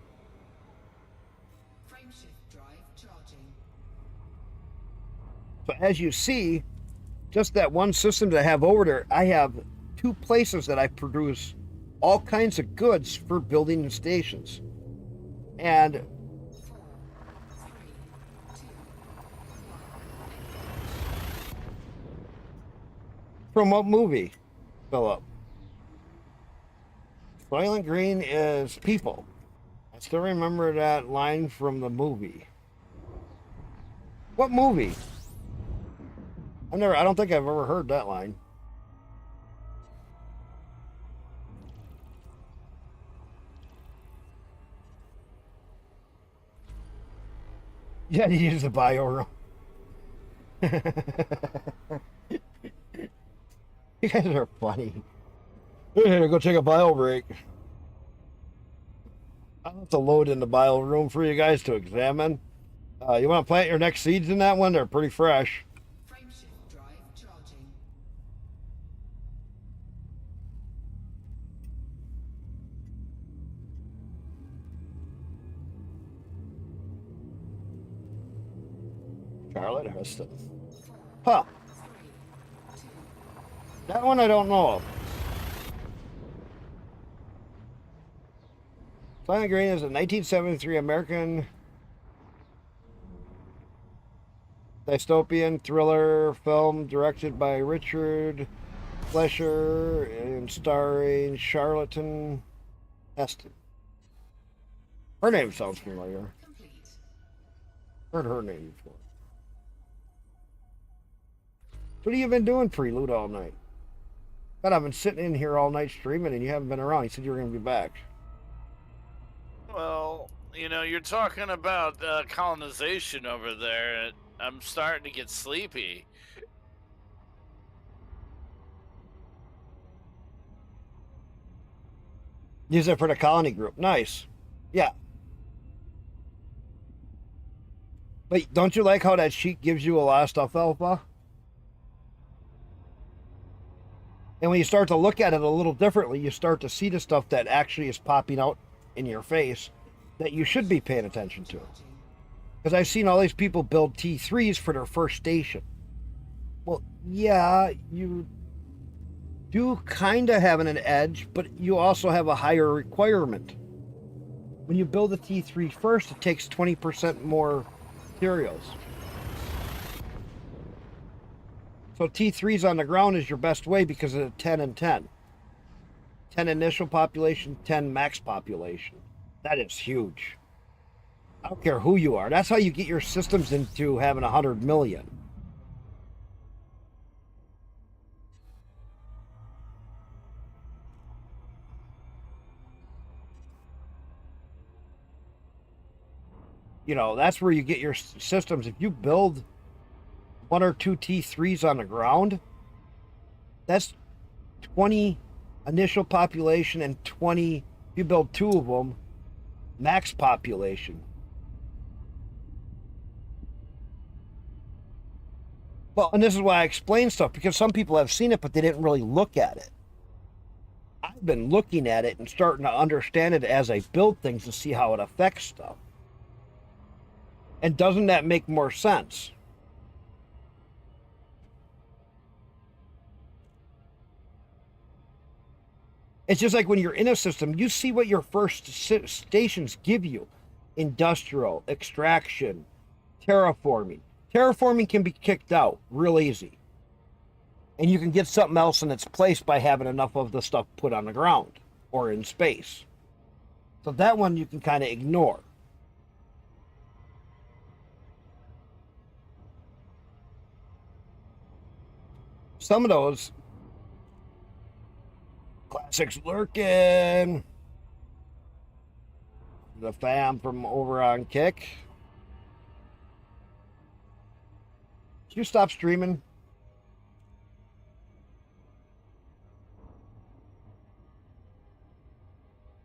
C: Frameshift drive charging.
A: So as you see, just that one system that I have over there, I have 2 places that I produce all kinds of goods for building stations. And
C: 4, 3, 2, 1.
A: from what movie, Philip? Soylent Green is people. I still remember that line from the movie. What movie? I don't think I've ever heard that line. Yeah, to use the bio room. You guys are funny. Hey, go take a bio break. I'll have to load in the bio room for you guys to examine. You want to plant your next seeds in that one? They're pretty fresh.
C: Frameshift drive charging.
A: Charlotte Huston. Huh.
C: 3, 2,
A: That one I don't know of. Silent Green is a 1973 American dystopian thriller film directed by Richard Fleischer and starring Charlton Heston. Her name sounds familiar. Heard her name before. What have you been doing, Prelude, all night? God, I've been sitting in here all night streaming and you haven't been around. You said you were going to be back.
H: Well, you know, you're talking about colonization over there. I'm starting to get sleepy.
A: Use it for the colony group. Nice. Yeah. But don't you like how that sheet gives you a lot of stuff, Alpha? And when you start to look at it a little differently, you start to see the stuff that actually is popping out in your face that you should be paying attention to. Because I've seen all these people build T3s for their first station. Well, yeah, you do kind of have an edge, but you also have a higher requirement. When you build a T3 first, it takes 20% more materials. So T3s on the ground is your best way because of the 10 and 10. 10 initial population, 10 max population. That is huge. I don't care who you are. That's how you get your systems into having 100 million. You know, that's where you get your systems. If you build 1 or 2 T3s on the ground, that's 20 initial population and 20, if you build 2 of them, max population. Well, and this is why I explain stuff, because some people have seen it, but they didn't really look at it. I've been looking at it and starting to understand it as I build things to see how it affects stuff. And doesn't that make more sense? It's just like when you're in a system, you see what your first stations give you. Industrial, extraction, terraforming. Terraforming can be kicked out real easy. And you can get something else in its place by having enough of the stuff put on the ground or in space. So that one you can kind of ignore. Some of those classics lurking. The fam from over on Kick. Did you stop streaming?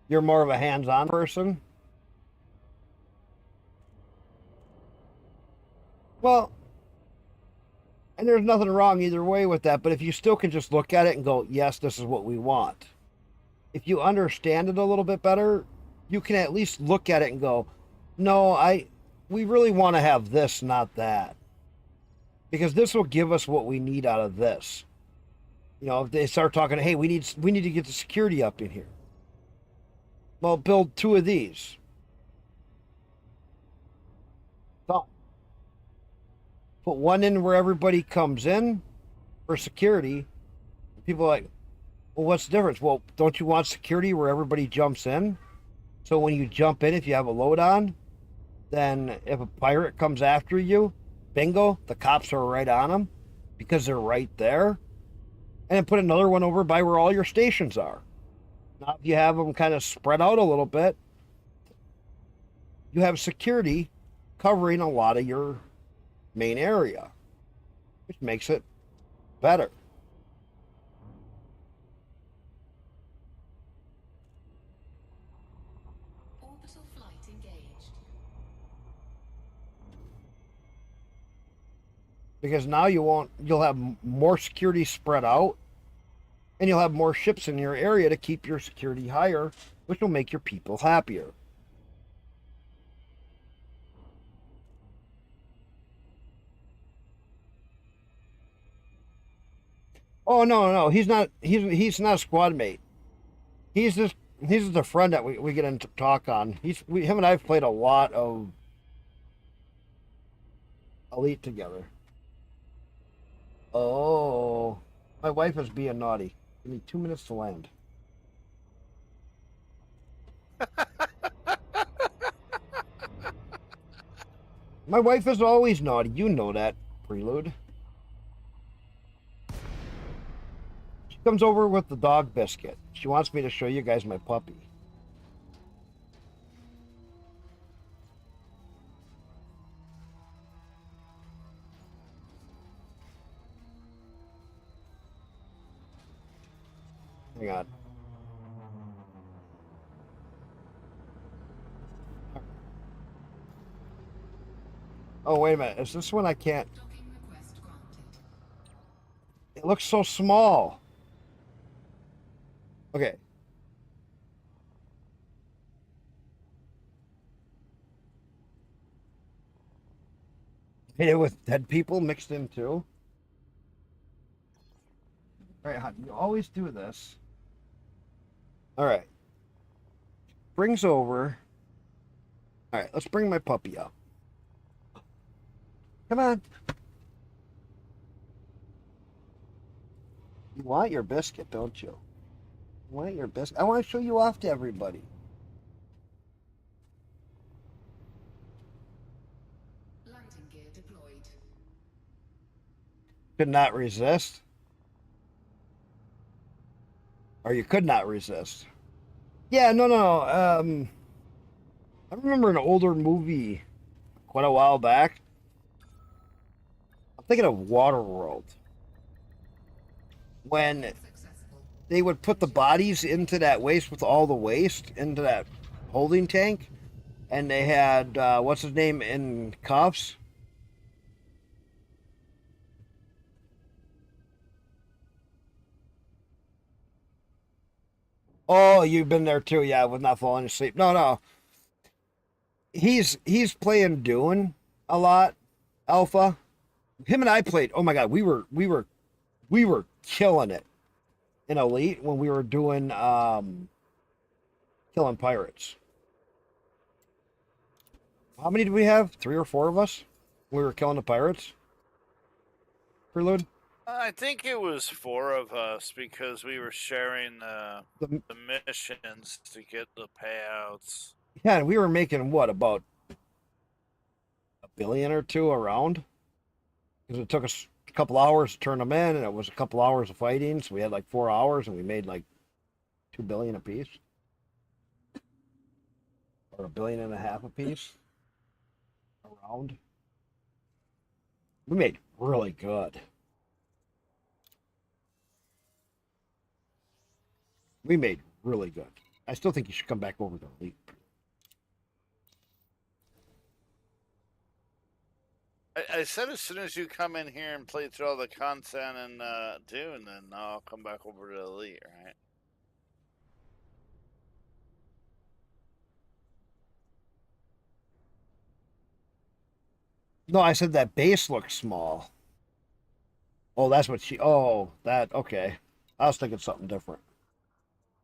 A: You're more of a hands-on person? Well, and there's nothing wrong either way with that, but if you still can just look at it and go, yes, this is what we want. If you understand it a little bit better, you can at least look at it and go, no, we really want to have this, not that. Because this will give us what we need out of this. You know, if they start talking, hey, we need to get the security up in here. Well, build 2 of these. Done. Put 1 in where everybody comes in for security. People are like, well, what's the difference? Well, don't you want security where everybody jumps in? So when you jump in, if you have a load on, then if a pirate comes after you, bingo, the cops are right on them because they're right there. And then put another one over by where all your stations are. Now, if you have them kind of spread out a little bit, you have security covering a lot of your main area, which makes it better.
C: Orbital flight engaged.
A: Because now you'll have more security spread out, and you'll have more ships in your area to keep your security higher, which will make your people happier. Oh no, he's not. He's not a squad mate. He's just a friend that we get into talk on. Him and I've played a lot of Elite together. Oh, my wife is being naughty. Give me 2 minutes to land. My wife is always naughty. You know that, Prelude. She comes over with the dog biscuit. She wants me to show you guys my puppy. Hang on. Oh, wait a minute. Is this one I can't? It looks so small. Okay. Hit it with dead people mixed in too. All right, hon, you always do this. All right. Brings over. All right, let's bring my puppy up. Come on. You want your biscuit, don't you? You want your biscuit? I want to show you off to everybody.
C: Landing gear deployed.
A: Could not resist. Or you could not resist. Yeah, no. I remember an older movie quite a while back. I'm thinking of Waterworld. When they would put the bodies into that waste with all the waste into that holding tank, and they had what's his name in cuffs. Oh, you've been there too. Yeah, with not falling asleep. No. He's playing Dune a lot. Alpha. Him and I played. Oh my god, we were killing it in Elite when we were doing killing pirates. How many did we have? 3 or 4 of us. We were killing the pirates. Prelude.
H: I think it was 4 of us because we were sharing
A: The-
H: the missions to get the payouts.
A: Yeah, and we were making what, about $1 billion or 2 around? Because it took us a couple hours to turn them in, and it was a couple hours of fighting, so we had like 4 hours, and we made like $2 billion a piece, or $1.5 billion a piece around. We made really good. We made really good. I still think you should come back over to Elite.
H: I said as soon as you come in here and play through all the content and Dune, then I'll come back over to Elite, right?
A: No, I said that base looks small. Oh, that's what she. Oh, that. Okay. I was thinking something different.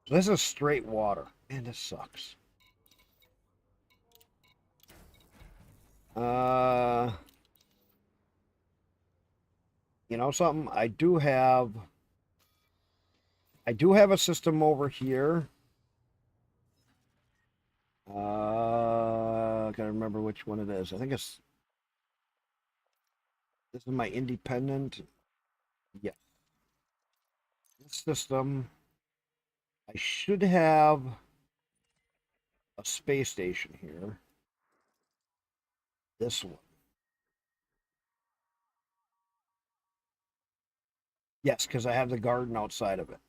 A: This is straight water. Man, this sucks. You know something? I do have a system over here. I gotta remember which one it is. I think this is my independent. Yeah. This system. I should have a space station here. This one. Yes, because I have the garden outside of it.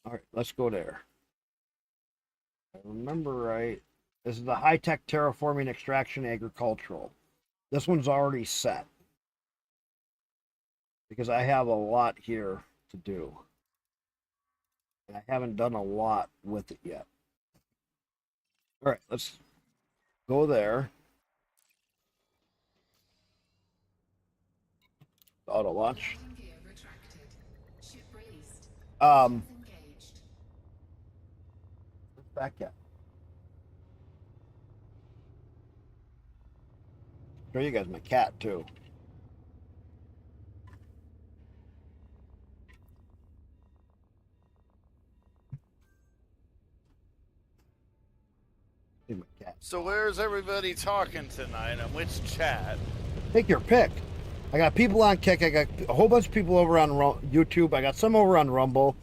A: All right, let's go there. If I remember right. This is the high-tech terraforming extraction agricultural. This one's already set. Because I have a lot here to do. And I haven't done a lot with it yet. All right, let's go there. Auto launch.
C: Landing gear retracted. Ship release
A: Where's back at? Show you guys my cat too. See my cat.
H: So where's everybody talking tonight? On which chat?
A: Take your pick. I got people on Kick. I got a whole bunch of people over on YouTube. I got some over on Rumble.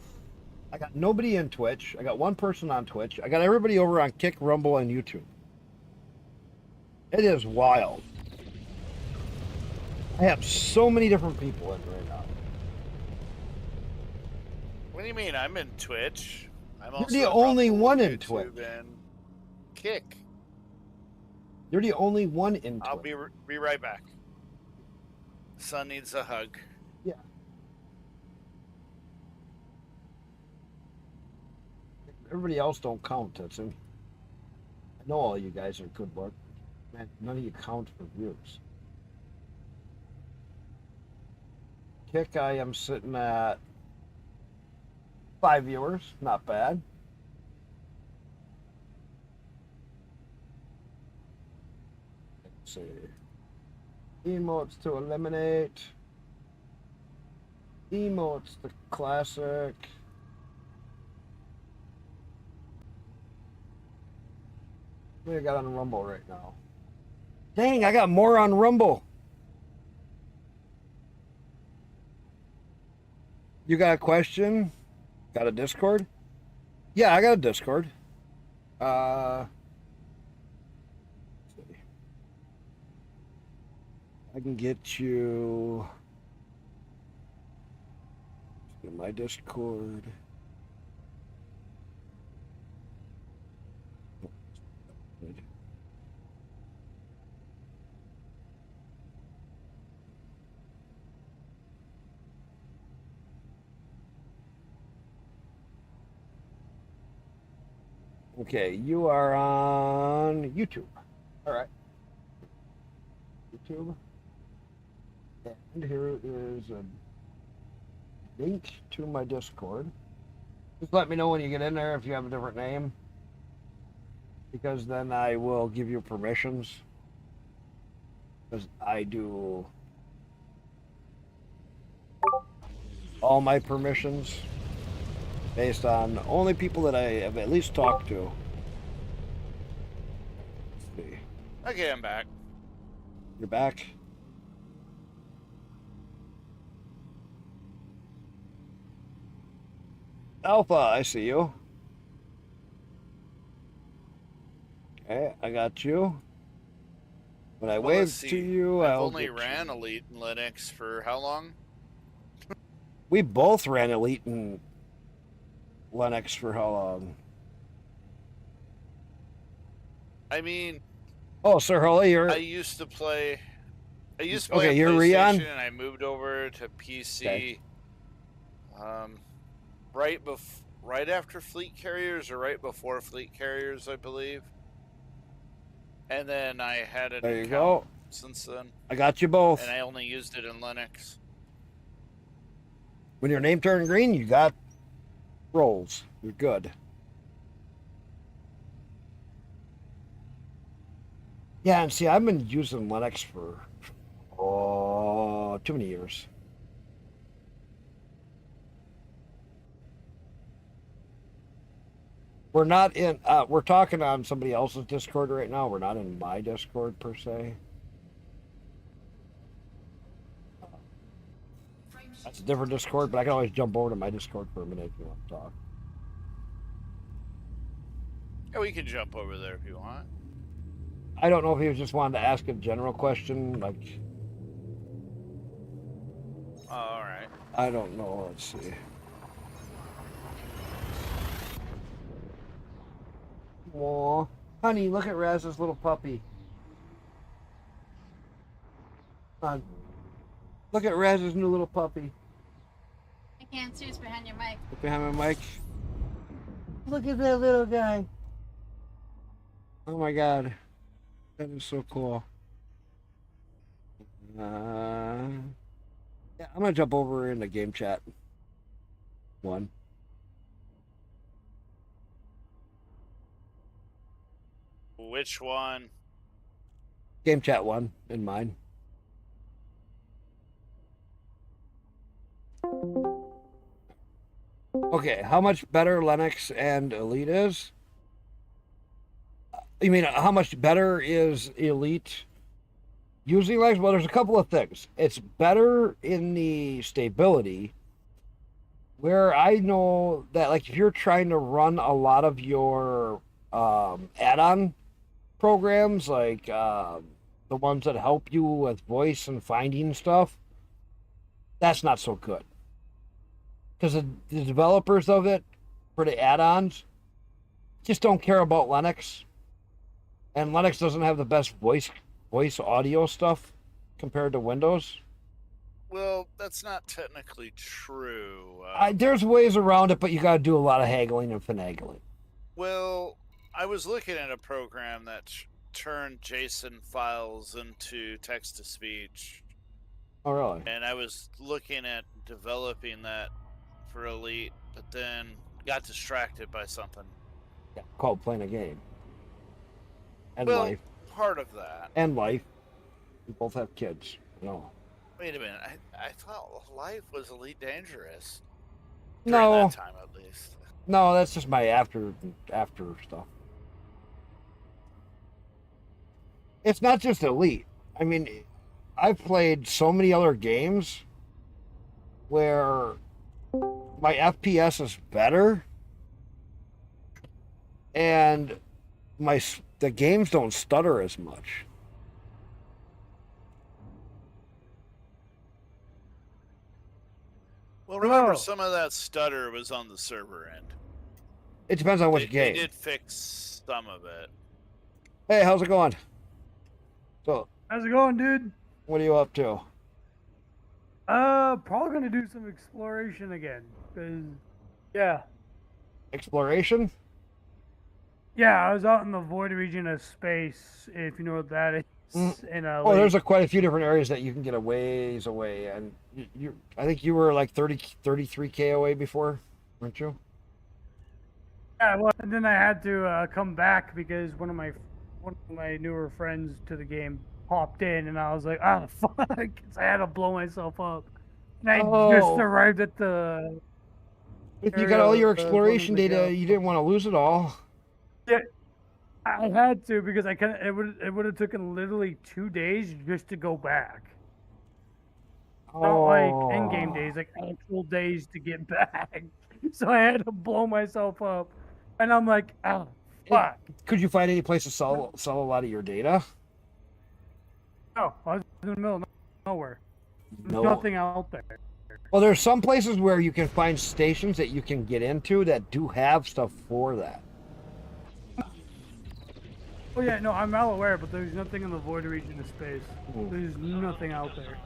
A: I got nobody in Twitch. I got one person on Twitch. I got everybody over on Kick, Rumble, and YouTube. It is wild. I have so many different people in right now.
H: What do you mean? I'm in Twitch. I'm
A: You're
H: also
A: the
H: in
A: only
H: Rumble,
A: one in
H: YouTube,
A: Twitch.
H: and Kick.
A: You're the only one in Twitch.
H: I'll be right back. Son needs a hug.
A: Yeah. Everybody else don't count, Tetsu. I know all you guys are good work. Man, none of you count for views. Kick, I am sitting at 5 viewers. Not bad. Let's see. Emotes to eliminate. Emotes the classic. What do I got on Rumble right now? Dang, I got more on Rumble. You got a question? Got a Discord? Yeah, I got a Discord. Let's see. I can get you in my Discord. Okay, you are on YouTube. All right. YouTube. And here is a link to my Discord. Just let me know when you get in there if you have a different name, because then I will give you permissions. Because I do all my permissions based on only people that I have at least talked to. Let's see.
H: Okay, I'm back.
A: You're back? Alpha, I see you. Okay, I got you. When I
H: Well,
A: wave to you,
H: I've
A: I'll
H: only
A: get
H: ran
A: you.
H: Elite in Linux for how long?
A: We both ran Elite in Linux for how long?
H: I mean,
A: oh, Sir Holly, you're.
H: I used to play on
A: you're
H: PlayStation,
A: Rion?
H: and I moved over to PC.
A: Okay.
H: Right after Fleet Carriers, or right before Fleet Carriers, I believe. And then I had an
A: There you
H: account
A: go.
H: since then.
A: I got you both.
H: And I only used it in Linux.
A: When your name turned green, you got rolls. You're good. Yeah, and see, I've been using Linux for too many years. We're not in. We're talking on somebody else's Discord right now. We're not in my Discord per se. That's a different Discord, but I can always jump over to my Discord for a minute if you want to talk.
H: Yeah, we can jump over there if you want.
A: I don't know if he was just wanting to ask a general question, like.
H: Oh, all right.
A: I don't know. Let's see. Aw, honey, look at Raz's little puppy. Look at Raz's new little puppy.
D: I can't see who's behind your mic.
A: Look behind my mic. Look at that little guy. Oh my god. That is so cool. Yeah, I'm gonna jump over in the game chat. One.
H: Which one?
A: Game chat one in mine. Okay, how much better Linux and Elite is? You mean how much better is Elite using Linux? Well, there's a couple of things. It's better in the stability, where I know that, like, if you're trying to run a lot of your add-on programs, like the ones that help you with voice and finding stuff, that's not so good. Because the developers of it, for the add-ons, just don't care about Linux. And Linux doesn't have the best voice audio stuff compared to Windows.
H: Well, that's not technically true.
A: There's ways around it, but you got to do a lot of haggling and finagling.
H: Well, I was looking at a program that turned JSON files into text-to-speech.
A: Oh, really?
H: And I was looking at developing that for Elite, but then got distracted by something.
A: Yeah, called playing a game. And
H: well,
A: life.
H: Part of that.
A: And life. We both have kids. No.
H: Wait a minute. I thought life was Elite Dangerous.
A: No.
H: During that time, at least.
A: No, that's just my after stuff. It's not just Elite. I mean, I've played so many other games where my FPS is better, and the games don't stutter as much.
H: Well, remember, some of that stutter was on the server end.
A: It depends on which game.
H: They did fix some of it.
A: Hey, how's it going? So,
M: how's it going, dude?
A: What are you up to?
M: Probably gonna do some exploration again, cause, yeah.
A: Exploration?
M: Yeah, I was out in the void region of space, if you know what that is.
A: Oh, there's quite a few different areas that you can get a ways away, and I think you were like 33K away before, weren't you?
M: Yeah, well, and then I had to come back because one of my newer friends to the game popped in, and I was like, oh fuck, I had to blow myself up. And I just arrived at the.
A: If you got all your exploration data, you didn't want to lose it all.
M: Yeah, I had to because it would have taken literally 2 days just to go back. Not like in-game days, like actual days to get back. So I had to blow myself up, and I'm like, oh fuck.
A: Could you find any place to sell a lot of your data?
M: No, I was in the middle of nowhere.
A: No.
M: Nothing out there.
A: Well, there's some places where you can find stations that you can get into that do have stuff for that.
M: Oh yeah, no, I'm well aware, but there's nothing in the void region of space. There's nothing out there.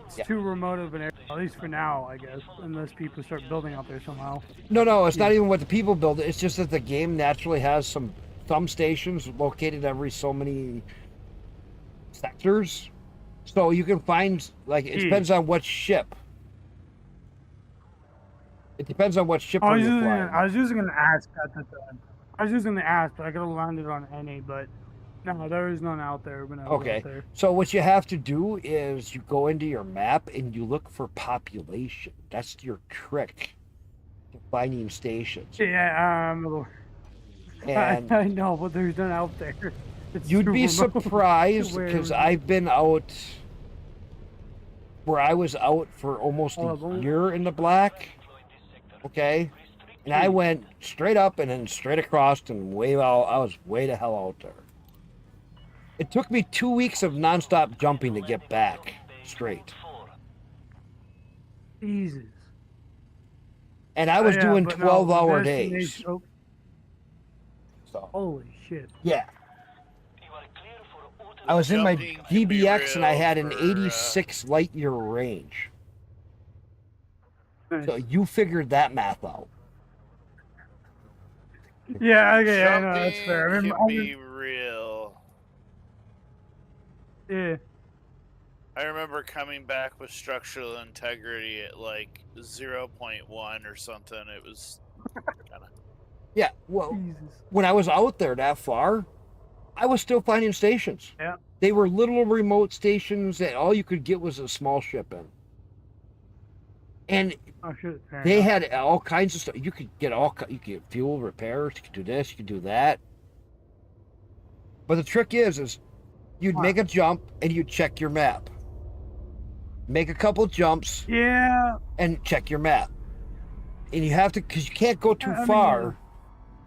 M: It's too remote of an area, at least for now, I guess, unless people start building out there somehow.
A: No, it's not even what the people build. It's just that the game naturally has some stations located every so many sectors. So you can find, like, it depends on what ship. It depends on what ship you're flying.
M: I was using an ASP at the time. I was using the ASP, but I could have landed on any, but no, there was none out there when I was out there.
A: So what you have to do is you go into your map and you look for population. That's your trick to finding stations.
M: Yeah,
A: and
M: I know, but there's none out there.
A: You'd be surprised because I've been out where I was out for almost a year in the black. Okay. And I went straight up and then straight across and I was way the hell out there. It took me 2 weeks of nonstop jumping to get back straight.
M: Jesus.
A: And I was doing 12-hour days.
M: So. Holy shit.
A: Yeah. I was in my DBX and I had an 86 light year range. Nice. So you figured that math out.
M: Yeah, okay, I know, that's fair.
H: Can be real.
M: Yeah.
H: I remember coming back with structural integrity at like 0.1 or something. It was kind of.
A: Yeah, well,
M: Jesus.
A: when I was out there that far, I was still finding stations.
M: Yeah.
A: They were little remote stations that all you could get was a small ship in. And
M: Oh shit. Fair
A: they
M: enough.
A: had all kinds of stuff. You could get you could get fuel repairs, you could do this, you could do that. But the trick is you'd make a jump and you'd check your map. Make a couple jumps.
M: Yeah.
A: And check your map. And you have to, because you can't go too
M: I
A: far.
M: mean,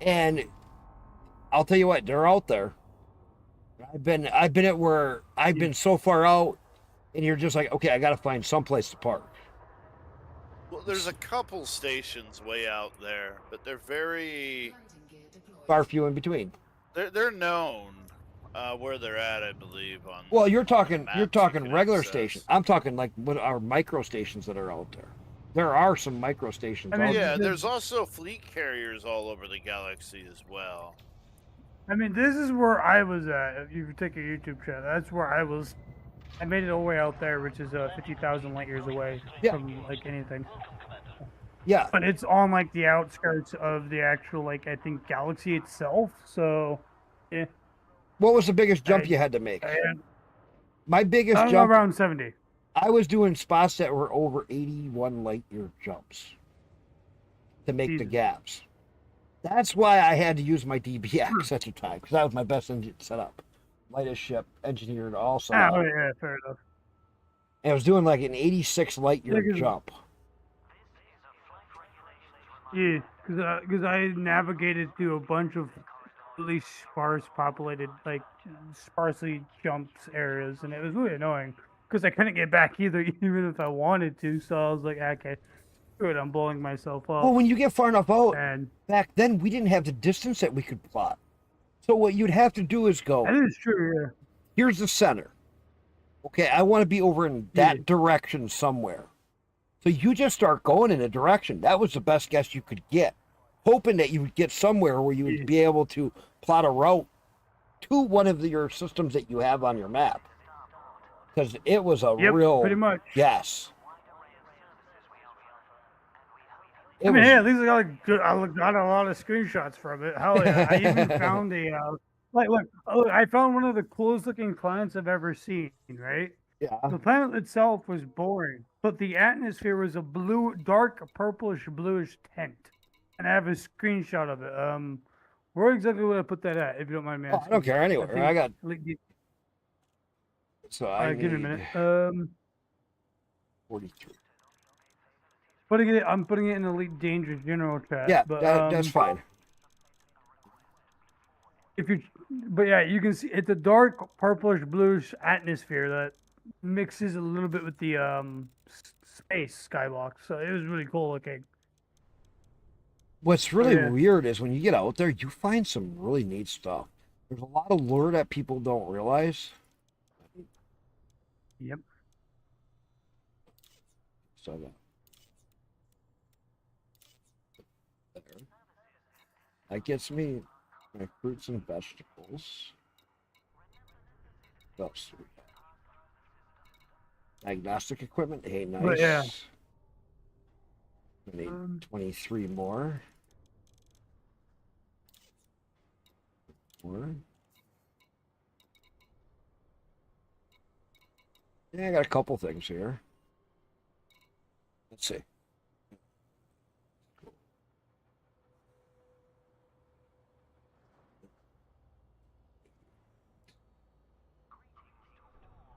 A: And I'll tell you what, they're out there. I've been at where I've been so far out, and you're just like, okay, I got to find someplace to park.
H: Well, there's a couple stations way out there, but they're very
A: far few in between.
H: They're known where they're at, I believe. On
A: Well, you're talking regular
H: access.
A: stations. I'm talking like what our micro stations that are out there. There are some micro stations. out
H: Yeah,
A: there.
H: there's also fleet carriers all over the galaxy as well.
M: I mean, this is where I was at. If you take a YouTube channel, that's where I was. I made it all the way out there, which is 50,000 light years away from like anything.
A: Yeah.
M: But it's on like the outskirts of the actual like I think galaxy itself. So, yeah.
A: What was the biggest jump you had to make? My biggest jump
M: around 70.
A: I was doing spots that were over 81 light year jumps to make the gaps. That's why I had to use my DBX at the time, because that was my best engine setup. Lightest ship, engineered, all set up.
M: Oh, yeah, fair enough.
A: And I was doing like an 86 light year jump.
M: Yeah, because I navigated through a bunch of really sparse populated, like sparsely jumps areas, and it was really annoying because I couldn't get back either, even if I wanted to. So I was like, okay, good, I'm blowing myself up.
A: Well, when you get far enough out, back then we didn't have the distance that we could plot. So what you'd have to do is go.
M: That is true. Yeah.
A: Here's the center. Okay, I want to be over in that direction somewhere. So you just start going in a direction. That was the best guess you could get, hoping that you would get somewhere where you would be able to plot a route to one of your systems that you have on your map. Because it was a real
M: pretty much.
A: Yes.
M: I mean, hey, at least I got a lot of screenshots from it. Hell yeah! I even found a look. I found one of the coolest looking planets I've ever seen. Right?
A: Yeah.
M: The planet itself was boring, but the atmosphere was a dark purplish bluish tint, and I have a screenshot of it. Where exactly would I put that at? If you don't mind me asking.
A: I don't care anywhere. I got. So I
M: give me a minute.
A: 43.
M: I'm putting it in Elite Dangerous General chat.
A: Yeah,
M: but,
A: that's fine.
M: But yeah, you can see it's a dark purplish bluish atmosphere that mixes a little bit with the space skybox. So it was really cool looking.
A: What's really weird is when you get out there, you find some really neat stuff. There's a lot of lure that people don't realize.
M: Yep.
A: So there. That gets me my fruits and vegetables. What else do we have? Diagnostic equipment. Hey, nice.
M: But yeah.
A: I need 23 more. Yeah, I got a couple things here. Let's see.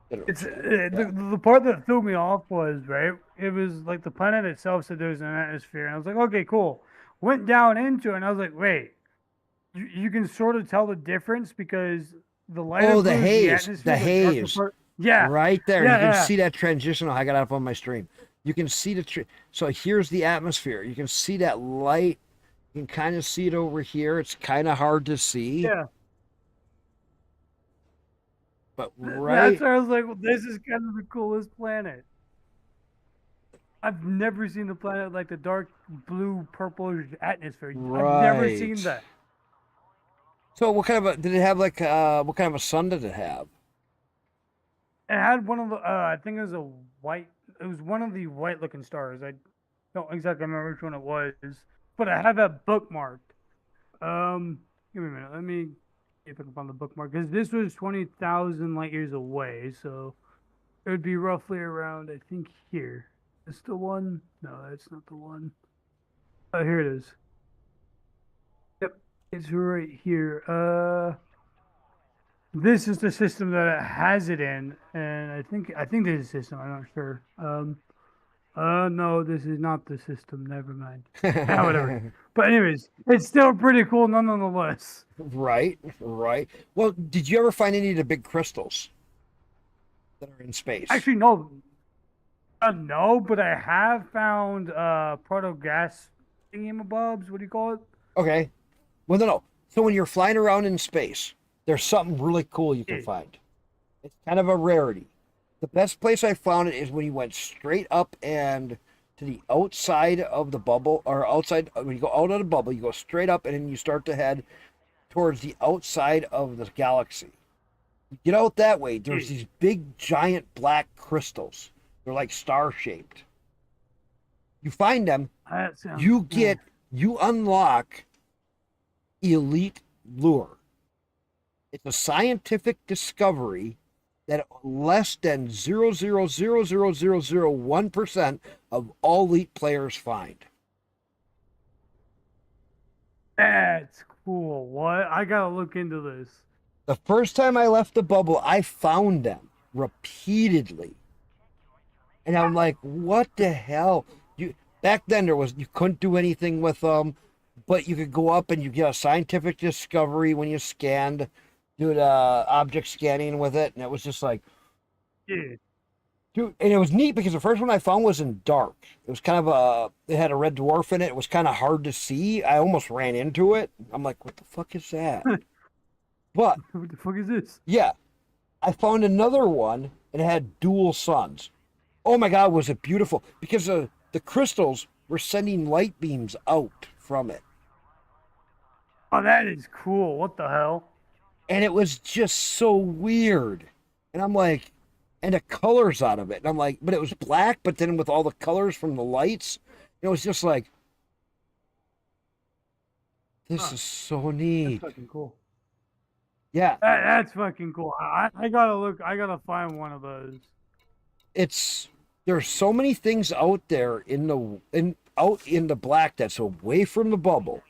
M: It's the part that threw me off was it was like the planet itself said there's an atmosphere, and I was like, okay, cool. Went down into it, and I was like, wait, you can sort of tell the difference because the light.
A: The haze, the haze.
M: Yeah,
A: right there. You can see that transition. I got it up on my stream. You can see the. So here's the atmosphere. You can see that light. You can kind of see it over here. It's kind of hard to see.
M: Yeah.
A: But
M: that's where I was like, well, this is kind of the coolest planet. I've never seen a planet like the dark blue purple atmosphere. I've never seen that.
A: So what kind of did it have? Like what kind of a sun did it have?
M: It had one of the I think it was a white. It was one of the white looking stars. I don't exactly remember which one it was, but I have that bookmarked. Give me a minute. Let me see if I can find the bookmark because this was 20,000 light years away, so it would be roughly around, I think, here. Is this the one? No, that's not the one. Oh, here it is. Yep, it's right here. This is the system that it has it in, and I think this is the system. I'm not sure. No, this is not the system. Never mind. Whatever. But anyways, it's still pretty cool nonetheless.
A: Right, right. Well, did you ever find any of the big crystals that are in space?
M: Actually, no. No, but I have found proto gas thingamabobs. What do you call it?
A: Okay. Well, no. So when you're flying around in space, there's something really cool you can find. It's kind of a rarity. The best place I found it is when you went straight up and to the outside of the bubble, or outside, when you go out of the bubble, you go straight up and then you start to head towards the outside of the galaxy. You get out that way, there's these big, giant black crystals. They're like star-shaped. You find them, you unlock Elite Lure. It's a scientific discovery that less than 0.00001% of all elite players find.
M: That's cool. What? I gotta look into this.
A: The first time I left the bubble, I found them repeatedly. And I'm like, what the hell? Back then you couldn't do anything with them, but you could go up and you get a scientific discovery when you scanned, do the object scanning with it, and it was just like, dude, and it was neat because the first one I found was in dark. It was kind of it had a red dwarf in it. It was kind of hard to see. I almost ran into it. I'm like, what the fuck is that? But
M: what the fuck is this?
A: Yeah, I found another one and it had dual suns. Oh my God, was it beautiful? Because the crystals were sending light beams out from it.
M: Oh, that is cool. What the hell?
A: And it was just so weird. And I'm like, and the colors out of it. And I'm like, but it was black, but then with all the colors from the lights, it was just like, this is so neat.
M: That's fucking cool.
A: Yeah.
M: That's fucking cool. I gotta look. I gotta find one of those.
A: There's so many things out there out in the black that's away from the bubble.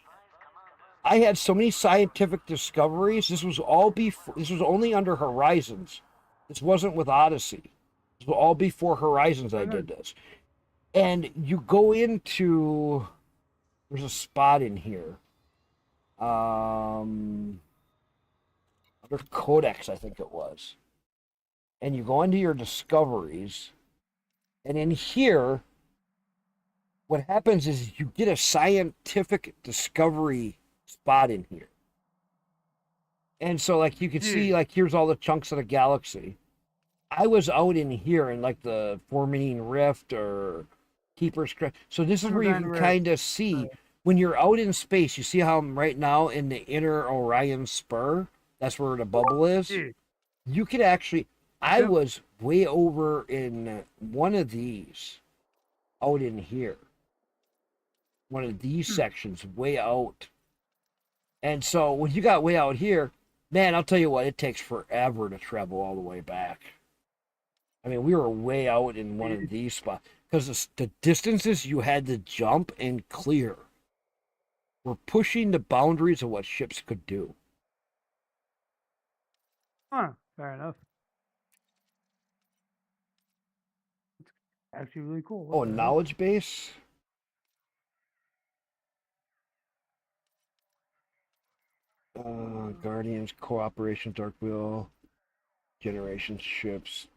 A: I had so many scientific discoveries. This was only under Horizons. This wasn't with Odyssey. This was all before Horizons I did this. And you go into, there's a spot in here. Under Codex, I think it was. And you go into your discoveries. And in here, what happens is you get a scientific discovery spot in here. And so, like, you can see, like, here's all the chunks of the galaxy. I was out in here in, like, the Four-Meaning Rift or Keeper's Crest. So this is where you can kind of see, when you're out in space, you see how I'm right now in the inner Orion Spur? That's where the bubble is. You could actually, I was way over in one of these, out in here. One of these sections, way out. And so when you got way out here, man, I'll tell you what, it takes forever to travel all the way back. I mean, we were way out in one of these spots because the distances you had to jump and clear were pushing the boundaries of what ships could do.
M: Huh, fair enough. It's actually really cool. What the hell?
A: Knowledge base? Guardians, Cooperation, Dark Wheel, Generation Ships,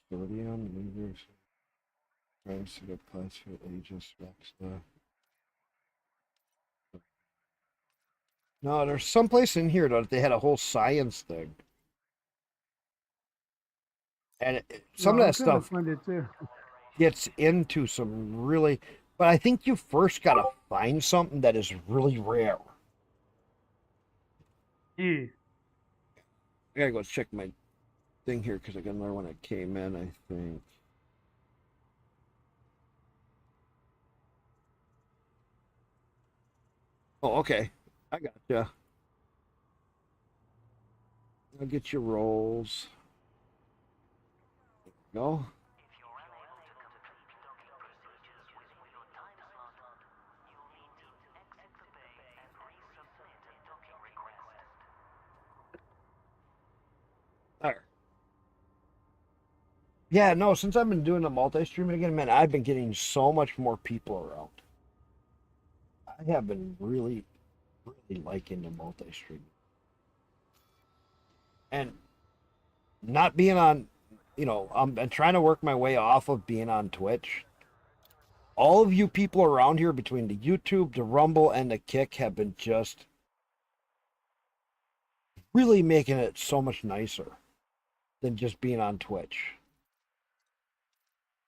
A: Custodian, Leaders, Friends to the Plus, Aegis, Rexa. No, there's someplace in here that they had a whole science thing. And some of that stuff gets into some really, but I think you first got to find something that is really rare. I gotta go check my thing here because I got another one that came in, I think. Oh, okay. I gotcha. I'll get your rolls. There you go. There. Yeah, no, since I've been doing the multi-streaming again, man, I've been getting so much more people around. I have been really, really liking the multi-streaming. And not being on, I'm trying to work my way off of being on Twitch. All of you people around here between the YouTube, the Rumble, and the Kick have been just really making it so much nicer than just being on Twitch.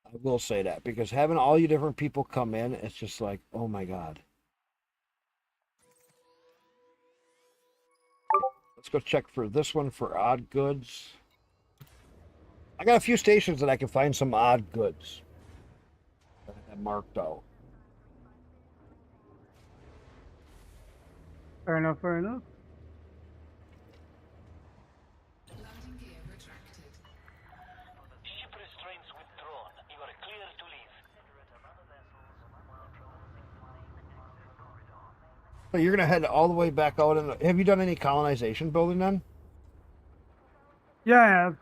A: I will say that because having all you different people come in, it's just like, oh my God. Let's go check for this one for odd goods. I got a few stations that I can find some odd goods that I have marked out.
M: Fair enough, fair enough.
C: Landing gear retracted.
B: Ship restraints withdrawn. You are clear to leave.
A: So you're gonna head all the way back out. And have you done any colonization building then?
M: Yeah, I have.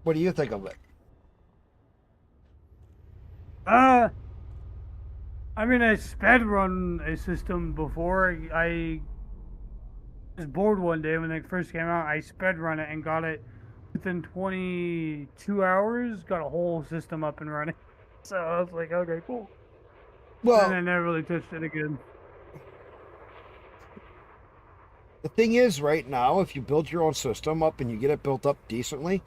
A: What do you think of it?
M: I mean, I sped run a system before. I was bored one day when it first came out. I sped run it and got it within 22 hours. Got a whole system up and running. So I was like, okay, cool.
A: Well,
M: and I never really touched it again.
A: The thing is, right now, if you build your own system up and you get it built up decently,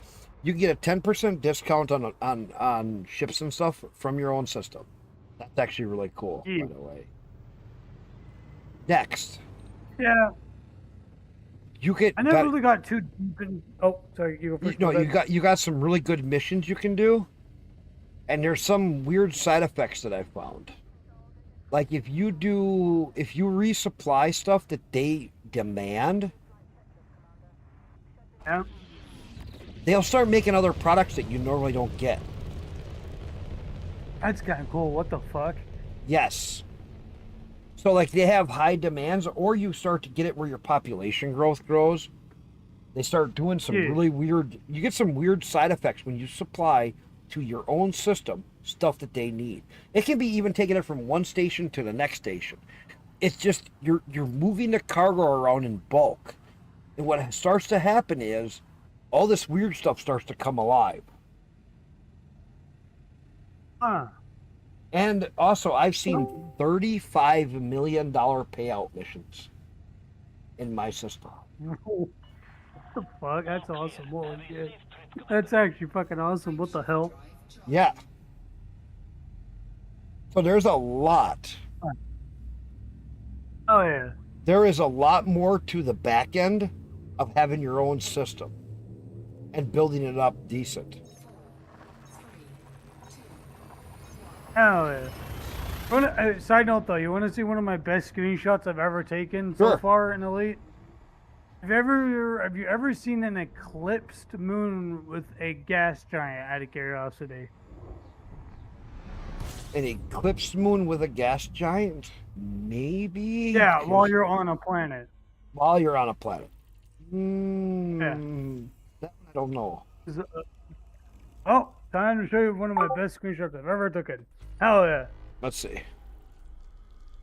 A: you can get a 10% discount on ships and stuff from your own system. That's actually really cool, by the way. Next.
M: Yeah.
A: You get.
M: I never really got too deep in. Oh, sorry. You go first.
A: No, you got some really good missions you can do, and there's some weird side effects that I found. Like if you resupply stuff that they demand,
M: yeah,
A: they'll start making other products that you normally don't get.
M: That's kind of cool. What the fuck?
A: Yes. So like they have high demands, or you start to get it where your population growth grows. They start doing some really weird. You get some weird side effects when you supply to your own system stuff that they need. It can be even taking it from one station to the next station. It's just you're moving the cargo around in bulk, and what starts to happen is all this weird stuff starts to come alive. And also, I've seen $35 million payout missions in my system.
M: What the fuck? That's awesome. Holy shit. That's actually fucking awesome. What the hell?
A: Yeah. So there's a lot.
M: Oh, yeah.
A: There is a lot more to the back end of having your own system and building it up decent.
M: Hell yeah. Side note though, you want to see one of my best screenshots I've ever taken so far in Elite? Have you ever seen an eclipsed moon with a gas giant, out of curiosity?
A: An eclipsed moon with a gas giant? Maybe?
M: Yeah, while you're on a planet.
A: While you're on a planet.
M: Yeah.
A: That I don't know.
M: Oh, time to show you one of my best screenshots I've ever taken. Hell yeah.
A: Let's see.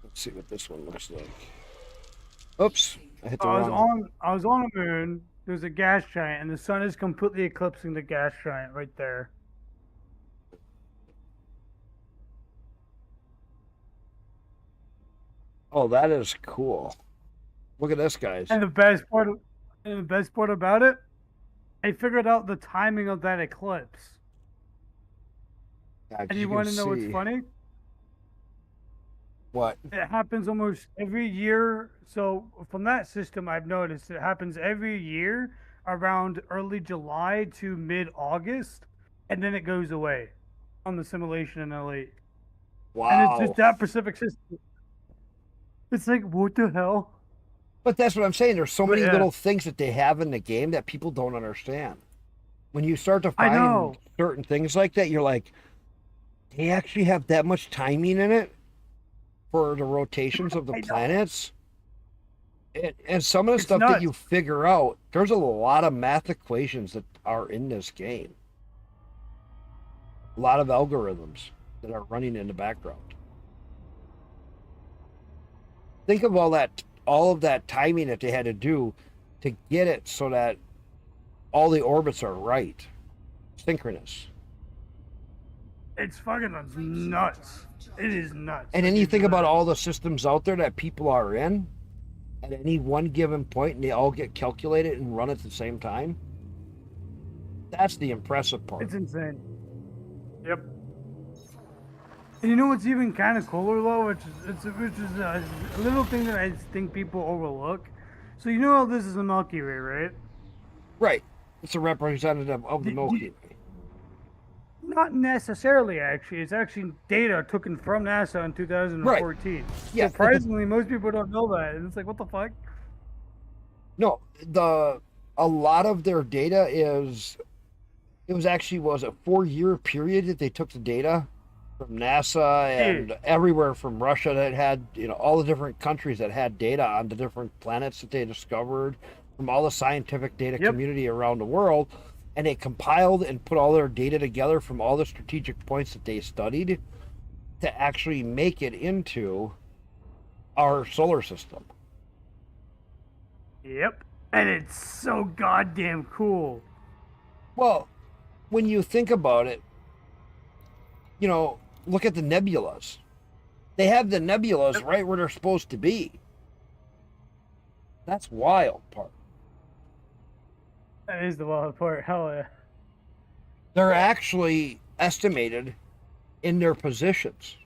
A: Let's see what this one looks like. Oops. I hit the wrong.
M: I was on a moon. There's a gas giant, and the sun is completely eclipsing the gas giant right there.
A: Oh, that is cool. Look at this, guys.
M: And the best part about it, I figured out the timing of that eclipse.
A: Yeah,
M: and you want to know what's funny?
A: What?
M: It happens almost every year. So from that system, I've noticed it happens every year around early July to mid-August, and then it goes away on the simulation in Elite.
A: Wow.
M: And it's just that Pacific system. It's like, what the hell?
A: But that's what I'm saying. There's so
M: But
A: many
M: yeah.
A: little things that they have in the game that people don't understand. When you start to
M: I
A: find
M: know.
A: certain things like that, you're like, they actually have that much timing in it for the rotations of the planets. And some of the
M: It's
A: stuff that
M: nuts.
A: you figure out, there's a lot of math equations that are in this game. A lot of algorithms that are running in the background. Think of all of that timing that they had to do to get it so that all the orbits are right, synchronous.
M: It's fucking nuts. It is nuts.
A: And then you think about all the systems out there that people are in at any one given point, and they all get calculated and run at the same time. That's the impressive part.
M: It's insane. Yep. And you know what's even kind of cooler though, which is a little thing that I think people overlook. So you know how this is a Milky Way, right?
A: Right. It's a representative of the Milky Way.
M: Not necessarily, actually. It's actually data taken from NASA in 2014.
A: Right. Yeah.
M: Surprisingly, most people don't know that. And it's like, what the fuck?
A: No, a lot of their data was a 4-year period that they took the data from NASA and everywhere from Russia that had, all the different countries that had data on the different planets that they discovered from all the scientific data community around the world. And they compiled and put all their data together from all the strategic points that they studied to actually make it into our solar system.
M: Yep. And it's so goddamn cool.
A: Well, when you think about it, look at the nebulas. They have the nebulas right where they're supposed to be. That's wild part.
M: That is the wild part. Hell yeah.
A: They're actually estimated in their positions.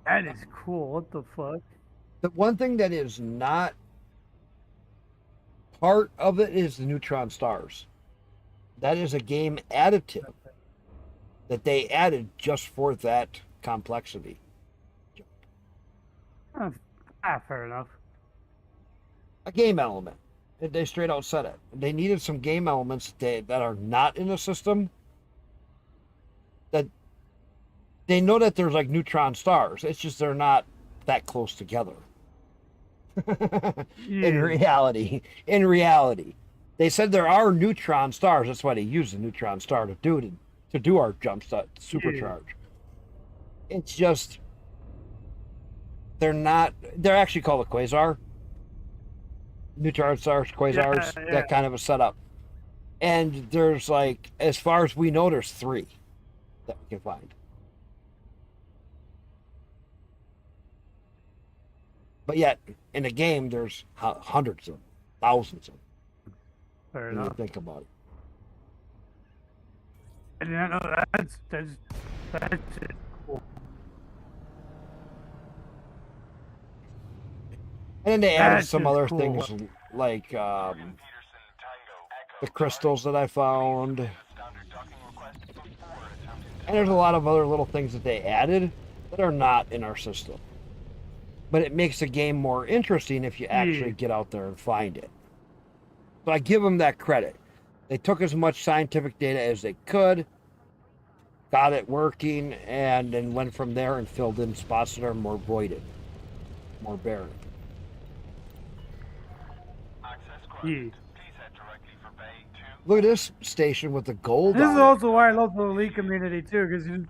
M: That is cool. What the fuck?
A: The one thing that is not part of it is the neutron stars. That is a game additive that they added just for that complexity.
M: Fair enough.
A: A game element. They straight out said it. They needed some game elements that are not in the system. That they know that there's like neutron stars. It's just they're not that close together. In reality, they said there are neutron stars. That's why they use the neutron star to do our jump supercharge. It's just they're actually called a quasar. Neutron stars, quasars, that kind of a setup. And there's like, as far as we know, there's 3 that we can find. But yet, in the game, there's hundreds of them, thousands of them.
M: Fair
A: when
M: enough.
A: you think about it.
M: I did not know that's cool.
A: And then they added
M: That's
A: some
M: just
A: other
M: cool.
A: things like the crystals that I found. And there's a lot of other little things that they added that are not in our system. But it makes the game more interesting if you actually get out there and find it. So I give them that credit. They took as much scientific data as they could, got it working, and then went from there and filled in spots that are more voided, more barren. Look at this station with the gold
M: This
A: on
M: is
A: it.
M: also why I love the elite community too, because you.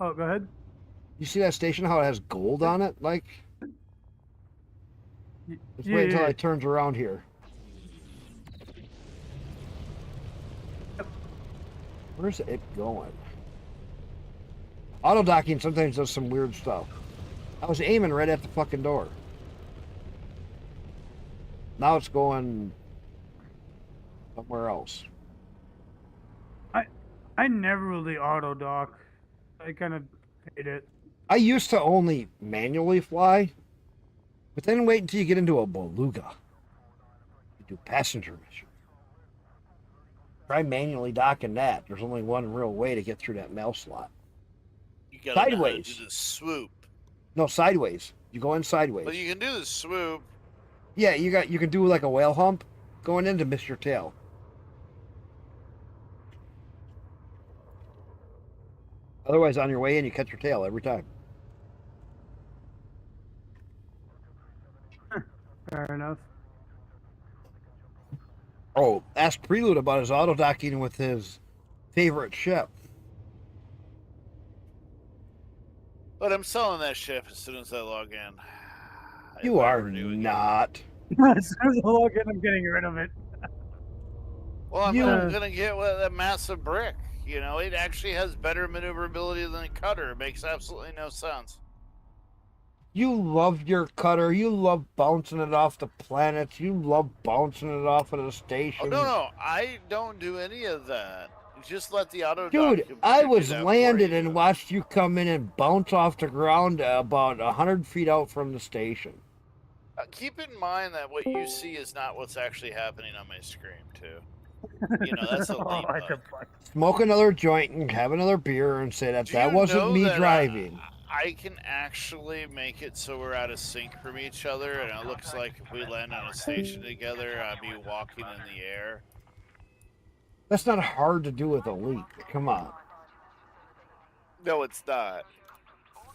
M: Oh, go ahead.
A: You see that station, how it has gold on it? Like, let's wait until it turns around here. Where's it going? Auto docking sometimes does some weird stuff. I was aiming right at the fucking door. Now it's going somewhere else.
M: I never really auto dock. I kind of hate it.
A: I used to only manually fly, but then wait until you get into a beluga. You do passenger mission. Try manually docking that. There's only one real way to get through that mail slot.
H: You gotta know how to
A: Sideways.
H: do the swoop.
A: No, sideways. You go in sideways.
H: But you can do the swoop.
A: Yeah, you can do like a whale hump going in to miss your tail. Otherwise, on your way in, you catch your tail every time.
M: Fair enough.
A: Oh, ask Prelude about his auto docking with his favorite ship.
H: But I'm selling that ship as soon as I log in.
A: You are not.
M: As soon as I log in, I'm getting rid of it.
H: Well, I'm gonna get that massive brick. You know, it actually has better maneuverability than a cutter. It makes absolutely no sense.
A: You love your cutter. You love bouncing it off the planets. You love bouncing it off of the station.
H: Oh, no, I don't do any of that. Just let the auto
A: Dude,
H: dock
A: I
H: do
A: was
H: that for
A: landed
H: you.
A: and watched you come in and bounce off the ground about 100 feet out from the station.
H: Keep in mind that what you see is not what's actually happening on my screen, too. You know, that's a lead bug.
A: Smoke another joint and have another beer and say that that wasn't me driving.
H: I can actually make it so we're out of sync from each other, and it looks like if we land on a station together, I'd be walking in the air.
A: That's not hard to do with a leak. Come on.
H: No, it's not.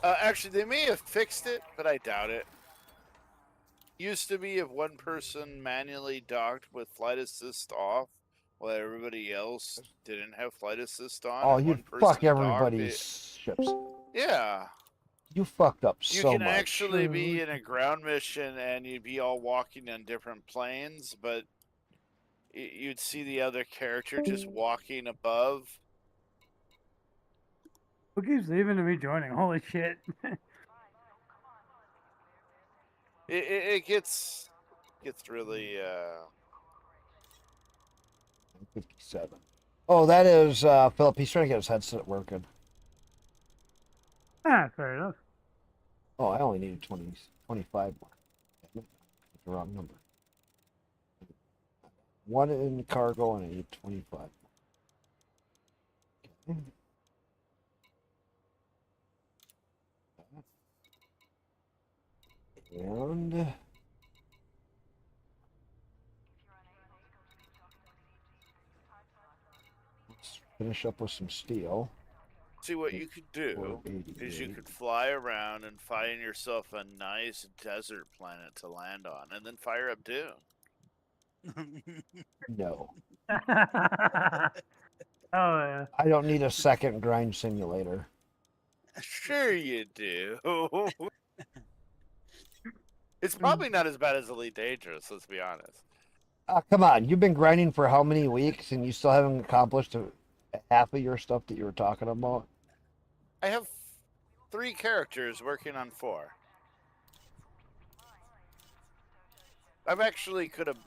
H: Actually, they may have fixed it, but I doubt it. Used to be if one person manually docked with flight assist off, while everybody else didn't have flight assist on.
A: Oh,
H: and
A: you
H: one person
A: fuck
H: docked
A: everybody's ships.
H: Yeah.
A: You fucked up
H: You
A: so
H: can
A: much.
H: actually be in a ground mission and you'd be all walking on different planes, but you'd see the other character just walking above.
M: Who keeps leaving and me joining? Holy shit.
H: It gets really
A: 57. Oh, that is Philip. He's trying to get his headset working.
M: Ah, fair enough.
A: Oh, I only needed 25 more. That's the wrong number. One in cargo and I need 25. Okay. And let's finish up with some steel.
H: See, what you could do is you could fly around and find yourself a nice desert planet to land on, and then fire up Dune.
A: No.
M: Oh, yeah.
A: I don't need a second grind simulator.
H: Sure you do. It's probably not as bad as Elite Dangerous, let's be honest.
A: Come on, you've been grinding for how many weeks and you still haven't accomplished half of your stuff that you were talking about?
H: I have 3 characters working on 4. I've actually could have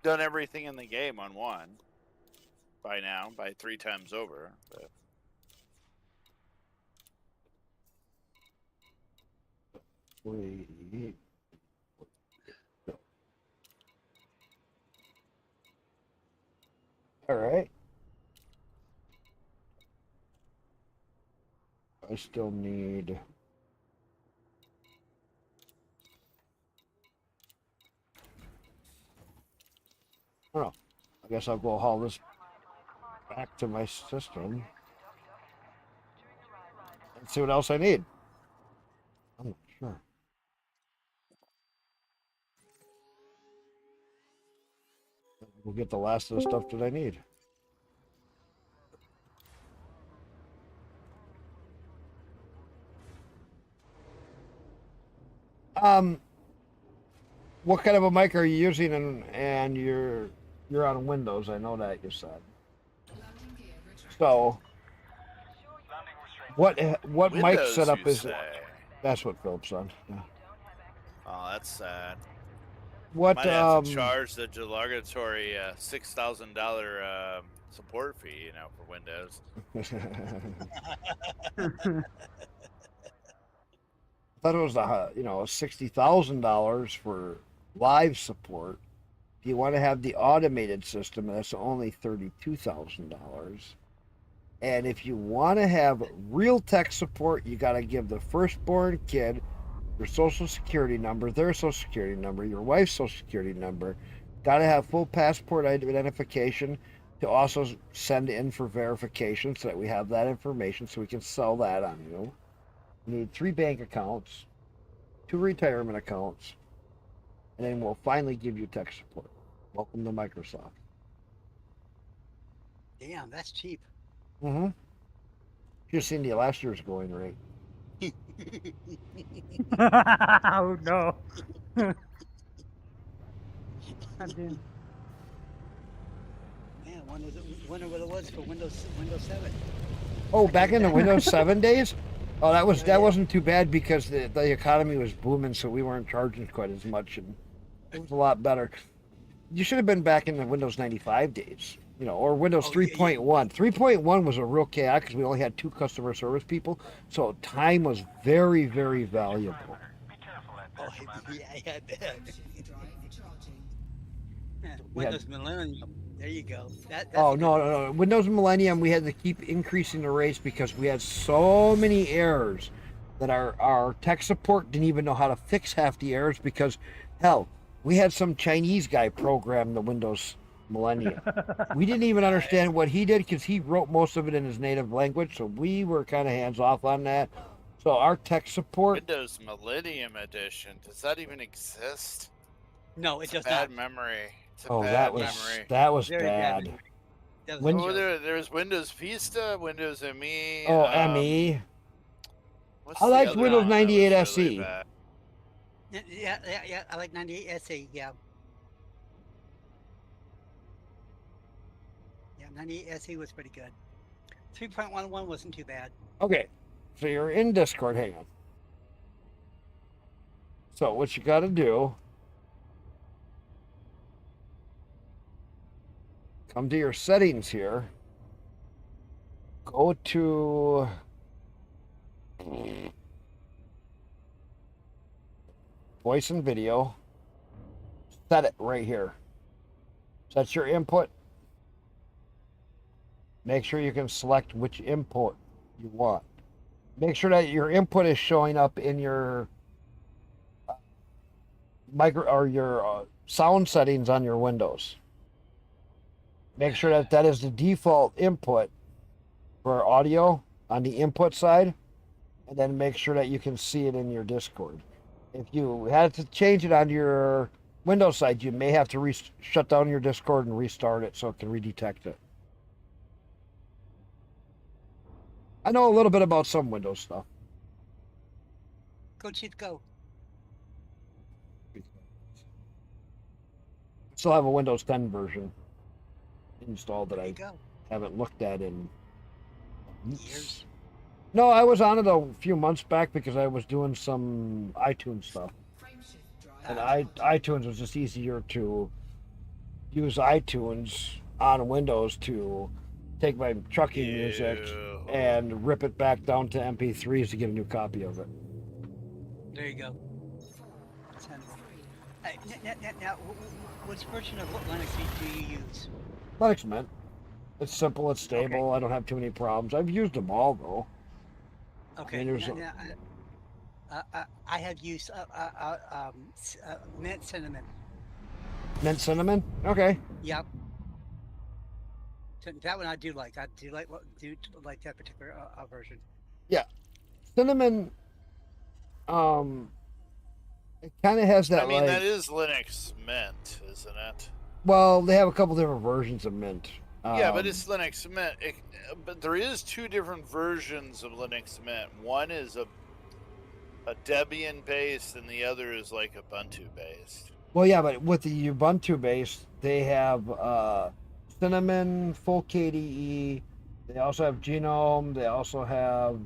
H: done everything in the game on 1 by now, by 3 times over. But...
A: All right. I still need... I don't know. I guess I'll go haul this back to my system and see what else I need. I'm not sure. We'll get the last of the stuff that I need. What kind of a mic are you using? And you're on Windows. I know that you said. So, what
H: Windows,
A: mic setup
H: you
A: is
H: say?
A: it? That's what Philip's on. Yeah.
H: Oh, that's sad.
A: What
H: Might have to charge the derogatory $6,000 support fee, for Windows.
A: I thought it was $60,000 for live support. If you want to have the automated system, that's only $32,000. And if you want to have real tech support, you got to give the firstborn kid your social security number, their social security number, your wife's social security number. Got to have full passport identification to also send in for verification so that we have that information so we can sell that on you. You need 3 bank accounts, 2 retirement accounts, and then we'll finally give you tech support. Welcome to Microsoft.
N: Damn, that's cheap.
A: Mm-hmm. Just seen the last year's going rate.
M: Oh no. Goddamn.
N: Man, wonder what it was for Windows 7.
A: Oh, back in the Windows 7 days? Oh, that wasn't too bad because the economy was booming, so we weren't charging quite as much, and it was a lot better. You should have been back in the Windows 95 days, or Windows 3.1. 3.1 was a real chaos because we only had 2 customer service people, so time was very, very valuable.
N: Oh, yeah, I bet. Windows Millennium. There you go. That's
A: no. Windows Millennium, we had to keep increasing the rates because we had so many errors that our tech support didn't even know how to fix half the errors because, hell, we had some Chinese guy program the Windows Millennium. We didn't even understand what he did because he wrote most of it in his native language, so we were kind of hands off on that. So our tech support...
H: Windows Millennium Edition, does that even exist?
N: No, it does
H: bad
N: not.
H: memory.
A: That was bad.
H: There's Windows Vista, Windows ME.
A: ME. I liked Windows 98 SE.
N: Yeah, I like 98 SE, yeah. Yeah, 98 SE was pretty good. 3.11 wasn't too bad.
A: Okay, so you're in Discord, hang on. So what you gotta do, come to your settings here, go to voice and video, set it right here. Set your input. Make sure you can select which input you want. Make sure that your input is showing up in your your sound settings on your Windows. Make sure that that is the default input for audio on the input side, and then make sure that you can see it in your Discord. If you had to change it on your Windows side, you may have to shut down your Discord and restart it so it can redetect it. I know a little bit about some Windows stuff.
N: Go, Chief, go.
A: Still have a Windows 10 version installed that I haven't looked at in
N: years.
A: No, I was on it a few months back because I was doing some iTunes stuff. And iTunes was just easier to use iTunes on Windows to take my trucking music and rip it back down to MP3s to get a new copy of it.
N: There you go. Now, which version of Linux do you use?
A: Linux Mint. It's simple, it's stable, I don't have too many problems. I've used them all, though.
N: Okay.
A: I mean,
N: I have used Mint Cinnamon.
A: Mint Cinnamon? Okay.
N: Yep. So that one I do like. I do like that particular version.
A: Yeah. Cinnamon, it kind of has that.
H: I mean, that is Linux Mint, isn't it?
A: Well, they have a couple different versions of Mint.
H: Yeah, but it's Linux Mint. But there is 2 different versions of Linux Mint. One is a Debian based, and the other is like Ubuntu based.
A: Well, yeah, but with the Ubuntu based, they have Cinnamon, full KDE. They also have Genome. They also have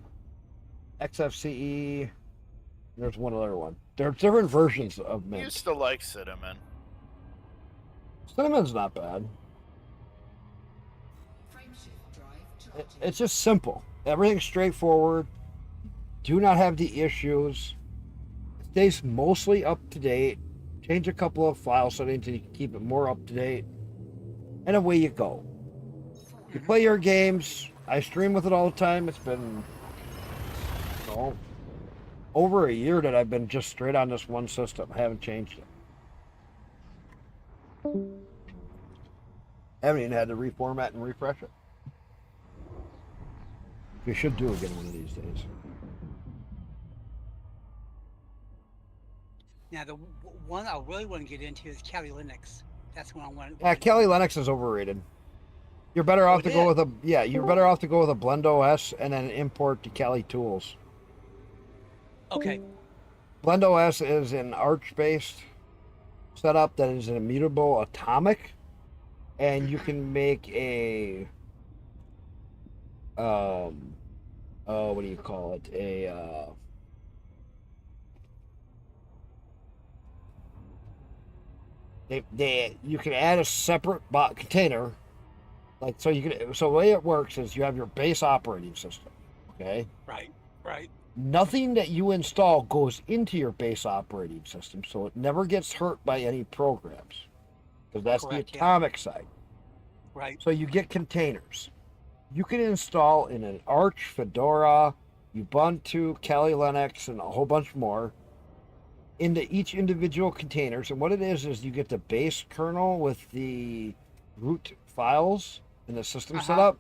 A: XFCE. There's one other one. There's different versions of Mint.
H: I used to like Cinnamon.
A: Cinnamon's not bad. It's just simple. Everything's straightforward. Do not have the issues. It stays mostly up to date. change a couple of file settings to keep it more up to date, and away you go. You play your games. I stream with it all the time. It's been over a year that I've been just straight on this one system. I haven't changed it. I haven't even had to reformat and refresh it. You should do again one of these days.
N: Now, the one I really want to get into is Kali Linux. That's one I want.
A: Yeah, Kali Linux is overrated. You're better off to go with you're better off to go with a Blend OS and then import the Kali tools.
N: Okay.
A: Blend OS is an Arch-based setup that is an immutable atomic, and you can make a what do you call it? You can add a separate container, like so you can. So the way it works is you have your base operating system, okay?
N: Right. Right.
A: Nothing that you install goes into your base operating system, so it never gets hurt by any programs, because that's
N: Correct,
A: the
N: yeah.
A: atomic side.
N: Right.
A: So you get containers. You can install in an Arch, Fedora, Ubuntu, Kali Linux, and a whole bunch more into each individual containers. And what it is you get the base kernel with the root files and the system setup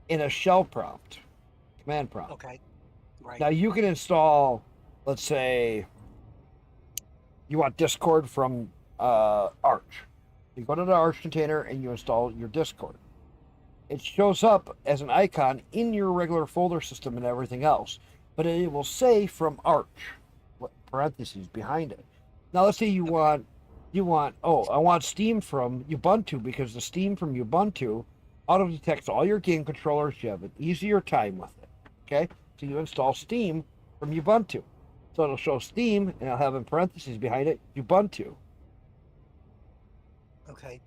A: in a shell prompt, command prompt.
N: Okay. Right.
A: Now you can install, let's say, you want Discord from Arch. You go to the Arch container and you install your Discord. It shows up as an icon in your regular folder system and everything else, but it will say from Arch, parentheses behind it. Now let's say I want Steam from Ubuntu, because the Steam from Ubuntu auto detects all your game controllers. You have an easier time with it. Okay, so you install Steam from Ubuntu, so it'll show Steam and it'll have in parentheses behind it Ubuntu.
N: Okay.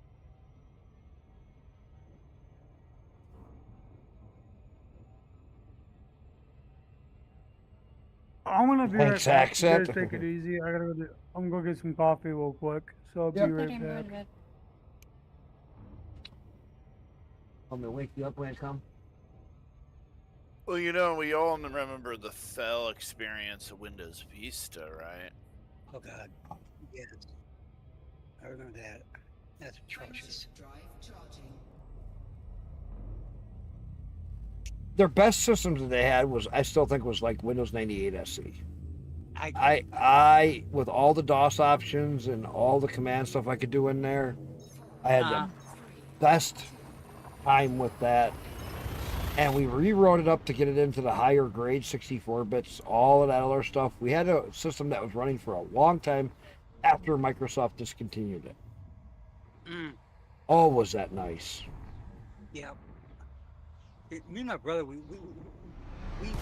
M: I'm gonna be right
A: Thanks,
M: back. You
A: accent.
M: guys take it easy. I'm gonna go get some coffee real quick. So I'll be right back.
A: I'm gonna wake you up when I come.
H: Well, we all remember the fell experience of Windows Vista, right?
N: Oh God. Yes. I remember that. That's atrocious.
A: Their best systems that they had I still think was like Windows 98 SE. I with all the DOS options and all the command stuff I could do in there, I had the best time with that. And we rewrote it up to get it into the higher grade 64 bits, all of that other stuff. We had a system that was running for a long time after Microsoft discontinued it. Oh, was that nice?
N: Yeah. Me and my brother, we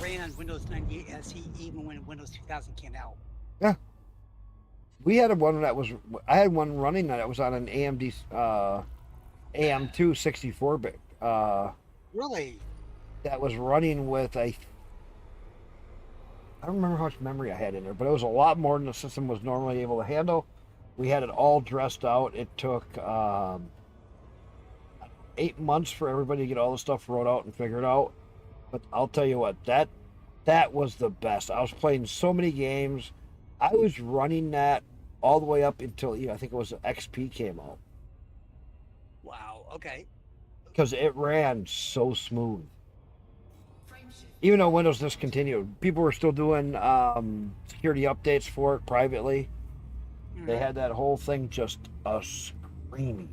N: ran Windows 98 SE even when Windows 2000 came out.
A: Yeah. We had I had one running that was on an AMD AM2 64-bit.
N: Really?
A: That was running with I don't remember how much memory I had in there, but it was a lot more than the system was normally able to handle. We had it all dressed out. It took 8 months for everybody to get all the stuff wrote out and figured out. But I'll tell you what, that was the best. I was playing so many games. I was running that all the way up until I think it was XP came out.
N: Wow. Okay.
A: Because it ran so smooth. Even though Windows discontinued, people were still doing security updates for it privately. They had that whole thing just screaming.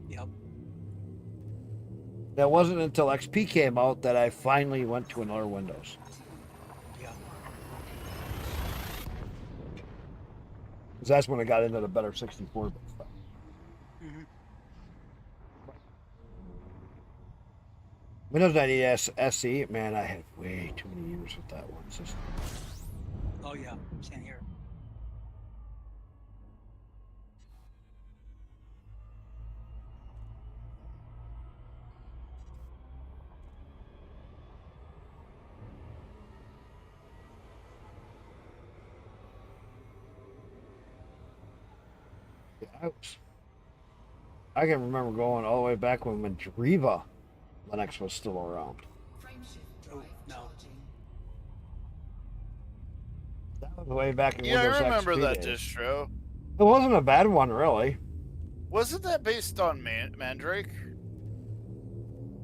N: Yep.
A: That wasn't until XP came out that I finally went to another Windows.
N: Yeah.
A: Because that's when I got into the better 64-bit stuff. Windows 98 SE, man, I had way too many years with that one system.
N: Oh yeah, same here.
A: I can remember going all the way back when Mandriva Linux was still around.
N: Oh, no.
A: That was way back in
H: Yeah,
A: Windows
H: I remember
A: XP
H: that
A: days.
H: distro.
A: It wasn't a bad one, really.
H: Wasn't that based on Mandrake?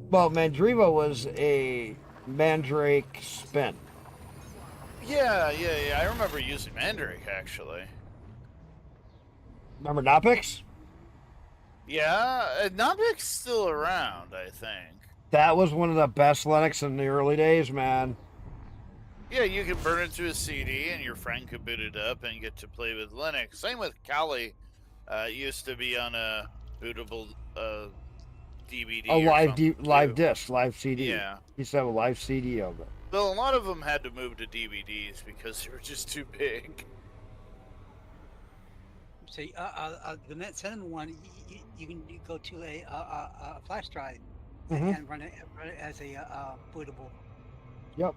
A: Well, Mandriva was a Mandrake spin.
H: Yeah. I remember using Mandrake, actually.
A: Remember Knoppix?
H: Yeah, Nobic's still around, I think.
A: That was one of the best Linux in the early days, man.
H: Yeah, you could burn it to a CD and your friend could boot it up and get to play with Linux. Same with Kali. Used to be on a bootable DVD.
A: A live disc, live CD.
H: Yeah.
A: Used to have a live CD of it.
H: Well, a lot of them had to move to DVDs because they were just too big.
N: See, the Net Cinema one, you can go to a flash drive and run it as a bootable.
A: Yep.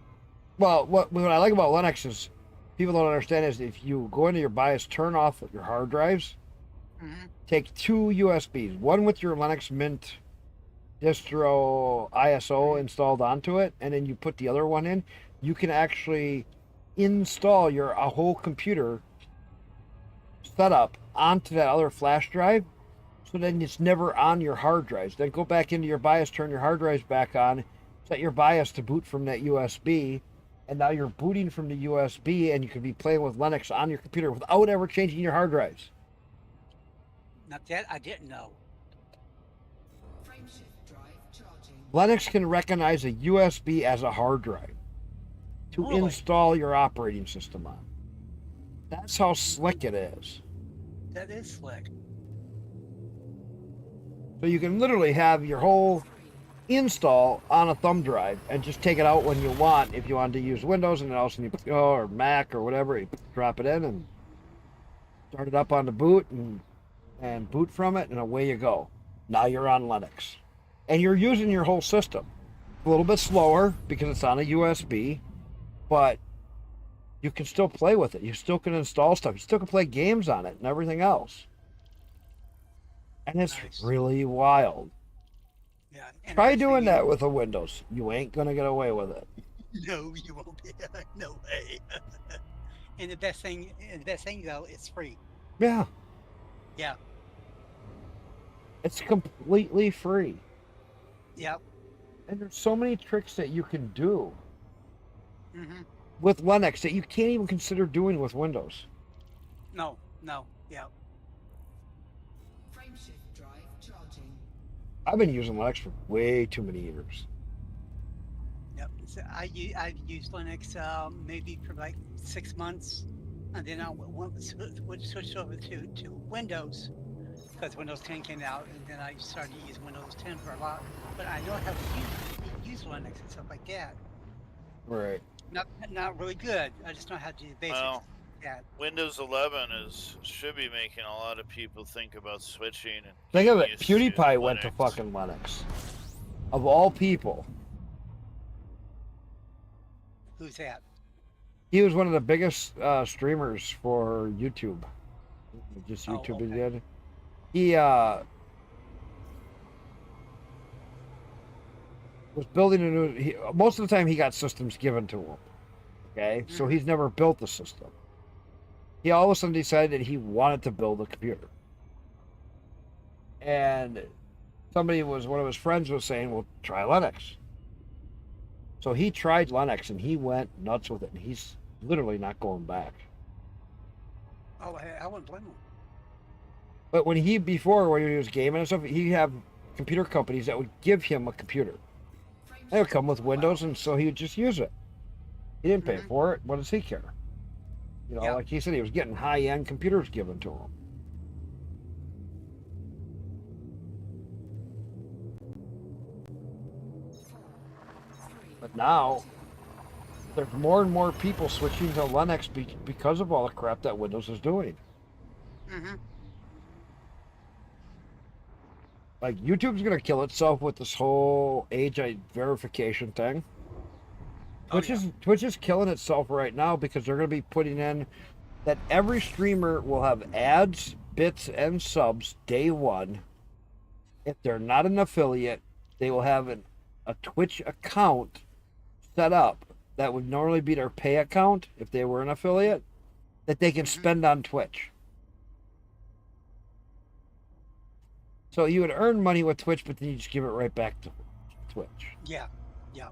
A: Well, what I like about Linux is people don't understand is if you go into your BIOS, turn off your hard drives, take 2 USBs, one with your Linux Mint distro ISO installed onto it, and then you put the other one in, you can actually install a whole computer setup onto that other flash drive, so then it's never on your hard drives. Then go back into your BIOS, turn your hard drives back on, set your BIOS to boot from that USB, and now you're booting from the USB, and you can be playing with Linux on your computer without ever changing your hard drives.
N: Not that I didn't know.
A: Linux can recognize a USB as a hard drive to install your operating system on. That's how slick it is.
N: That is slick.
A: So you can literally have your whole install on a thumb drive and just take it out when you want. If you want to use Windows and then also or Mac or whatever, you drop it in and start it up on the boot and boot from it, and away you go. Now you're on Linux. And you're using your whole system. A little bit slower because it's on a USB, but you can still play with it. You still can install stuff. You still can play games on it and everything else. And it's really wild.
N: Yeah.
A: Try doing that with a Windows. You ain't going to get away with it.
N: No, you won't be. No way. And the best thing though, it's free.
A: Yeah.
N: Yeah.
A: It's completely free.
N: Yep.
A: And there's so many tricks that you can do with Linux that you can't even consider doing with Windows.
N: No, yeah.
C: Frameshift drive charging.
A: I've been using Linux for way too many years.
N: Yep. So I've used Linux maybe for like 6 months, and then I switched over to Windows because Windows 10 came out, and then I started to use Windows 10 for a lot. But I know how to use Linux and stuff like that.
A: Right.
N: Not really good. I just know how to do the basics.
H: Well,
N: Yeah.
H: Windows 11 should be making a lot of people think about switching. And
A: Think of it.
H: used to
A: PewDiePie went
H: Linux.
A: to fucking Linux. Of all people.
N: Who's that?
A: He was one of the biggest streamers for YouTube. Just YouTube he did. He was building a new... most of the time he got systems given to him. Okay? So he's never built the system. He all of a sudden decided that he wanted to build a computer. And one of his friends was saying, well, try Linux. So he tried Linux and he went nuts with it. And he's literally not going back.
N: Oh, I wouldn't blame him.
A: But when he was gaming and stuff, he'd have computer companies that would give him a computer. They would come with Windows, and so he would just use it. He didn't pay for it. What does he care? You know, like he said, he was getting high-end computers given to him. But now, there's more and more people switching to Linux because of all the crap that Windows is doing. Like, YouTube's going to kill itself with this whole age verification thing. Twitch is killing itself right now because they're going to be putting in that every streamer will have ads bits and subs day one. If they're not an affiliate, they will have a Twitch account set up that would normally be their pay account if they were an affiliate that they can spend on Twitch. So you would earn money with Twitch, but then you just give it right back to Twitch.
N: Yeah, yeah.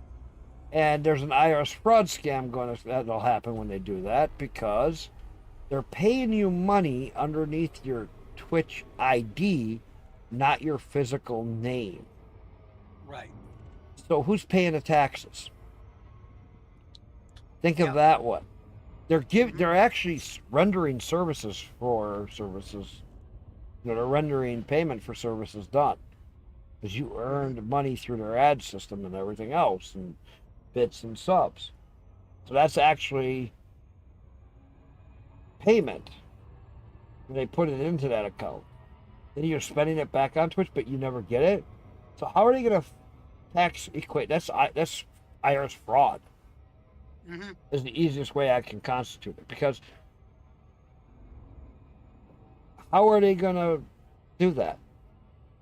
A: And there's an IRS fraud scam that'll happen when they do that because they're paying you money underneath your Twitch ID, not your physical name.
N: Right.
A: So who's paying the taxes? Think of that one. They're actually rendering services for services. You know, they're rendering payment for services done. Because you earned money through their ad system and everything else, and bits and subs. So that's actually payment. They put it into that account. Then you're spending it back on Twitch, but you never get it. So how are they going to tax equate? That's IRS fraud. Is the easiest way I can constitute it, because how are they going to do that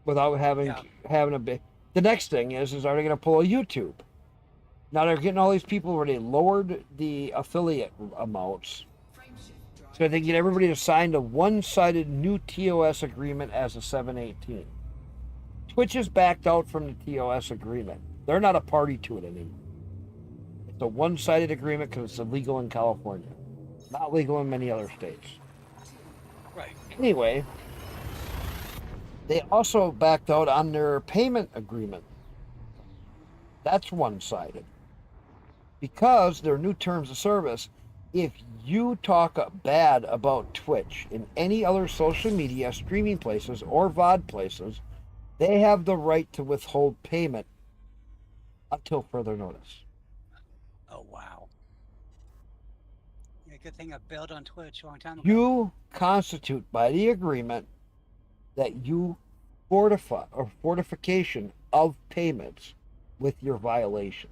A: without having a big? The next thing is are they going to pull a YouTube? Now they're getting all these people where they lowered the affiliate amounts, so they get everybody to sign a one-sided new TOS agreement as a 718. Twitch is backed out from the TOS agreement. They're not a party to it anymore. It's a one-sided agreement because it's illegal in California. Not legal in many other states.
N: Right.
A: Anyway, they also backed out on their payment agreement. That's one-sided. Because their new terms of service, if you talk bad about Twitch in any other social media, streaming places, or VOD places, they have the right to withhold payment until further notice.
N: Oh, wow. Yeah, good thing I bailed on Twitch a long time ago.
A: You constitute by the agreement that you fortification of payments with your violation.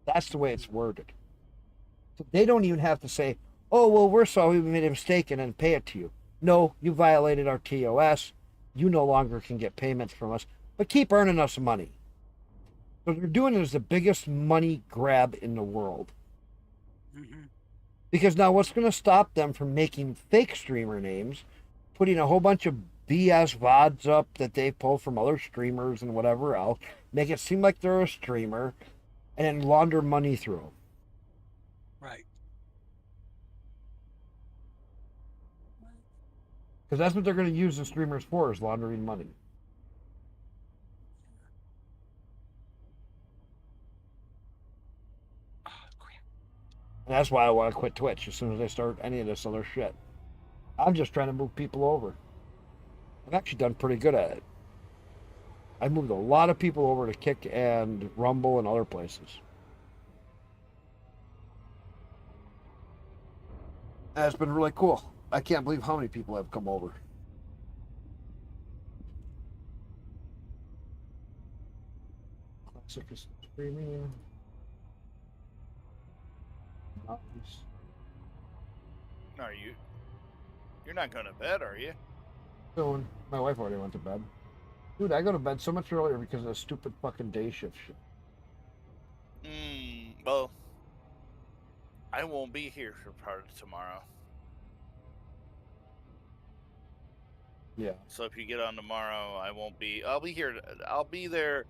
A: That's the way it's worded. So they don't even have to say, oh, well, we're sorry we made a mistake and then pay it to you. No, you violated our TOS. You no longer can get payments from us, but keep earning us money. What they're doing is the biggest money grab in the world. Because now what's going to stop them from making fake streamer names, putting a whole bunch of BS VODs up that they pull from other streamers and whatever else, make it seem like they're a streamer, and then launder money through them.
N: Right.
A: Because that's what they're going to use the streamers for, is laundering money. And that's why I want to quit Twitch as soon as they start any of this other shit. I'm just trying to move people over. I've actually done pretty good at it. I moved a lot of people over to Kick and Rumble and other places. That's been really cool. I can't believe how many people have come over. Classic is streaming. Nice.
H: Are you're not going to bed, are you?
A: So my wife already went to bed. Dude, I go to bed so much earlier because of the stupid fucking day shift shit.
H: Well, I won't be here for part of tomorrow.
A: Yeah.
H: So if you get on tomorrow, I won't be. I'll be here. I'll be there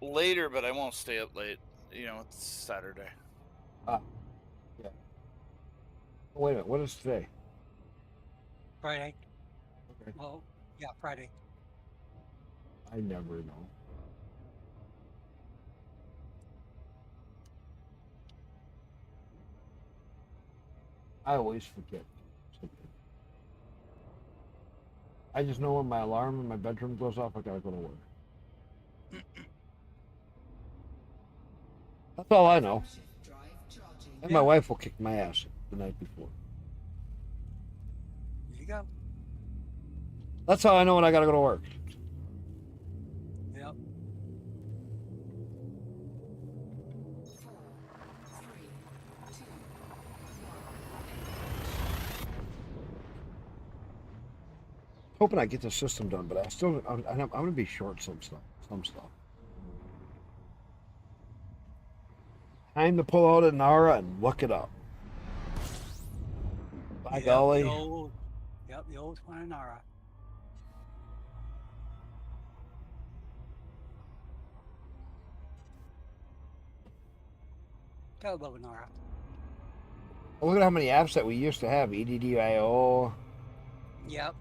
H: later, but I won't stay up late. You know, it's Saturday.
A: Yeah. Wait a minute. What is today?
N: Friday.
A: Okay.
N: Well, yeah, Friday.
A: I never know. I always forget something. I just know when my alarm in my bedroom goes off, I gotta go to work. That's all I know. And my wife will kick my ass the night before.
N: There you go.
A: That's how I know when I gotta go to work.
N: Yep.
A: hoping I get the system done, but I'm going to be short some stuff. Time to pull out a Nara and look it up. By golly.
N: The old Guanara. Gotta love Nara.
A: Look at how many apps that we used to have. EDDIO.
N: Yep.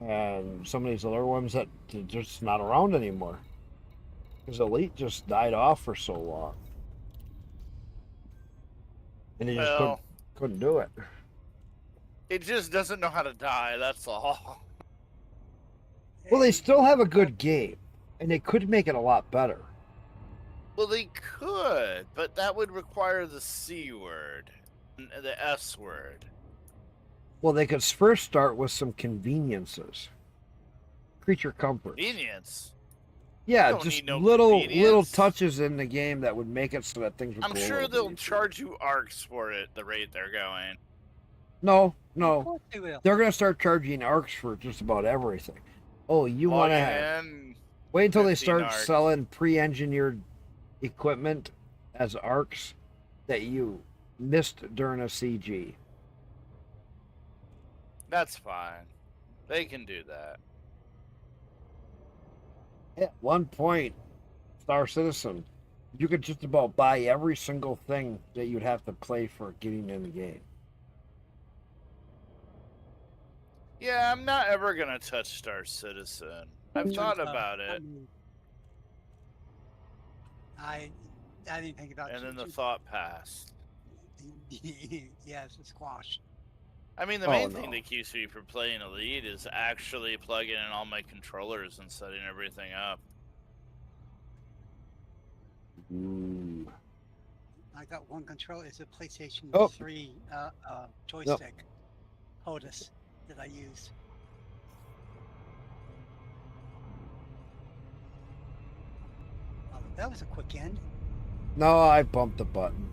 A: And some of these other ones that are just not around anymore. Because Elite just died off for so long. And they just couldn't do it.
H: It just doesn't know how to die, that's all.
A: Well, they still have a good game. And they could make it a lot better.
H: Well, they could, but that would require the C word, the S word.
A: Well, they could first start with some conveniences. Creature comfort.
H: Convenience?
A: Yeah,
H: You don't
A: just
H: need no
A: little
H: convenience.
A: touches in the game that would make it so that things would
H: I'm
A: go a
H: sure
A: little
H: they'll
A: easier.
H: charge you arcs for it, the rate they're going.
A: No.
N: Of course they will.
A: They're going to start charging arcs for just about everything. Oh, you want to have...
H: and
A: Wait until they
H: 15
A: start
H: arcs.
A: selling pre-engineered equipment as arcs that you missed during a CG.
H: That's fine. They can do that.
A: At one point, Star Citizen, you could just about buy every single thing that you'd have to play for getting in the game.
H: Yeah, I'm not ever going to touch Star Citizen. I've thought about it.
N: I didn't think about it.
H: And then the thought passed.
N: Yeah, it's a squash.
H: I mean, the main thing that keeps me from playing Elite is actually plugging in all my controllers and setting everything up.
N: I got one controller. It's a PlayStation
A: Oh.
N: 3 joystick HOTAS that I use. Oh, that was a quick end.
A: No, I bumped the button.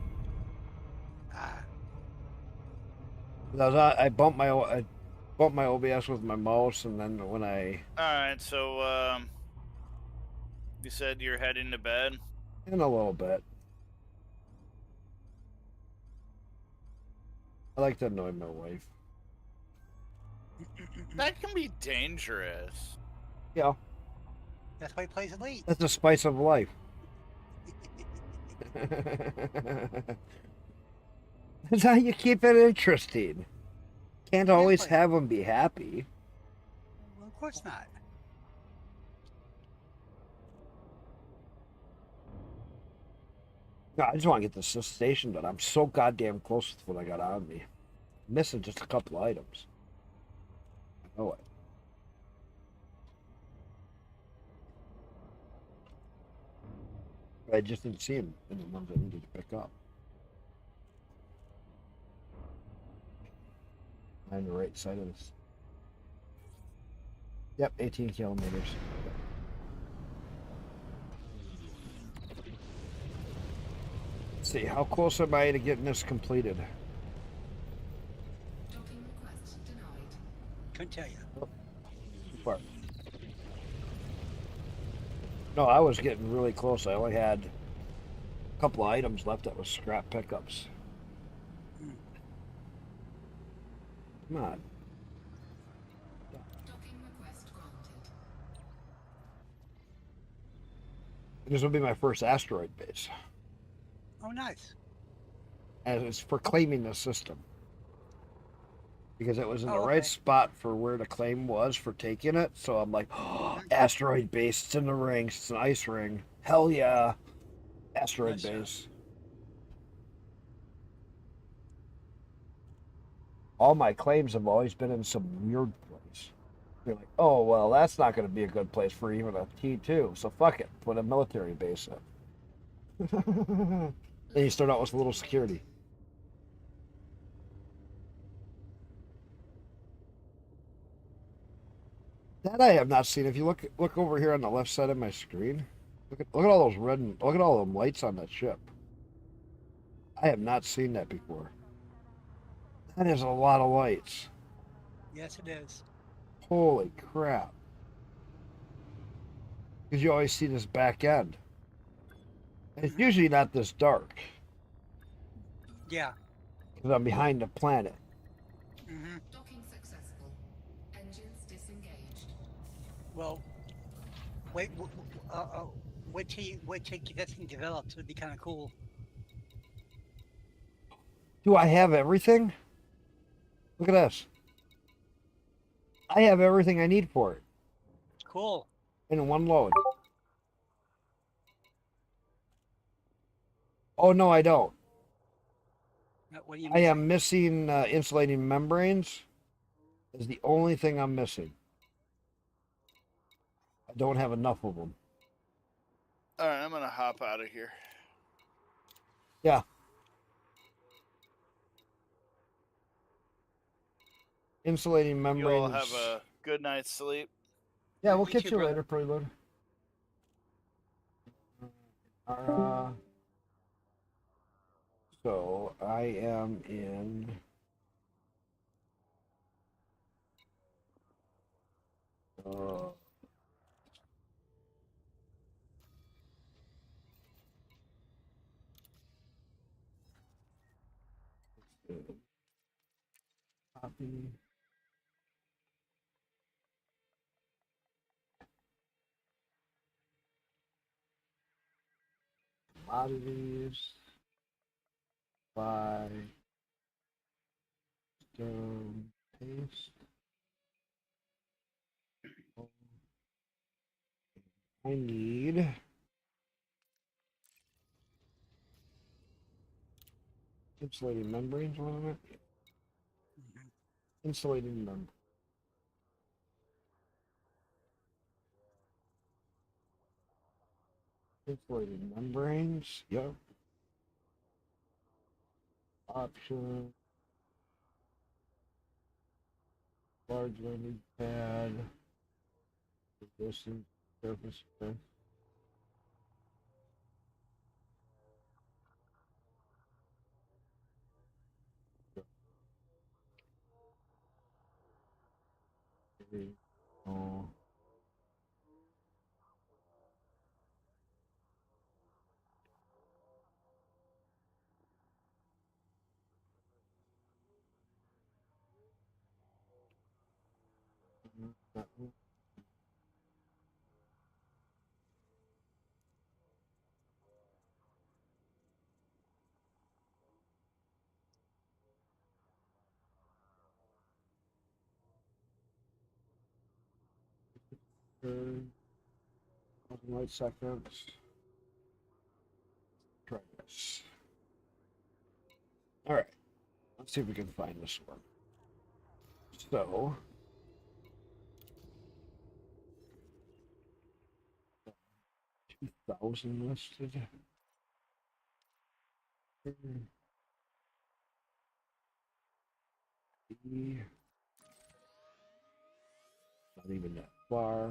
A: I bumped my OBS with my mouse, and then when I...
H: Alright, so, you said you're heading to bed?
A: In a little bit. I like to annoy my wife.
H: That can be dangerous.
A: Yeah.
N: That's why he plays Elite.
A: That's the spice of life. That's how you keep it interesting. Can't always have them be happy.
N: Well, of course not.
A: No, I just want to get this station done. I'm so goddamn close to what I got on me. Missing just a couple items. I know it. I just didn't see them in the ones I needed to pick up. On the right side of this. Yep, 18 kilometers. Let's see, how close am I to getting this completed?
C: Docking request denied.
N: Couldn't tell you.
A: Too far. No, I was getting really close. I only had a couple of items left that was scrap pickups. Come on.
C: Docking request granted.
A: This will be my first asteroid base.
N: Oh, nice.
A: And it's for claiming the system. Because it was in the
N: Oh,
A: right
N: okay.
A: spot for where the claim was for taking it. So I'm like, oh, asteroid base, it's in the rings, it's an ice ring. Hell yeah. Asteroid base. All my claims have always been in some weird place. You're like, oh, well, that's not going to be a good place for even a T2. So fuck it. Put a military base in. Then you start out with a little security. That I have not seen. If you look over here on the left side of my screen, look at all those red and look at all them lights on that ship. I have not seen that before. That is a lot of lights.
N: Yes, it is.
A: Holy crap. Because you always see this back end. And it's usually not this dark.
N: Yeah.
A: Because I'm behind the planet.
N: Mm-hmm.
C: Docking successful. Engines disengaged.
N: Well, wait, wait till you get that thing developed. It would be kind of cool.
A: Do I have everything? Look at this. I have everything I need for it.
N: Cool.
A: In one load. Oh, no, I don't.
N: What do you
A: I am missing insulating membranes. Is the only thing I'm missing. I don't have enough of them.
H: All right, I'm gonna hop out of here.
A: Yeah. Insulating membranes.
H: You all have a good night's sleep.
A: Yeah, we'll catch you later, Preload. So I am in. Copy. Commodities. Buy. Paste. I need. Insulating membranes, one minute. Insulating membranes. Insulating membranes, yep. Option. Large landing pad. Resistance, surface strength. Oh. Light seconds. Try this. All right. Let's see if we can find this one. So. 2,000 listed. Not even that far.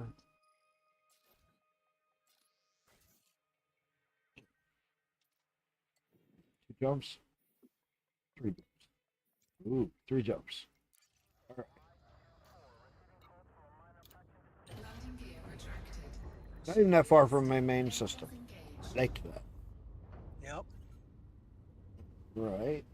A: Two jumps. Three jumps. Ooh, three jumps. All right.
C: Landing gear retracted.
A: Not even that far from my main system. I like that.
N: Yep.
A: Right.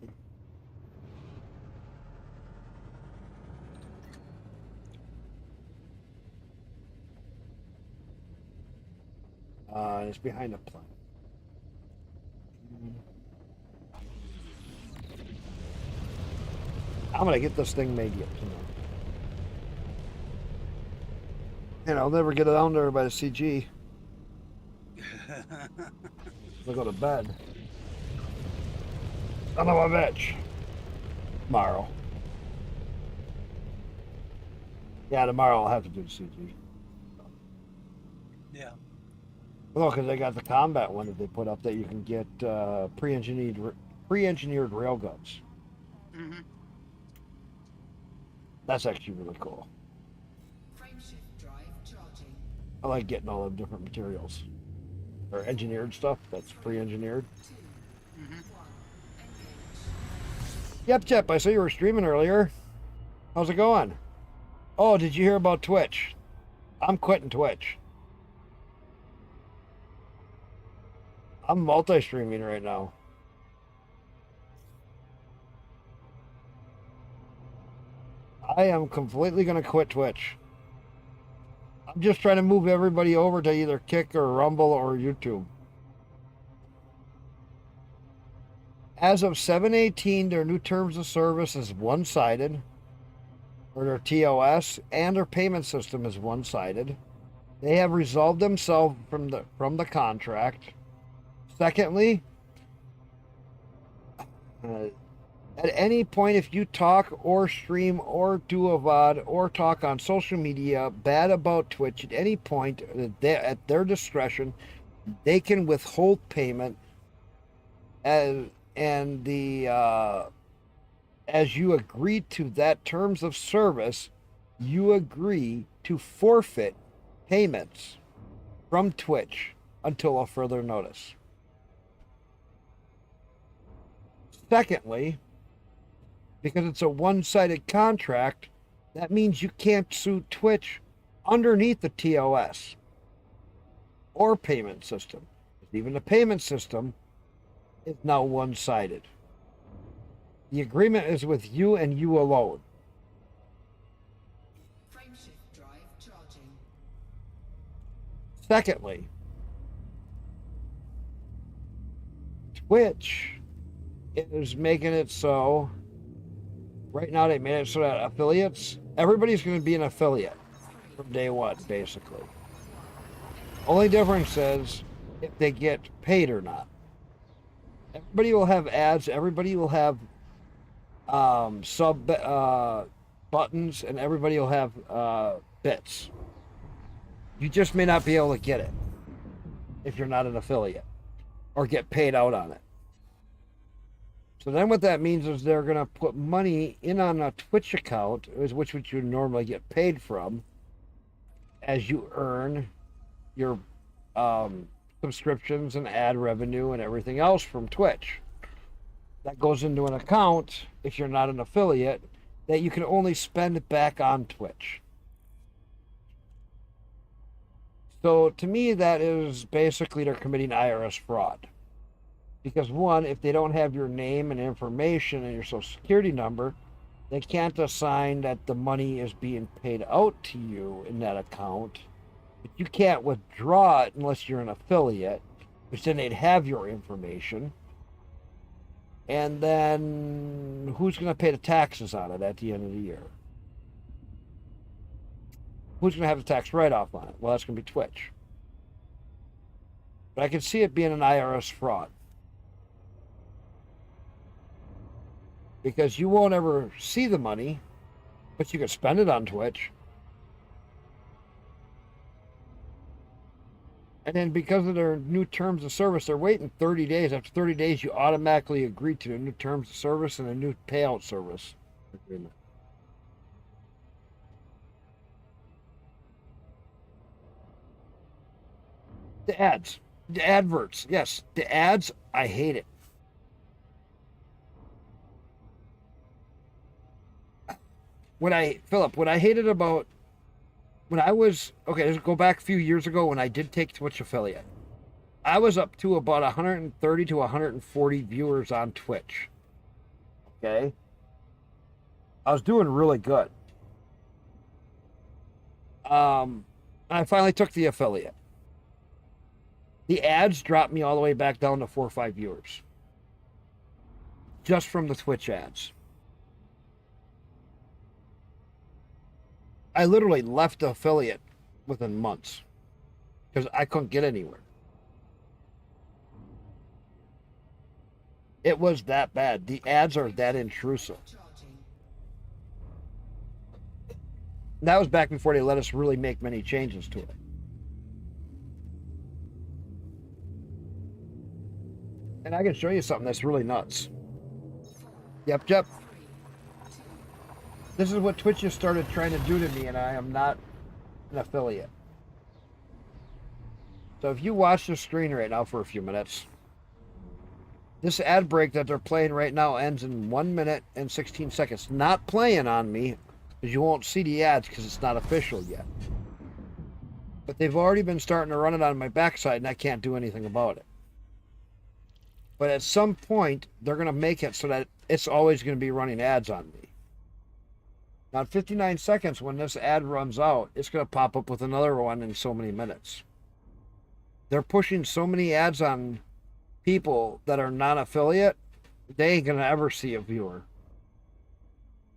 A: It's behind the planet. I'm gonna get this thing made yet tonight. And I'll never get it down there by the CG. I'll go to bed. Son of a bitch. Tomorrow. Yeah, tomorrow I'll have to do the CG.
N: Yeah.
A: Well, because they got the combat one that they put up that you can get pre-engineered railguns.
N: Mm-hmm.
A: That's actually really cool.
C: Frameshift drive charging.
A: I like getting all the different materials. Or engineered stuff that's pre-engineered. Yep, Chip, I saw you were streaming earlier. How's it going? Oh, did you hear about Twitch? I'm quitting Twitch. I'm multi-streaming right now. I am completely going to quit Twitch. I'm just trying to move everybody over to either Kick or Rumble or YouTube. As of 7/18, their new terms of service is one-sided, or their TOS, and their payment system is one-sided. They have resolved themselves from the contract. Secondly, at any point, if you talk or stream or do a VOD or talk on social media bad about Twitch at any point, at their discretion, they can withhold payment as you agree to that terms of service, you agree to forfeit payments from Twitch until a further notice. Secondly, because it's a one-sided contract, that means you can't sue Twitch underneath the TOS or payment system. Even the payment system is now one-sided. The agreement is with you and you alone.
C: Frameshift drive charging.
A: Secondly, Twitch is making it so, right now they made it so that affiliates, everybody's going to be an affiliate from day one, basically. Only difference is if they get paid or not. Everybody will have ads, everybody will have sub buttons, and everybody will have bits. You just may not be able to get it if you're not an affiliate or get paid out on it. So then what that means is they're going to put money in on a Twitch account, which you normally get paid from, as you earn your subscriptions and ad revenue and everything else from Twitch. That goes into an account, if you're not an affiliate, that you can only spend back on Twitch. So to me, that is basically they're committing IRS fraud. Because one, if they don't have your name and information and your social security number, they can't assign that the money is being paid out to you in that account. But you can't withdraw it unless you're an affiliate, which then they'd have your information. And then who's going to pay the taxes on it at the end of the year? Who's going to have the tax write-off on it? Well, that's going to be Twitch. But I can see it being an IRS fraud. Because you won't ever see the money, but you can spend it on Twitch. And then because of their new terms of service, they're waiting 30 days. After 30 days, you automatically agree to the new terms of service and a new payout service agreement. The ads. The adverts. Yes, the ads, I hate it. What I hated about when I was, okay, let's go back a few years ago when I did take Twitch affiliate. I was up to about 130 to 140 viewers on Twitch. Okay? I was doing really good. I finally took the affiliate. The ads dropped me all the way back down to 4 or 5 viewers. Just from the Twitch ads. I literally left the affiliate within months because I couldn't get anywhere. It was that bad. The ads are that intrusive. That was back before they let us really make many changes to it. And I can show you something that's really nuts. Yep. This is what Twitch has started trying to do to me, and I am not an affiliate. So if you watch the screen right now for a few minutes, this ad break that they're playing right now ends in 1 minute and 16 seconds. Not playing on me, because you won't see the ads because it's not official yet. But they've already been starting to run it on my backside, and I can't do anything about it. But at some point, they're going to make it so that it's always going to be running ads on me. Now, at 59 seconds, when this ad runs out, it's going to pop up with another one in so many minutes. They're pushing so many ads on people that are non-affiliate, they ain't going to ever see a viewer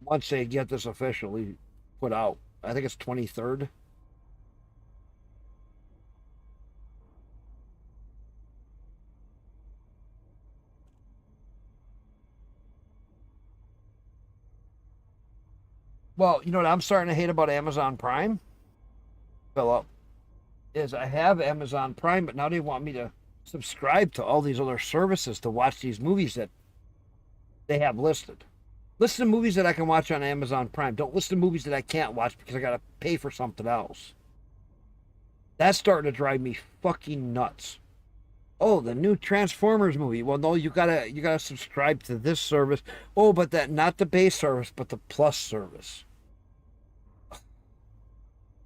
A: once they get this officially put out. I think it's 23rd. Well, you know what I'm starting to hate about Amazon Prime, Philip, is I have Amazon Prime, but now they want me to subscribe to all these other services to watch these movies that they have listed. Listen to movies that I can watch on Amazon Prime. Don't listen to movies that I can't watch because I got to pay for something else. That's starting to drive me fucking nuts. Oh, the new Transformers movie. Well, no, you gotta subscribe to this service. Oh, but that not the base service, but the plus service.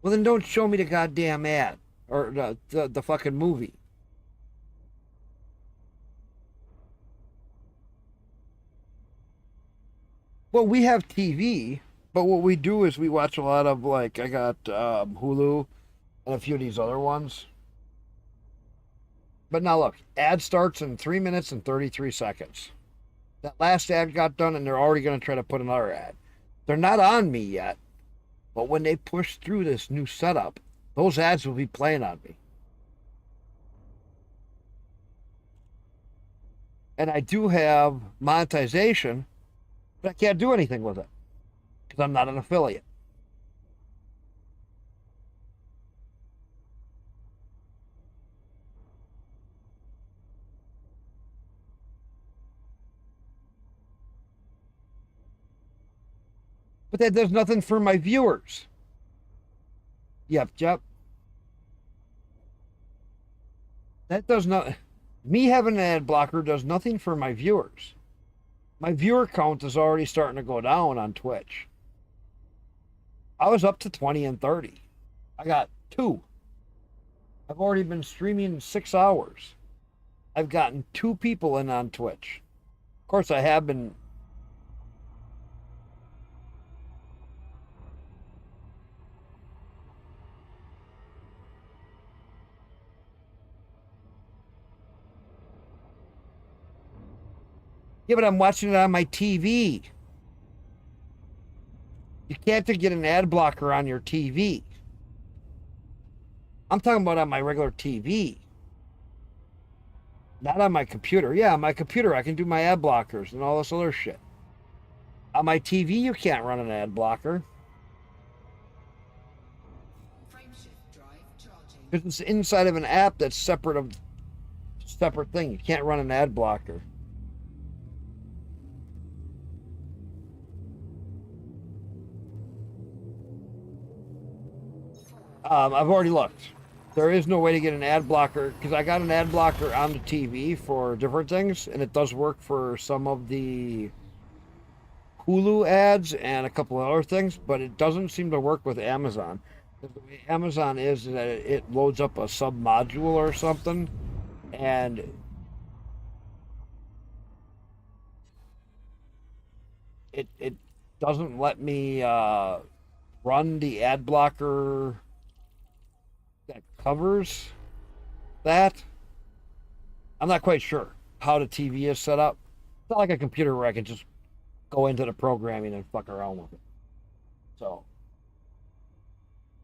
A: Well, then don't show me the goddamn ad or the fucking movie. Well, we have TV, but what we do is we watch a lot of, like, I got Hulu and a few of these other ones. But now look, ad starts in 3 minutes and 33 seconds. That last ad got done and they're already going to try to put another ad. They're not on me yet, but when they push through this new setup, those ads will be playing on me. And I do have monetization, but I can't do anything with it because I'm not an affiliate. But that does nothing for my viewers. Yep. That does not. Me having an ad blocker does nothing for my viewers. My viewer count is already starting to go down on Twitch. I was up to 20 and 30. I got 2. I've already been streaming 6 hours. I've gotten 2 people in on Twitch. Of course, I have been. Yeah, but I'm watching it on my TV. You can't get an ad blocker on your TV. I'm talking about on my regular TV. Not on my computer. Yeah, on my computer I can do my ad blockers and all this other shit. On my TV you can't run an ad blocker. Because it's inside of an app that's separate thing. You can't run an ad blocker. I've already looked. There is no way to get an ad blocker because I got an ad blocker on the TV for different things, and it does work for some of the Hulu ads and a couple of other things, but it doesn't seem to work with Amazon. The way Amazon is that it loads up a sub module or something, and it doesn't let me run the ad blocker that covers that. I'm not quite sure how the TV is set up. It's not like a computer where I can just go into the programming and fuck around with it. So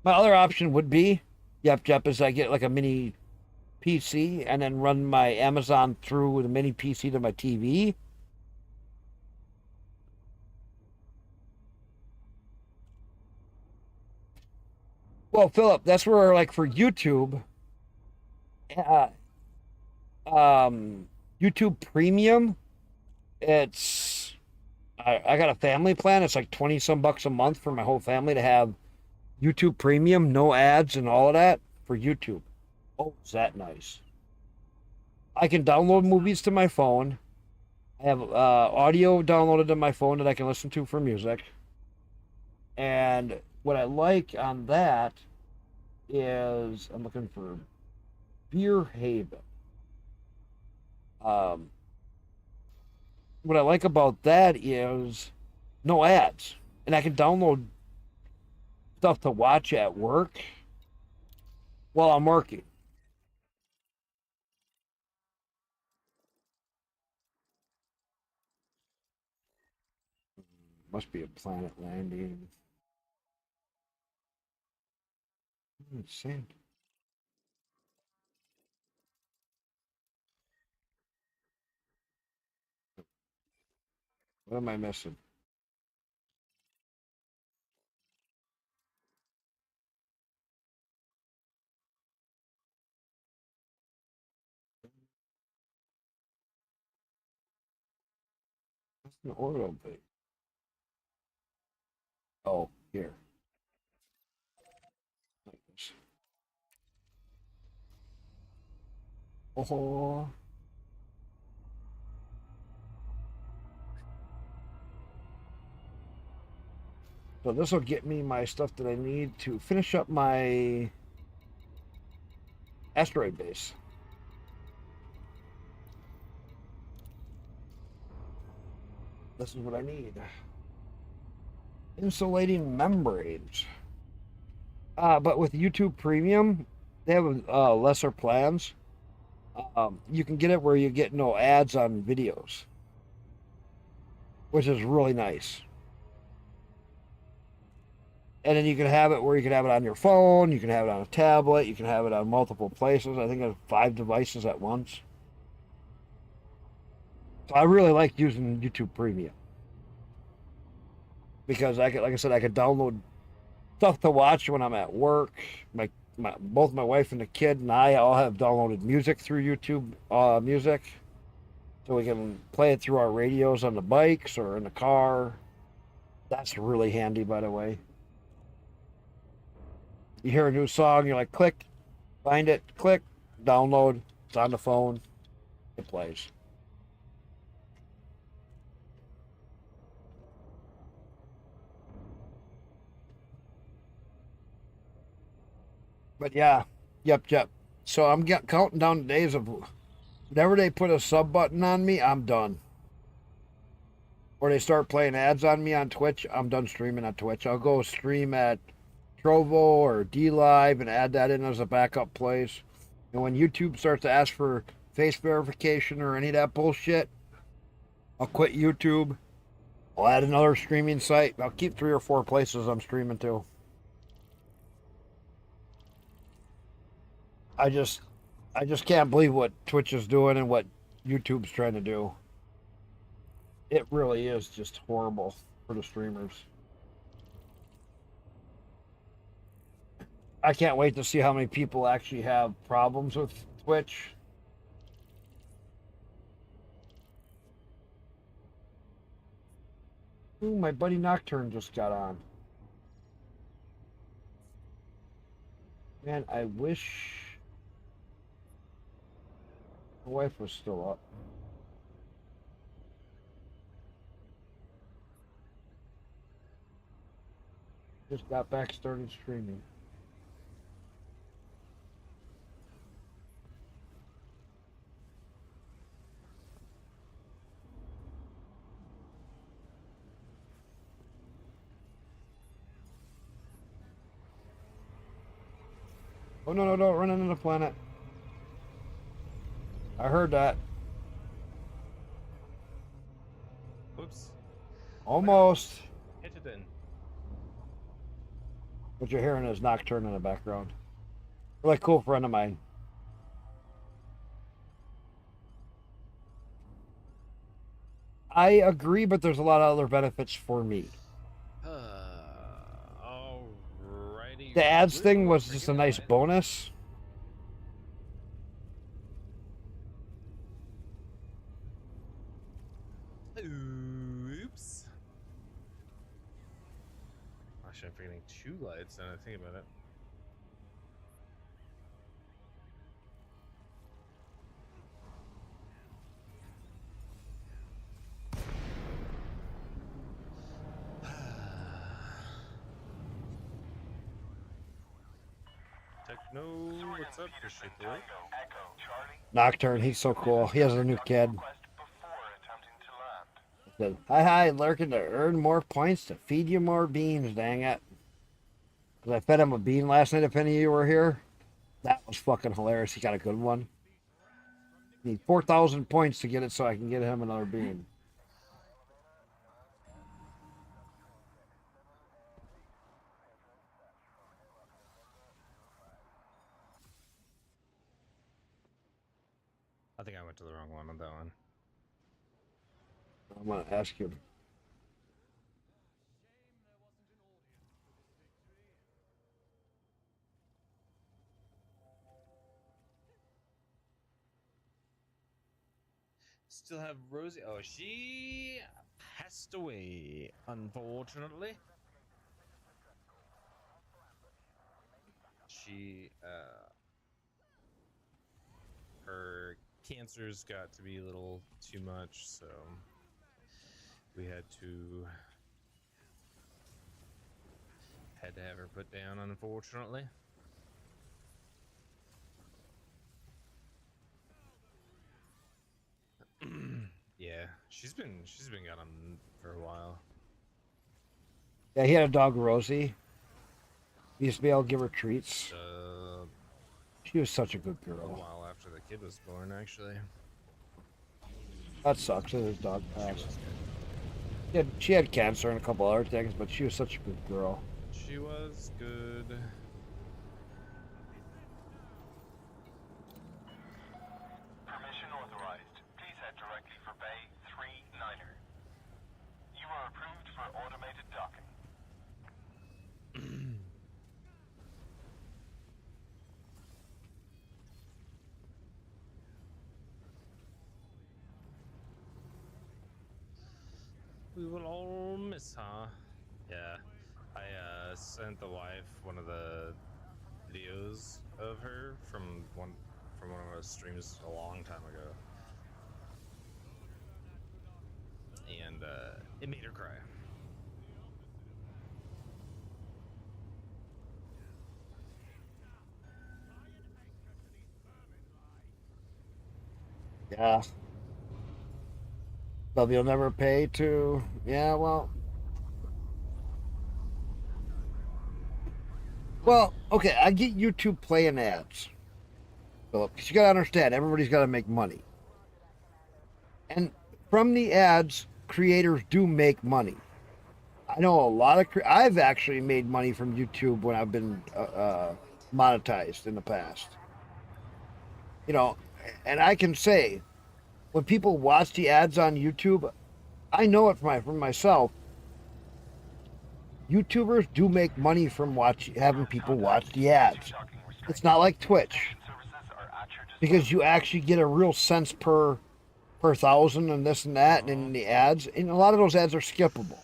A: my other option would be, yep, is I get like a mini PC and then run my Amazon through the mini PC to my TV. Well, Philip, that's where, like, for YouTube, YouTube Premium, it's, I got a family plan. It's like 20 some bucks a month for my whole family to have YouTube Premium, no ads and all of that for YouTube. Oh, is that nice? I can download movies to my phone. I have audio downloaded to my phone that I can listen to for music. And what I like on that is I'm looking for Beer Haven. What I like about that is no ads, and I can download stuff to watch at work while I'm working. Must be a planet landing. Sand. What am I missing? That's an orbital thing. Oh, here. Oh. So this will get me my stuff that I need to finish up my asteroid base. This is what I need. Insulating membranes. But with YouTube Premium, they have lesser plans. You can get it where you get no ads on videos, which is really nice. And then you can have it where you can have it on your phone, you can have it on a tablet, you can have it on multiple places. I think there's 5 devices at once. So I really like using YouTube Premium because like I said, I could download stuff to watch when I'm at work. Both my wife and the kid and I all have downloaded music through YouTube Music, so we can play it through our radios on the bikes or in the car. That's really handy, by the way. You hear a new song, you're like, click, find it, click, download. It's on the phone. It plays. But yeah, yep. So I'm counting down the days of whenever they put a sub button on me, I'm done. Or they start playing ads on me on Twitch, I'm done streaming on Twitch. I'll go stream at Trovo or D Live and add that in as a backup place. And when YouTube starts to ask for face verification or any of that bullshit, I'll quit YouTube. I'll add another streaming site. I'll keep 3 or 4 places I'm streaming to. I just can't believe what Twitch is doing and what YouTube's trying to do. It really is just horrible for the streamers. I can't wait to see how many people actually have problems with Twitch. Ooh, my buddy Nocturne just got on. Man, I wish my wife was still up. Just got back started streaming. Oh, no, don't run into the planet. I heard that.
O: Oops.
A: Almost.
O: Hit it then.
A: What you're hearing is Nocturne in the background. Really cool friend of mine. I agree, but there's a lot of other benefits for me.
O: Alrighty.
A: The ads thing was just a nice bonus.
O: Oops. Actually, I'm forgetting 2 lights now that I think about it. No, what's up, appreciate the like.
A: Nocturne, he's so cool. He has a new kid. He said, hi, lurking to earn more points to feed you more beans, dang it. Because I fed him a bean last night if any of you were here. That was fucking hilarious. He got a good one. Need 4,000 points to get it so I can get him another bean.
O: I think I went to the wrong one on that one.
A: I'm going to ask you.
O: Still have Rosie. Oh, she passed away, unfortunately. She, her cancers got to be a little too much, so we had to have her put down, unfortunately. Yeah, she's been gone for a while.
A: Yeah, he had a dog, Rosie. He used to be able to give her treats. She was such a good
O: A
A: girl.
O: while after the kid was born, actually.
A: That sucks. His dog passed. She had cancer and a couple other things, but she was such a good girl.
O: She was good.
P: Permission authorized. Please head directly for Bay 39er. You are approved for automated docking.
O: We will all miss her. Yeah, I sent the wife one of the videos of her from one of our streams a long time ago, and it made her cry.
A: Yeah. But you'll never pay to. Yeah, well. Well, okay, I get YouTube playing ads. Philip, because you gotta understand, everybody's gotta make money. And from the ads, creators do make money. I know a lot of. I've actually made money from YouTube when I've been monetized in the past. You know, and I can say, when people watch the ads on YouTube, I know it from myself. YouTubers do make money from having people watch the ads. It's not like Twitch, because you actually get a real sense per thousand and this and that, and in the ads, and a lot of those ads are skippable.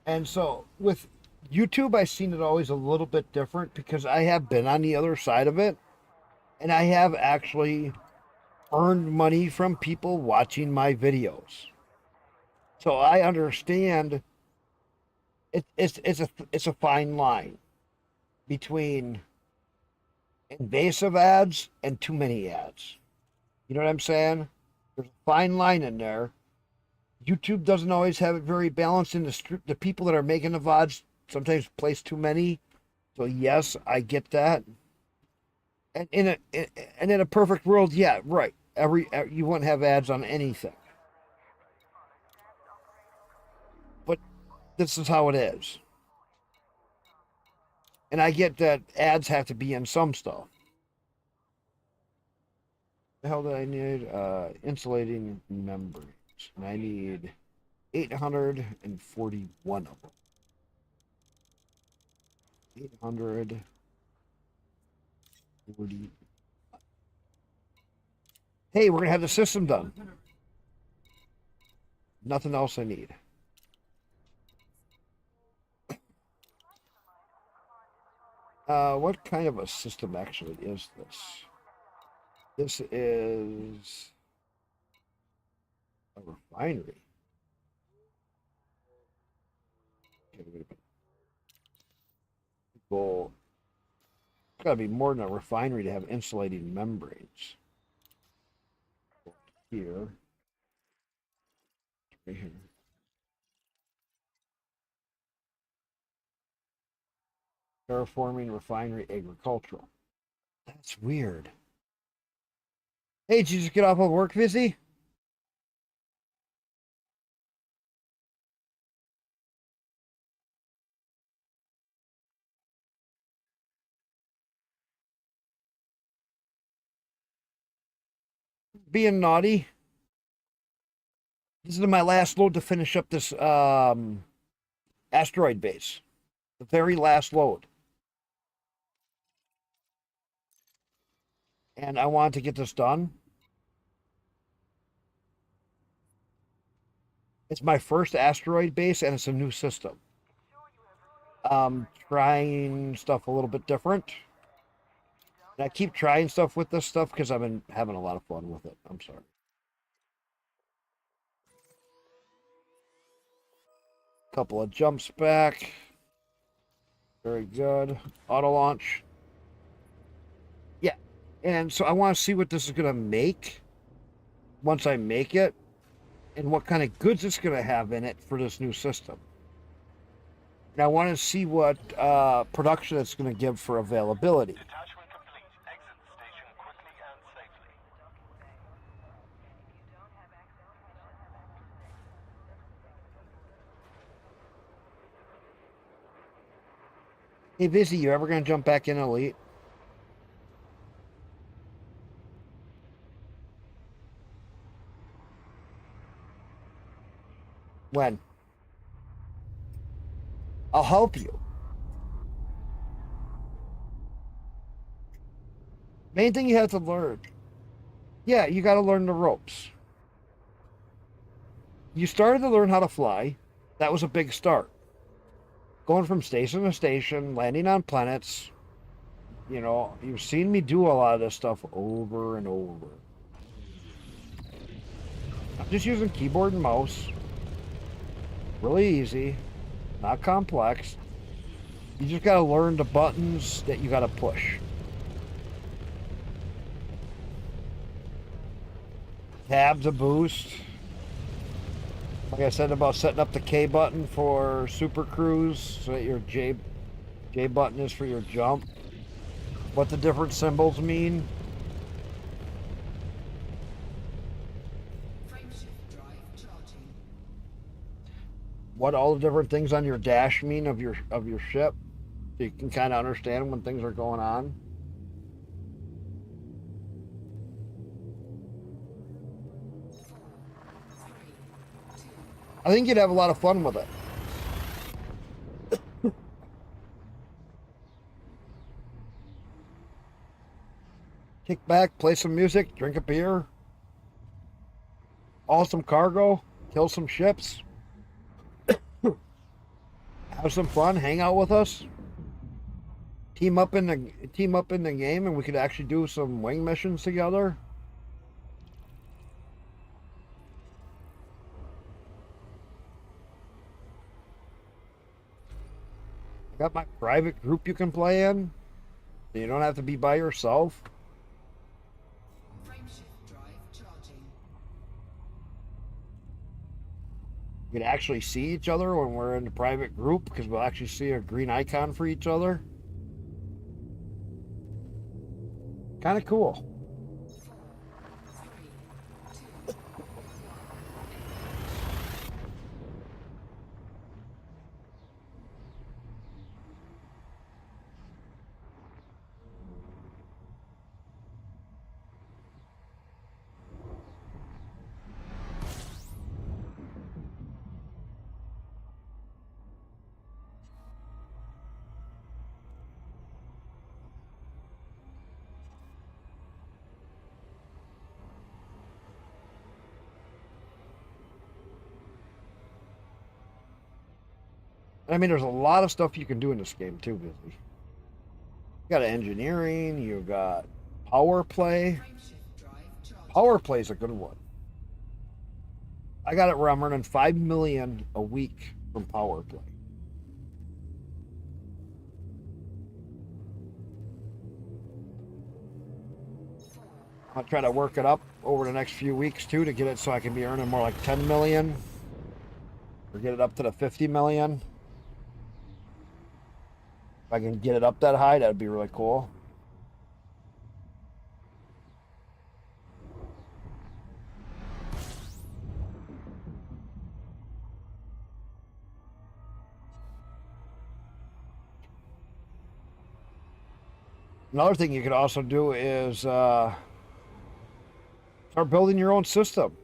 A: And so with YouTube, I've seen it always a little bit different because I have been on the other side of it, and I have actually earned money from people watching my videos. So I understand it's a fine line between invasive ads and too many ads. You know what I'm saying? There's a fine line in there. YouTube doesn't always have it very balanced, in the people that are making the VODs sometimes place too many. So yes, I get that. And in a perfect world, yeah, right. You wouldn't have ads on anything. But this is how it is. And I get that ads have to be in some stuff. The hell did I need? Insulating membranes. And I need 841 of them. 840. Hey, we're gonna have the system done. Nothing else I need. What kind of a system actually is this? This is a refinery. Okay, wait a minute. Well, it's got to be more than a refinery to have insulating membranes. Here. Right here. Terraforming, refinery, agricultural. That's weird. Hey, did you just get off of work, Vizzy? Being naughty. This is my last load to finish up this asteroid base. The very last load. And I wanted to get this done. It's my first asteroid base, and it's a new system. Trying stuff a little bit different. And I keep trying stuff with this stuff because I've been having a lot of fun with it. I'm sorry. Couple of jumps back. Very good. Auto launch. Yeah. And so I want to see what this is going to make once I make it and what kind of goods it's going to have in it for this new system. And I want to see what production it's going to give for availability.
P: Detachment complete. Exit the station quickly and safely.
A: Hey, Vizzy, you ever going to jump back in Elite? When? I'll help you. Main thing you have to learn. Yeah, you got to learn the ropes. You started to learn how to fly. That was a big start. Going from station to station, landing on planets. You know, you've seen me do a lot of this stuff over and over. I'm just using keyboard and mouse. Really easy. Not complex. You just got to learn the buttons that you got to push. Tab's a boost. Like I said about setting up the K button for Super Cruise, so that your J button is for your jump. What the different symbols mean. What all the different things on your dash mean of your ship, so you can kind of understand when things are going on. I think you'd have a lot of fun with it. Kick back, play some music, drink a beer, haul some cargo, kill some ships, have some fun, hang out with us, team up in the game, and we could actually do some wing missions together. I got my private group you can play in. You don't have to be by yourself. You can actually see each other when we're in the private group because we'll actually see a green icon for each other. Kind of cool. I mean, there's a lot of stuff you can do in this game too, Busy. You got engineering, you got PowerPlay. PowerPlay is a good one. I got it where I'm earning 5 million a week from PowerPlay. I'll try to work it up over the next few weeks too to get it so I can be earning more like 10 million or get it up to the 50 million. If I can get it up that high, that'd be really cool. Another thing you could also do is start building your own system.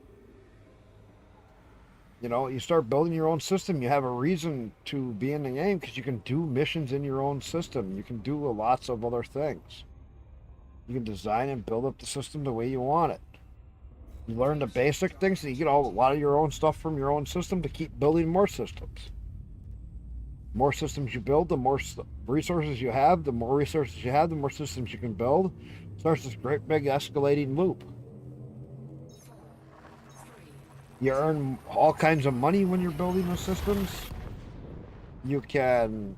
A: You know, you start building your own system, you have a reason to be in the game because you can do missions in your own system. You can do lots of other things. You can design and build up the system the way you want it. You learn the basic things, so you get a lot of your own stuff from your own system to keep building more systems. More systems you build, the more resources you have. The more resources you have, the more systems you can build. It starts this great big escalating loop. You earn all kinds of money when you're building the systems. You can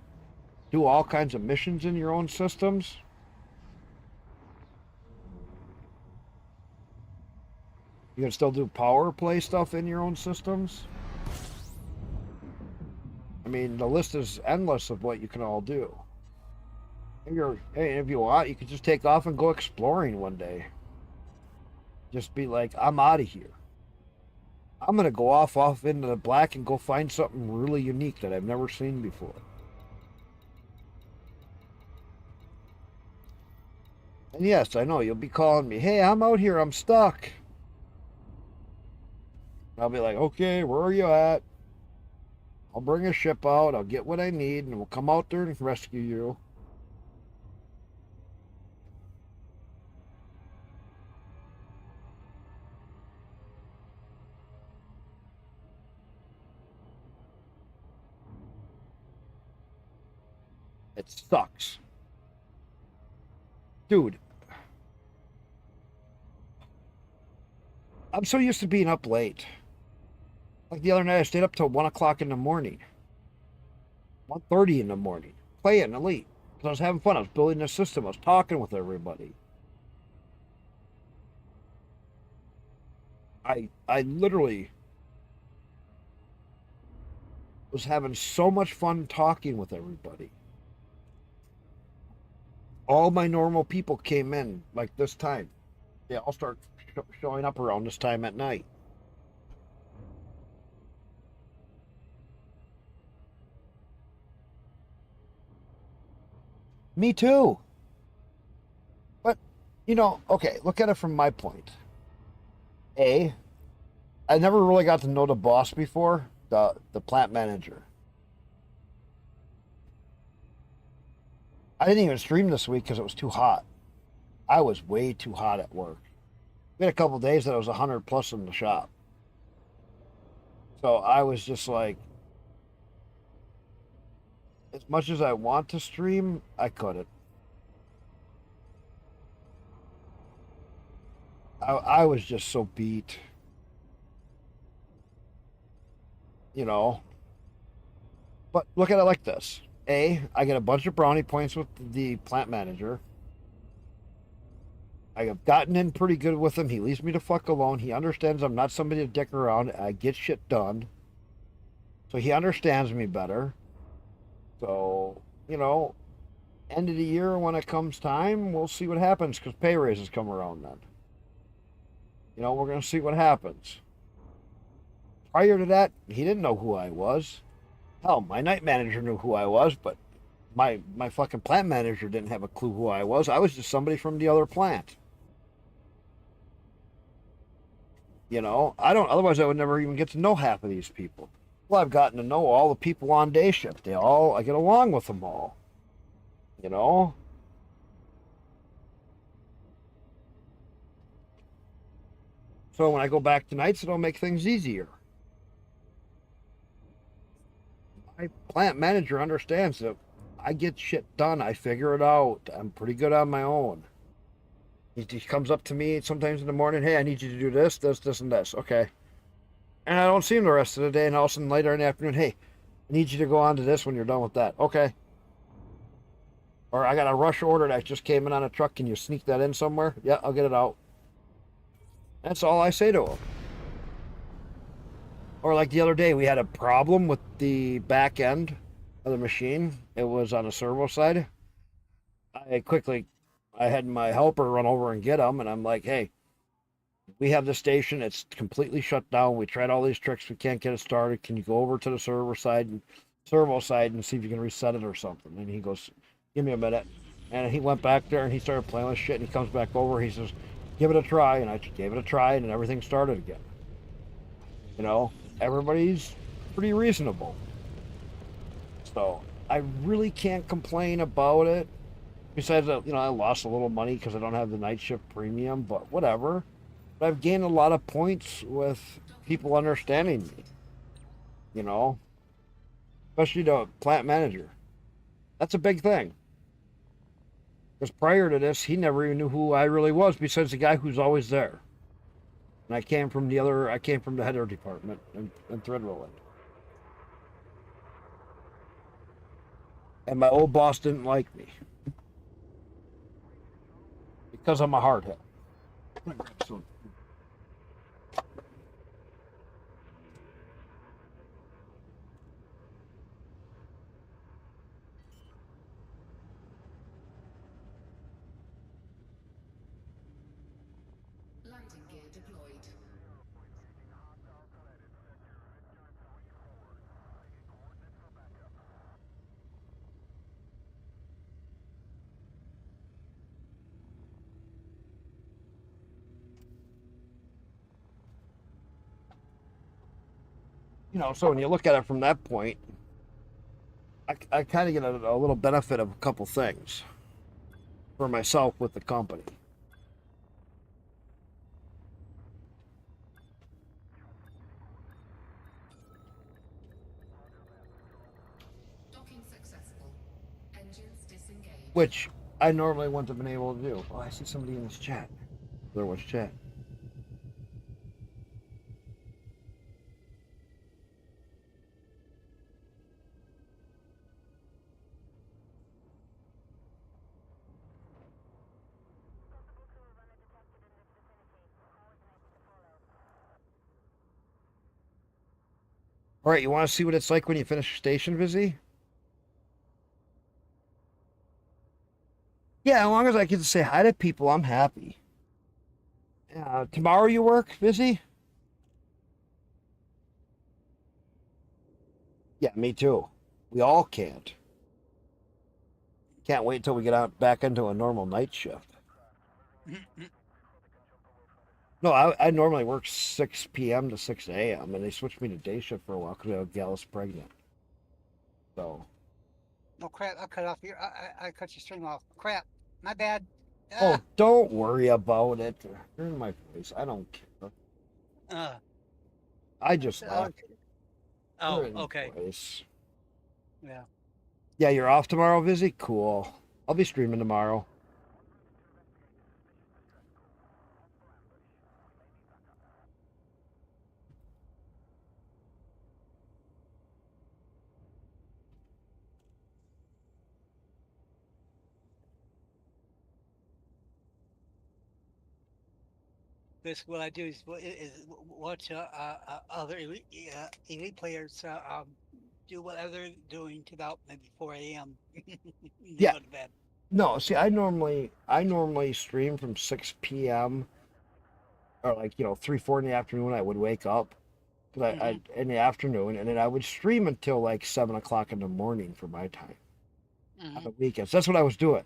A: do all kinds of missions in your own systems. You can still do PowerPlay stuff in your own systems. I mean, the list is endless of what you can all do. If you want, you could just take off and go exploring one day. Just be like, I'm out of here. I'm going to go off into the black and go find something really unique that I've never seen before. And yes, I know, you'll be calling me, hey, I'm out here, I'm stuck. I'll be like, okay, where are you at? I'll bring a ship out, I'll get what I need, and we'll come out there and rescue you. It sucks. Dude. I'm so used to being up late. Like the other night, I stayed up till 1 o'clock in the morning. 1:30 in the morning. Playing Elite. Because I was having fun. I was building a system. I was talking with everybody. I literally was having so much fun talking with everybody. All my normal people came in like this time. They all start showing up around this time at night. Me too. But, you know, okay, look at it from my point. I never really got to know the boss before, the plant manager. I didn't even stream this week because it was too hot. I was way too hot at work. We had a couple days that it was 100 plus in the shop. So I was just like, as much as I want to stream, I couldn't. I was just so beat. You know. But look at it like this. I get a bunch of brownie points with the plant manager. I have gotten in pretty good with him. He leaves me the fuck alone. He understands I'm not somebody to dick around. I get shit done. So he understands me better. So, you know, end of the year when it comes time, we'll see what happens because pay raises come around then. You know, we're going to see what happens. Prior to that, he didn't know who I was. Hell, my night manager knew who I was, but my fucking plant manager didn't have a clue who I was. I was just somebody from the other plant. You know, otherwise I would never even get to know half of these people. Well, I've gotten to know all the people on day shift. I get along with them all. You know? So when I go back to nights, it'll make things easier. My plant manager understands that I get shit done. I figure it out. I'm pretty good on my own. He comes up to me sometimes in the morning, hey, I need you to do this, this, and this. Okay. And I don't see him the rest of the day, and all of a sudden later in the afternoon, hey, I need you to go on to this when you're done with that. Okay. Or I got a rush order that just came in on a truck. Can you sneak that in somewhere? Yeah, I'll get it out. That's all I say to them. Or like the other day, we had a problem with the back end of the machine. It was on the servo side. I had my helper run over and get them, and I'm like, hey, we have the station. It's completely shut down. We tried all these tricks. We can't get it started. Can you go over to the servo side and see if you can reset it or something? And he goes, give me a minute. And he went back there and he started playing with shit. And he comes back over. He says, give it a try. And I gave it a try, and everything started again. You know, everybody's pretty reasonable. So I really can't complain about it. Besides, you know, I lost a little money because I don't have the night shift premium, but whatever. But I've gained a lot of points with people understanding me. You know, especially the plant manager. That's a big thing. Because prior to this, he never even knew who I really was, besides the guy who's always there. And I came from the header department in thread rolling. And my old boss didn't like me. Because I'm a hardhead.
C: Landing gear deployed.
A: You know, so when you look at it from that point, I kind of get a little benefit of a couple things for myself with the company.
C: Docking successful. Engines disengaged.
A: Which I normally wouldn't have been able to do. Oh, I see somebody in this chat. There was chat. All right, you want to see what it's like when you finish your station, Vizzy? Yeah, as long as I get to say hi to people, I'm happy. Tomorrow you work, Vizzy? Yeah, me too. We all can't. Can't wait until we get out back into a normal night shift. No, I normally work 6 p.m. to 6 a.m. and they switched me to day shift for a while because we have Gallus pregnant. So.
N: Oh crap! I cut off your. I cut your stream off. Crap! My bad.
A: Oh, don't worry about it. You're in my face. I don't care. I just laughed.
N: Oh, okay.
A: Place.
N: Yeah.
A: Yeah, you're off tomorrow, Vizzy? Cool. I'll be streaming tomorrow.
N: This what I do is watch other elite players do whatever they're doing to about maybe 4 a.m.
A: Yeah.
N: Go to bed.
A: No, see, I normally stream from 6 p.m. or like 3, 4 in the afternoon. I would wake up because I in the afternoon, and then I would stream until like 7 o'clock in the morning for my time on the weekends. That's what I was doing.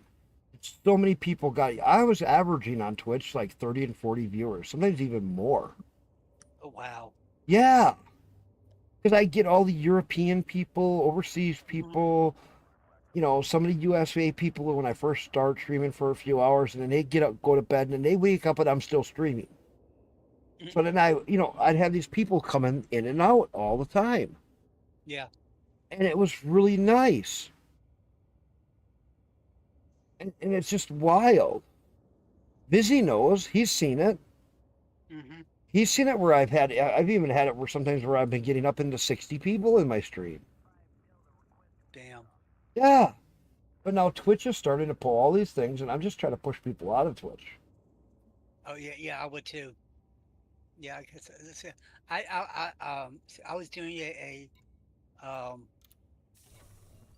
A: So many people got. I was averaging on Twitch like 30 and 40 viewers, sometimes even more.
N: Oh wow.
A: Yeah, because I get all the European people, overseas people. Some of the USA people when I first start streaming for a few hours, and then they get up, go to bed, and then they wake up and I'm still streaming. So then I'd have these people coming in and out all the time.
N: Yeah.
A: And it was really nice. And it's just wild. Vizzy knows. He's seen it. He's seen it where I've even had it where sometimes where I've been getting up into 60 people in my stream.
N: Damn.
A: Yeah. But now Twitch is starting to pull all these things, and I'm just trying to push people out of Twitch.
N: Oh yeah, I would too. Yeah, I guess I was doing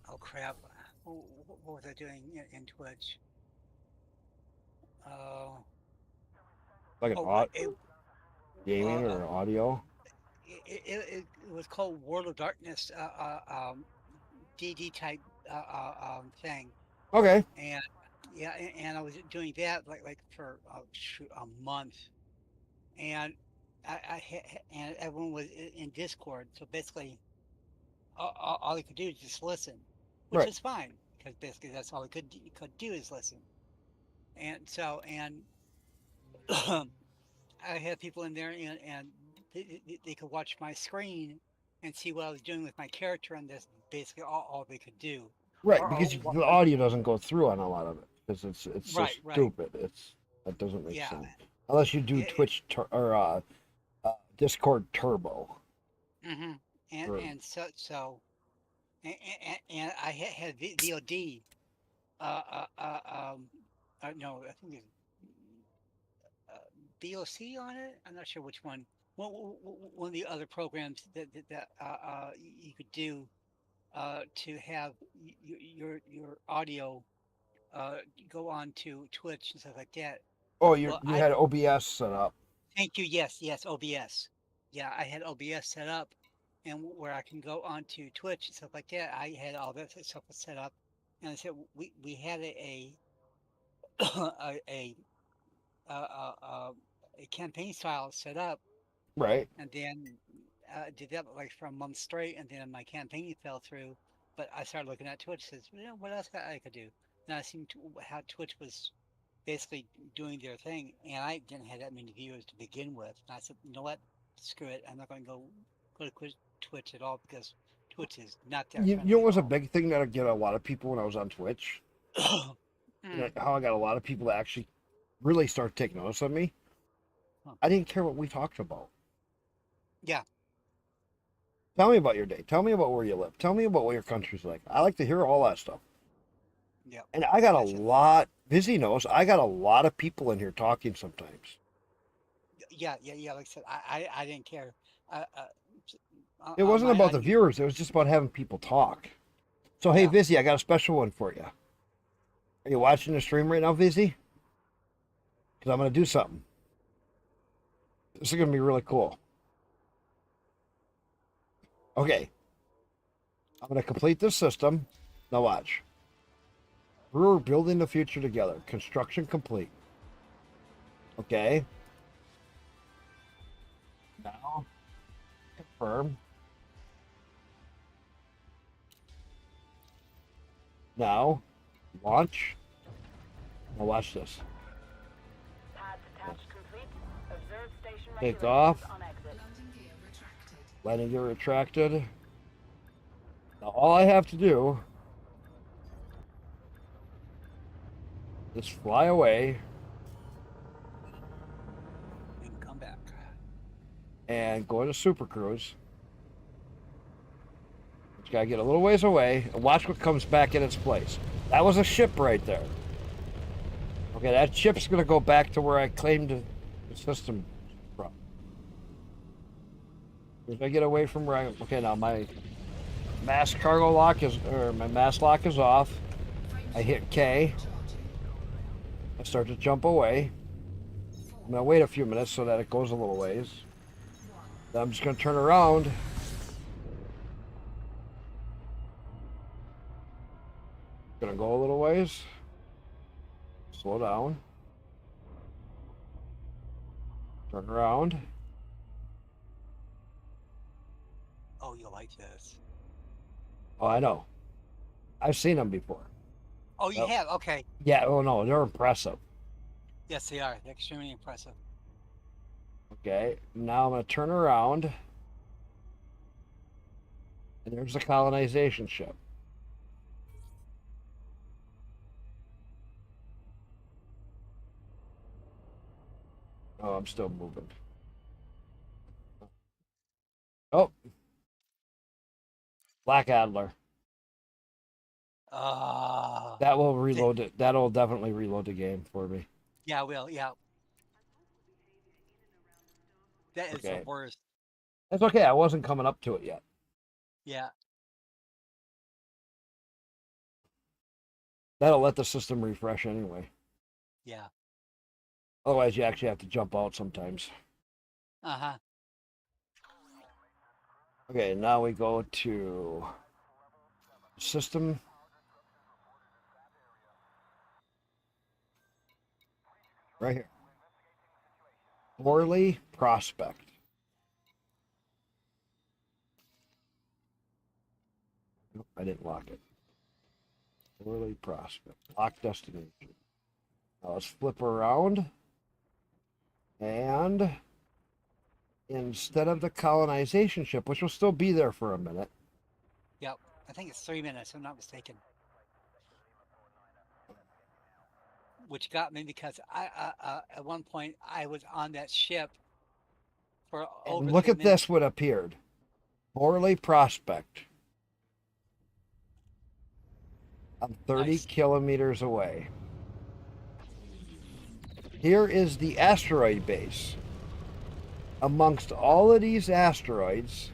N: oh crap, what was I doing in Twitch? Uh,
A: Like an
N: oh,
A: gaming
N: uh,
A: or audio.
N: it was called World of Darkness, DD type thing,
A: Okay.
N: and yeah, and I was doing that like for shoot, a month, and and everyone was in Discord, so basically all he could do is just listen, which
A: Right.
N: is fine because basically that's all he could do is listen, and so and I had people in there and they could watch my screen and see what I was doing with my character, and that's basically all they could do.
A: Right,
N: Or
A: because the audio doesn't go through on a lot of it because it's so
N: right,
A: stupid. That doesn't make
N: yeah,
A: sense unless you do
N: it,
A: Twitch or Discord Turbo.
N: hmm
A: Or,
N: and so and I had VOD, uh, uh, uh, um, no, I think it's BOC on it. I'm not sure which one. One of the other programs that you could do to have your audio go on to Twitch and stuff like that.
A: oh,
N: Well,
A: you had OBS set up.
N: thank you. Yes, OBS. Yeah, I had OBS set up, and where I can go onto Twitch and stuff like that. I had all that stuff set up, and I said we had a a uh, uh, uh, a campaign style set up,
A: Right.
N: and then did that like for a month straight, and then my campaign fell through. But I started looking at Twitch, says, you know, what else I could do? And I seen how Twitch was basically doing their thing, and I didn't have that many viewers to begin with. And I said, you know what? Screw it. I'm not going to go to Twitch at all because Twitch is not that
A: You know
N: friendly
A: what
N: at
A: was a
N: all.
A: big thing that I get a lot of people when I was on Twitch? How I got a lot of people to actually really start taking notice of me.
N: Huh.
A: I didn't care what we talked about.
N: Yeah.
A: Tell me about your day. Tell me about where you live. Tell me about what your country's like. I like to hear all that stuff.
N: Yeah.
A: And I got a lot, Busy knows, I got a lot of people in here talking sometimes.
N: Yeah. Like I said, I didn't care.
A: It wasn't about the
N: on
A: viewers. It was just about having people talk. So, hey,
N: Yeah.
A: Vizzy, I got a special one for you. Are you watching the stream right now, Vizzy? Because I'm going to do something. This is going to be really cool. Okay. I'm going to complete this system. Now watch. We're building the future together. Construction complete. Okay. Now, confirm. Now, launch. Now watch this. Take off. Landing gear retracted. Now all I have to do is fly away
N: and come back
A: and go into Super Cruise. Just gotta get a little ways away and watch what comes back in its place. That was a ship right there. Okay, that ship's gonna go back to where I claimed the system from. As I get away from where I, okay, now my mass cargo lock is, or my mass lock is off. I hit K. I start to jump away. I'm gonna wait a few minutes so that it goes a little ways. Then I'm just gonna turn around. Gonna go a little ways. Slow down. Turn around.
N: Oh, you like this?
A: Oh, I know. I've seen them before.
N: Oh, you have? Okay.
A: Yeah. Oh no, they're impressive.
N: Yes, they are. They're extremely impressive.
A: Okay. Now I'm gonna turn around. And there's the colonization ship. Oh, I'm still moving. Oh. Black Adler. That will reload it. That'll definitely reload the game for me.
N: Yeah, I will. Yeah. That is
A: Okay.
N: the worst.
A: That's okay. I wasn't coming up to it yet.
N: Yeah.
A: That'll let the system refresh anyway.
N: Yeah.
A: Otherwise, you actually have to jump out sometimes.
N: Uh-huh.
A: Okay, now we go to system. Right here. Orley Prospect. Nope, I didn't lock it. Orley Prospect. Lock destination. Now let's flip around. And instead of the colonization ship, which will still be there for a minute.
N: Yep. I think it's 3 minutes, if I'm not mistaken. Which got me because at one point I was on that ship for over
A: And look
N: 3
A: at
N: minutes.
A: this, what appeared. Orley Prospect. I'm 30 kilometers away. Here is the asteroid base. Amongst all of these asteroids,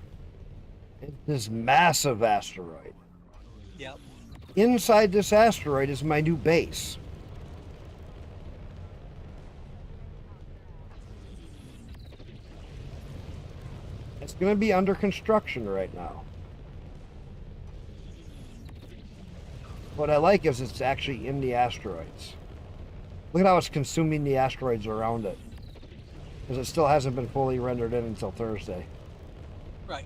A: it's this massive asteroid.
N: Yep.
A: Inside this asteroid is my new base. It's going to be under construction right now. What I like is it's actually in the asteroids. Look at how it's consuming the asteroids around it. Because it still hasn't been fully rendered in until Thursday.
N: Right.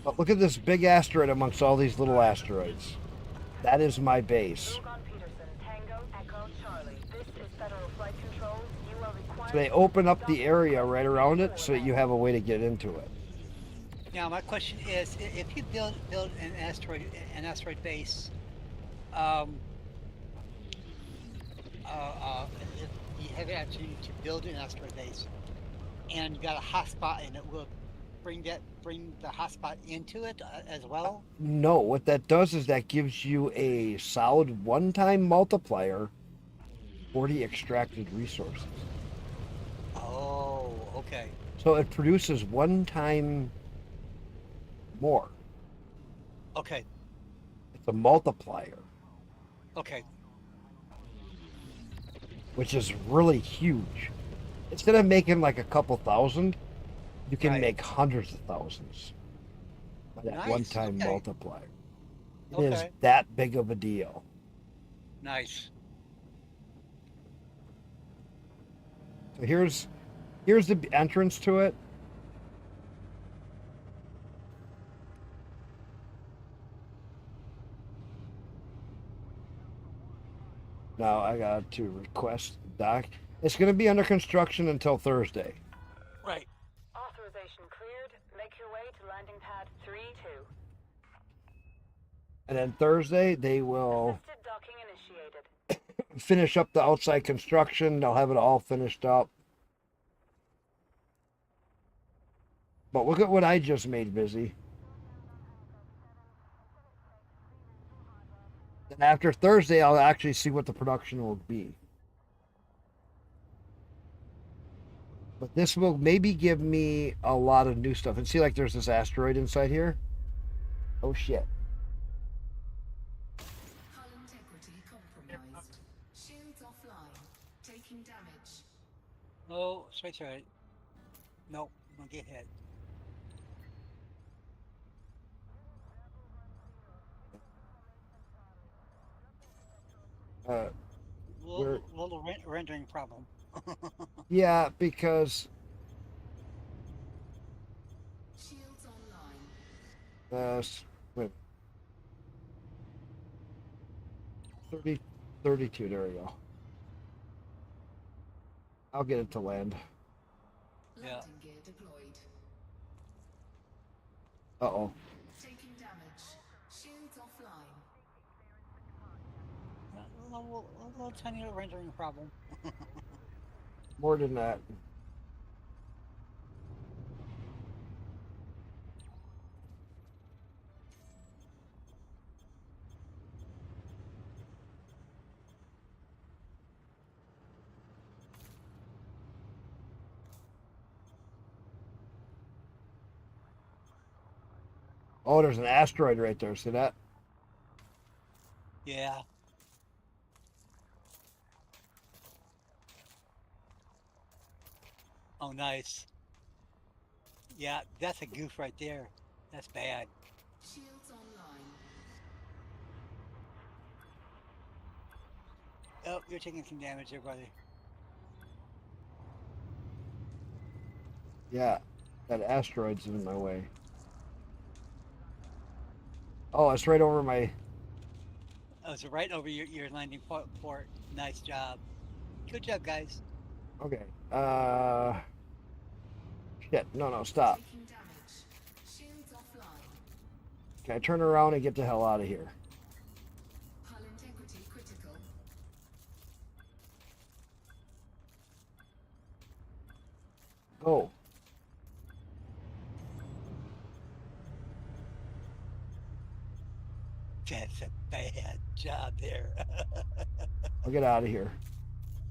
A: But look at this big asteroid amongst all these little asteroids. That is my base. So they open up the area right around it so that you have a way to get into it.
N: Now my question is, if you build an asteroid base, if you have the opportunity to build an asteroid base, and you got a hotspot in it, will bring the hotspot into it as well?
A: No, what that does is that gives you a solid one-time multiplier for the extracted resources.
N: Oh, okay.
A: So it produces one time more.
N: Okay.
A: It's a multiplier.
N: Okay.
A: Which is really huge. Instead of making like a couple thousand, you can make hundreds of thousands by that
N: Nice,
A: one-time
N: okay.
A: multiplier. It is
N: Okay.
A: that big of a deal.
N: Nice.
A: So here's the entrance to it. Now I got to request dock. It's going to be under construction until Thursday.
N: Right.
E: Authorization cleared. Make your way to landing pad 3-2.
A: And then Thursday they will
E: Assisted docking initiated.
A: finish up the outside construction. They'll have it all finished up. But look at what I just made busy. And after Thursday, I'll actually see what the production will be. But this will maybe give me a lot of new stuff. And see, like, there's this asteroid inside here. Oh, shit.
C: Hull integrity compromised. Shields offline. Taking damage.
N: Oh, straight right. Nope, I'm gonna get hit. Little rendering problem.
A: Yeah, because
C: Shields online.
A: wait. 30, 32, there we go. I'll get it to land.
C: Landing gear deployed.
A: Uh-oh.
C: Taking damage. Shields offline.
N: A little tiny little rendering problem.
A: More than that. Oh, there's an asteroid right there. See that?
N: Yeah. Oh, nice. Yeah, that's a goof right there. That's bad.
C: Shields online.
N: Oh, you're taking some damage there, buddy.
A: Yeah, that asteroid's in my way. Oh, it's right over my.
N: Oh, so right over your landing port. Nice job. Good job, guys.
A: Okay. Shit. No, stop.
C: Taking damage. Shields offline.
A: Can I turn around and get the hell out of here?
C: Hull integrity critical.
A: Go.
N: That's a bad job there.
A: I'll get out of here.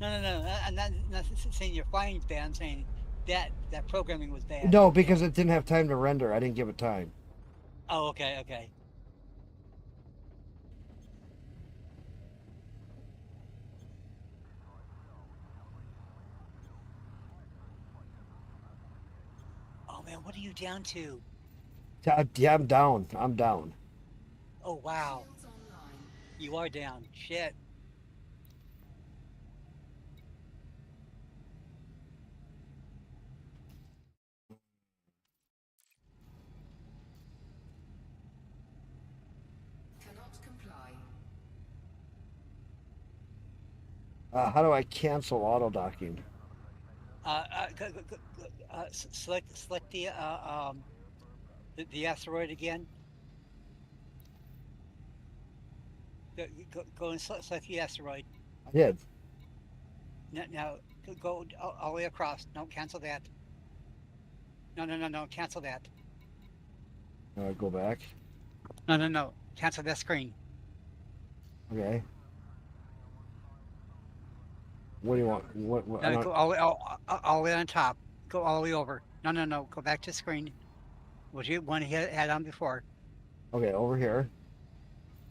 N: No. I'm not saying your flying's bad. I'm saying that programming was bad.
A: No, because it didn't have time to render. I didn't give it time.
N: Oh, okay. Oh man, what are you down to?
A: Yeah, I'm down. I'm down.
N: Oh wow,
C: Shields online.
N: you are down. Shit.
C: Cannot comply.
A: How do I cancel auto docking?
N: Select the asteroid again. Go and select the asteroid.
A: I did.
N: Now go all the way across. No, cancel that. No, cancel that.
A: Go back.
N: No, cancel that screen.
A: Okay. What do you want? What I
N: No,
A: don't.
N: go all the way on top. Go all the way over. No, go back to screen. What you one had on before.
A: Okay, over here.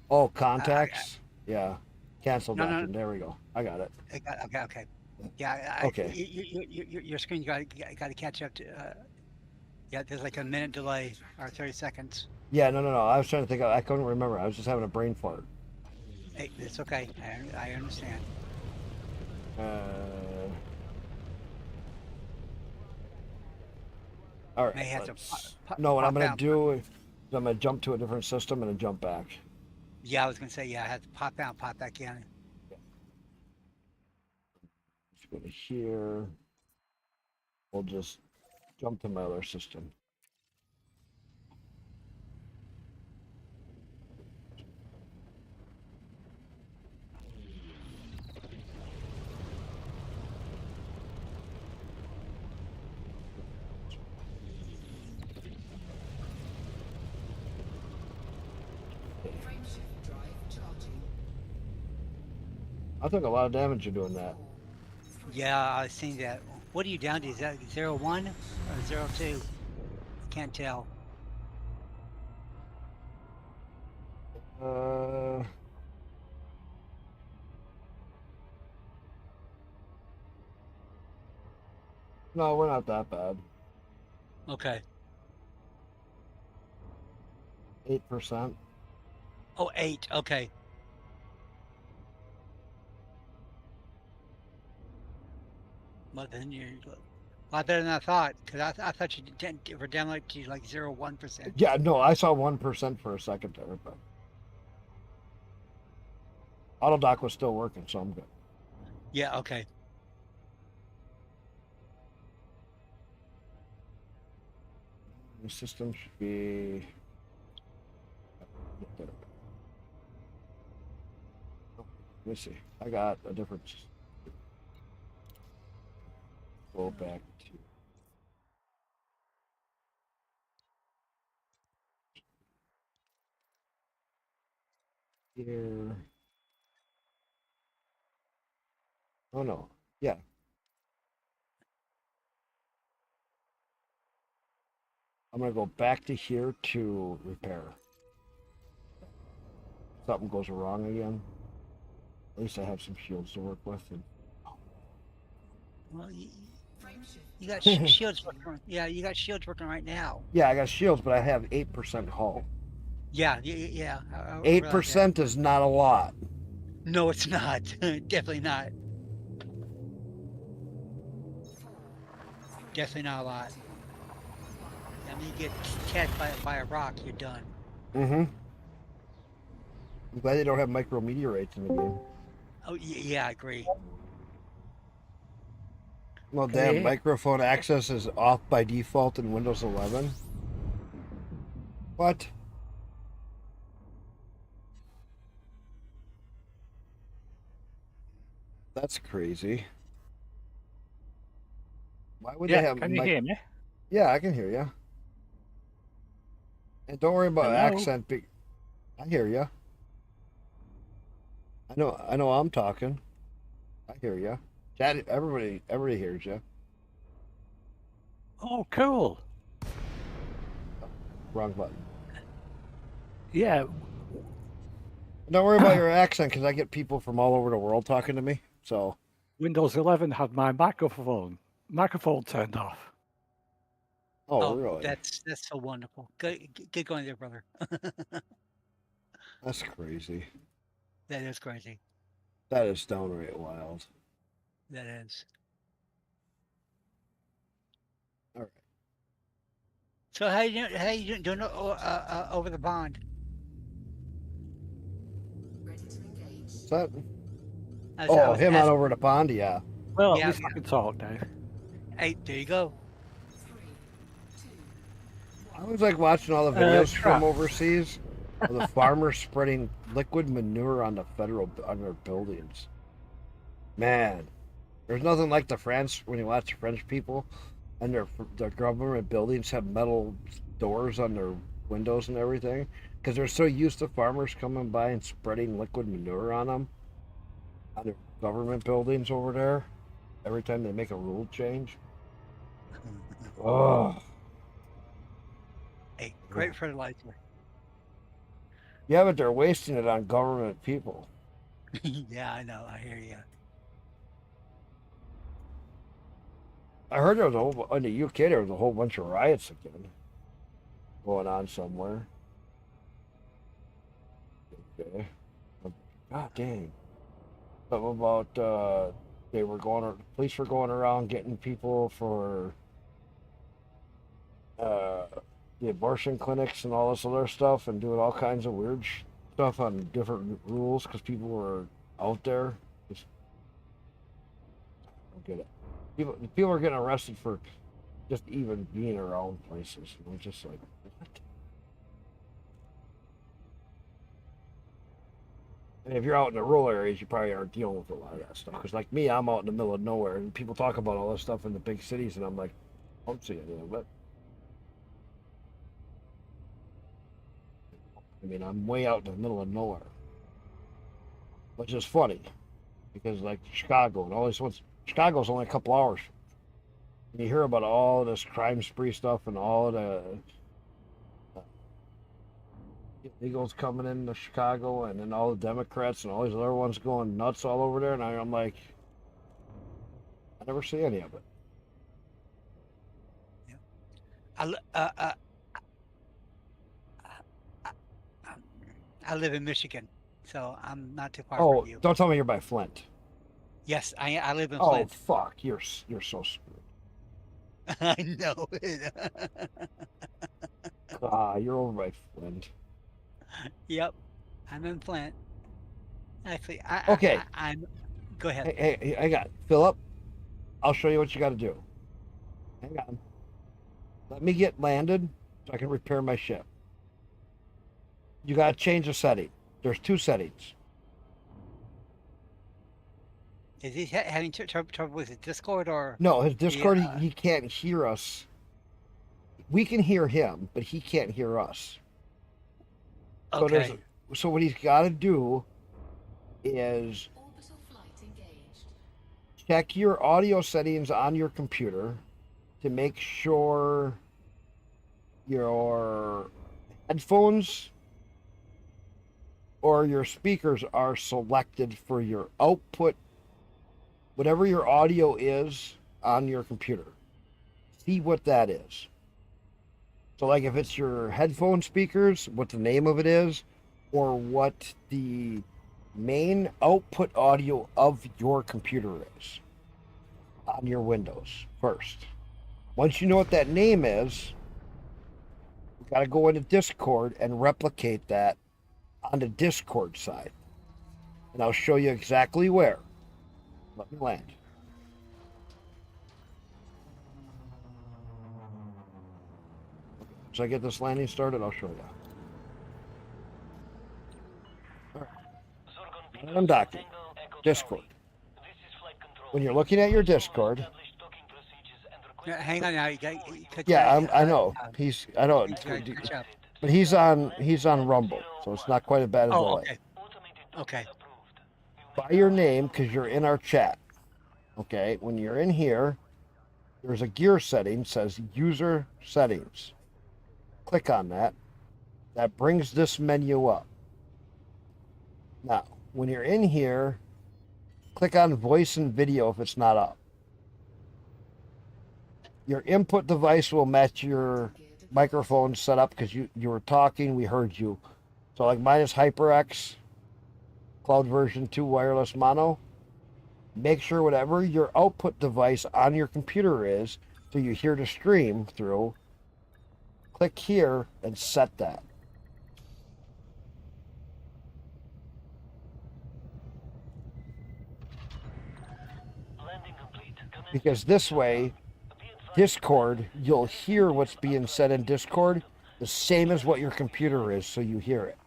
A: Oh, contacts. Yeah. Cancel
N: No.
A: docking. There we go. I got it.
N: Okay. Yeah.
A: Okay.
N: Your screen got to catch up to. Yeah, there's like a minute delay or 30 seconds.
A: Yeah, no. I was trying to think. I couldn't remember. I was just having a brain fart.
N: Hey, it's okay. I understand.
A: All right.
N: May have to
A: No, what I'm
N: pop
A: gonna
N: out.
A: do is I'm gonna jump to a different system and then jump back.
N: Yeah, I was gonna say I had to pop out, pop back in.
A: Let's go to here. We'll just jump to my other system.
C: Frameshift drive charging.
A: I took a lot of damage in doing that.
N: Yeah, I was seeing that. What are you down to? Is that 01 or 02? Can't tell.
A: No, we're not that bad.
N: Okay.
A: 8%.
N: Oh, 8. Okay. Well, then you're a lot better than I thought. Because I thought you were down like to like 0.1%.
A: Yeah, no, I saw 1% for a second there, but auto dock was still working, so I'm good.
N: Yeah. Okay.
A: The system should be. Let me see. I got a different. Go back to. Here. Oh no. Yeah. I'm gonna go back to here to repair. Something goes wrong again. At least I have some shields to work with. And...
N: Well, you got shields working. Yeah, you got shields working right now.
A: Yeah, I got shields, but I have 8% hull.
N: Yeah, yeah. I realize that.
A: 8% is not a lot.
N: No, it's not. Definitely not. Definitely not a lot. I mean, you get attacked by a rock, you're done.
A: Mm-hmm. I'm glad they don't have micrometeorites in the game.
N: Oh, yeah, I agree.
A: Well, damn, microphone access is off by default in Windows 11. What? That's crazy. Why would they have?
Q: Can you hear me?
A: Yeah, I can hear you. And don't worry about accent. I hear you. I know. I'm talking. I hear you. Chat. Everybody hears you.
Q: Oh, cool.
A: Wrong button.
Q: Yeah.
A: Don't worry about your accent, because I get people from all over the world talking to me. So
Q: Windows 11 had my microphone turned off.
A: Oh, really?
N: That's so wonderful. Get going there, brother.
A: That's crazy.
N: That is crazy.
A: That is downright wild.
N: That is.
A: All right.
N: So how you doing over the pond?
A: What's that? Oh, him on over the pond, yeah.
Q: Well, at least I can talk now.
N: Hey, there you go.
A: I was like watching all the videos from overseas of the farmers spreading liquid manure on their buildings. Man, there's nothing like the French when you watch French people and their government buildings have metal doors on their windows and everything because they're so used to farmers coming by and spreading liquid manure on them on their government buildings over there every time they make a rule change. Oh.
N: Hey, great fertilizer.
A: Yeah, but they're wasting it on government people.
N: Yeah, I know. I hear you.
A: I heard there was in the UK there was a whole bunch of riots again going on somewhere. Okay. God dang. Something about police were going around getting people for the abortion clinics and all this other stuff and doing all kinds of weird stuff on different rules because people were out there. Just don't get it. People are getting arrested for just even being around places. And we're just like, what? And if you're out in the rural areas, you probably aren't dealing with a lot of that stuff. Because like me, I'm out in the middle of nowhere, and people talk about all this stuff in the big cities, and I'm like, I don't see any of it. I mean, I'm way out in the middle of nowhere. Which is funny. Because like Chicago and all these ones, Chicago's only a couple hours. And you hear about all this crime spree stuff and all the illegals coming into Chicago and then all the Democrats and all these other ones going nuts all over there. And I'm like, I never see any of it.
N: I live in Michigan, so I'm not too far
A: Oh,
N: from you.
A: don't tell me you're by Flint.
N: Yes, I live in
A: Oh,
N: Flint.
A: fuck. You're so screwed.
N: I know it.
A: You're over by Flint.
N: Yep, I'm in Flint. Actually,
A: Okay.
N: I'm. Go ahead.
A: Hey, hang on. Philip, I'll show you what you got to do. Hang on. Let me get landed so I can repair my ship. You got to change the setting. There's 2 settings.
N: Is he having trouble with his Discord or?
A: No, his Discord, he can't hear us. We can hear him, but he can't hear us.
N: Okay.
A: So what he's got to do is check your audio settings on your computer to make sure your headphones or your speakers are selected for your output, whatever your audio is on your computer. See what that is. So, like if it's your headphone speakers, what the name of it is, or what the main output audio of your computer is on your Windows first. Once you know what that name is, you got to go into Discord and replicate that on the Discord side. And I'll show you exactly where. Let me land. Once I get this landing started, I'll show you. All right. I'm docking. Discord. When you're looking at your Discord.
N: Yeah, hang on now.
A: Yeah, I know. I know.
N: Good job.
A: But he's on Rumble, so it's not quite as bad as
N: Oh,
A: delay.
N: okay. Okay.
A: By your name, because you're in our chat. Okay, when you're in here, there's a gear setting, says user settings. Click on that. That brings this menu up. Now, when you're in here, click on voice and video if it's not up. Your input device will match your microphone setup because you were talking, we heard you. So like mine is HyperX, Cloud version 2 wireless mono. Make sure whatever your output device on your computer is, so you hear the stream through, click here and set that. Because this way, Discord, you'll hear what's being said in Discord the same as what your computer is, so you hear it.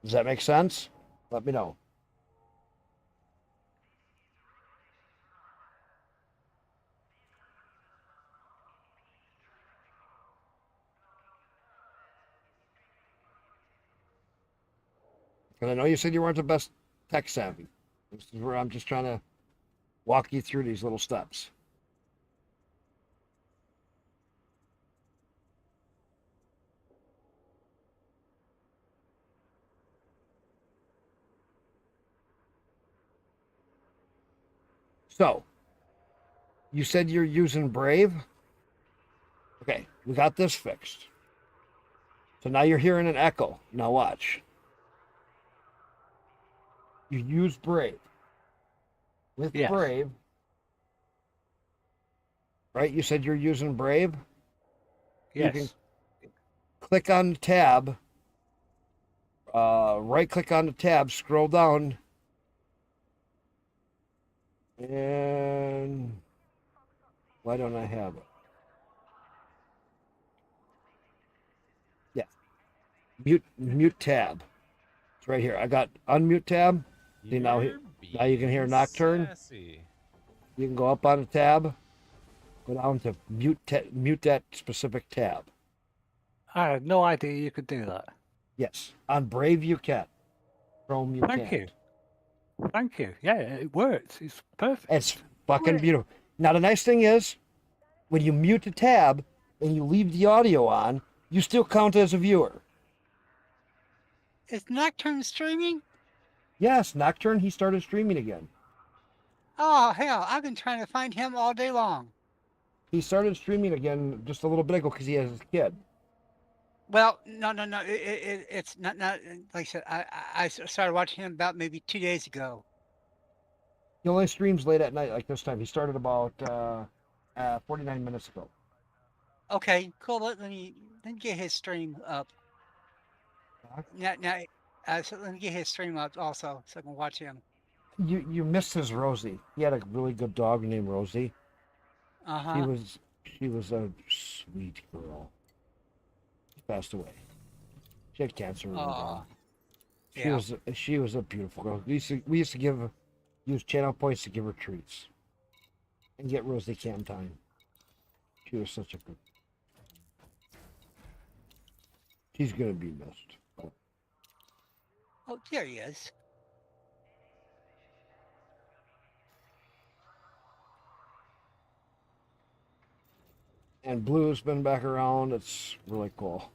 A: Does that make sense? Let me know. And I know you said you weren't the best tech savvy. This is where I'm just trying to walk you through these little steps. So, you said you're using Brave? Okay, we got this fixed. So now you're hearing an echo. Now watch. You use Brave. With Brave, right? You said you're using Brave?
Q: Yes.
A: You can click on the tab, right click on the tab, scroll down, and why don't I have it? Yeah. Mute tab. It's right here. I got unmute tab. See, now you can hear Nocturne.
O: Sassy.
A: You can go up on the tab, go down to mute that specific tab.
Q: I had no idea you could do that.
A: Yes, on Brave you can. Chrome you
Q: Thank
A: can't.
Q: you. Thank you. Yeah, it works. It's perfect.
A: It's fucking beautiful. Now the nice thing is, when you mute the tab and you leave the audio on, you still count as a viewer.
N: Is Nocturne streaming?
A: Yes, Nocturne, he started streaming again.
N: Oh, hell, I've been trying to find him all day long.
A: He started streaming again just a little bit ago because he has his kid.
N: Well, no. It's not, like I said, I started watching him about maybe 2 days ago.
A: He only streams late at night like this time. He started about 49 minutes ago.
N: Okay, cool. Let me get his stream up. So let me get his stream up also so I can watch him.
A: You missed his Rosie. He had a really good dog named Rosie.
N: Uh-huh.
A: She was a sweet girl. She passed away. She had cancer. She was a beautiful girl. We used to use channel points to give her treats and get Rosie cam time. She was such a good. She's gonna be missed. But...
N: Oh, there he is.
A: And Blue's been back around. It's really cool.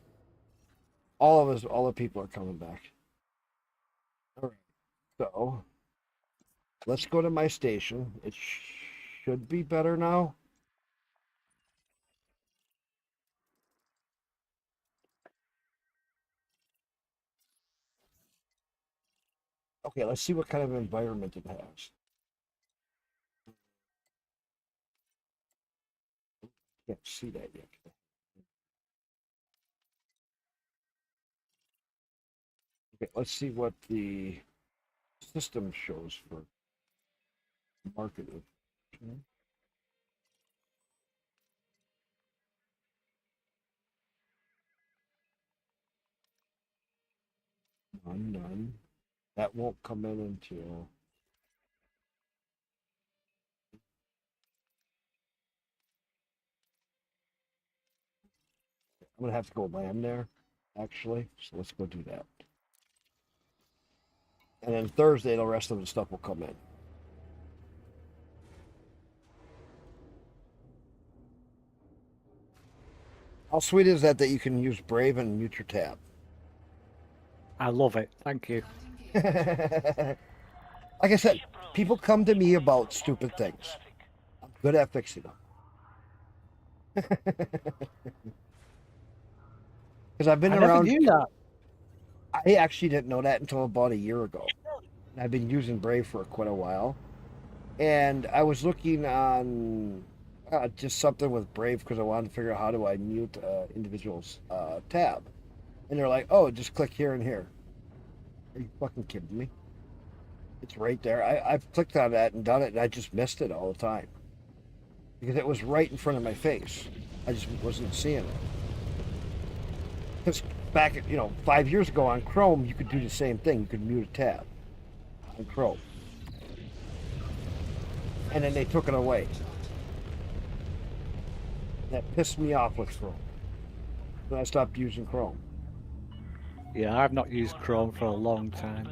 A: All of us, all the people are coming back. All right. So let's go to my station. It should be better now. Okay, let's see what kind of environment it has. Can't see that yet. Okay, let's see what the system shows for marketing. None. That won't come in until. I'm gonna have to go land there, actually. So let's go do that. And then Thursday, the rest of the stuff will come in. How sweet is that you can use Brave and mute your tab?
Q: I love it. Thank you.
A: Like I said, people come to me about stupid things. I'm good at fixing them. Because I've been
Q: I
A: around.
Q: never knew that.
A: I actually didn't know that until about a year ago. I've been using Brave for quite a while. And I was looking on just something with Brave because I wanted to figure out how do I mute individuals' tab. And they're like, oh, just click here and here. Are you fucking kidding me? It's right there. I've clicked on that and done it, and I just missed it all the time. Because it was right in front of my face. I just wasn't seeing it. Because back, 5 years ago on Chrome, you could do the same thing. You could mute a tab on Chrome. And then they took it away. That pissed me off with Chrome. So I stopped using Chrome.
Q: Yeah, I've not used Chrome for a long time.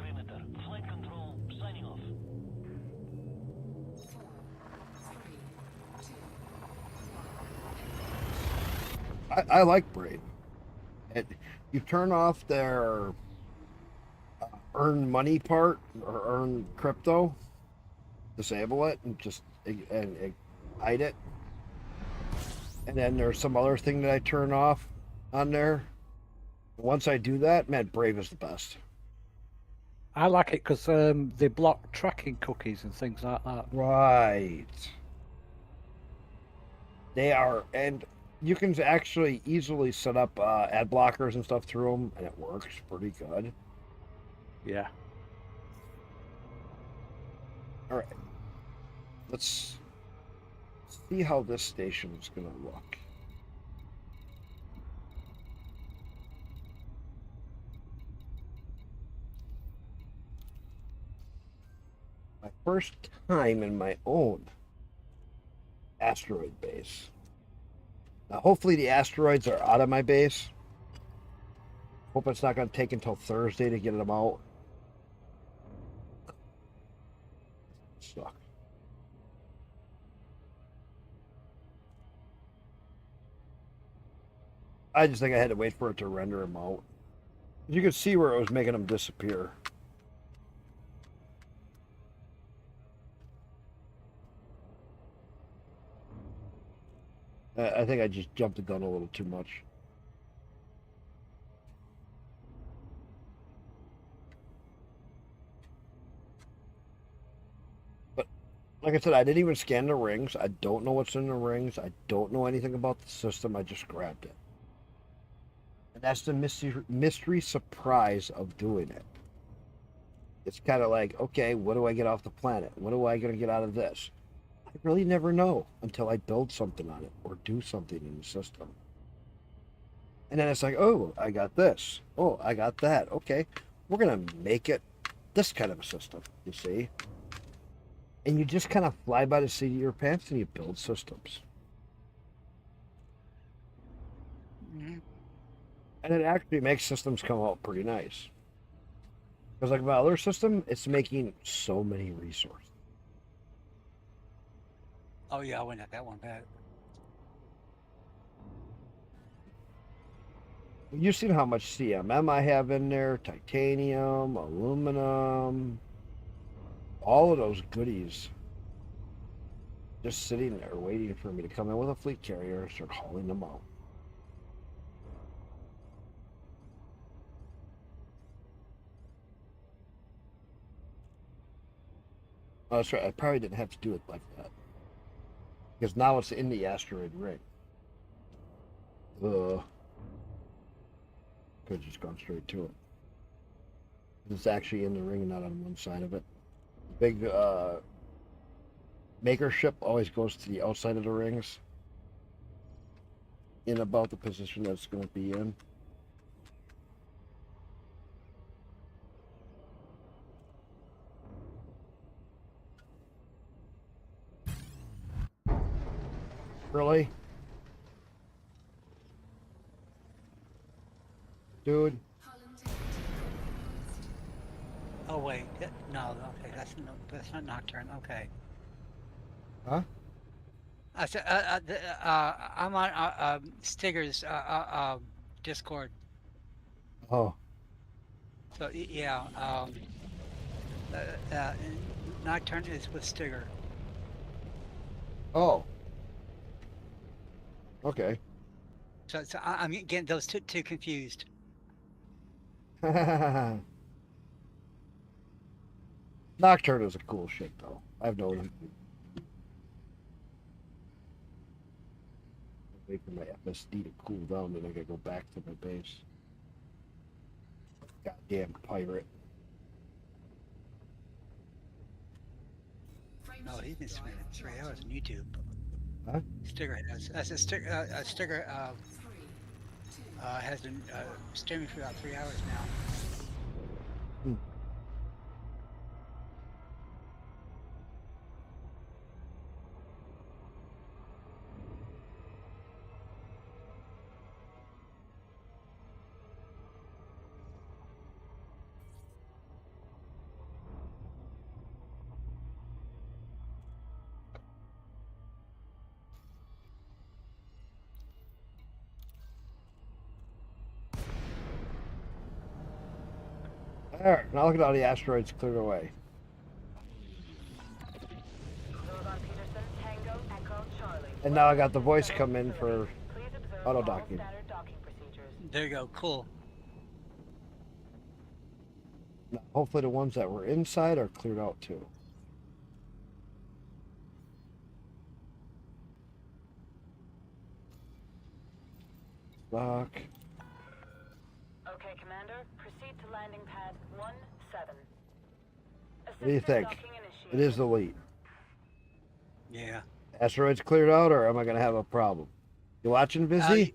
A: I like Brave. You turn off their earn money part or earn crypto, disable it, and just and hide it. And then there's some other thing that I turn off on there. Once I do that, man, Brave is the best.
Q: I like it because they block tracking cookies and things like that.
A: Right. They are, and you can actually easily set up ad blockers and stuff through them, and it works pretty good.
Q: Yeah.
A: All right. Let's see how this station is going to look. My first time in my own asteroid base. Now, hopefully the asteroids are out of my base. Hope it's not going to take until Thursday to get them out. Suck. I just think I had to wait for it to render them out. You could see where it was making them disappear. I think I just jumped the gun a little too much. But like I said, I didn't even scan the rings. I don't know what's in the rings. I don't know anything about the system. I just grabbed it. And that's the mystery surprise of doing it. It's kind of like, okay, what do I get off the planet? What am I going to get out of this? I really never know until I build something on it or do something in the system. And then it's like, oh, I got this. Oh, I got that. Okay, we're going to make it this kind of a system, you see? And you just kind of fly by the seat of your pants and you build systems.
N: Mm-hmm.
A: And it actually makes systems come out pretty nice. Because like my other system, it's making so many resources.
N: Oh yeah, I went at that one bad.
A: You've seen how much CMM I have in there, titanium, aluminum, all of those goodies. Just sitting there waiting for me to come in with a fleet carrier and start hauling them out. Oh, that's right. I probably didn't have to do it like that. Because now it's in the asteroid ring. Could have just gone straight to it. It's actually in the ring and not on one side of it. Big maker ship always goes to the outside of the rings. In about the position that it's going to be in. Really? Dude?
N: Oh wait, no, okay, that's not Nocturne. Okay.
A: Huh?
N: I said, I'm on Stigger's Discord.
A: Oh.
N: So yeah, Nocturne is with Stigger.
A: Oh. Okay.
N: So I'm getting those two confused.
A: Nocturne is a cool ship, though. I've known. Wait for my FSD to cool down, then I gotta go back to my base. Goddamn pirate.
N: No, he's been streaming 3 hours on YouTube.
A: Huh?
N: Stigger has. Stigger has been streaming for about 3 hours now.
A: Alright, now look at all the asteroids cleared away. And now I got the voice come in for auto docking.
N: There you go, cool.
A: Now, hopefully the ones that were inside are cleared out too. Dock.
R: Okay, Commander, proceed to landing pad 17.
A: What do you think? It is the lead.
N: Yeah.
A: Asteroids cleared out, or am I going to have a problem? You watching, Busy?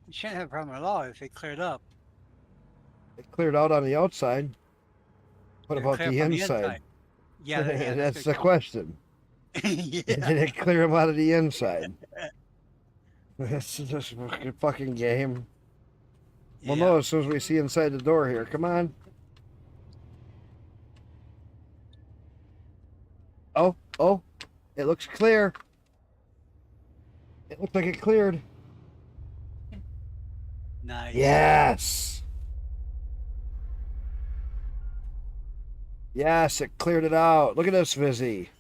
N: You shouldn't have a problem at all if it cleared up.
A: It cleared out on the outside. What
N: It
A: about
N: cleared
A: the
N: from
A: inside?
N: Yeah,
A: That's the question.
N: Yeah.
A: Did it clear them out of the inside? This is just a fucking game. We'll know as soon as we see inside the door here. Come on. Oh, it looks clear. It looks like it cleared.
N: Nice.
A: Yes. Yes, it cleared it out. Look at this, Vizzy.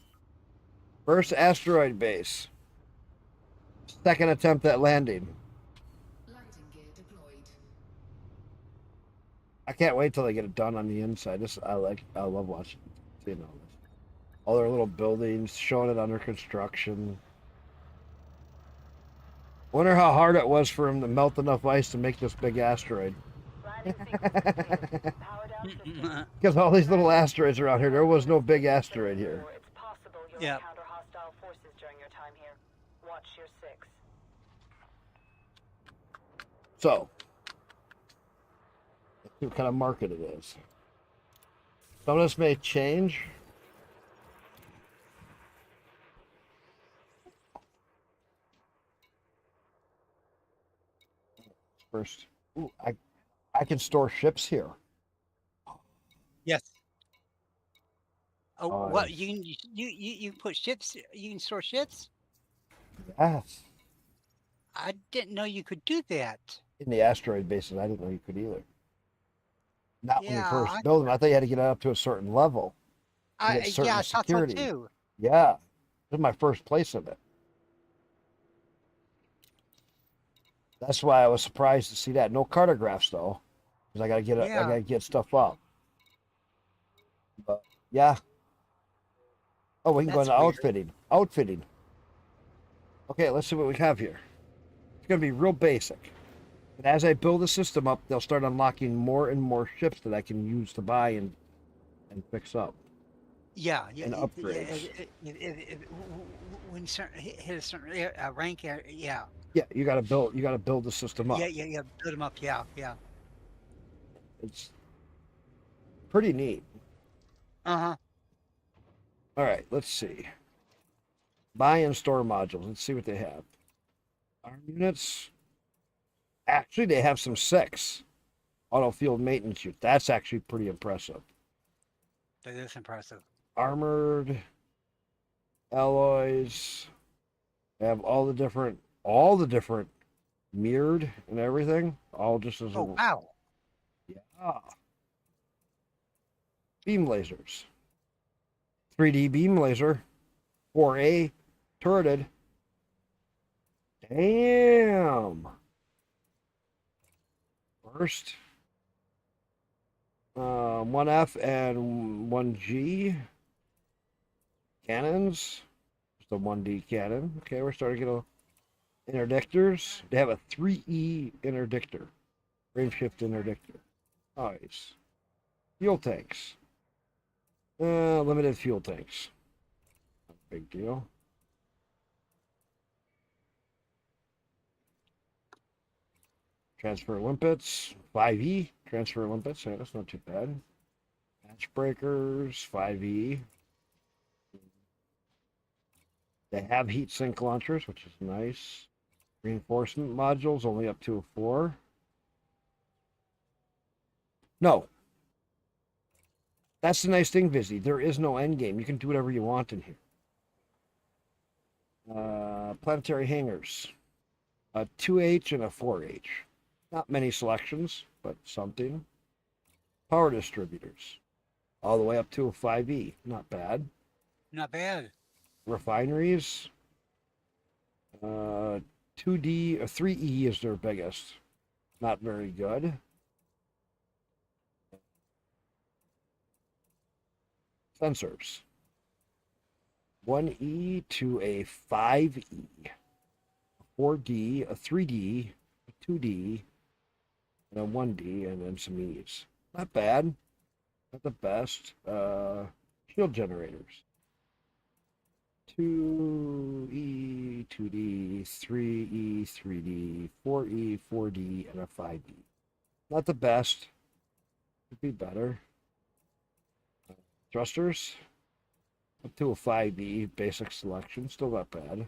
A: First asteroid base. Second attempt at landing.
C: Landing gear deployed.
A: I can't wait till they get it done on the inside. I love watching, seeing all this. All their little buildings, showing it under construction. Wonder how hard it was for him to melt enough ice to make this big asteroid. Because all these little asteroids around here, there was no big asteroid here.
N: Yeah.
R: Encounter hostile forces during your time here. Watch your 6.
A: So, let's see what kind of market it is. Some of this may change. First, ooh, I can store ships here.
N: Yes. Oh,
A: Oh,
N: what you put ships? You can store ships?
A: Yes.
N: I didn't know you could do that.
A: In the asteroid bases, I didn't know you could either. Not when you
N: Yeah,
A: first build them. I thought you had to get up to a certain level to get certain
N: I thought so
A: security.
N: too.
A: Yeah, this is my first place of it. That's why I was surprised to see that. No cartographs though, because I gotta get I
N: Yeah.
A: gotta get stuff up. But yeah. Oh, we can go
N: That's
A: into
N: weird.
A: outfitting. Outfitting. Okay, let's see what we have here. It's gonna be real basic. But as I build the system up, they'll start unlocking more and more ships that I can use to buy and fix up.
N: Yeah,
A: And upgrades.
N: When you hit a certain rank, yeah.
A: Yeah, you gotta build the system up.
N: Yeah, build them up, yeah.
A: It's pretty neat.
N: Uh-huh.
A: All right, let's see. Buy and store modules. Let's see what they have. Arm units. Actually, they have some 6 auto field maintenance units. That's actually pretty impressive.
N: That is impressive.
A: Armored alloys. They have all the different mirrored and everything. All just as
N: Oh wow.
A: Yeah. Beam lasers. 3D beam laser. 4A turreted. Damn. First. 1F and 1G. Cannons. Just a 1D cannon. Okay, we're starting to get a interdictors. They have a 3E interdictor. Range shift interdictor. Nice. Fuel tanks. Limited fuel tanks. Big deal. Transfer limpets. 5E. Transfer limpets. Yeah, that's not too bad. Hatch breakers. 5E. They have heat sink launchers, which is nice. Reinforcement modules only up to a 4. No. That's the nice thing, Vizzy. There is no end game. You can do whatever you want in here. Planetary hangars. A 2H and a 4H. Not many selections, but something. Power distributors. All the way up to a 5E. Not bad.
N: Not bad.
A: Refineries. 2D or 3E is their biggest. Not very good. Sensors. 1E to a 5E. A 4D, a 3D, a 2D, and a 1D, and then some E's. Not bad. Not the best. Shield generators. 2E, 2D, 3E, 3D, 4E, 4D, and a 5D. Not the best. Could be better. Thrusters. Up to a 5E, basic selection. Still not bad.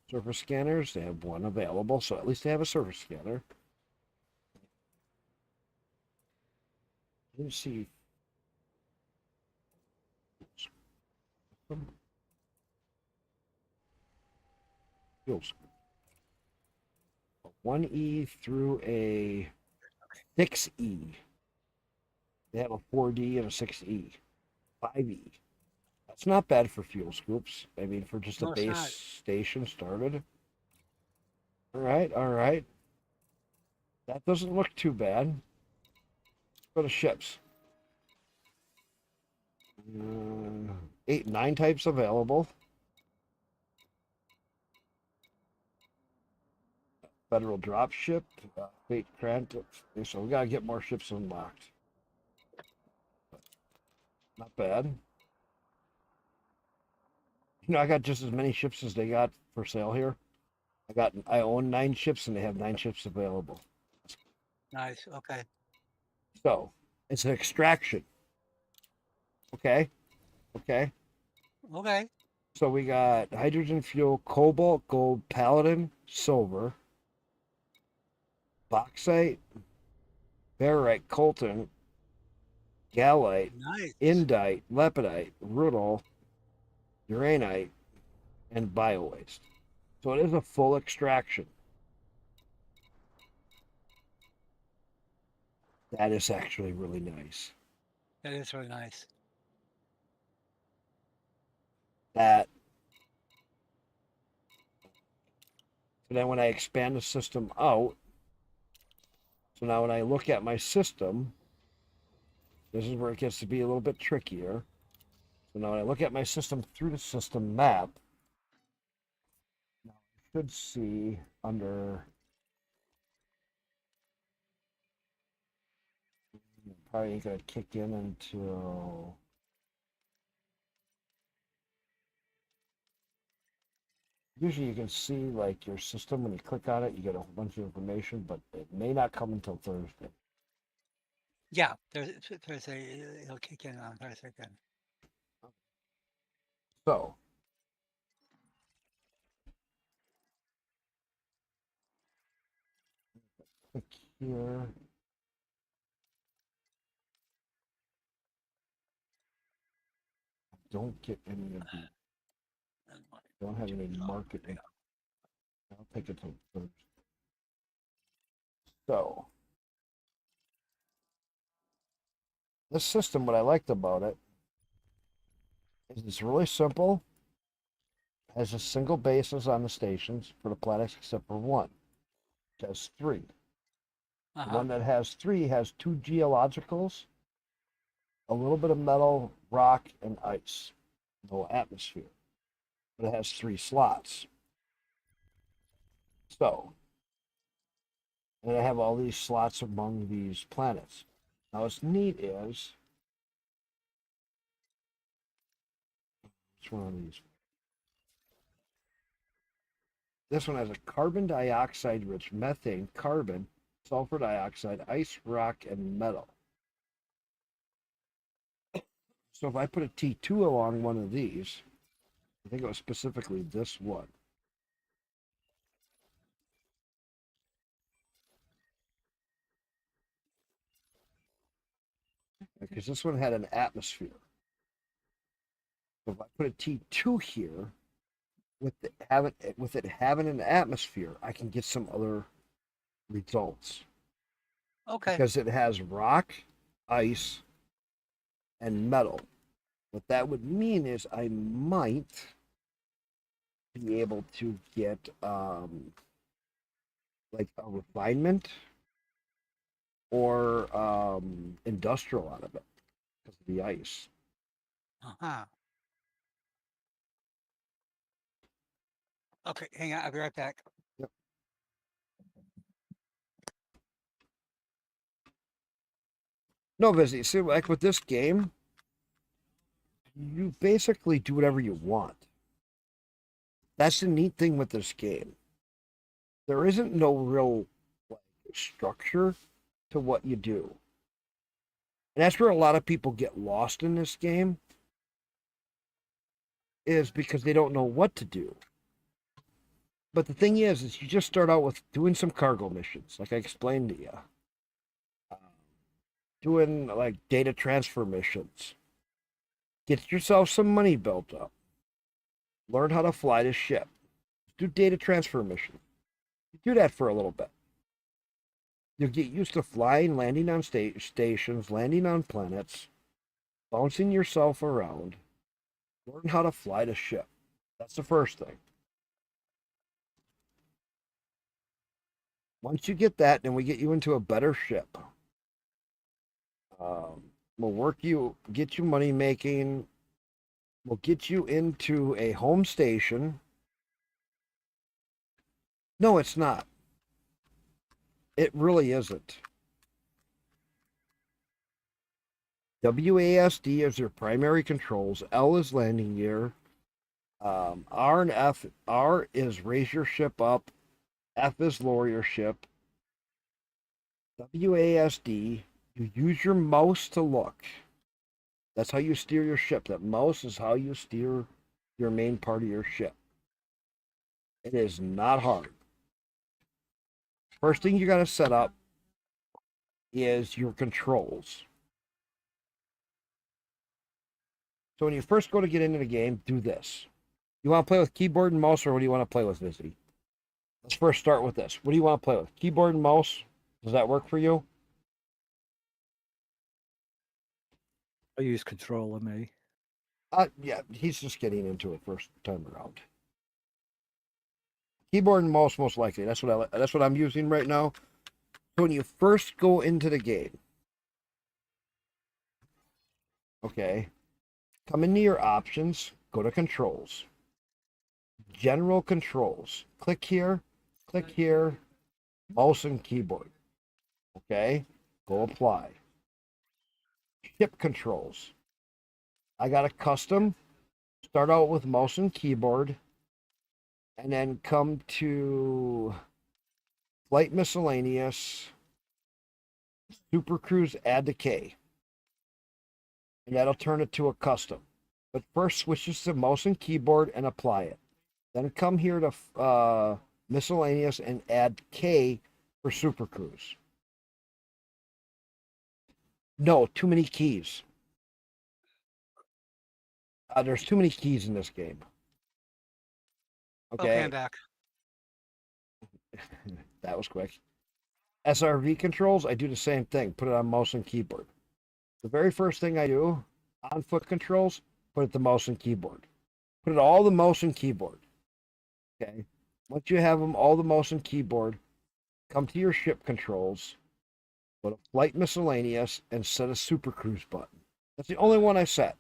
A: Surface scanners, they have 1 available, so at least they have a surface scanner. Let's see. Fuels. 1E through a 6E. They have a 4D and a 6E. 5E. That's not bad for fuel scoops. I mean, for just a base station started. All right. That doesn't look too bad. Let's go to ships. 8, 9 types available. Federal dropship, Fate Grant. So we gotta get more ships unlocked. Not bad. You know, I got just as many ships as they got for sale here. I own 9 ships and they have 9 ships available.
N: Nice. Okay.
A: So it's an extraction. Okay. So we got hydrogen fuel, cobalt, gold, paladin, silver, bauxite, barite, coltan, gallite, indite, lepidite, rutile, uranite, and biowaste. So it is a full extraction. That is actually really nice.
N: That is really nice.
A: That. So then when I expand the system out, so now when I look at my system, this is where it gets to be a little bit trickier. So now when I look at my system through the system map, now I should see under, probably ain't gonna kick in until, usually you can see like your system when you click on it, you get a whole bunch of information, but it may not come until Thursday.
N: Yeah, there's Thursday. It'll kick in on Thursday again.
A: So click here. Don't get any of the, don't have any marketing. I'll take it to Thursday. So this system, what I liked about it is it's really simple. Has a single basis on the stations for the planets except for one. It has three. The one that has three has two geologicals, a little bit of metal, rock, and ice. No atmosphere. But it has three slots. So, and I have all these slots among these planets. Now what's neat is, which one of these? This one has a carbon dioxide rich methane, carbon, sulfur dioxide, ice, rock, and metal. So if I put a T2 along one of these, I think it was specifically this one. Because this one had an atmosphere. So if I put a T2 here, with it having an atmosphere, I can get some other results.
N: Okay.
A: Because it has rock, ice, and metal. What that would mean is I might be able to get like a refinement or industrial out of it because of the ice.
N: Okay, hang on. I'll be right back.
A: Yep. No, Vizzy, see, like with this game, you basically do whatever you want. That's the neat thing with this game. There isn't no real like, structure to what you do. And that's where a lot of people get lost in this game, is because they don't know what to do. But the thing is you just start out with doing some cargo missions, like I explained to you. Doing like data transfer missions. Get yourself some money built up. Learn how to fly the ship. Do data transfer missions. Do that for a little bit. You'll get used to flying, landing on stations, landing on planets, bouncing yourself around. Learn how to fly the ship. That's the first thing. Once you get that, then we get you into a better ship. We'll get you money making. We'll get you into a home station. No, it's not. It really isn't. WASD is your primary controls. L is landing gear. R and F. R is raise your ship up. F is lower your ship. WASD, you use your mouse to look. That's how you steer your ship. That mouse is how you steer your main part of your ship. It is not hard. First thing you got to set up is your controls. So when you first go to get into the game, do this. You want to play with keyboard and mouse, or what do you want to play with, Vizzy? Let's first start with this. What do you want to play with? Keyboard and mouse? Does that work for you?
Q: I use controller, me.
A: Yeah, he's just getting into it first time around. Keyboard and mouse, most likely. That's what I'm using right now. So when you first go into the game, okay, come into your options, go to controls, general controls. Click here, mouse and keyboard. Okay, go apply. Ship controls. I got a custom. Start out with mouse and keyboard, and then come to flight miscellaneous, Super Cruise, add to K, and that'll turn it to a custom. But first switch this to mouse and keyboard and apply it. Then come here to miscellaneous and add K for Super Cruise. No, too many keys. There's too many keys in this game.
N: Okay,
A: Okay.
N: I'm back.
A: That was quick. SRV controls, I do the same thing. Put it on mouse and keyboard. The very first thing I do on foot controls, put it to mouse and keyboard. Put it all the mouse and keyboard. Okay. Once you have them all the mouse and keyboard, come to your ship controls, go to flight miscellaneous, and set a Super Cruise button. That's the only one I set.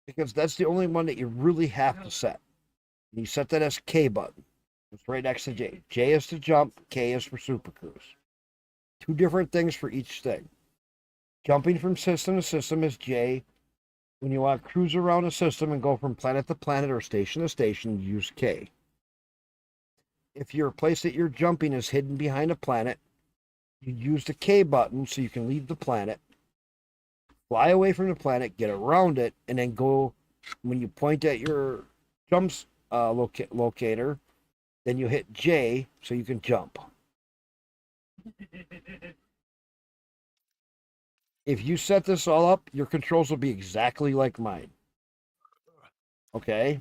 A: Because that's the only one that you really have to set. You set that as K button. It's right next to J. J is to jump, K is for Super Cruise. Two different things for each thing. Jumping from system to system is J. When you want to cruise around a system and go from planet to planet or station to station, use K. If your place that you're jumping is hidden behind a planet, you use the K button so you can leave the planet, fly away from the planet, get around it, and then go, when you point at your jumps locator, then you hit J so you can jump. If you set this all up, your controls will be exactly like mine. Okay?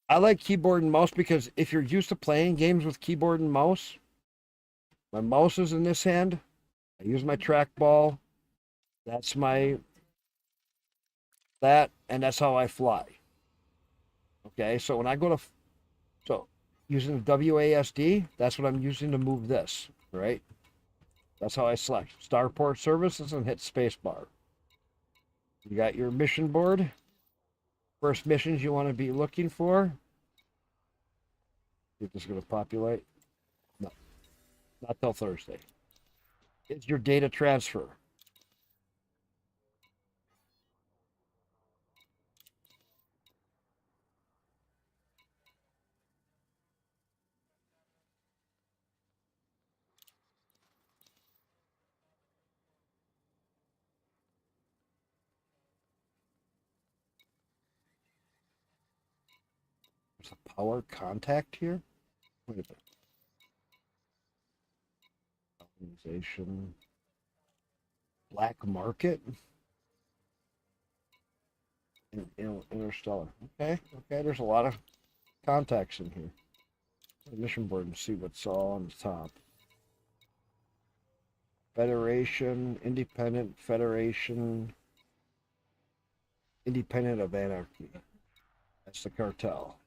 A: I like keyboard and mouse because if you're used to playing games with keyboard and mouse, my mouse is in this hand. I use my trackball. That's and that's how I fly. Okay, so when I go to, using the WASD, that's what I'm using to move this, right? That's how I select Starport Services and hit spacebar. You got your mission board. First missions you want to be looking for. See if this is going to populate. No, not till Thursday. It's your data transfer. There's a power contact here. Wait a minute. Colonization. Black market. Interstellar. Okay. There's a lot of contacts in here. Mission board and see what's all on the top. Federation, Independent Federation, Independent of Anarchy. That's the cartel.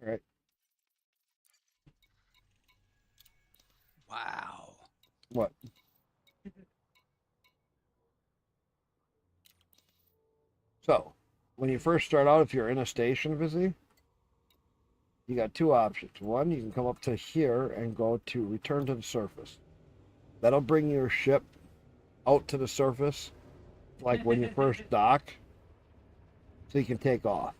A: All right.
N: Wow.
A: What? So, when you first start out, if you're in a station, Vizzy, you got two options. One, you can come up to here and go to return to the surface. That'll bring your ship out to the surface, like when you first dock, so you can take off.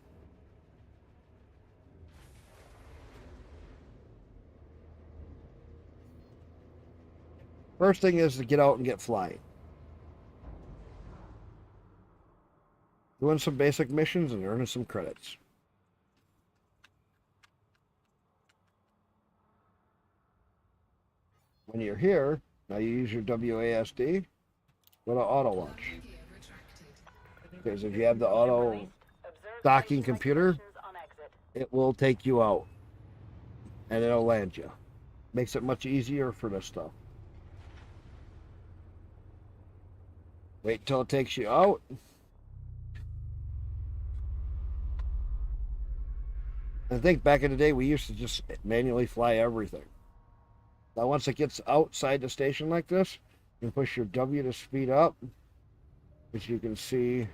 A: First thing is to get out and get flying. Doing some basic missions and earning some credits. When you're here, now you use your WASD, go to auto launch. Because if you have the auto docking computer, it will take you out. And it'll land you. Makes it much easier for this stuff. Wait till it takes you out. I think back in the day we used to just manually fly everything. Now once it gets outside the station like this, you can push your W to speed up, which you can see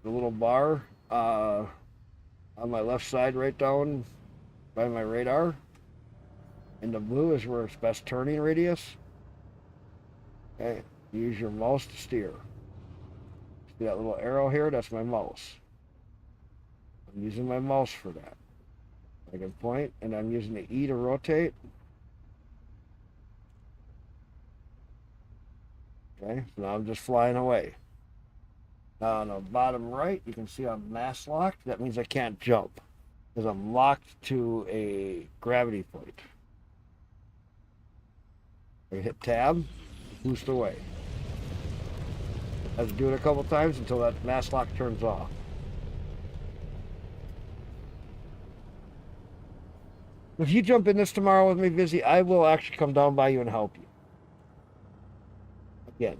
A: the little bar on my left side right down by my radar. And the blue is where it's best turning radius. Okay, use your mouse to steer. See that little arrow here? That's my mouse. I'm using my mouse for that. I can point, and I'm using the E to rotate. Okay, so now I'm just flying away. Now on the bottom right, you can see I'm mass locked. That means I can't jump because I'm locked to a gravity point. I hit tab, boost away. I have to do it a couple times until that mass lock turns off. If you jump in this tomorrow with me, Vizzy, I will actually come down by you and help you. Again.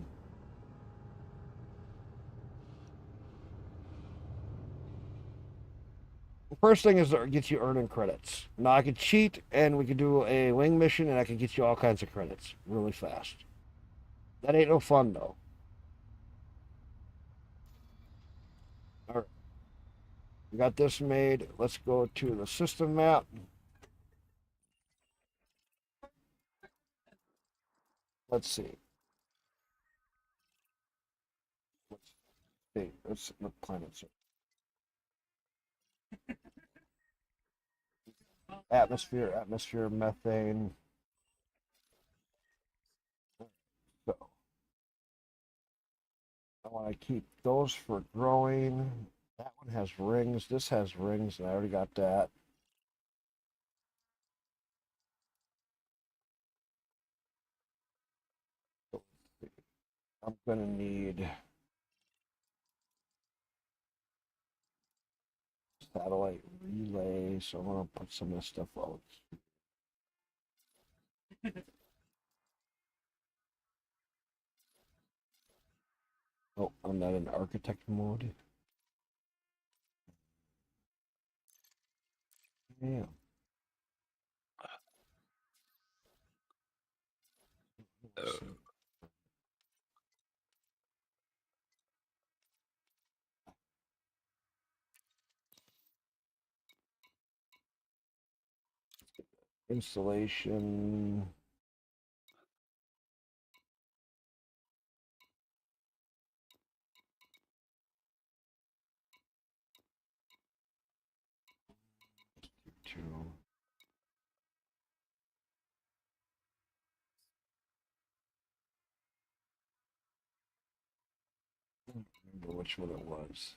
A: The first thing is to get you earning credits. Now I could cheat and we could do a wing mission and I can get you all kinds of credits really fast. That ain't no fun though. Alright. We got this made. Let's go to the system map. Let's see. Let's look planets. Atmosphere, methane. So I want to keep those for growing. That one has rings. This has rings, and I already got that. I'm gonna need satellite relay, so I'm gonna put some of this stuff out. Oh, I'm not in architect mode. Yeah. Installation. Two. I don't remember which one it was.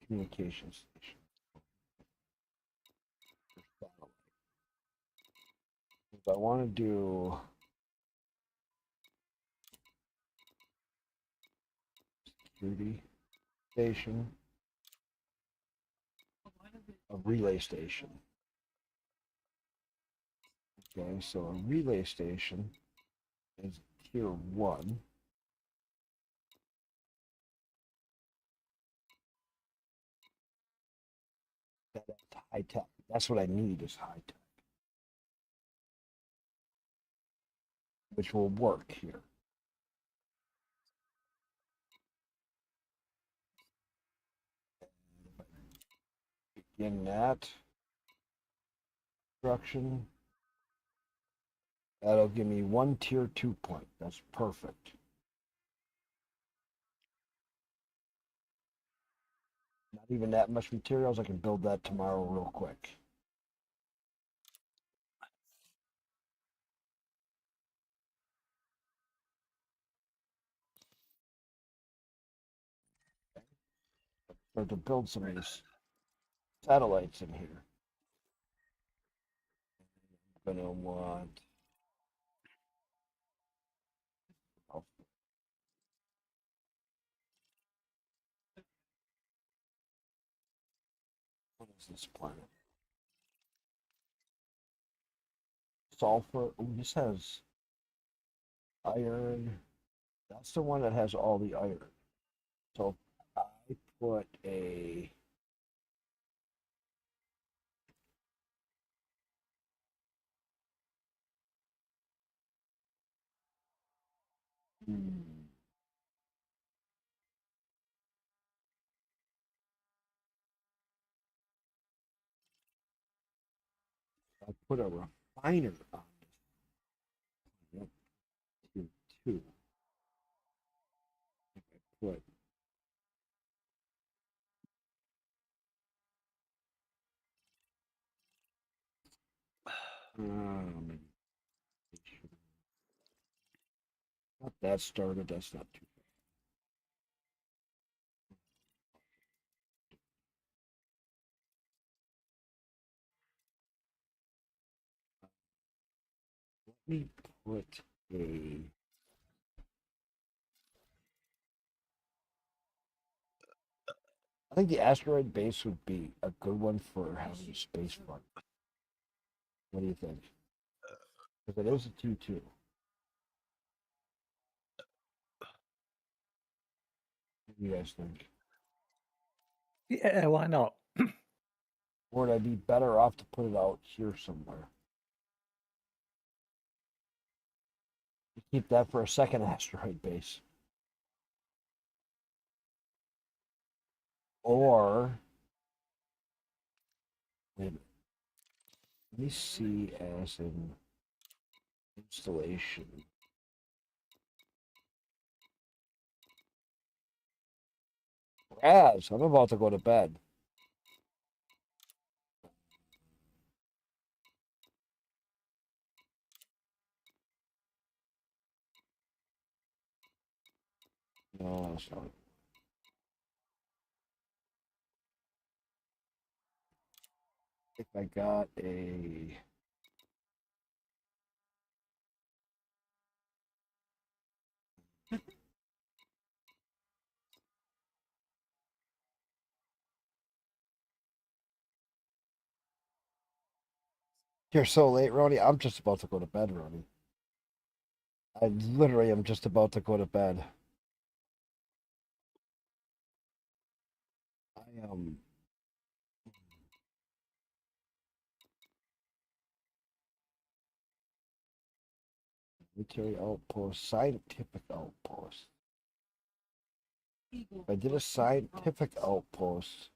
A: Communication station. If I want to do security station, a relay station. Okay, so a relay station is tier 1. That's high tech. That's what I need is high tech, which will work here. Begin that construction. That'll give me 1 tier 2 point. That's perfect. Not even that much materials. I can build that tomorrow real quick. Or to build some of these satellites in here. I'm gonna want What's this planet? Sulfur. Ooh, this has iron. That's the one that has all the iron. So I put a. I put a refiner on this. Yep. Tier 2. I put. Maybe. Not that started. That's not too bad. Let me put a. I think the asteroid base would be a good one for having a space front. What do you think? Because it is a 2-2. What do you guys think?
Q: Yeah, why not?
A: Or would I be better off to put it out here somewhere? Keep that for a second asteroid base. Or, wait a minute. Let me see as an installation. Raz, I'm about to go to bed. No, that's not. If I got a. You're so late, Ronnie. I'm just about to go to bed, Ronnie. I literally am just about to go to bed. I military outpost, scientific outpost. If I did a scientific outpost,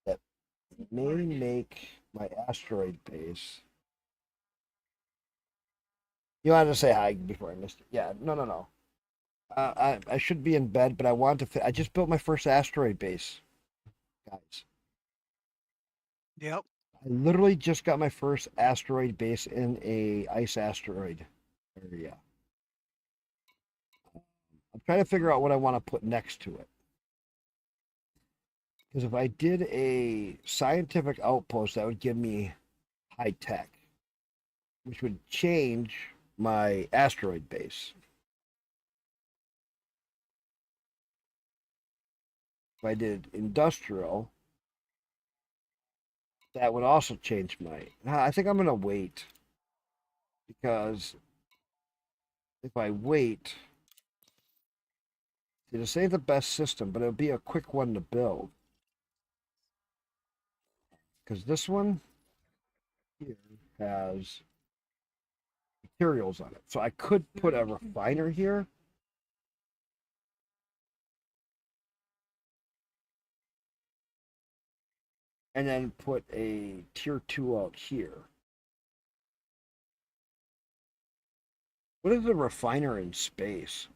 A: that may make my asteroid base. You wanted to say hi before I missed it? Yeah, no. I should be in bed, but I want to. I just built my first asteroid base, guys.
N: Yep.
A: I literally just got my first asteroid base in a ice asteroid area. I'm trying to figure out what I want to put next to it. Because if I did a scientific outpost, that would give me high tech, which would change my asteroid base. If I did industrial, that would also change my. I think I'm going to wait. Because if I wait, this ain't the best system, but it'll be a quick one to build. Because this one here has materials on it. So I could put a refiner here. And then put a tier 2 out here. What is a refiner in space?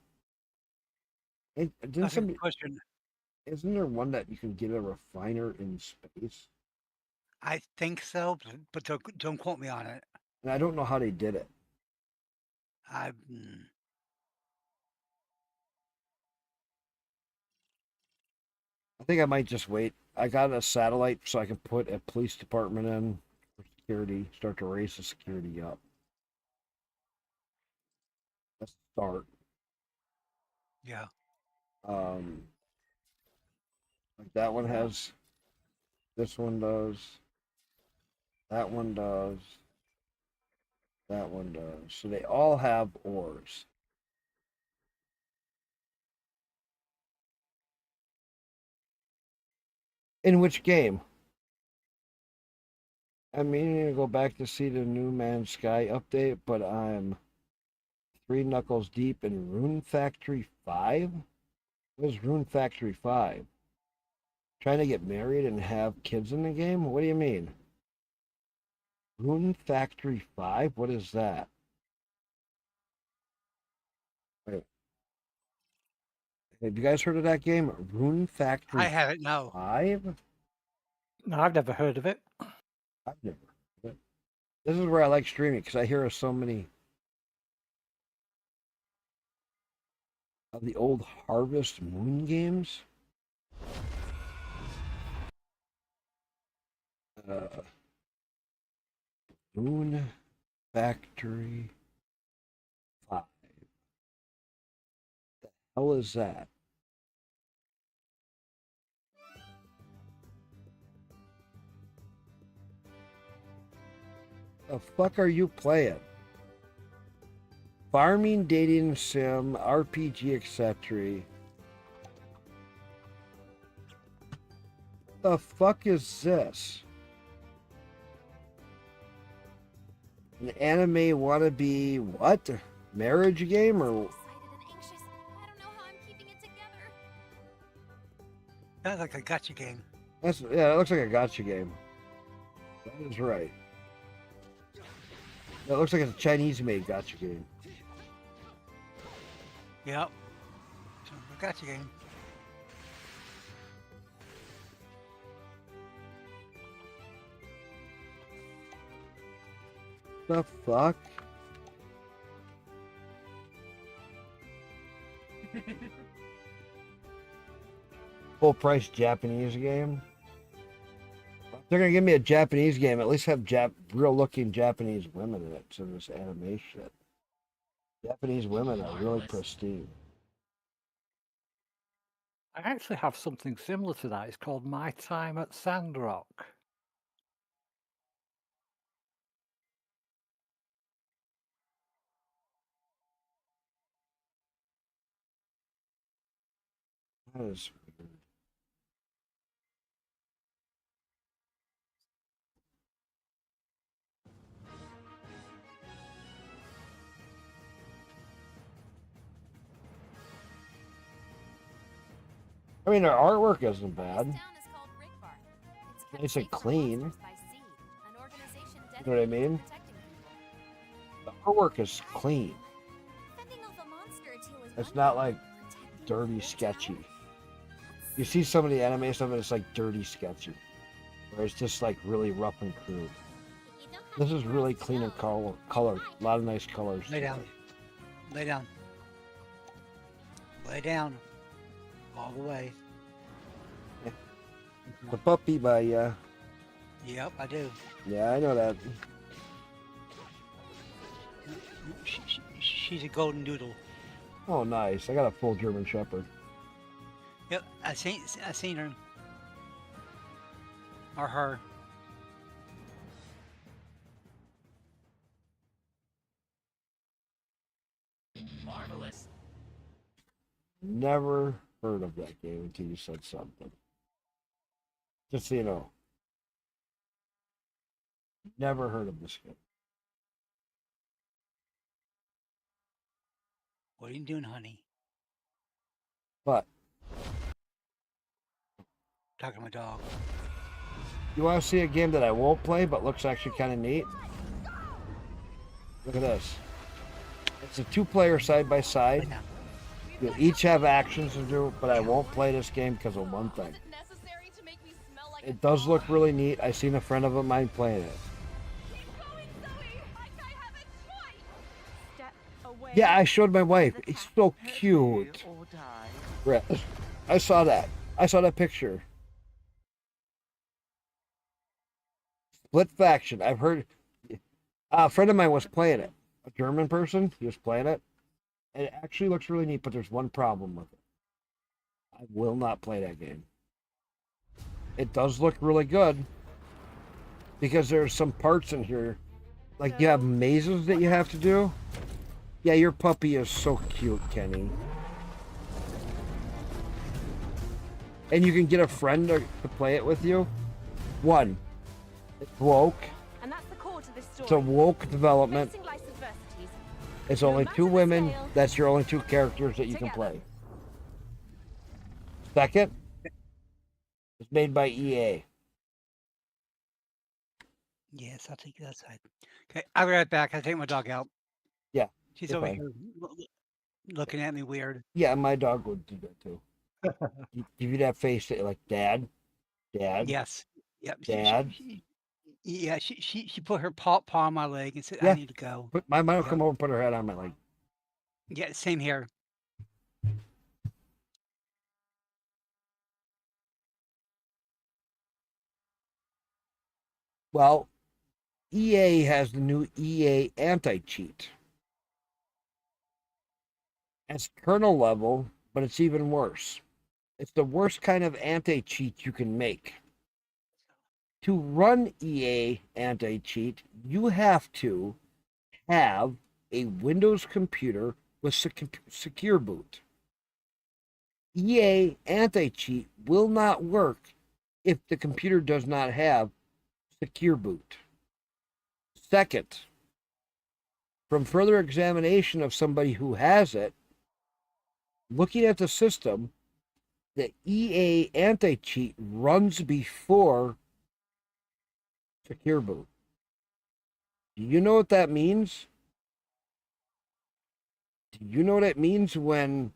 A: Didn't somebody, isn't there one that you can get a refiner in space?
N: I think so, but don't quote me on it.
A: And I don't know how they did it.
N: I
A: think I might just wait. I got a satellite so I can put a police department in for security, start to raise the security up. Let's start.
N: Yeah.
A: That one has. This one does. That one does. That one does. So they all have ores. In which game? I mean, to go back to see the New Man's Sky update, but I'm 3 knuckles deep in Rune Factory 5? What is Rune Factory 5? Trying to get married and have kids in the game? What do you mean? Rune Factory 5? What is that? Wait. Have you guys heard of that game? Rune Factory
N: I haven't, no.
A: 5?
Q: No, I've never heard of it.
A: I've never heard of it. This is where I like streaming because I hear of so many of the old Harvest Moon games. Moon Factory 5. The hell is that? The fuck are you playing? Farming, dating sim, RPG, etc. The fuck is this? An anime wannabe what? Marriage game or?
N: Sounds like a gotcha game.
A: That's yeah, it looks like a gotcha game. That is right. That looks like it's a Chinese-made gotcha game.
N: Yep. Sounds like a gotcha game.
A: The fuck? Full price Japanese game? If they're gonna give me a Japanese game, at least have real looking Japanese women in it, so this anime shit. Japanese women are really pristine.
Q: I actually have something similar to that. It's called My Time at Sandrock.
A: That is weird. I mean, their artwork isn't bad. Nice and clean. You know what I mean? The artwork is clean. It's not like dirty, sketchy. You see some of the anime stuff and it's like dirty, sketchy. Where it's just like really rough and crude. This is really clean and colored. A lot of nice colors.
N: Lay down. Lay down. Lay down. All the way.
A: The puppy by
N: Yep, I do.
A: Yeah, I know that.
N: She's a golden doodle.
A: Oh, nice. I got a full German Shepherd.
N: Yep, I seen her. Or her.
B: Marvelous.
A: Never heard of that game until you said something. Just so you know. Never heard of this game.
N: What are you doing, honey?
A: But
N: Talking to my dog.
A: you want to see a game that I won't play but looks actually kind of neat? Look at this. It's a 2-player side by side. You'll each have actions to do, but I won't play this game because of one thing. It does look really neat. I seen a friend of mine playing it. Yeah, I showed my wife. It's so cute. Right. I saw that. I saw that picture. Split faction. I've heard. A friend of mine was playing it. A German person. He was playing it. And it actually looks really neat, but there's one problem with it. I will not play that game. it does look really good because there's some parts in here, like you have mazes that you have to do. Yeah, your puppy is so cute, Kenny. And you can get a friend to play it with you. One, it's woke.
F: And that's the core to this story.
A: It's a woke development.
F: Facing life's adversities.
A: It's
F: No
A: only
F: matter
A: 2
F: the
A: women.
F: scale,
A: That's your only 2 characters that you can
F: together.
A: play. Second, it's made by EA.
N: Yes, I'll take that side. Okay, I'll be right back. I'll take my dog out.
A: Yeah,
N: She's
A: you're
N: over
A: fine.
N: here looking at me weird.
A: Yeah, my dog would do that too. Give you that face that you're like, Dad, Dad.
N: Yes. Yep.
A: Dad.
N: She put her paw on my leg and said,
A: Yeah.
N: "I need to go."
A: But my mom will
N: Yep.
A: come over and put her head on my leg.
N: Yeah, same here.
A: Well, EA has the new EA anti-cheat. It's kernel level, but it's even worse. It's the worst kind of anti-cheat you can make. To run EA anti-cheat, you have to have a Windows computer with secure boot. EA anti-cheat will not work if the computer does not have secure boot. Second, from further examination of somebody who has it, looking at the system, the EA anti-cheat runs before secure boot. Do you know what that means? Do you know what it means when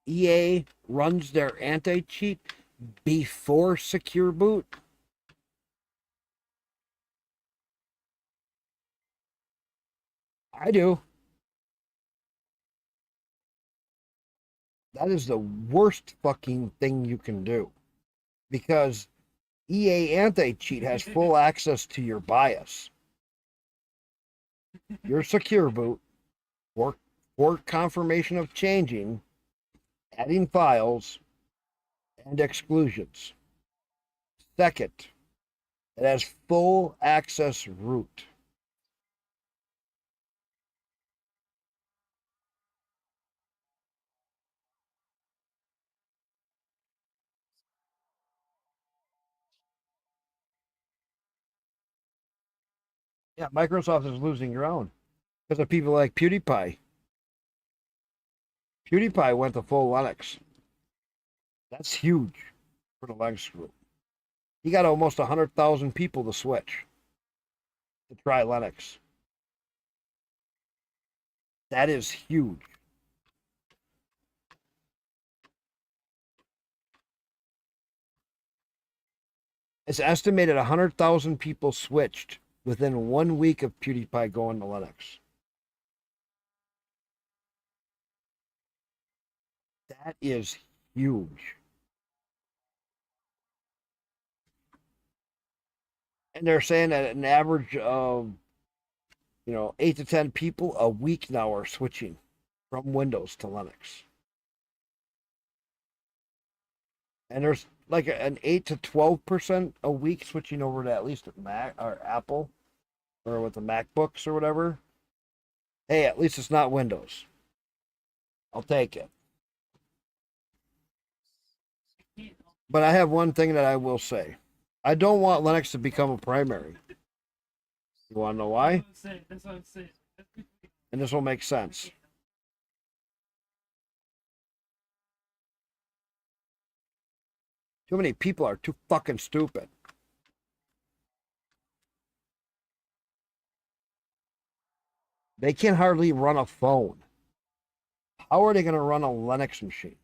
A: EA runs their anti-cheat before secure boot? I do. That is the worst fucking thing you can do. Because EA anti-cheat has full access to your BIOS, your secure boot, or confirmation of changing, adding files, and exclusions. Second, it has full access root. Yeah, Microsoft is losing ground because of people like PewDiePie. PewDiePie went to full Linux. That's huge for the Linux group. He got almost 100,000 people to switch to try Linux. That is huge. It's estimated 100,000 people switched within 1 week of PewDiePie going to Linux. That is huge. And they're saying that an average of, 8 to 10 people a week now are switching from Windows to Linux. And there's like an 8 to 12% a week switching over to at least Mac or Apple or with the MacBooks or whatever. Hey, at least it's not Windows. I'll take it. But I have one thing that I will say. I don't want Linux to become a primary. You want to know why?
M: That's what I'm saying.
A: And this will make sense. Too many people are too fucking stupid. They can hardly run a phone. How are they going to run a Linux machine?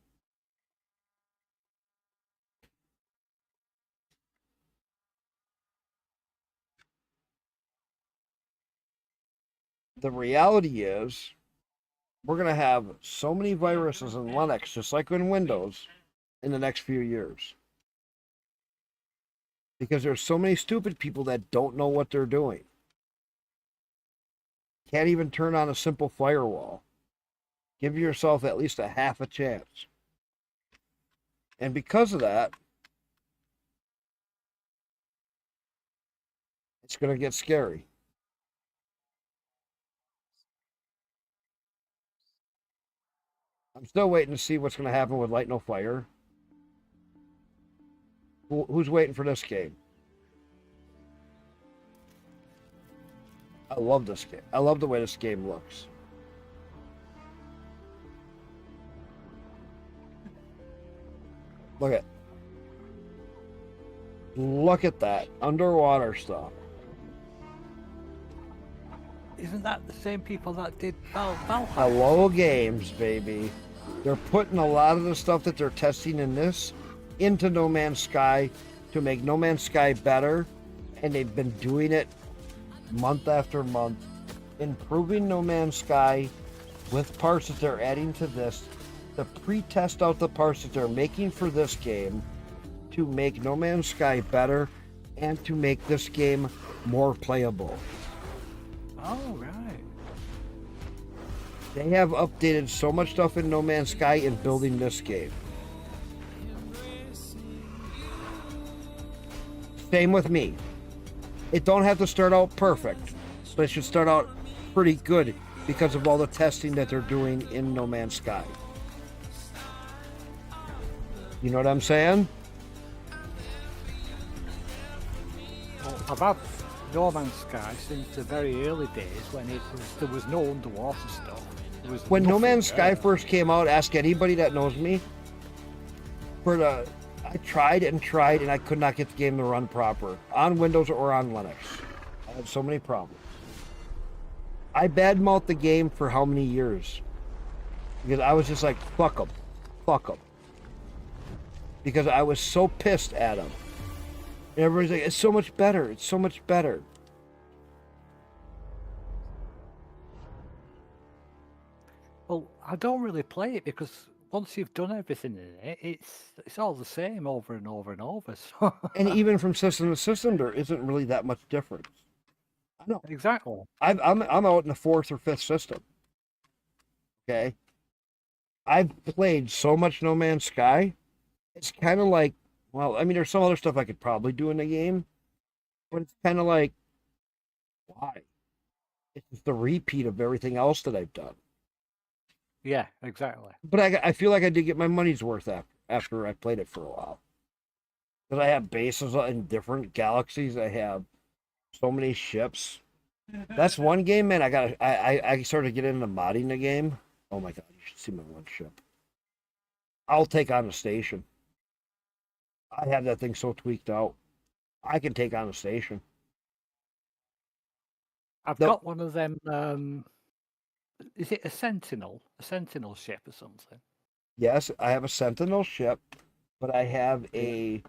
A: The reality is, we're going to have so many viruses in Linux, just like in Windows, in the next few years. Because there's so many stupid people that don't know what they're doing. Can't even turn on a simple firewall. Give yourself at least a half a chance. And because of that, It's going to get scary. I'm still waiting to see what's going to happen with Light No Fire. Who's waiting for this game? I love this game. I love the way this game looks. Look at that underwater stuff.
Q: Isn't that the same people that did Valheim?
A: Hello Games, baby. They're putting a lot of the stuff that they're testing in this into No Man's Sky to make No Man's Sky better, and they've been doing it month after month, improving No Man's Sky with parts that they're adding to this, to pre-test out the parts that they're making for this game, to make No Man's Sky better, and to make this game more playable.
Q: Oh, right.
A: They have updated so much stuff in No Man's Sky in building this game. Same with me. It don't have to start out perfect, but it should start out pretty good because of all the testing that they're doing in No Man's Sky. You know what I'm saying?
Q: Well, I've had No Man's Sky since the very early days when there was no underwater stuff.
A: When No Man's Sky first came out, ask anybody that knows me. I tried and I could not get the game to run proper on Windows or on Linux. I had so many problems. I badmouthed the game for how many years? Because I was just like, fuck them. Because I was so pissed at them. And everybody's like, it's so much better. It's so much better.
Q: Well, I don't really play it because once you've done everything in it, it's all the same over and over and over. So
A: And even from system to system, there isn't really that much difference. I know.
Q: Exactly.
A: I'm out in the 4th or 5th system. Okay. I've played so much No Man's Sky. It's kind of like, well, I mean, there's some other stuff I could probably do in the game, but it's kind of like, why? It's just a repeat of everything else that I've done.
Q: Yeah, exactly.
A: But I feel like I did get my money's worth after I played it for a while. Because I have bases in different galaxies. I have so many ships. That's one game, man. I started to get into modding the game. Oh my god, you should see my one ship. I'll take on a station. I have that thing so tweaked out. I can take on a station.
Q: I've got one of them. Is it a Sentinel? A Sentinel ship or something?
A: Yes, I have a Sentinel ship, but I have a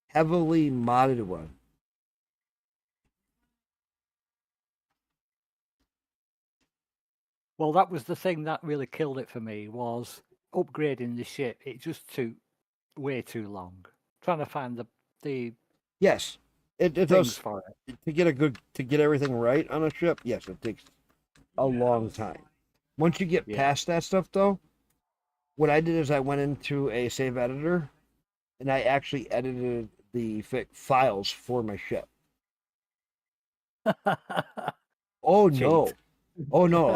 A: heavily modded one.
Q: Well, that was the thing that really killed it for me, was upgrading the ship. It just took way too long. Trying to find the
A: Yes, it does.
Q: for it.
A: To get everything right on a ship. Yes, it takes a long time. Once you get past that stuff, though, what I did is I went into a save editor, and I actually edited the files for my ship. Oh no! Oh no!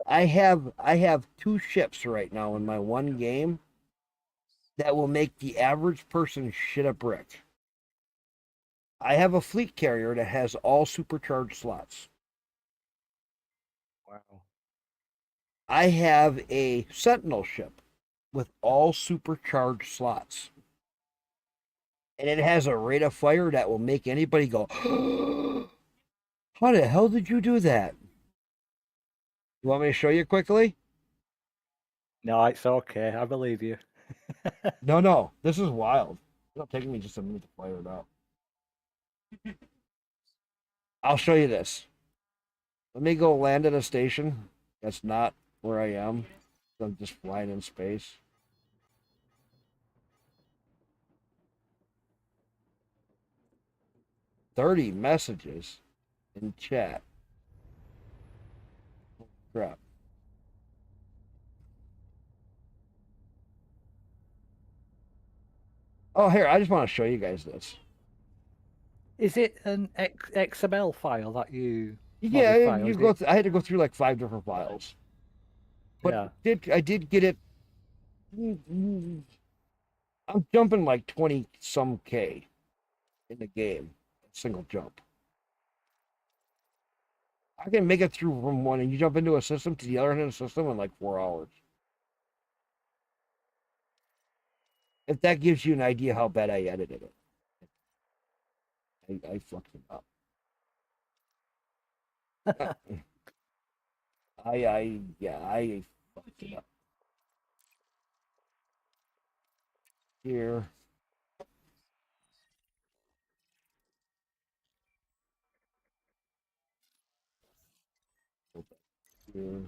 A: I have 2 ships right now in my one game that will make the average person shit a brick. I have a fleet carrier that has all supercharged slots.
Q: Wow.
A: I have a Sentinel ship with all supercharged slots. And it has a rate of fire that will make anybody go, how the hell did you do that? You want me to show you quickly?
Q: No, it's okay. I believe you.
A: No. This is wild. It'll take me just a minute to fire it up. I'll show you this. Let me go land at a station. That's not where I am. I'm just flying in space. $30 messages in chat. Oh, crap. Oh, here, I just want to show you guys this.
Q: Is it an XML file that you
A: Yeah,
Q: modify? Or
A: you
Q: is
A: go.
Q: it...
A: I had to go through like 5 different files, but
Q: Yeah.
A: I did get it. I'm jumping like 20 some K in the game, single jump. I can make it through from one, and you jump into a system to the other end of the system in like 4 hours. If that gives you an idea how bad I edited it, I fucked it up. I fucked it up. Here. Here.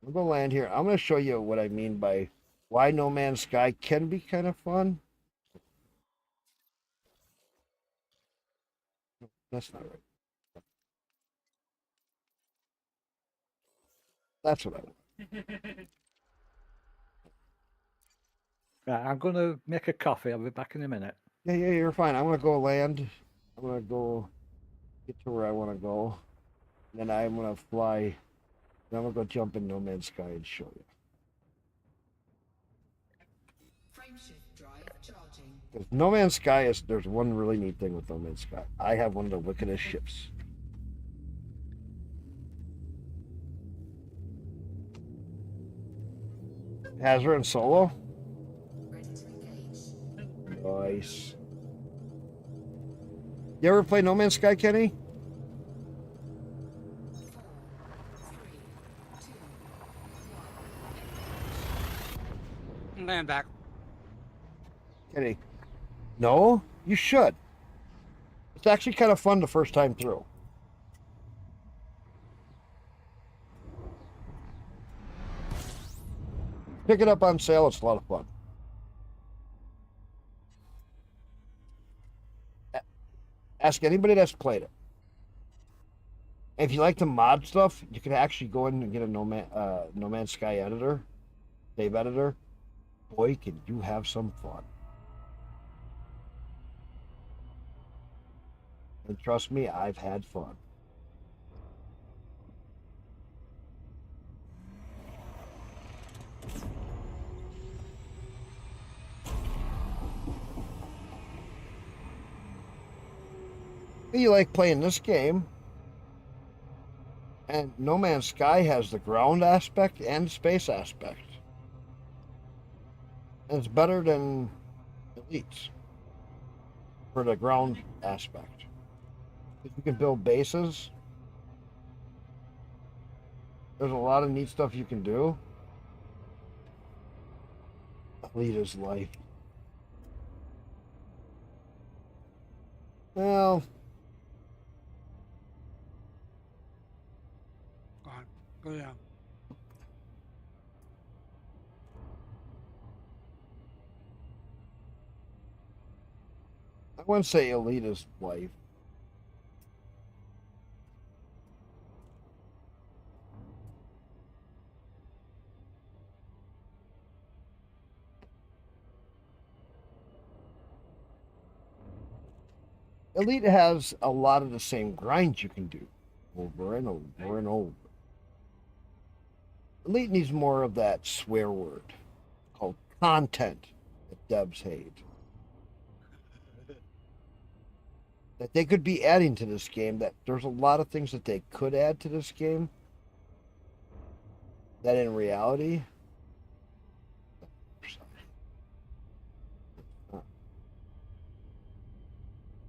A: I'm gonna land here. I'm gonna show you what I mean by why No Man's Sky can be kind of fun. That's not right. That's what I want.
Q: Right, I'm going to make a coffee. I'll be back in a minute.
A: Yeah, you're fine. I'm gonna go land. I'm gonna go get to where I want to go. And then I'm gonna fly. Then I'm gonna go jump in No Man's Sky and show you.
C: Frameshift drive charging.
A: Because No Man's Sky is, there's one really neat thing with No Man's Sky. I have one of the wickedest ships. Hazard and Solo.
C: Ready to engage.
A: Nice. You ever play No Man's Sky, Kenny?
C: 4, 3, 2, 1.
N: Land back.
A: Kenny? No? You should. It's actually kind of fun the first time through. Pick it up on sale. It's a lot of fun. Ask anybody that's played it. If you like to mod stuff, you can actually go in and get a No Man's Sky editor, save editor. Boy, can you have some fun. And trust me, I've had fun. You like playing this game, and No Man's Sky has the ground aspect and space aspect. And it's better than Elites for the ground aspect. If you can build bases, there's a lot of neat stuff you can do. Elite is life. Well,
N: Go down.
A: I wouldn't say Elite is life. Elite has a lot of the same grinds you can do over and over and over. Elite needs more of that swear word called content that devs hate. That they could be adding to this game, that there's a lot of things that they could add to this game that in reality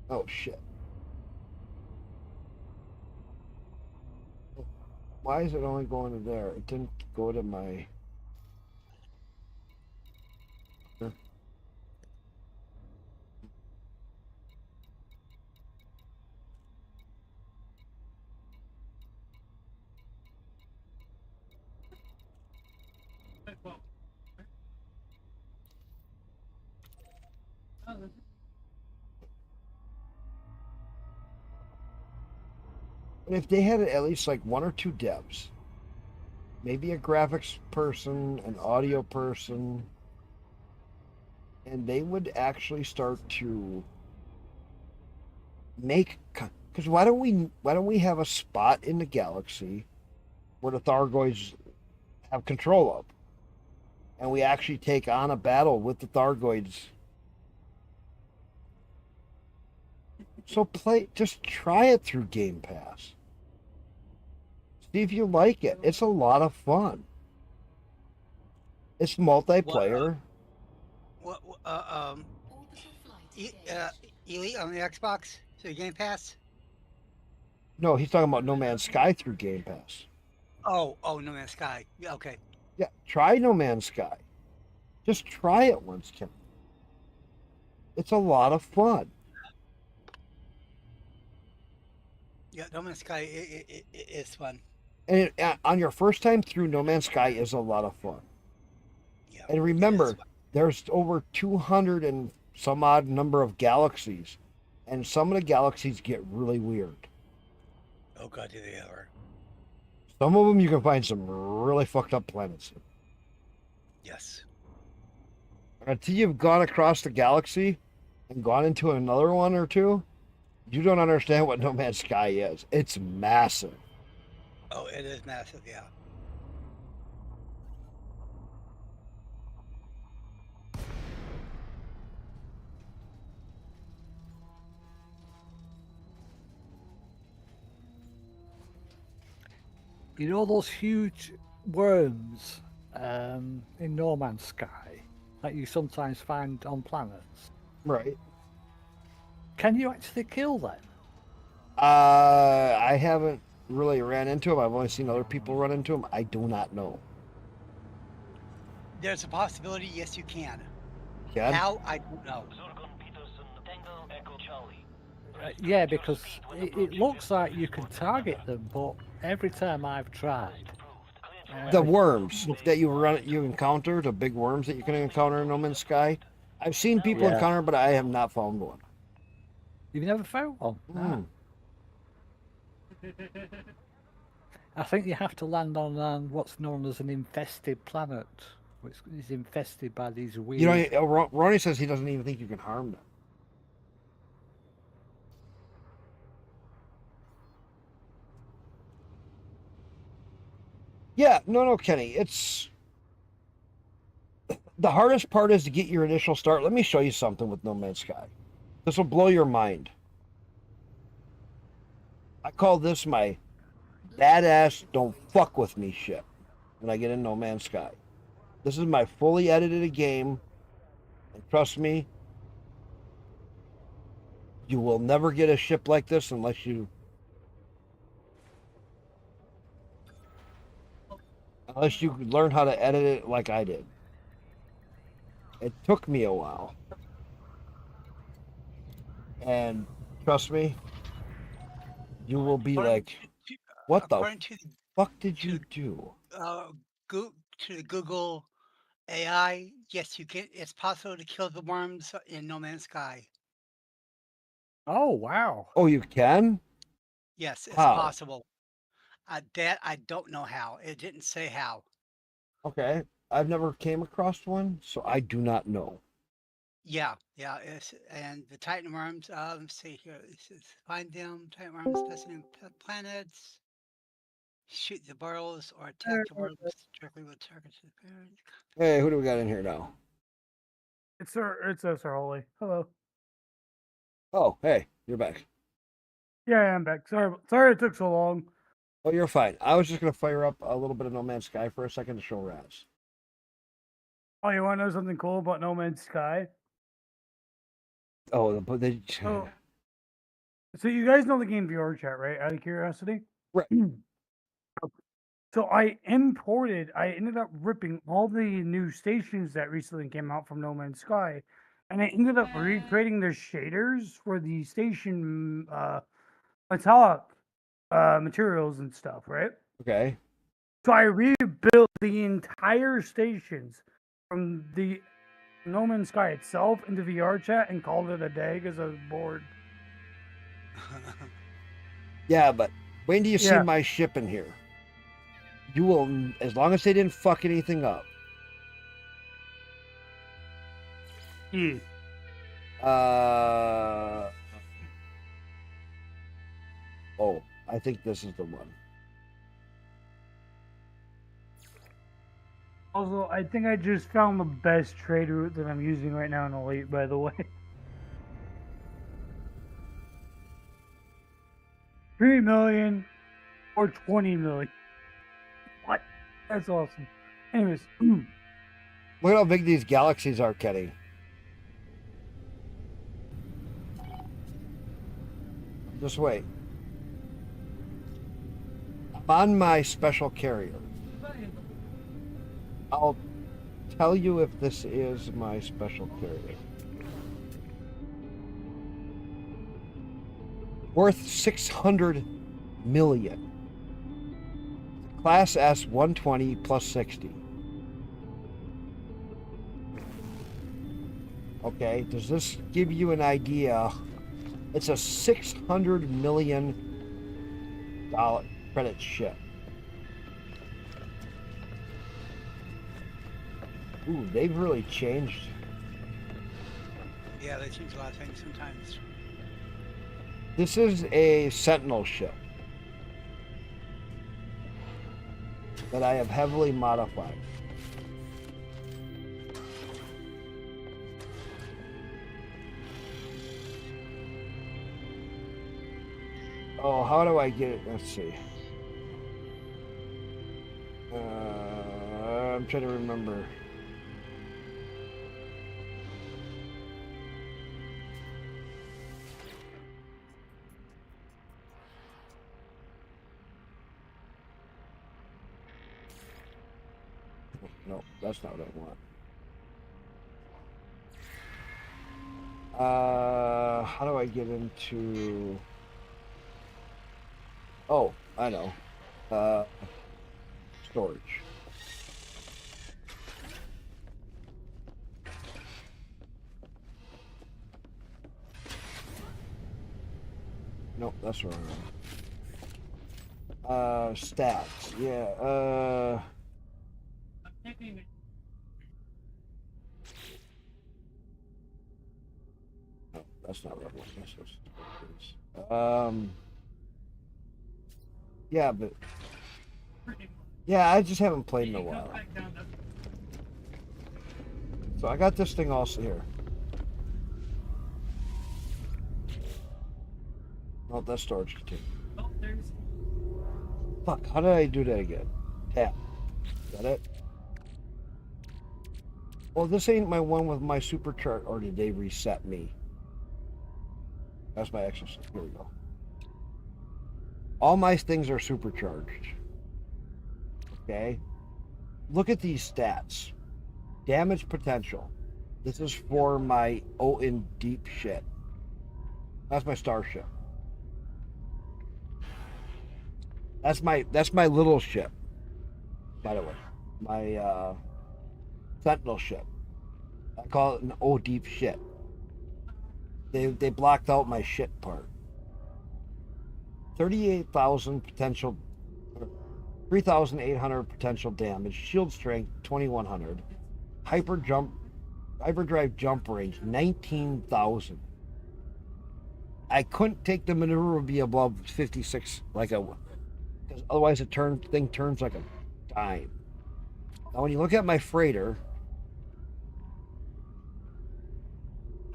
A: oh shit. Why is it only going to there? It didn't go to my... And if they had at least like one or two devs, maybe a graphics person, an audio person, and they would actually start to Because why don't we have a spot in the galaxy where the Thargoids have control of, and we actually take on a battle with the Thargoids. So just try it through Game Pass. See if you like it. It's a lot of fun. It's multiplayer.
N: What? Elite on the Xbox through Game Pass.
A: No, he's talking about No Man's Sky through Game Pass.
N: Oh, No Man's Sky. Yeah, okay.
A: Yeah, try No Man's Sky. Just try it once, Kim. It's a lot of fun.
N: Yeah, No Man's Sky is fun.
A: And on your first time through, No Man's Sky is a lot of fun.
N: Yeah,
A: and remember, there's over 200 and some odd number of galaxies, and some of the galaxies get really weird.
N: Oh God, do they ever?
A: Some of them you can find some really fucked up planets.
N: Yes.
A: Until you've gone across the galaxy and gone into another one or two, you don't understand what No Man's Sky is. It's massive.
N: Oh, it is massive, yeah.
Q: You know those huge worms in No Man's Sky that you sometimes find on planets?
A: Right.
Q: Can you actually kill them?
A: I haven't really ran into them. I've only seen other people run into them. I do not know.
N: There's a possibility, yes, you can.
A: Can?
N: How? I don't know.
Q: Yeah, because it looks like you can target them, but every time I've tried,
A: The worms that you encounter, the big worms that you can encounter in No Man's Sky, I've seen people
Q: Yeah.
A: encounter, but I have not found one.
Q: you've never found one.
A: Mm.
Q: I think you have to land on what's known as an infested planet, which is infested by these weird.
A: You know, Ronnie says he doesn't even think you can harm them. Yeah, no, Kenny. It's the hardest part is to get your initial start. Let me show you something with No Man's Sky. This will blow your mind. I call this my badass don't fuck with me shit when I get in No Man's Sky. This is my fully edited game, and trust me, you will never get a ship like this unless you learn how to edit it like I did. It took me a while. And trust me, you will be like, what the fuck did you do?
N: To the Google AI, yes, you can. It's possible to kill the worms in No Man's Sky.
Q: Oh wow!
A: Oh, you can?
N: Yes, it's
A: How?
N: possible. That I don't know how. It didn't say how.
A: Okay, I've never came across one, so I do not know.
N: Yeah. And the Titan worms. Let's see here. This is find them. Titan worms nesting in planets. Shoot the burrows or attack the worms directly with targets.
A: Hey, who do we got in here now?
M: It's Sir Holly. Hello.
A: Oh, hey, you're back.
M: Yeah, I'm back. Sorry it took so long.
A: Oh, you're fine. I was just gonna fire up a little bit of No Man's Sky for a second to show Raz.
M: Oh, you want to know something cool about No Man's Sky?
A: Oh, but they.
M: So you guys know the game VR Chat, right? Out of curiosity.
A: Right.
M: So I ended up ripping all the new stations that recently came out from No Man's Sky, and I ended up recreating the shaders for the station metallic materials and stuff, right?
A: Okay.
M: So I rebuilt the entire stations from the No Man's Sky itself into VR Chat and called it a day because I was bored.
A: Yeah, but when do you see my ship in here? You will, as long as they didn't fuck anything up.
M: Yeah.
A: Oh, I think this is the one.
M: Also, I think I just found the best trade route that I'm using right now in Elite, by the way. 3 million or 20 million. What? That's awesome. Anyways,
A: Look at how big these galaxies are, Kenny. Just wait. I'm on my special carrier. I'll tell you if this is my special carrier. Worth 600 million. Class S 120 plus 60. Okay, does this give you an idea? It's a $600 million credit ship. Ooh, they've really changed.
N: Yeah, they change a lot of things sometimes.
A: This is a Sentinel ship that I have heavily modified. Oh, how do I get it? Let's see. I'm trying to remember. No, that's not what I want. How do I get into... Oh, I know. Storage. Nope, that's wrong. Stats. Yeah. No, that's not what I want. Yeah, but yeah, I just haven't played in a while. So I got this thing also here. Oh, that's storage container. Fuck, how did I do that again? Tap. Is that it? Well, this ain't my one with my supercharge, or did they reset me? That's my extra. Here we go. All my things are supercharged. Okay. Look at these stats. Damage potential. This is for my in deep shit. That's my starship. That's my little ship. By the way, my Sentinel ship. I call it an deep shit. They blocked out my shit part. 38,000 potential, 3,800 potential damage. Shield strength 2,100. Hyperdrive jump range 19,000. I couldn't take the maneuverability above 56 like I would, because otherwise the thing turns like a dime. Now when you look at my freighter,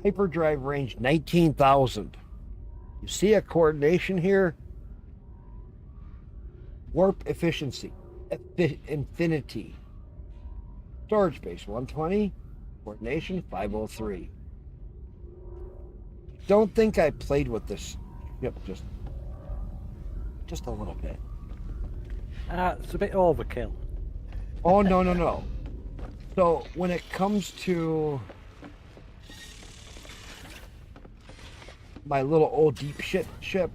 A: hyperdrive range 19,000. You see a coordination here? Warp efficiency, infinity. Storage space 120, coordination 503. Don't think I played with this ship just a little bit.
Q: It's a bit overkill.
A: Oh, no. So when it comes to my little old deep shit ship,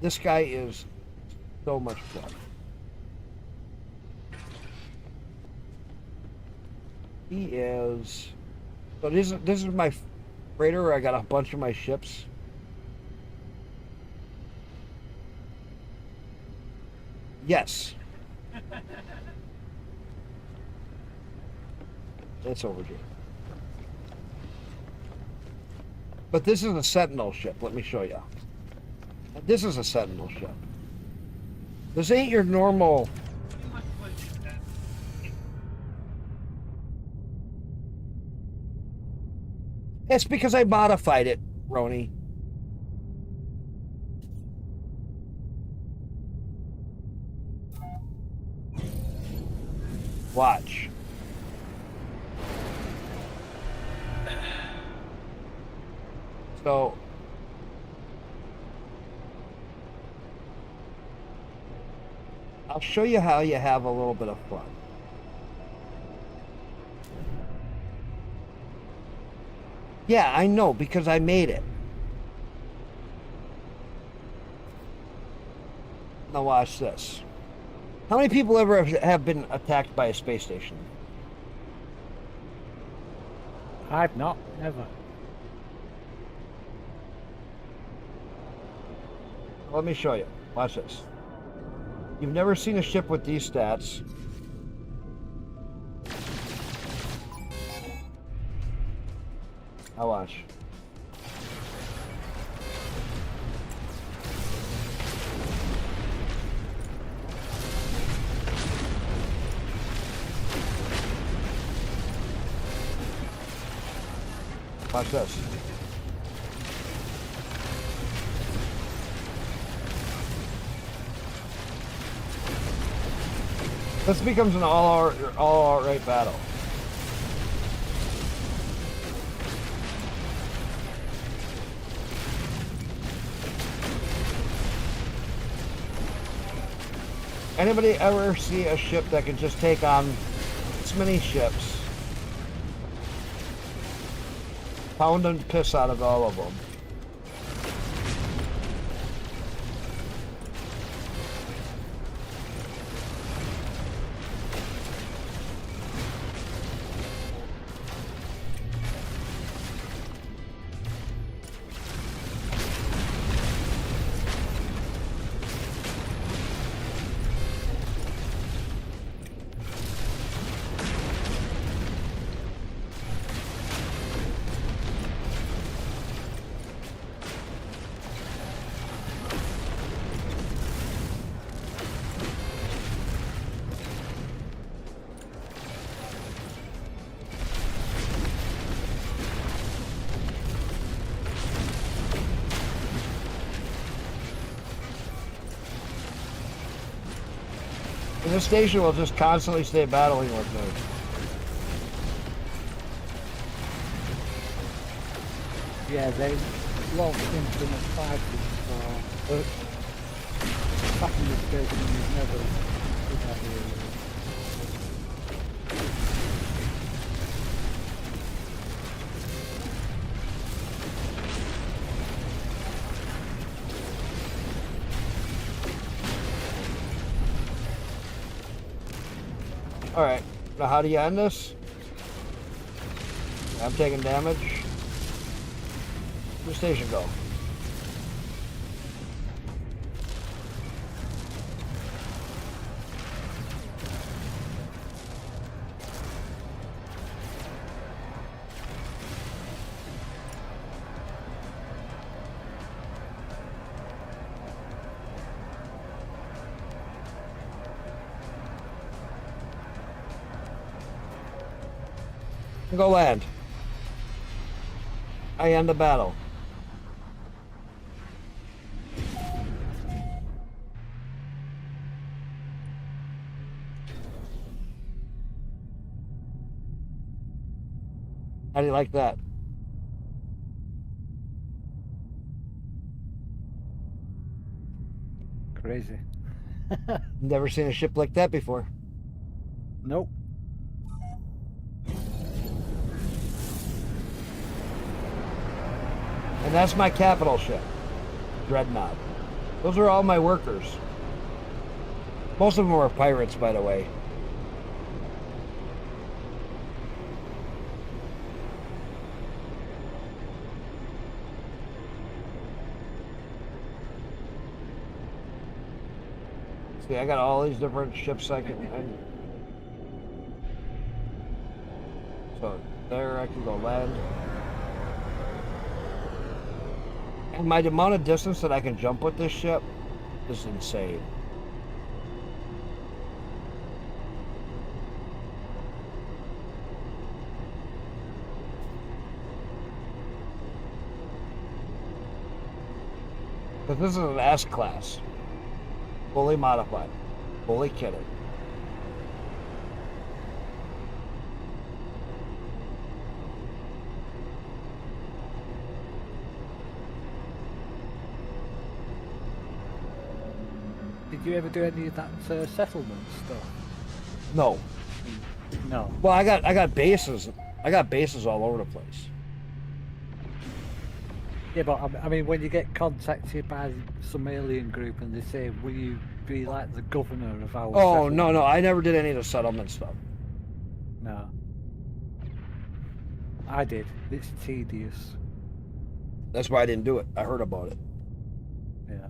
A: this guy is so much fun. He is. So this is my freighter where I got a bunch of my ships. Yes. It's over here. But this is a Sentinel ship. Let me show you. This is a Sentinel ship. This ain't your normal. It's because I modified it, Roni. Watch. So I'll show you how you have a little bit of fun. Yeah, I know, because I made it. Now watch this. How many people ever have been attacked by a space station?
Q: I've not, never.
A: Let me show you. Watch this. You've never seen a ship with these stats. Now watch. Watch this. This becomes an all-outright battle. Anybody ever see a ship that can just take on this many ships? Pound and piss out of all of them. And this station will just constantly stay battling with me.
Q: Yeah, they launched infinite fighters, so back in the station you've never did that really.
A: Alright, now how do you end this? I'm taking damage. Where's the station go? Go land. I end the battle. How do you like that?
Q: Crazy.
A: Never seen a ship like that before.
Q: Nope.
A: And that's my capital ship, Dreadnought. Those are all my workers. Most of them are pirates, by the way. See, I got all these different ships I can... So, there I can go land. My amount of distance that I can jump with this ship is insane. But this is an S class. Fully modified. Fully kitted.
Q: Did you ever do any of that settlement stuff?
A: No.
Q: No.
A: Well, I got bases. I got bases all over the place.
Q: Yeah, but I mean, when you get contacted by some alien group and they say, "Will you be like the governor of our?"
A: Oh
Q: settlement?"
A: no, I never did any of the settlement stuff.
Q: No. I did. It's tedious.
A: That's why I didn't do it. I heard about it.
Q: Yeah.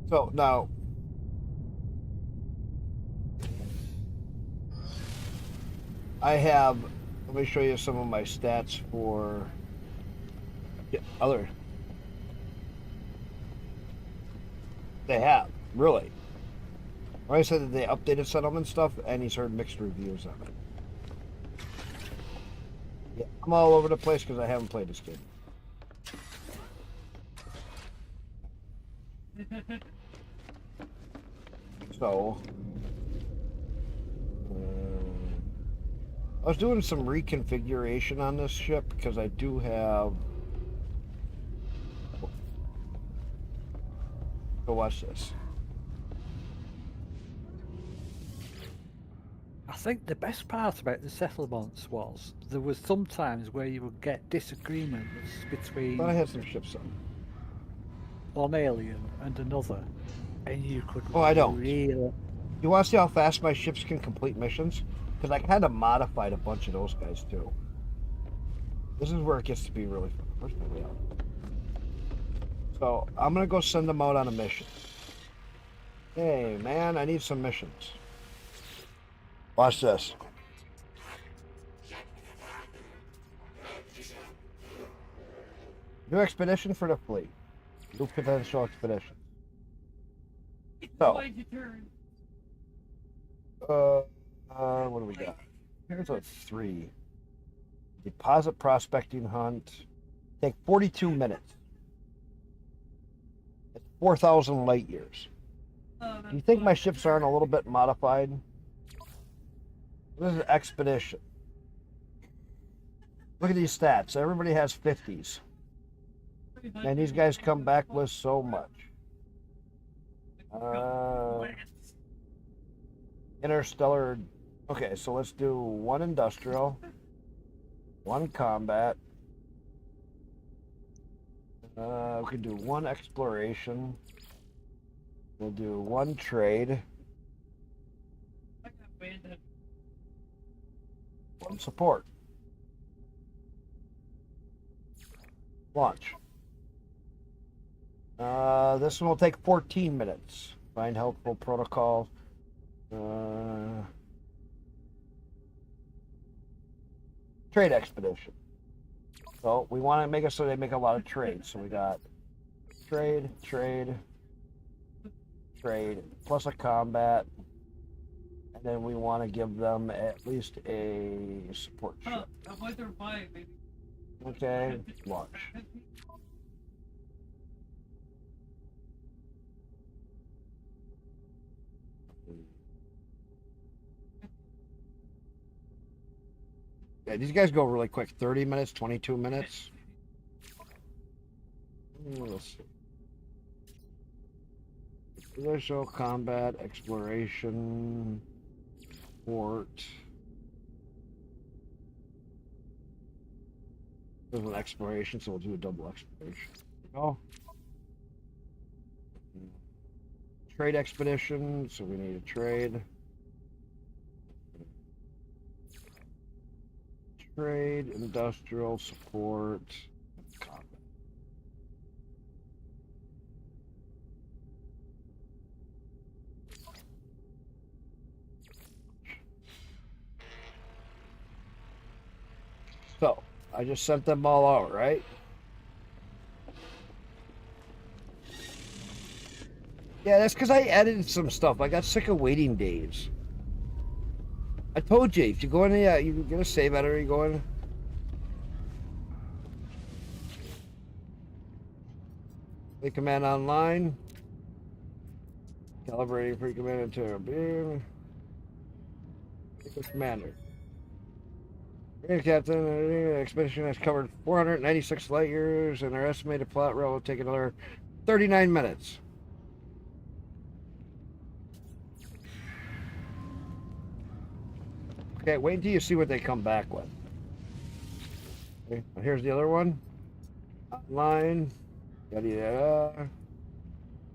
A: So now, I have. Let me show you some of my stats for other. They have really. I said that they updated settlement stuff, and he's heard mixed reviews of it. Yeah, I'm all over the place because I haven't played this game. So, I was doing some reconfiguration on this ship because I do have. So watch this.
Q: I think the best part about the settlements was there was some times where you would get disagreements between
A: I had some ships on.
Q: one alien and another, and you could.
A: Oh, I don't.
Q: Really...
A: You want to see how fast my ships can complete missions? Because I kind of modified a bunch of those guys too. This is where it gets to be really fun. Where's my way out? So I'm gonna go send them out on a mission. Hey man, I need some missions. Watch this. New expedition for the fleet. New potential expedition. So, what do we got? Here's a 3. Deposit prospecting hunt. Take 42 minutes. It's 4,000 light years. Do you think my ships aren't a little bit modified? This is expedition. Look at these stats. Everybody has 50s. And these guys come back with so much. Interstellar. Okay, so let's do 1 industrial, 1 combat. We can do 1 exploration. We'll do 1 trade. 1 support. Launch. This one will take 14 minutes. Find helpful protocol. Trade expedition. So we want to make it so they make a lot of trades. So we got trade, plus a combat. And then we want to give them at least a support ship. Okay, launch. Yeah, these guys go really quick. 30 minutes, 22 minutes. Let's see. Initial combat, exploration, port. There's an exploration, so we'll do a double exploration. Oh. Trade expedition, so we need a trade. Trade, industrial, support, combat. So, I just sent them all out, right? Yeah, that's because I edited some stuff. I got sick of waiting days. I told you, if you go in the, you get a save editor, you go in. The command online. Calibrating pre-command into beam. Commander. Captain, the expedition has covered 496 light years, and our estimated plot route will take another 39 minutes. Okay, wait until you see what they come back with. Okay, here's the other one. Online. Yada yada.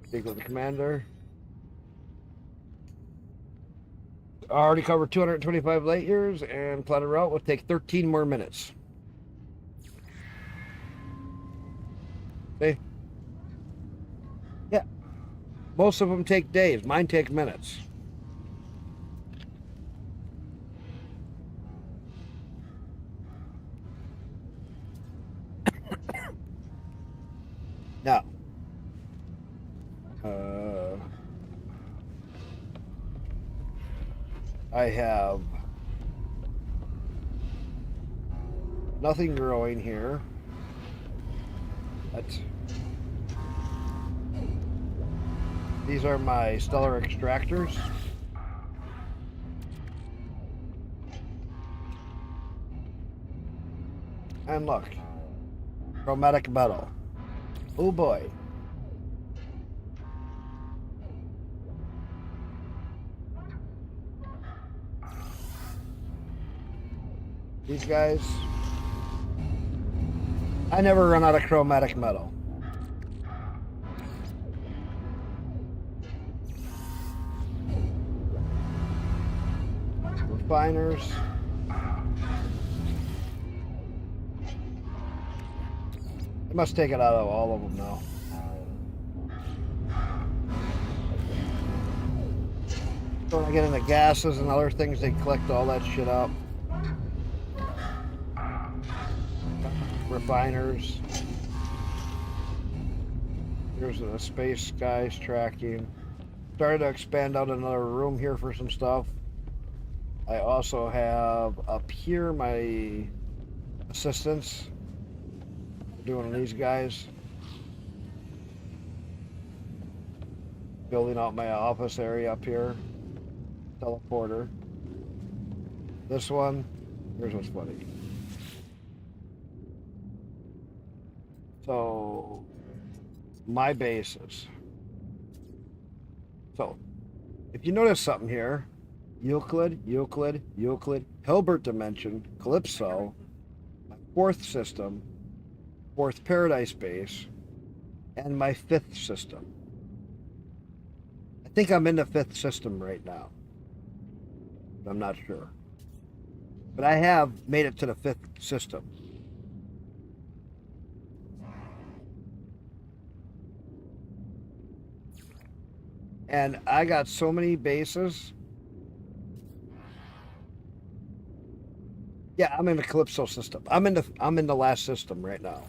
A: Speak with the commander. Already covered 225 light years, and plotted route will take 13 more minutes. See? Yeah. Most of them take days. Mine take minutes. Now, I have nothing growing here. These are my stellar extractors. And look, chromatic metal. Oh boy. These guys, I never run out of chromatic metal. Refiners. I must take it out of all of them now. So when I get into gases and other things, they collect all that shit up. Refiners. Here's the space guys tracking. Started to expand out another room here for some stuff. I also have up here my assistants doing these guys. Building out my office area up here. Teleporter. This one, here's what's funny. So, my bases. So, if you notice something here, Euclid, Hilbert dimension, Calypso, my fourth system, fourth paradise base, and my fifth system. I think I'm in the fifth system right now. I'm not sure. But I have made it to the fifth system. And I got so many bases. Yeah, I'm in the Calypso system. I'm in the last system right now.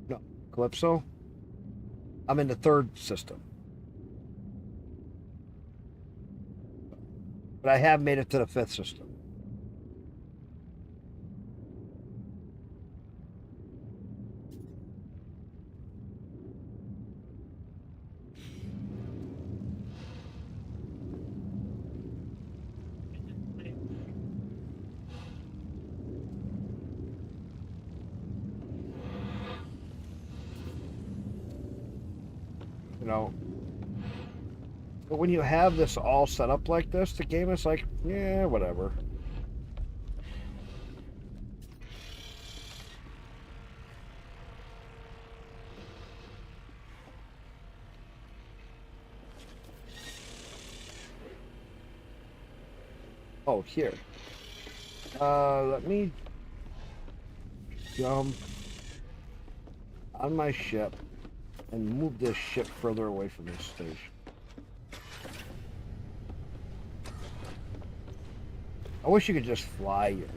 A: No, Calypso. I'm in the third system. But I have made it to the fifth system. You know, but when you have this all set up like this, the game is like, yeah, whatever. Oh, here. Let me jump on my ship and move this ship further away from this station. I wish you could just fly here.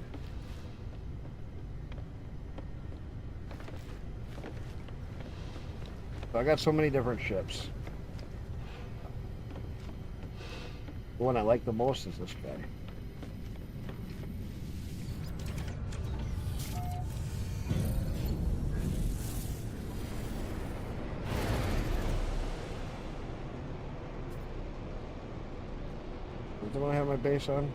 A: So I got so many different ships. The one I like the most is this guy. Do I have my base on?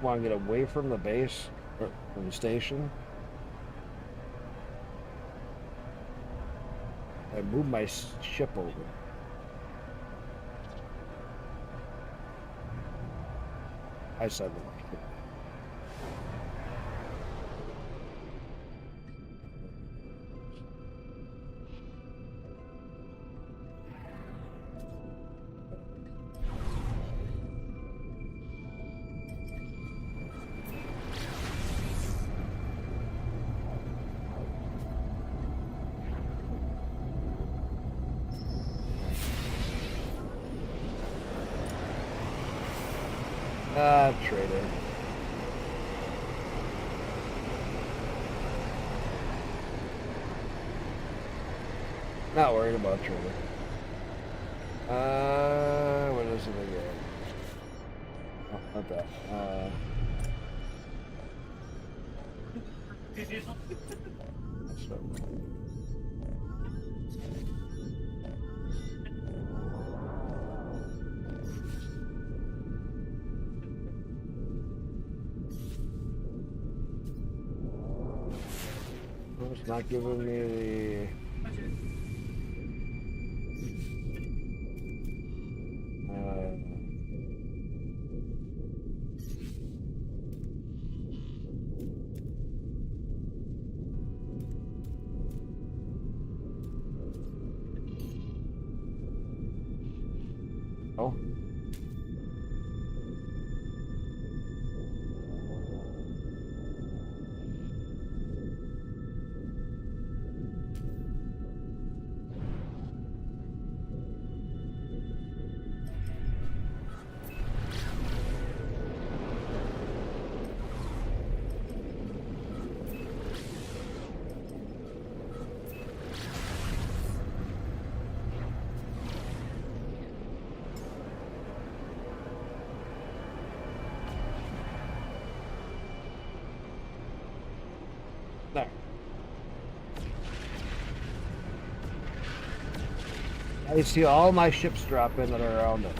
A: Want to get away from the base or from the station. I moved my ship over. I said that. Trader. Not worried about trader. What is it again? Oh, not that. That's not right. It's not giving me the... Oh. There. I see all my ships drop in that are around it.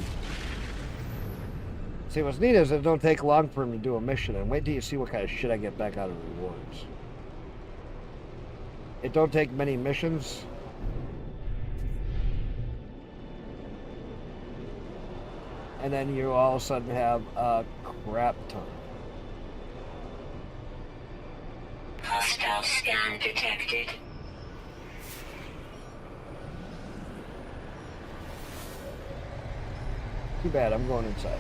A: See, what's neat is it don't take long for him to do a mission, and wait till you see what kind of shit I get back out of the rewards. It don't take many missions. And then you all of a sudden have a crap ton.
S: Hostile scan detected.
A: Too bad, I'm going inside.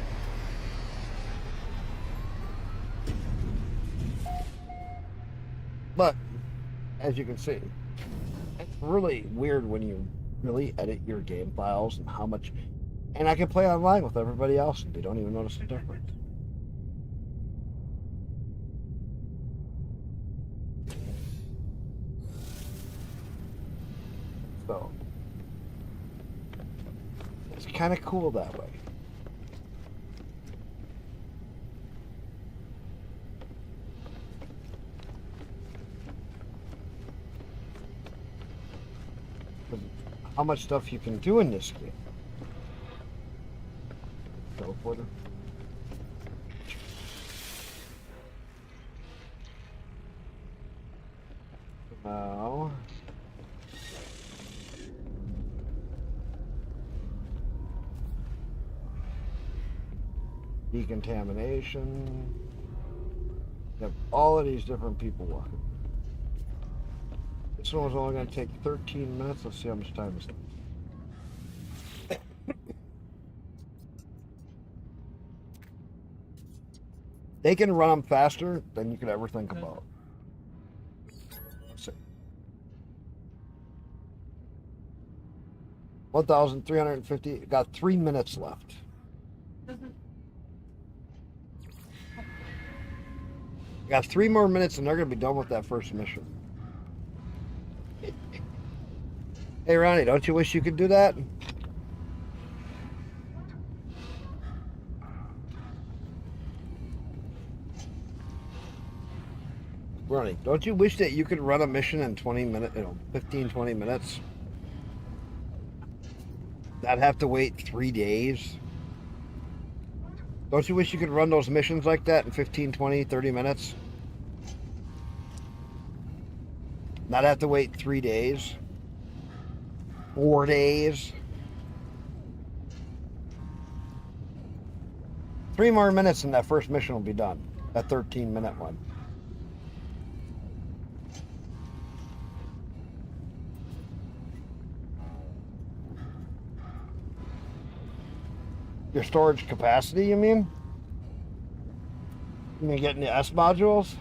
A: But, as you can see, it's really weird when you really edit your game files and how much... And I can play online with everybody else and they don't even notice the difference. So, it's kind of cool that way. How much stuff you can do in this game. Teleporter. Now, decontamination. You have all of these different people walking. This This one was only going to take 13 minutes. Let's see how much time is left. They can run them faster than you could ever think about. Let's see. 1,350. Got 3 minutes left. Got 3 more minutes and they're going to be done with that first mission. Hey, Ronnie, don't you wish you could do that? Ronnie, don't you wish that you could run a mission in 20 minutes, 15, 20 minutes? Not have to wait 3 days? Don't you wish you could run those missions like that in 15, 20, 30 minutes? Not have to wait 3 days? 4 days? 3 more minutes and that first mission will be done. That 13-minute one. Your storage capacity, you mean? You mean getting the S modules?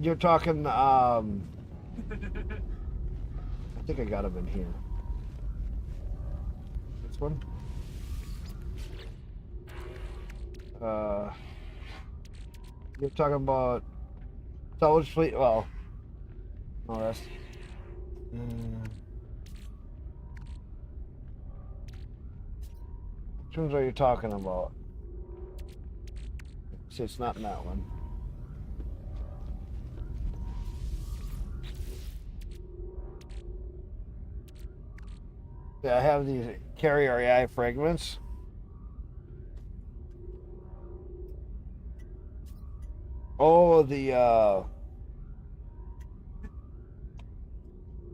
A: You're talking, I think I got them in here. This one? You're talking about salvage fleet, well, no, that's... Which ones are you talking about? See, it's not in that one. Yeah, I have these carrier AI fragments. Oh, the oh,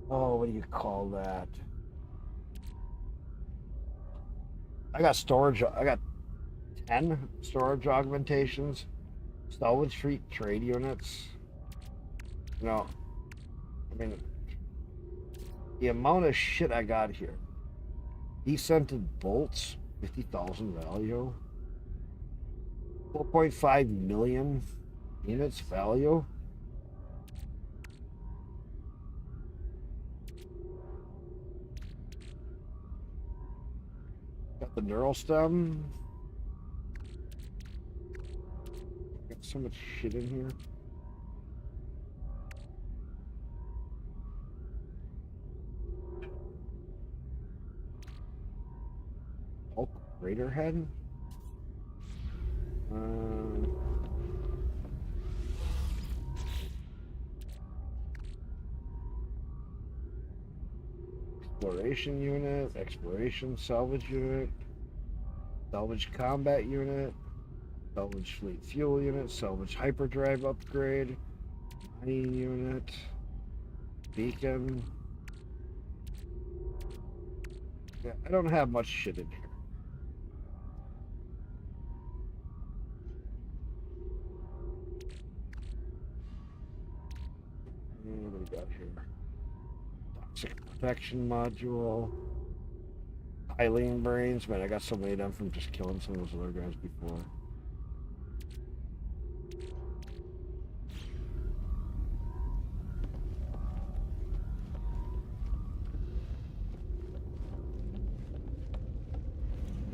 A: what do you call that? I got storage. I got 10 storage augmentations, salvage fleet trade units. You know, I mean, the amount of shit I got here. Descented bolts, 50,000 value. 4.5 million units value. Got the neural stem. Got so much shit in here. Hulk Raider head. Exploration unit, exploration salvage unit, salvage combat unit, salvage fleet fuel unit, salvage hyperdrive upgrade, mining unit, beacon. Yeah, I don't have much shit in here. What do we got here? Toxic protection module. Eileen brains. Man, I got so many of them from just killing some of those other guys before.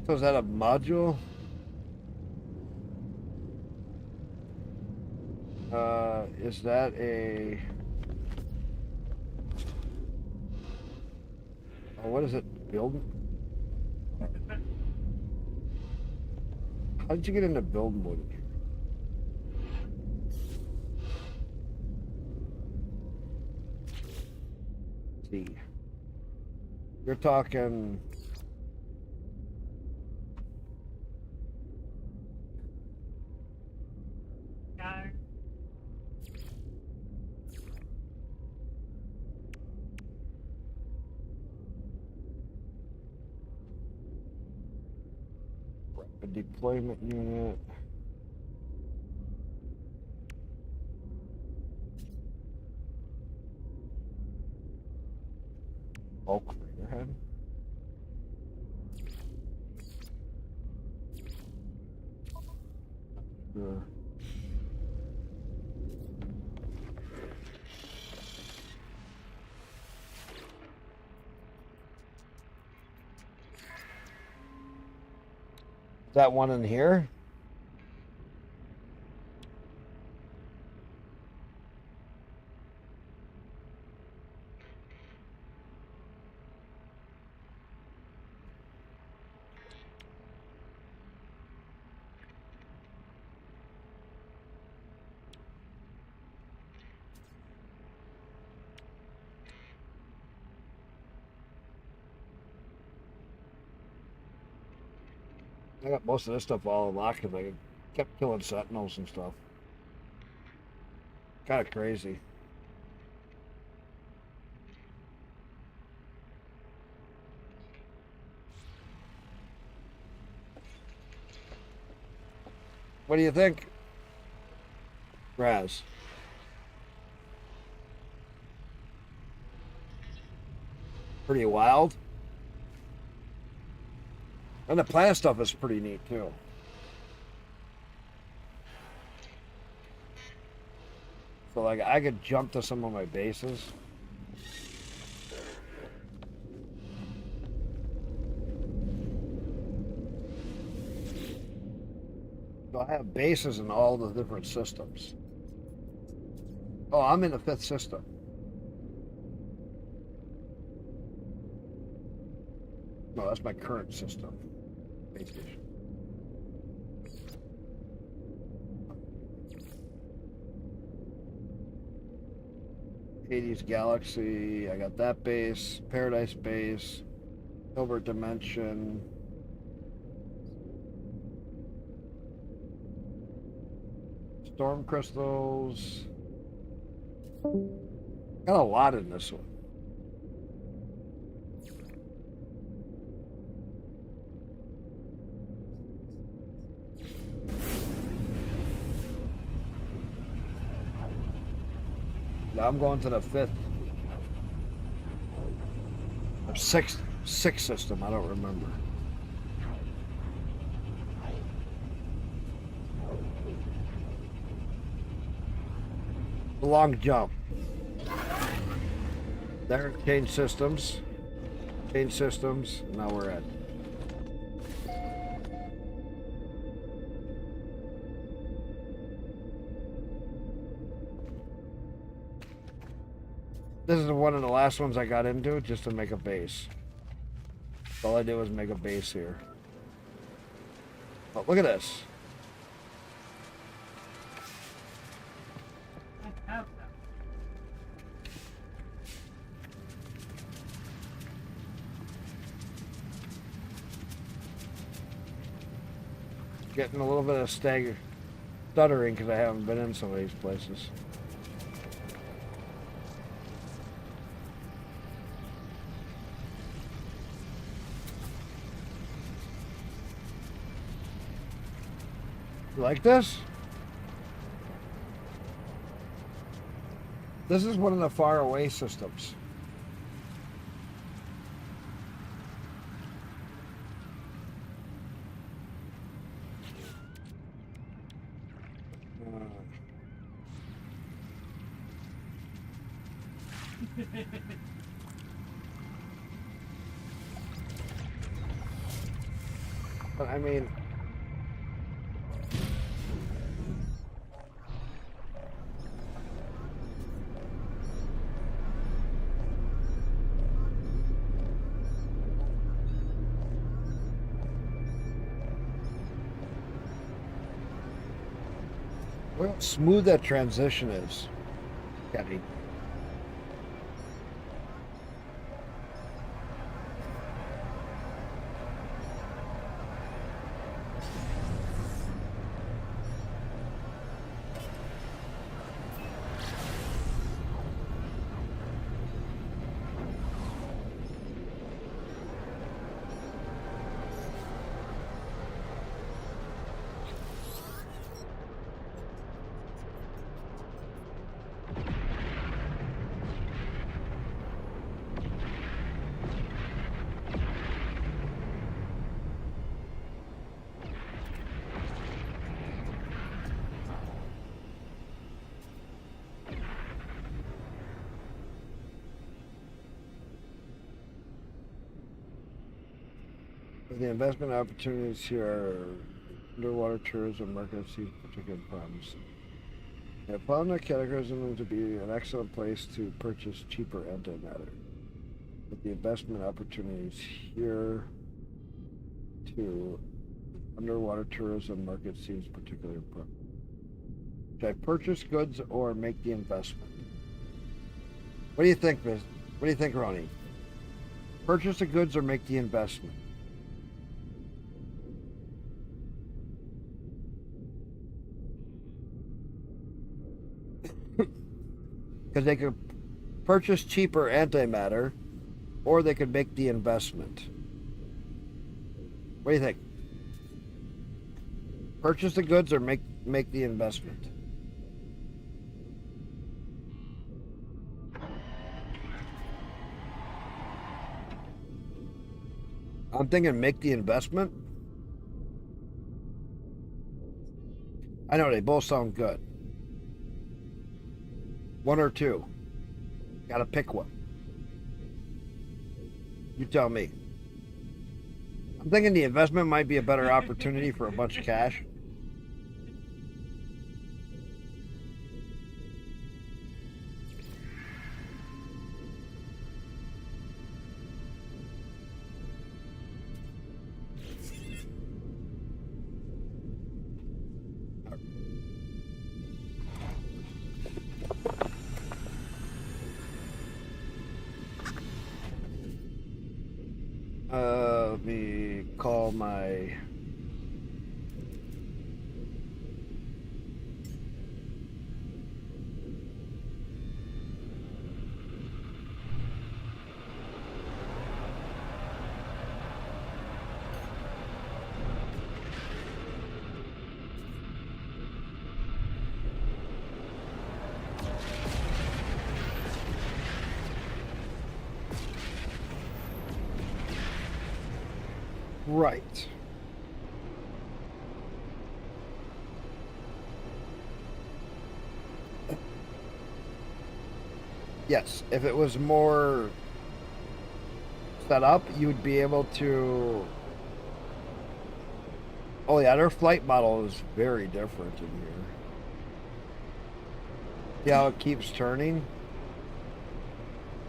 A: So is that a module? Is that a... Oh, what is it? Build? How did you get into build mode? See. You're talking... A deployment unit. bulk figurehead. Sure. That one in here? I got most of this stuff all unlocked because I kept killing sentinels and stuff. Kind of crazy. What do you think, Raz? Pretty wild. And the planet stuff is pretty neat too. So like I could jump to some of my bases. So I have bases in all the different systems. Oh, I'm in the 5th system. No, that's my current system. Base station. Hades Galaxy, I got that base. Paradise base. Hilbert Dimension. Storm crystals. Got a lot in this one. Now I'm going to the 5th. Or 6th system, I don't remember. The long jump. There, change systems. Change systems. Now we're at. This is one of the last ones I got into just to make a base. All I did was make a base here. Oh, look at this.
M: I have that.
A: Getting a little bit of stuttering because I haven't been in some of these places. You like this? This is one of the far away systems. But I mean, look how smooth that transition is. Kenny. The investment opportunities here are underwater tourism market seems particularly promising. I found that categorizing to be an excellent place to purchase cheaper antimatter. But the investment opportunities here too, underwater tourism market seems particularly promising. Should I purchase goods or make the investment? What do you think, Viz? What do you think, Ronnie? Purchase the goods or make the investment? Because they could purchase cheaper antimatter, or they could make the investment. What do you think? Purchase the goods or make the investment? I'm thinking make the investment. I know they both sound good. One or two. Gotta pick one. You tell me. I'm thinking the investment might be a better opportunity for a bunch of cash. Let me call my... Right. Yes, if it was more set up, you'd be able to... Oh yeah, their flight model is very different in here. See how it keeps turning?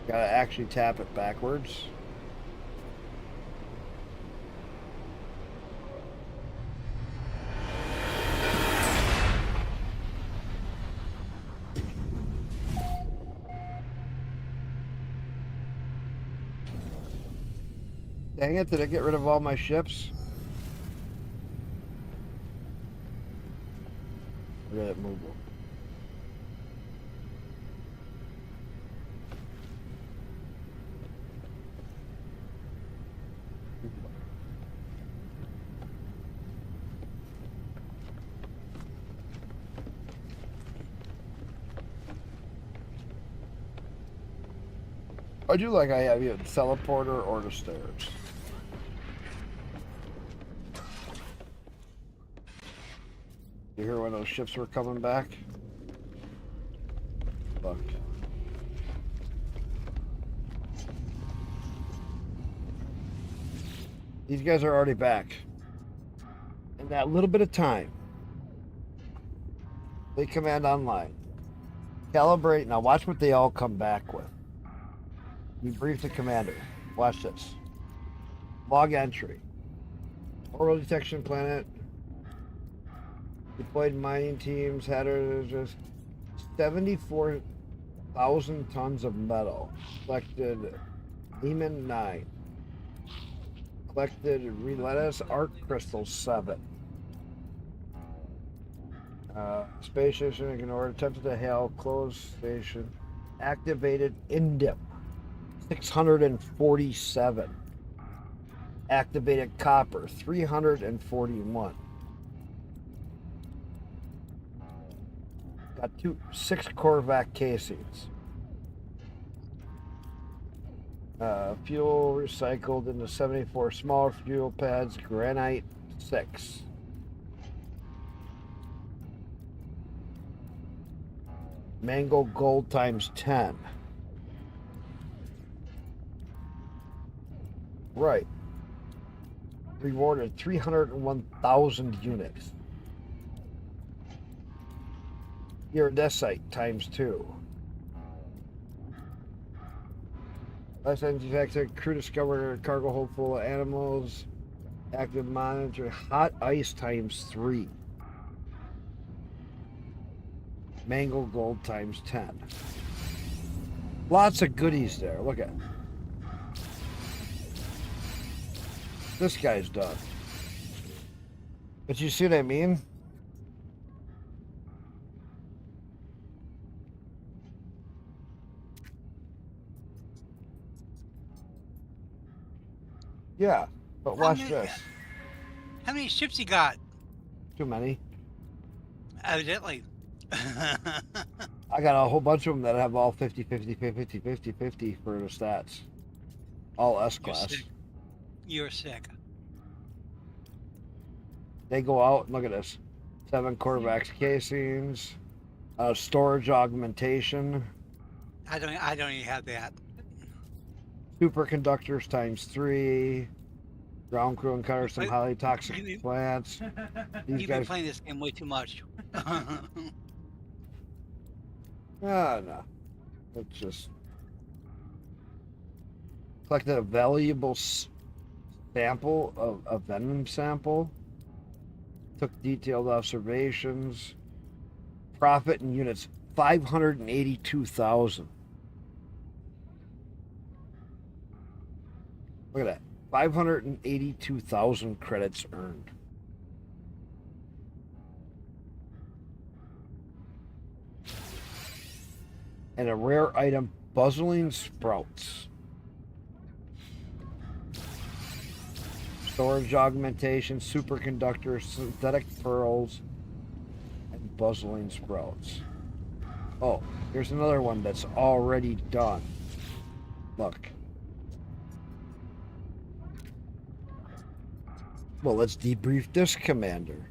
A: Gotta actually tap it backwards. Dang it, did I get rid of all my ships? Look at that move. I do like I have either the teleporter or the stairs. You hear when those ships were coming back? Fuck. These guys are already back. In that little bit of time. They command online. Calibrate. Now watch what they all come back with. You brief the commander. Watch this. Log entry. Oral detection planet. Deployed mining teams had just 74,000 tons of metal. Collected Lehman 9. Collected Relentless Arc Crystal 7. Space station ignored. Attempted to hail. Closed station. Activated Indip. 647. Activated Copper. 341. Got 6 Corvac casings. Fuel recycled into 74 smaller fuel pads. Granite 6. Mango gold times 10. Right. Rewarded 301,000 units. Iridesite times 2. Last time detected, crew discovered a cargo hold full of animals. Active monitor, hot ice times 3. Mango gold times 10. Lots of goodies there. Look at it. This guy's done. But you see what I mean? Yeah, but watch this.
N: How many ships you got?
A: Too many.
N: Evidently.
A: I got a whole bunch of them that have all 50, 50, 50, 50, 50 for the stats. All S-class.
N: You're sick.
A: They go out and look at this. 7 quarterbacks casings. Storage augmentation.
N: I don't even have that.
A: Superconductors times 3. Ground crew encounters some highly toxic plants. These
N: You've
A: guys
N: been playing this game way too much.
A: no. It's just collected a valuable sample of a venom sample. Took detailed observations. Profit in units 582,000. Look at that. 582,000 credits earned. And a rare item, buzzling sprouts. Storage augmentation, superconductors, synthetic pearls, and buzzling sprouts. Oh, here's another one that's already done. Look. Well, let's debrief this commander.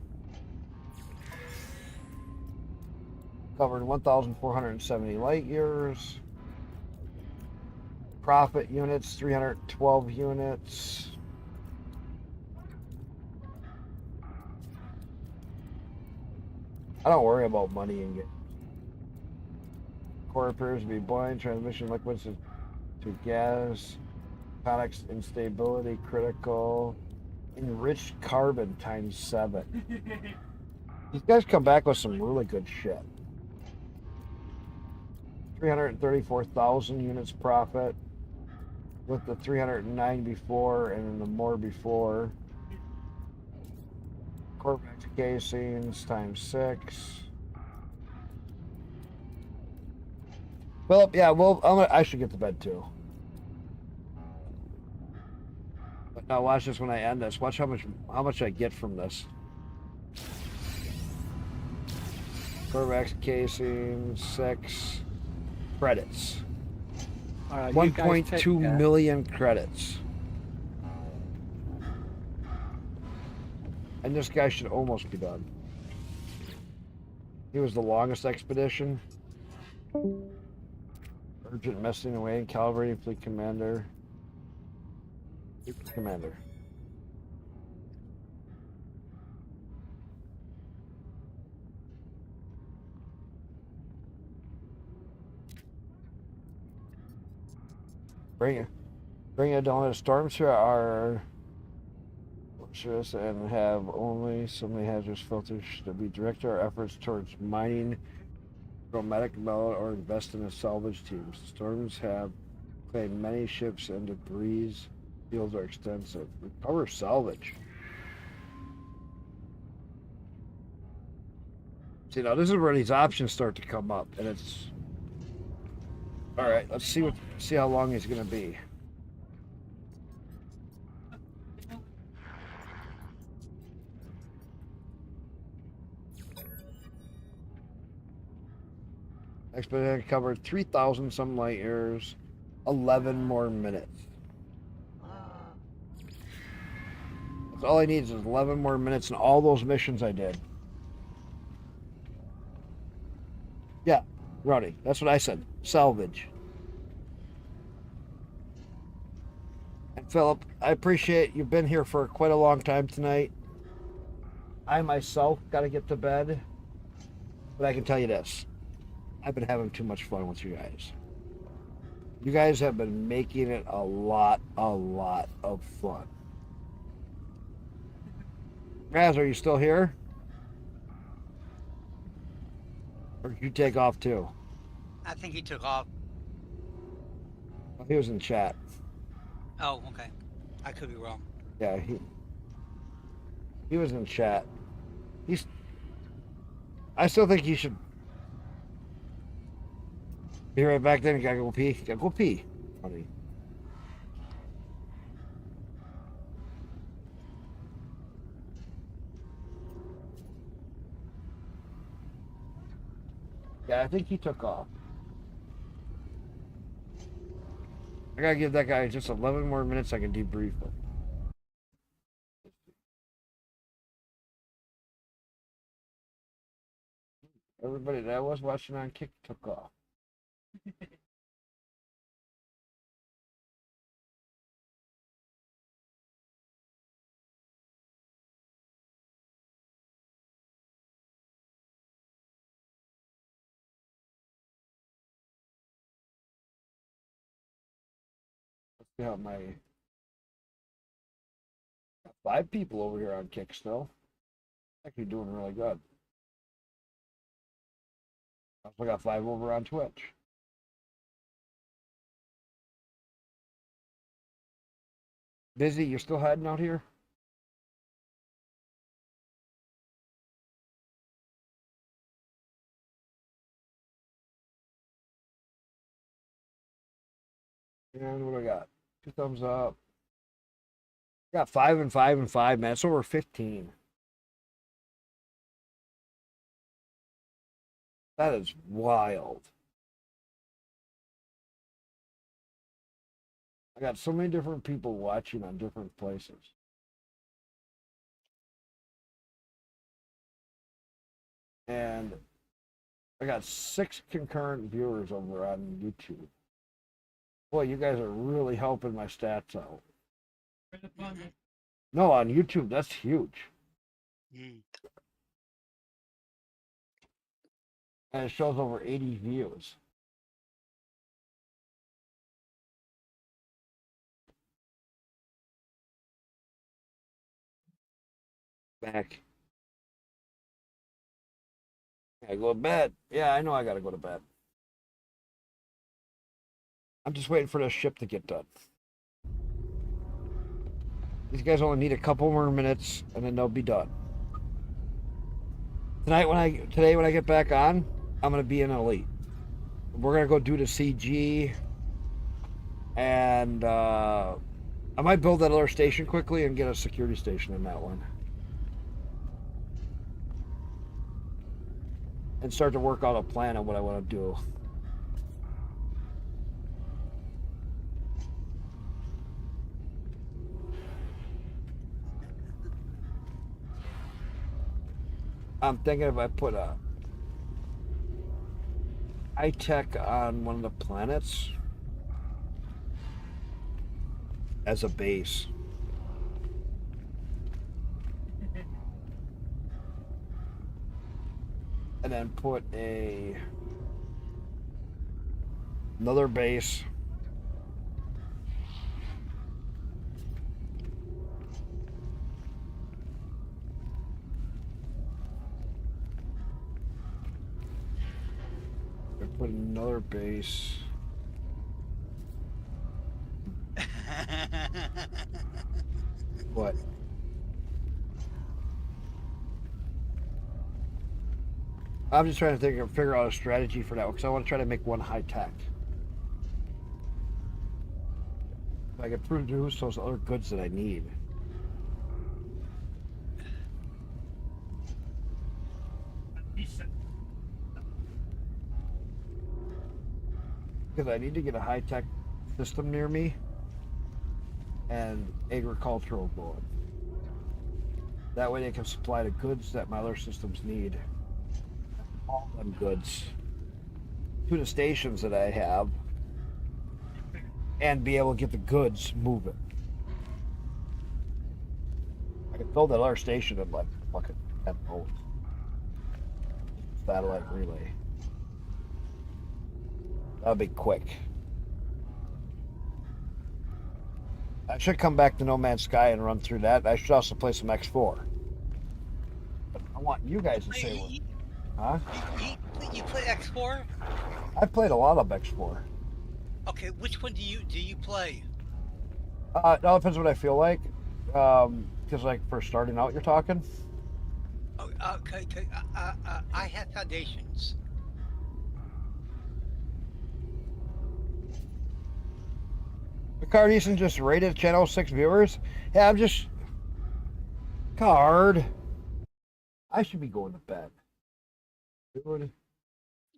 A: Covered 1,470 light years. Profit units, 312 units. I don't worry about money in game. Core appears to be buoyant. Transmission liquids to gas. Products instability critical. Enriched carbon times 7. These guys come back with some really good shit. 334,000 units profit with the 309 before and the more before. Corvex casings times 6. Philip, yeah, well, I should get to bed too. But now watch this when I end this. Watch how much I get from this. Corvex casings 6 credits. 1.2 million credits. And this guy should almost be done. He was the longest expedition. Urgent messing away, calibrating fleet commander. Commander. Bring it down to storms here are and have only so many hazardous filters to be direct our efforts towards mining chromatic metal or invest in the salvage teams. Storms have claimed many ships and debris. Fields are extensive. Recover salvage. See, now this is where these options start to come up, and it's all right. Let's see how long he's going to be. Expedition covered 3,000 some light years, 11 more minutes. That's all I need is 11 more minutes and all those missions I did. Yeah, Ronnie, that's what I said. Salvage. And Philip, I appreciate you've been here for quite a long time tonight. I myself got to get to bed, but I can tell you this. I've been having too much fun with you guys. You guys have been making it a lot of fun. Raz, are you still here? Or did you take off too?
N: I think he took off.
A: Well, he was in chat.
N: Oh, okay. I could be wrong.
A: Yeah, he was in chat. I still think he should be right back. Then you gotta go pee. Gotta go pee, honey. Yeah, I think he took off. I gotta give that guy just 11 more minutes. I can debrief him. Everybody that I was watching on Kick took off. Let's see how my 5 people over here on Kick still. Actually doing really good. I also got 5 over on Twitch. Busy, you're still hiding out here? And what do I got? 2 thumbs up. Got 5 and 5 and 5, man. It's over 15. That is wild. I got so many different people watching on different places. And I got 6 concurrent viewers over on YouTube. Boy, you guys are really helping my stats out. No, on YouTube, that's huge. And it shows over 80 views. Back. I go to bed. Yeah, I know I gotta go to bed. I'm just waiting for the ship to get done. These guys only need a couple more minutes and then they'll be done. Today when I get back on, I'm gonna be in Elite. We're gonna go do the CG, and I might build that other station quickly and get a security station in that one, and start to work out a plan on what I want to do. I'm thinking if I put a high tech on one of the planets as a base. And then put another base put another base. What? I'm just trying to figure out a strategy for that because I want to try to make one high tech. I can produce those other goods that I need. Because I need to get a high tech system near me and agricultural going. That way they can supply the goods that my other systems need. All them goods to the stations that I have and be able to get the goods moving. I filled that other station in like fucking 10 volts. Satellite relay. That'll be quick. I should come back to No Man's Sky and run through that. I should also play some X4. But I want you guys to say what. Huh?
N: You play X4?
A: I've played a lot of X4.
N: Okay, which one do you play?
A: It all depends what I feel like. Because like for starting out, you're talking.
N: Oh, okay, I have Foundations.
A: Card Easton just rated Channel 6 viewers. Yeah, I'm just. Card. I should be going to bed. Dude.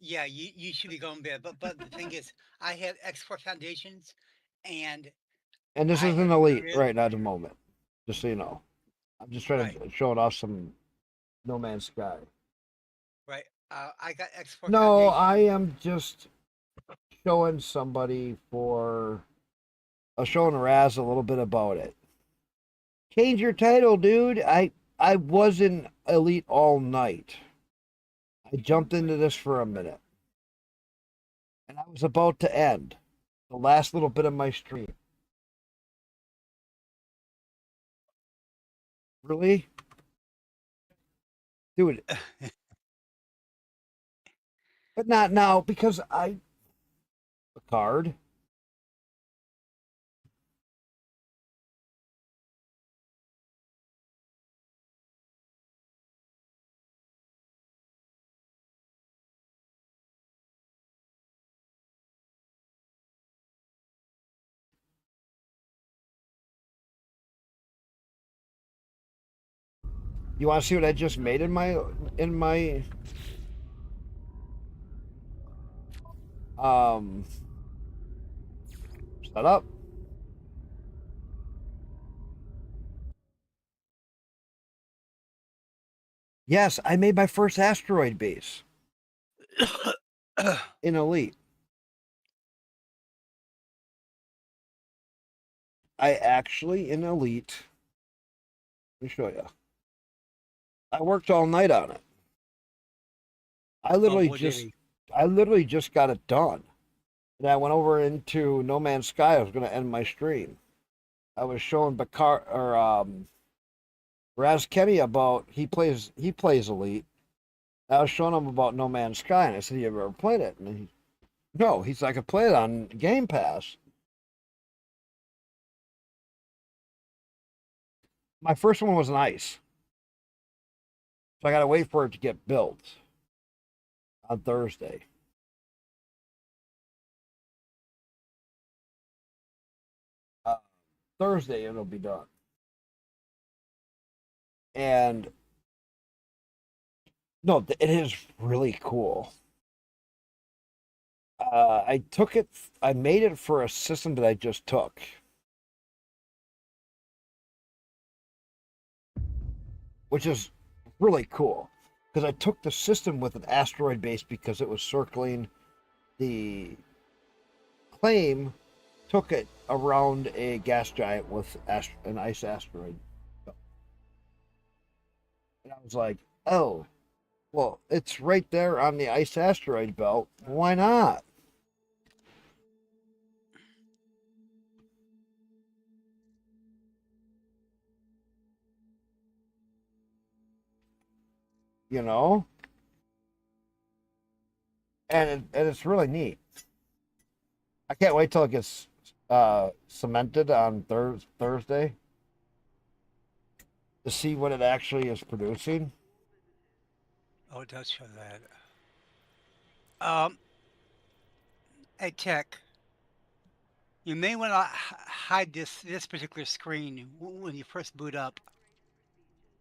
N: Yeah, you should be going to bed. But the thing is, I have X4 Foundations, and
A: This
N: I
A: is an
N: have
A: elite
N: really-
A: right now at the moment. Just so you know. I'm just trying to show it off some No Man's Sky.
N: Right. I got X4
A: No,
N: Foundations.
A: I am just showing somebody for. Showing Raz a little bit about it. Change your title, dude. I wasn't elite all night. I jumped into this for a minute. And I was about to end the last little bit of my stream. Really? Dude. But not now because a card. You want to see what I just made in my setup? Yes, I made my first asteroid base in Elite. I actually in Elite. Let me show you. I worked all night on it. I literally just got it done. And I went over into No Man's Sky. I was going to end my stream. I was showing Bakar or Raz Kenny about he plays Elite. I was showing him about No Man's Sky, and I said, "You ever played it?" And no, he's like, "I could play it on Game Pass." My first one was nice, so I got to wait for it to get built on Thursday. Thursday it'll be done, and no, it is really cool. I made it for a system that I just took. Which is really cool. Because I took the system with an asteroid base because it was circling the claim, took it around a gas giant with an ice asteroid. And I was like, oh, well, it's right there on the ice asteroid belt. Why not? You know? And it's really neat. I can't wait till it gets cemented on Thursday to see what it actually is producing.
N: Oh, it does show that. Hey, Tech. You may want to hide this particular screen when you first boot up.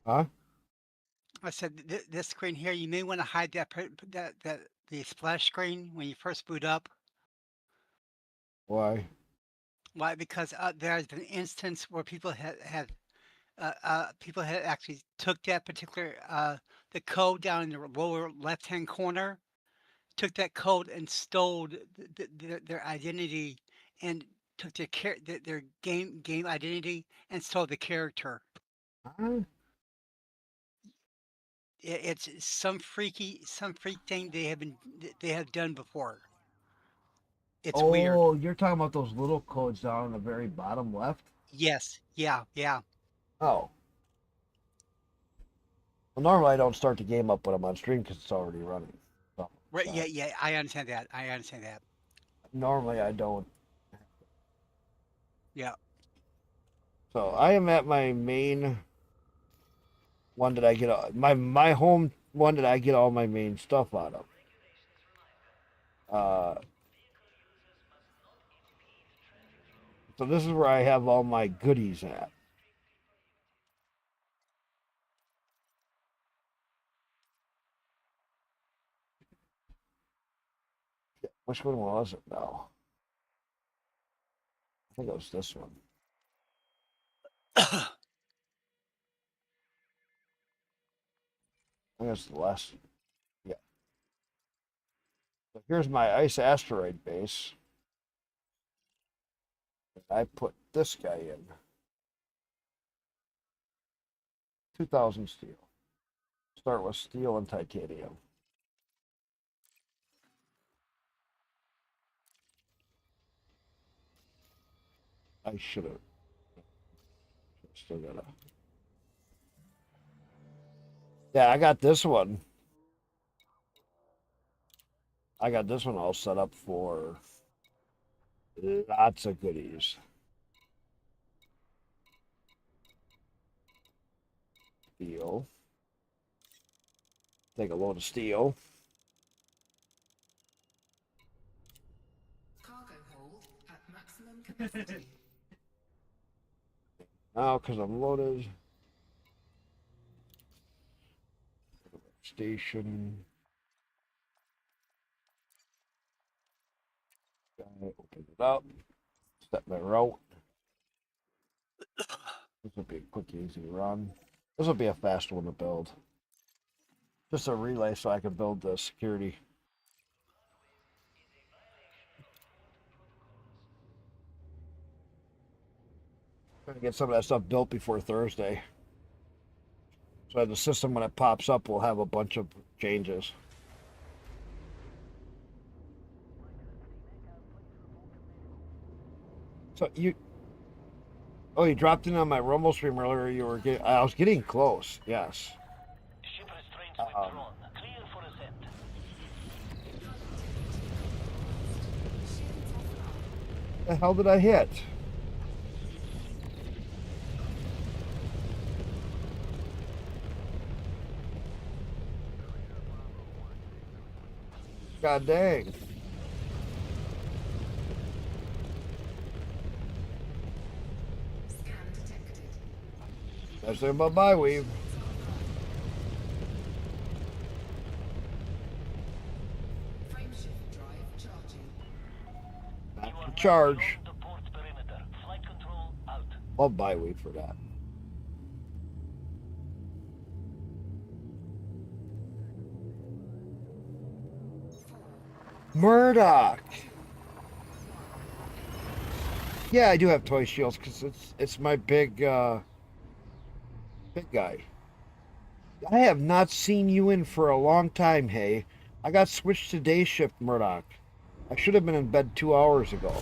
A: Huh?
N: I said this screen here. You may want to hide that the splash screen when you first boot up.
A: Why?
N: Why? Because there's an instance where people had actually took that particular the code down in the lower left-hand corner, took that code and stole their identity and took their game identity and stole the character.
A: Huh?
N: It's some freak thing they have done before. It's weird.
A: Oh, you're talking about those little codes down on the very bottom left?
N: Yes. Yeah. Yeah.
A: Oh. Well, normally I don't start the game up when I'm on stream because it's already running. So,
N: Right. Yeah. Yeah. I understand that.
A: normally I don't.
N: Yeah.
A: So I am at my main one that I get my home one that I get all my main stuff out of. So this is where I have all my goodies at. Which one was it now? I think it was this one. I think it's the last. Yeah. So here's my ice asteroid base. I put this guy in. 2,000 steel. Start with steel and titanium. I should have. Still gotta. Yeah, I got this one. I got this one all set up for lots of goodies. Steel. Take a load of steel.
C: Cargo hold at maximum capacity.
A: Now, because I'm loaded. Station. Open it up. Set my route. This will be a quick, easy run. This will be a fast one to build. Just a relay so I can build the security. Trying to get some of that stuff built before Thursday. So the system, when it pops up, will have a bunch of changes. So you dropped in on my Rumble stream earlier. I was getting close. Yes.
B: Ship restraints withdrawn. Clear for ascent.
A: The hell did I hit? God dang.
C: Scan detected.
A: That's it about my weave.
C: Frameshift drive charging.
A: Back to charge.
B: The port perimeter. Flight control out.
A: I'll buy weave for that. Murdoch. Yeah, I do have toy shields because it's my big guy. I have not seen you in for a long time, hey. I got switched to day shift, Murdoch. I should have been in bed 2 hours ago.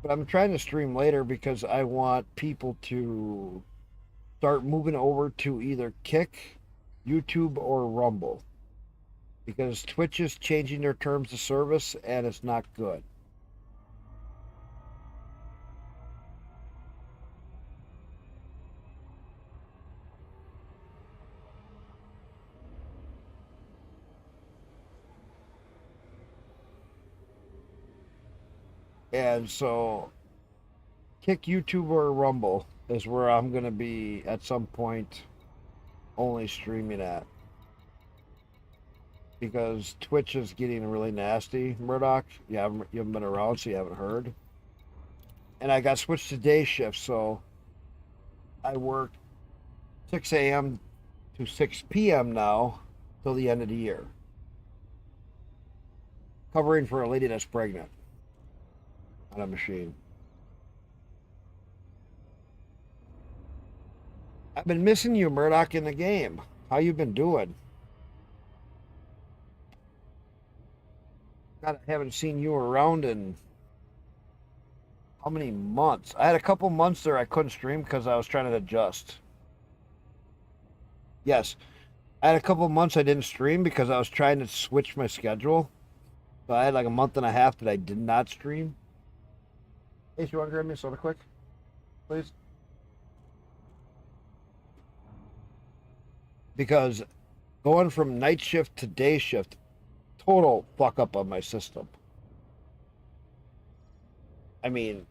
A: But I'm trying to stream later because I want people to start moving over to either Kick, YouTube, or Rumble. Because Twitch is changing their terms of service and it's not good. And so Kick, YouTube, or Rumble is where I'm going to be at some point only streaming at. Because Twitch is getting really nasty, Murdoch. You haven't been around, so you haven't heard. And I got switched to day shift, so I work 6 a.m. to 6 p.m. now till the end of the year. Covering for a lady that's pregnant on a machine. I've been missing you, Murdoch, in the game. How you been doing? God, I haven't seen you around in how many months? I had a couple months there I couldn't stream because I was trying to adjust. Yes, I had a couple months I didn't stream because I was trying to switch my schedule. So I had like a month and a half that I did not stream. Hey, you want to grab me a soda quick, please? Because going from night shift to day shift, total fuck up on my system. I mean,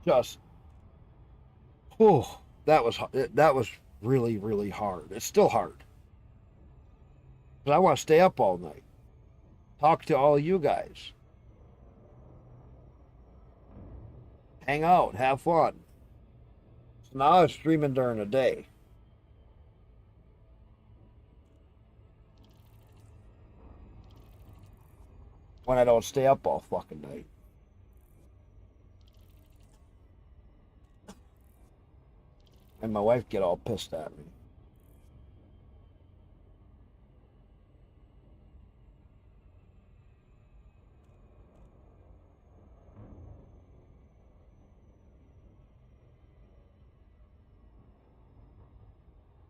A: just, whew, that was really, really hard. It's still hard. But I want to stay up all night, talk to all you guys, hang out, have fun. So now I'm streaming during the day. When I don't stay up all fucking night. And my wife get all pissed at me.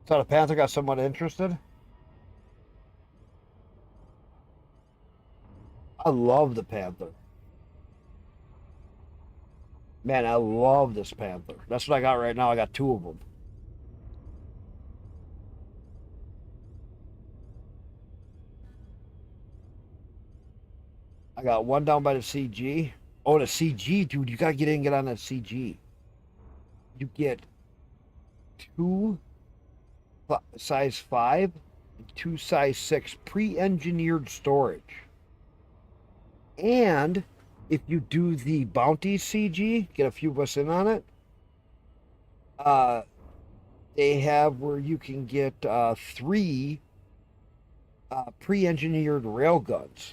A: So the Panther got someone interested? I love the Panther. Man, I love this Panther. That's what I got right now. I got 2 of them. I got one down by the CG. Oh, the CG, dude. You gotta get in and get on that CG. You get 2 size 5 and 2 size 6 pre-engineered storage. And if you do the bounty CG, get a few of us in on it. They have where you can get 3 pre-engineered railguns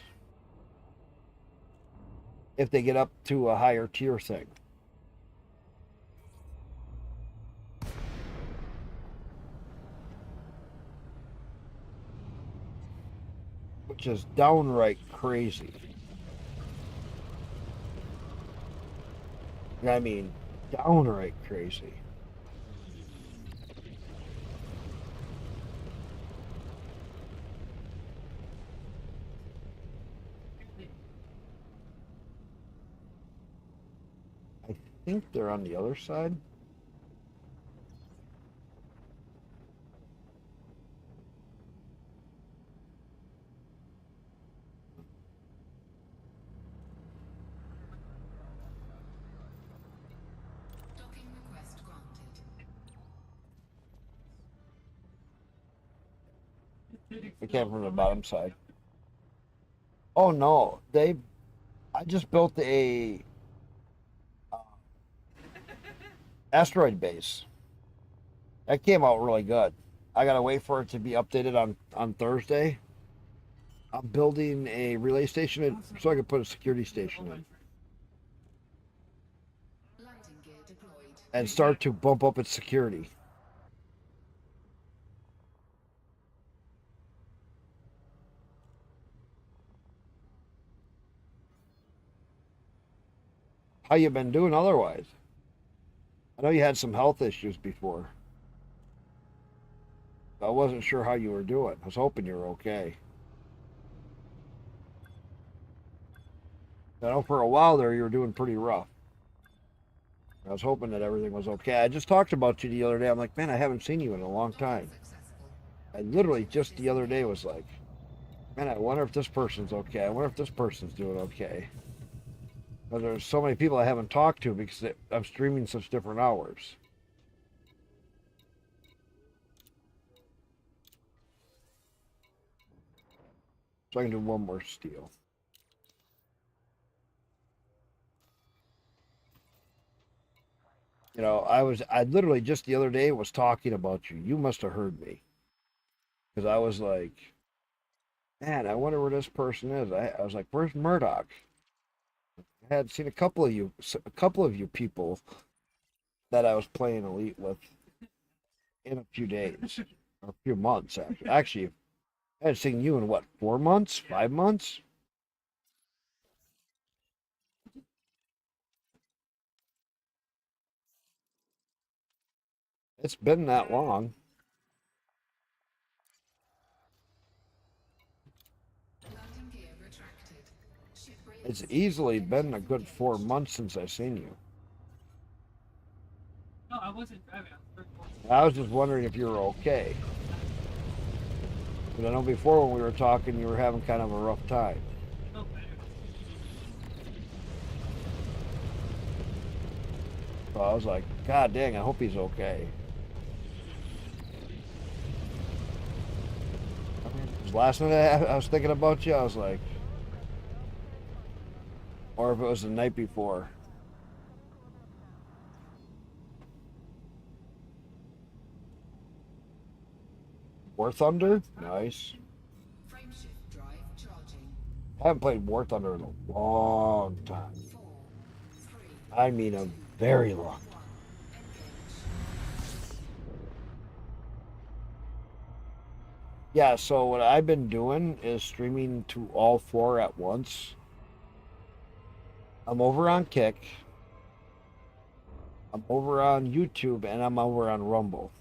A: if they get up to a higher tier thing. Which is downright crazy. I mean, downright crazy. I think they're on the other side.
C: Docking request granted.
A: They came from the bottom side. Oh no, I just built a asteroid base. That came out really good. I gotta wait for it to be updated on Thursday. I'm building a relay station so I can put a security station in.
C: Landing gear deployed.
A: And start to bump up its security. How you been doing otherwise? I know you had some health issues before. I wasn't sure how you were doing. I was hoping you were okay. I know for a while there you were doing pretty rough. I was hoping that everything was okay. I just talked about you the other day. I'm like, man, I haven't seen you in a long time. I literally just the other day was like, man, I wonder if this person's okay. I wonder if this person's doing okay. But there's so many people I haven't talked to because I'm streaming such different hours. So I can do one more steal. You know, I literally just the other day was talking about you. You must have heard me. Because I was like, man, I wonder where this person is. I was like, where's Murdoch? I had seen a couple of you people that I was playing Elite with in a few days or a few months. Actually, I hadn't seen you in what, 4 months, 5 months? It's been that long.
C: Landing gear retracted. Ship
A: It's
C: raised.
A: easily been a good 4 months since I've seen you.
M: No, I wasn't driving.
A: I was just wondering if you were okay. But I know before when we were talking, you were having kind of a rough time. So I was like, God dang, I hope he's okay. Last night I was thinking about you, I was like, or if it was the night before. War Thunder? Nice.
C: Frameshift drive charging.
A: I haven't played War Thunder in a long time. I mean a very long time. Yeah, so what I've been doing is streaming to all four at once. I'm over on Kick, I'm over on YouTube, and I'm over on Rumble.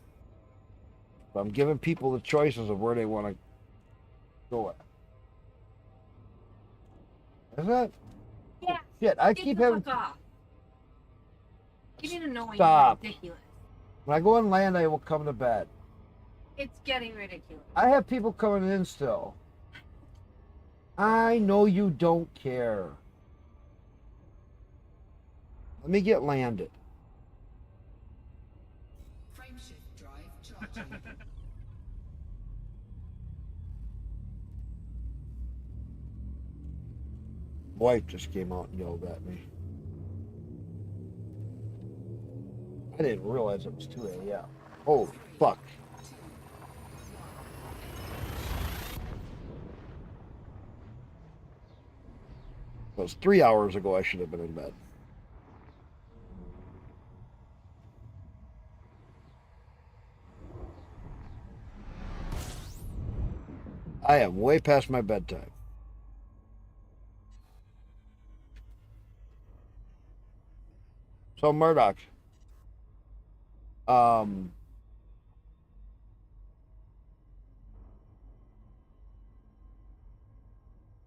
A: So I'm giving people the choices of where they want to go at. Is that?
D: Yeah.
A: Shit, I
D: Get
A: keep
D: the
A: having...
D: fuck off. Getting annoying.
A: Stop.
D: And ridiculous.
A: When I go on land, I will come to bed.
D: It's getting ridiculous.
A: I have people coming in still. I know you don't care. Let me get landed.
C: Frameshift drive charging.
A: Wife just came out and yelled at me. I didn't realize it was 2 a.m. Holy fuck. It was 3 hours ago I should have been in bed. I am way past my bedtime. So Murdoch, are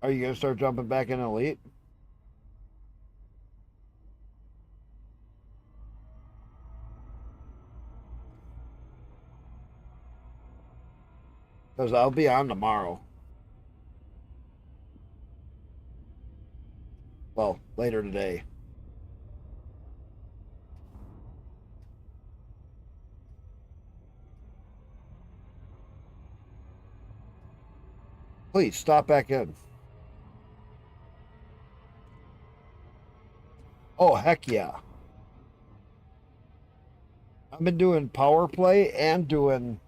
A: you gonna start jumping back in Elite? Because I'll be on tomorrow. Well, later today. Please stop back in. Oh, heck yeah. I've been doing PowerPlay and doing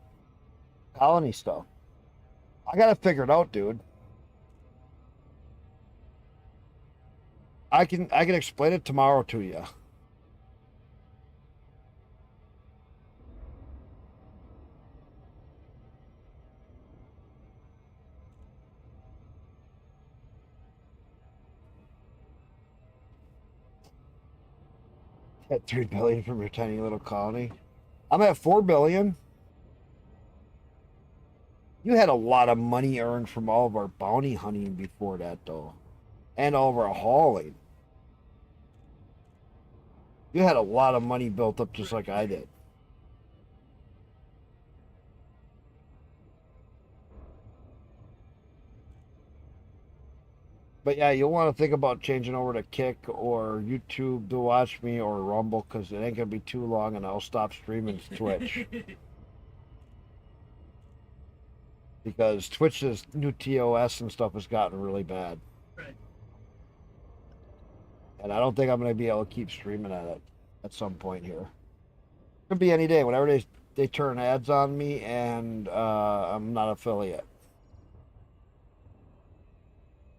A: colony stuff. I gotta figure it out, dude. I can explain it tomorrow to you. At 3 billion from your tiny little colony. I'm at 4 billion. You had a lot of money earned from all of our bounty hunting before that, though, and all of our hauling. You had a lot of money built up just like I did. But yeah, you'll want to think about changing over to Kick or YouTube to watch me or Rumble because it ain't going to be too long and I'll stop streaming to Twitch. Because Twitch's new TOS and stuff has gotten really bad.
M: Right.
A: And I don't think I'm going to be able to keep streaming at it at some point here. Could be any day, whenever they turn ads on me and I'm not affiliate.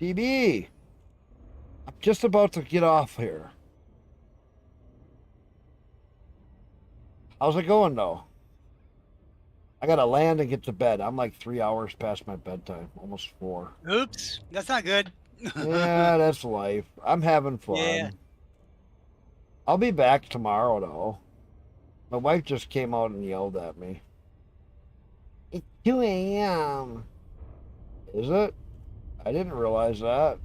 A: DB, I'm just about to get off here. How's it going though? I gotta land and get to bed. I'm like 3 hours past my bedtime, almost 4.
N: Oops, that's not good.
A: Yeah, that's life. I'm having fun.
N: Yeah.
A: I'll be back tomorrow though. My wife just came out and yelled at me. It's 2 a.m. Is it? I didn't realize that.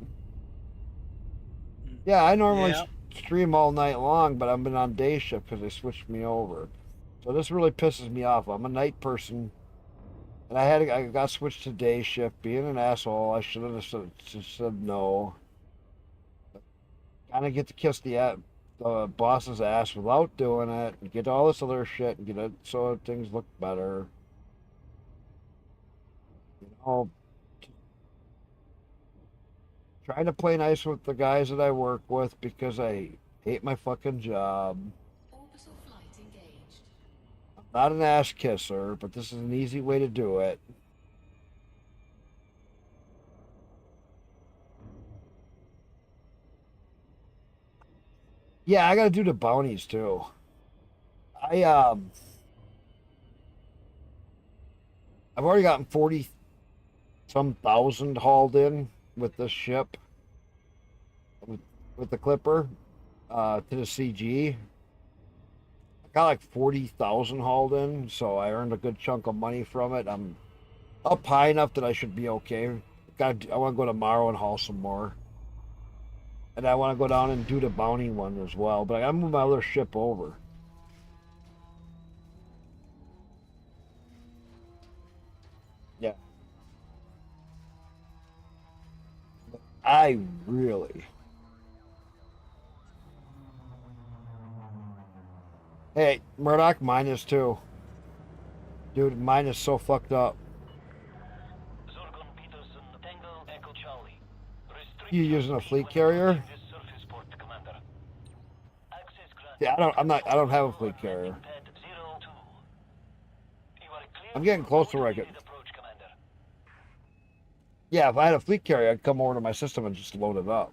A: Yeah, I normally
N: Yeah.
A: stream all night long, but I've been on day shift because they switched me over. So this really pisses me off. I'm a night person, and I got switched to day shift. Being an asshole, I should have just said no. Kind of get to kiss the boss's ass without doing it, and get all this other shit, and get it so things look better. You know, trying to play nice with the guys that I work with because I hate my fucking job.
C: Orbital flight engaged.
A: I'm not an ass kisser, but this is an easy way to do it. Yeah, I gotta do the bounties too. I've already gotten 40 some thousand hauled in with this ship with the Clipper to the CG. I got like 40,000 hauled in, so I earned a good chunk of money from it. I'm up high enough that I should be okay. I want to go tomorrow and haul some more. And I want to go down and do the bounty one as well, but I gotta move my other ship over. Yeah. I really. Hey, Murdoch, mine is too. Dude, mine is so fucked up.
B: Zorgon Peterson, Tango Echo Charlie.
A: You using a fleet carrier?
B: This surface port, Commander. Access granted.
A: Yeah, I don't have a fleet carrier.
B: Pad 02. You are clear
A: I'm getting
B: for
A: close to where I could.
B: automated approach, Commander.
A: Yeah, if I had a fleet carrier, I'd come over to my system and just load it up.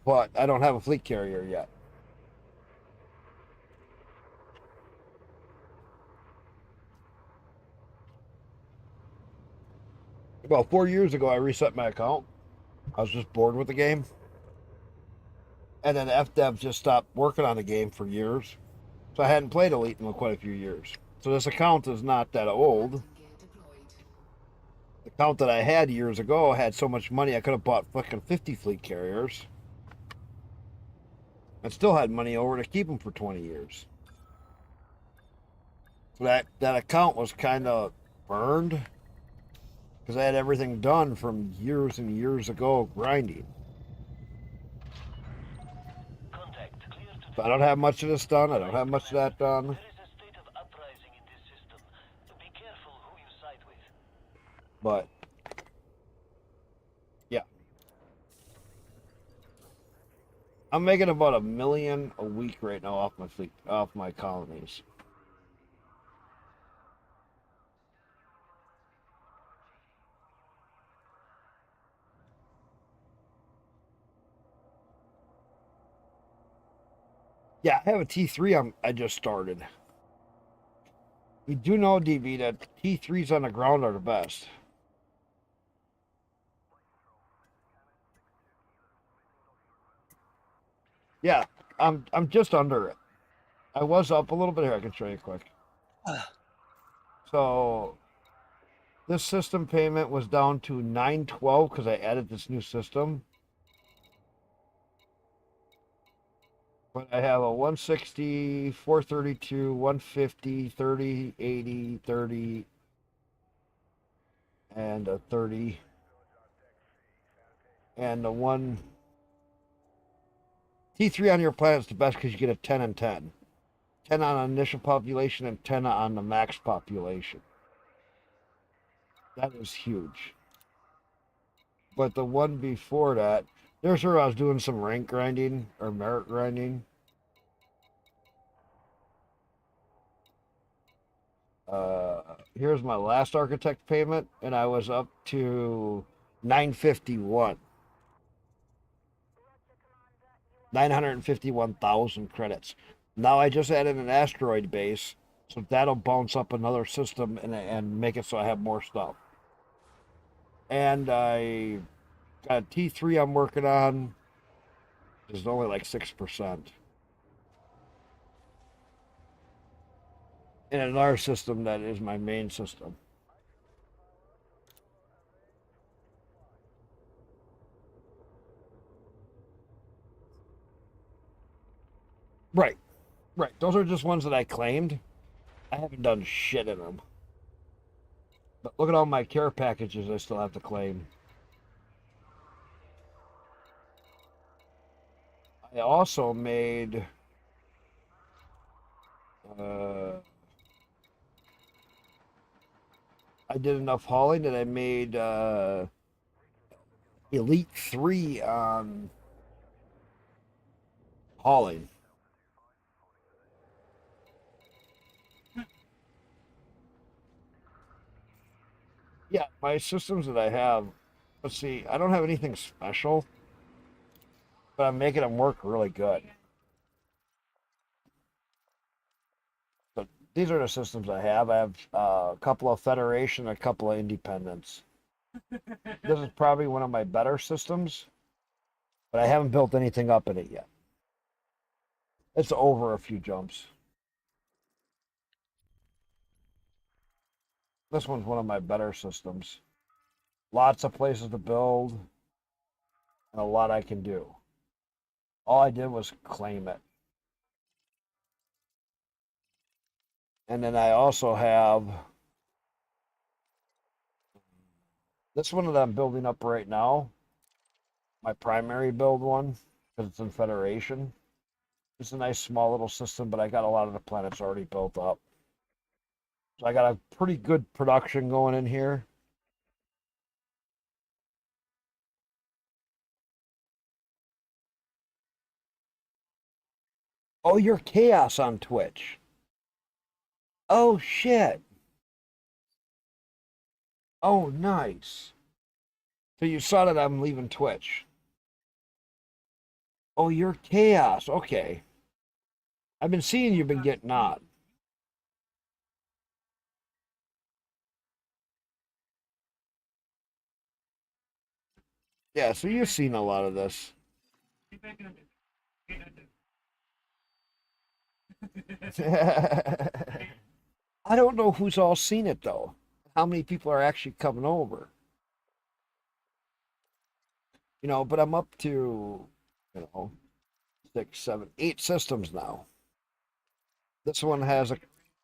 A: But I don't have a fleet carrier yet. About 4 years ago, I reset my account. I was just bored with the game. And then FDev just stopped working on the game for years. So I hadn't played Elite in quite a few years. So this account is not that old. The account that I had years ago had so much money I could have bought fucking 50 fleet carriers. And still had money over to keep them for 20 years. So that account was kind of burned. Because I had everything done from years and years ago grinding. So I don't have much of this done. I don't have much of that done.
B: There is a state of uprising in this system. Be careful who you side with.
A: But yeah, I'm making about $1 million a week right now off my fleet, off my colonies. Yeah, I have a T3 I just started. You do know, DB, that T3s on the ground are the best. Yeah, I'm just under it. I was up a little bit here. I can show you quick. So this system payment was down to $912 because I added this new system. But I have a 160, 432, 150, 30, 80, 30, and a 30. And the one T3 on your planet is the best because you get a 10 and 10. 10 on initial population and 10 on the max population. That is huge. But the one before that, there's where I was doing some rank grinding or merit grinding. Here's my last architect payment, and I was up to 951. 951,000 credits. Now I just added an asteroid base, so that'll bounce up another system and make it so I have more stuff. And I got a T3 I'm working on. It's only like 6%. In another system that is my main system. Right. Right. Those are just ones that I claimed. I haven't done shit in them. But look at all my care packages I still have to claim. I also made I did enough hauling that I made Elite 3 on hauling. Yeah, my systems that I have, let's see, I don't have anything special, but I'm making them work really good. But these are the systems I have. I have a couple of Federation, a couple of Independence. This is probably one of my better systems, but I haven't built anything up in it yet. It's over a few jumps. This one's one of my better systems. Lots of places to build, and a lot I can do. All I did was claim it. And then I also have this one that I'm building up right now. My primary build one, because it's in Federation. It's a nice small little system, but I got a lot of the planets already built up. So I got a pretty good production going in here. Oh, you're Chaos on Twitch. Oh, shit. Oh, nice. So you saw that I'm leaving Twitch. Oh, you're Chaos. Okay. I've been seeing you've been getting on. Yeah, so you've seen a lot of this. I don't know who's all seen it though. How many people are actually coming over? You know, but I'm up to, 6, 7, 8 systems now. This one has a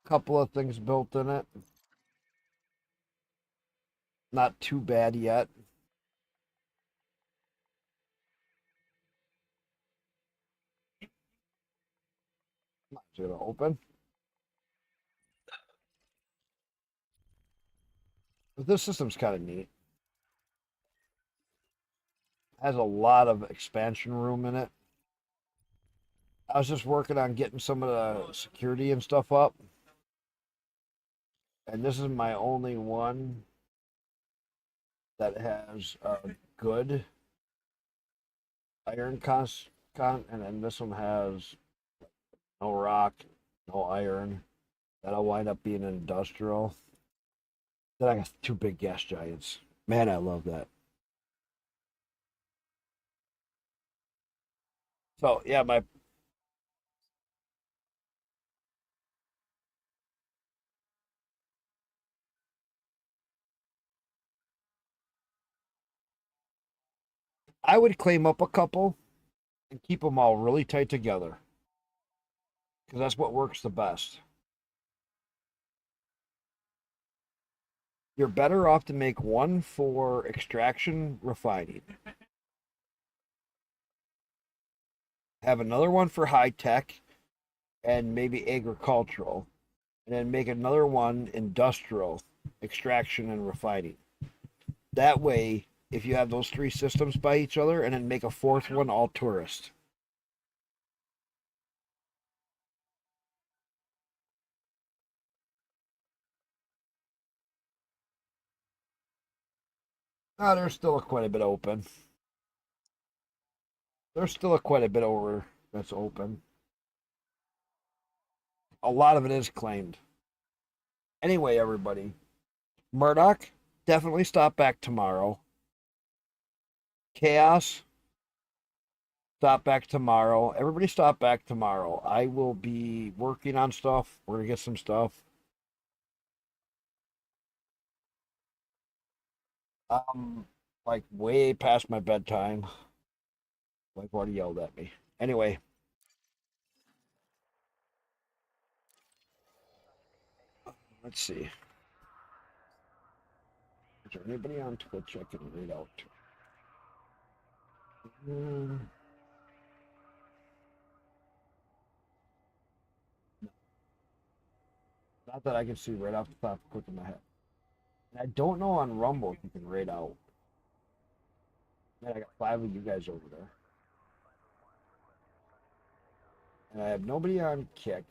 A: couple of things built in it. Not too bad yet. Is it gonna open? But this system's kind of neat. Has a lot of expansion room in it. I was just working on getting some of the security and stuff up. And this is my only one that has a good iron and then this one has no rock, no iron. That'll wind up being an industrial. Then I got 2 big gas giants. Man, I love that. So yeah, I would claim up a couple and keep them all really tight together because that's what works the best. You're better off to make one for extraction refining, have another one for high tech and maybe agricultural, and then make another one industrial, extraction and refining. That way, if you have those 3 systems by each other, and then make a 4th one all tourist. There's still quite a bit open. There's still quite a bit over that's open. A lot of it is claimed. Anyway, everybody, Murdoch, definitely stop back tomorrow. Chaos, stop back tomorrow. Everybody stop back tomorrow. I will be working on stuff. We're going to get some stuff. Like way past my bedtime. Like already yelled at me. Anyway. Let's see. Is there anybody on Twitch I can read out to? Not that I can see right off the top, quick in my head. And I don't know on Rumble if you can rate out. Man, I got 5 of you guys over there. And I have nobody on Kick.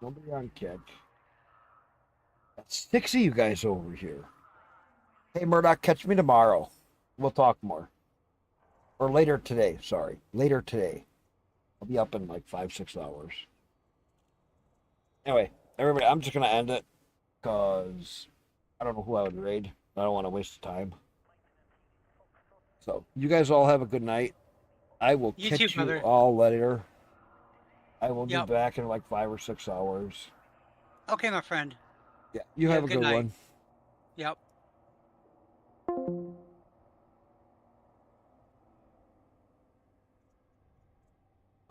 A: Nobody on Kick. Got 6 of you guys over here. Hey, Murdoch, catch me tomorrow. We'll talk more. Or later today, sorry. Later today. I'll be up in like 5-6 hours. Anyway, everybody, I'm just going to end it. Because I don't know who I would raid. I don't want to waste time. So, you guys all have a good night. I will catch you all later. I will be back in like 5 or 6 hours.
N: Okay, my friend.
A: Yeah, you have a good
N: night.
A: one.
N: Yep.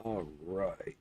A: All right.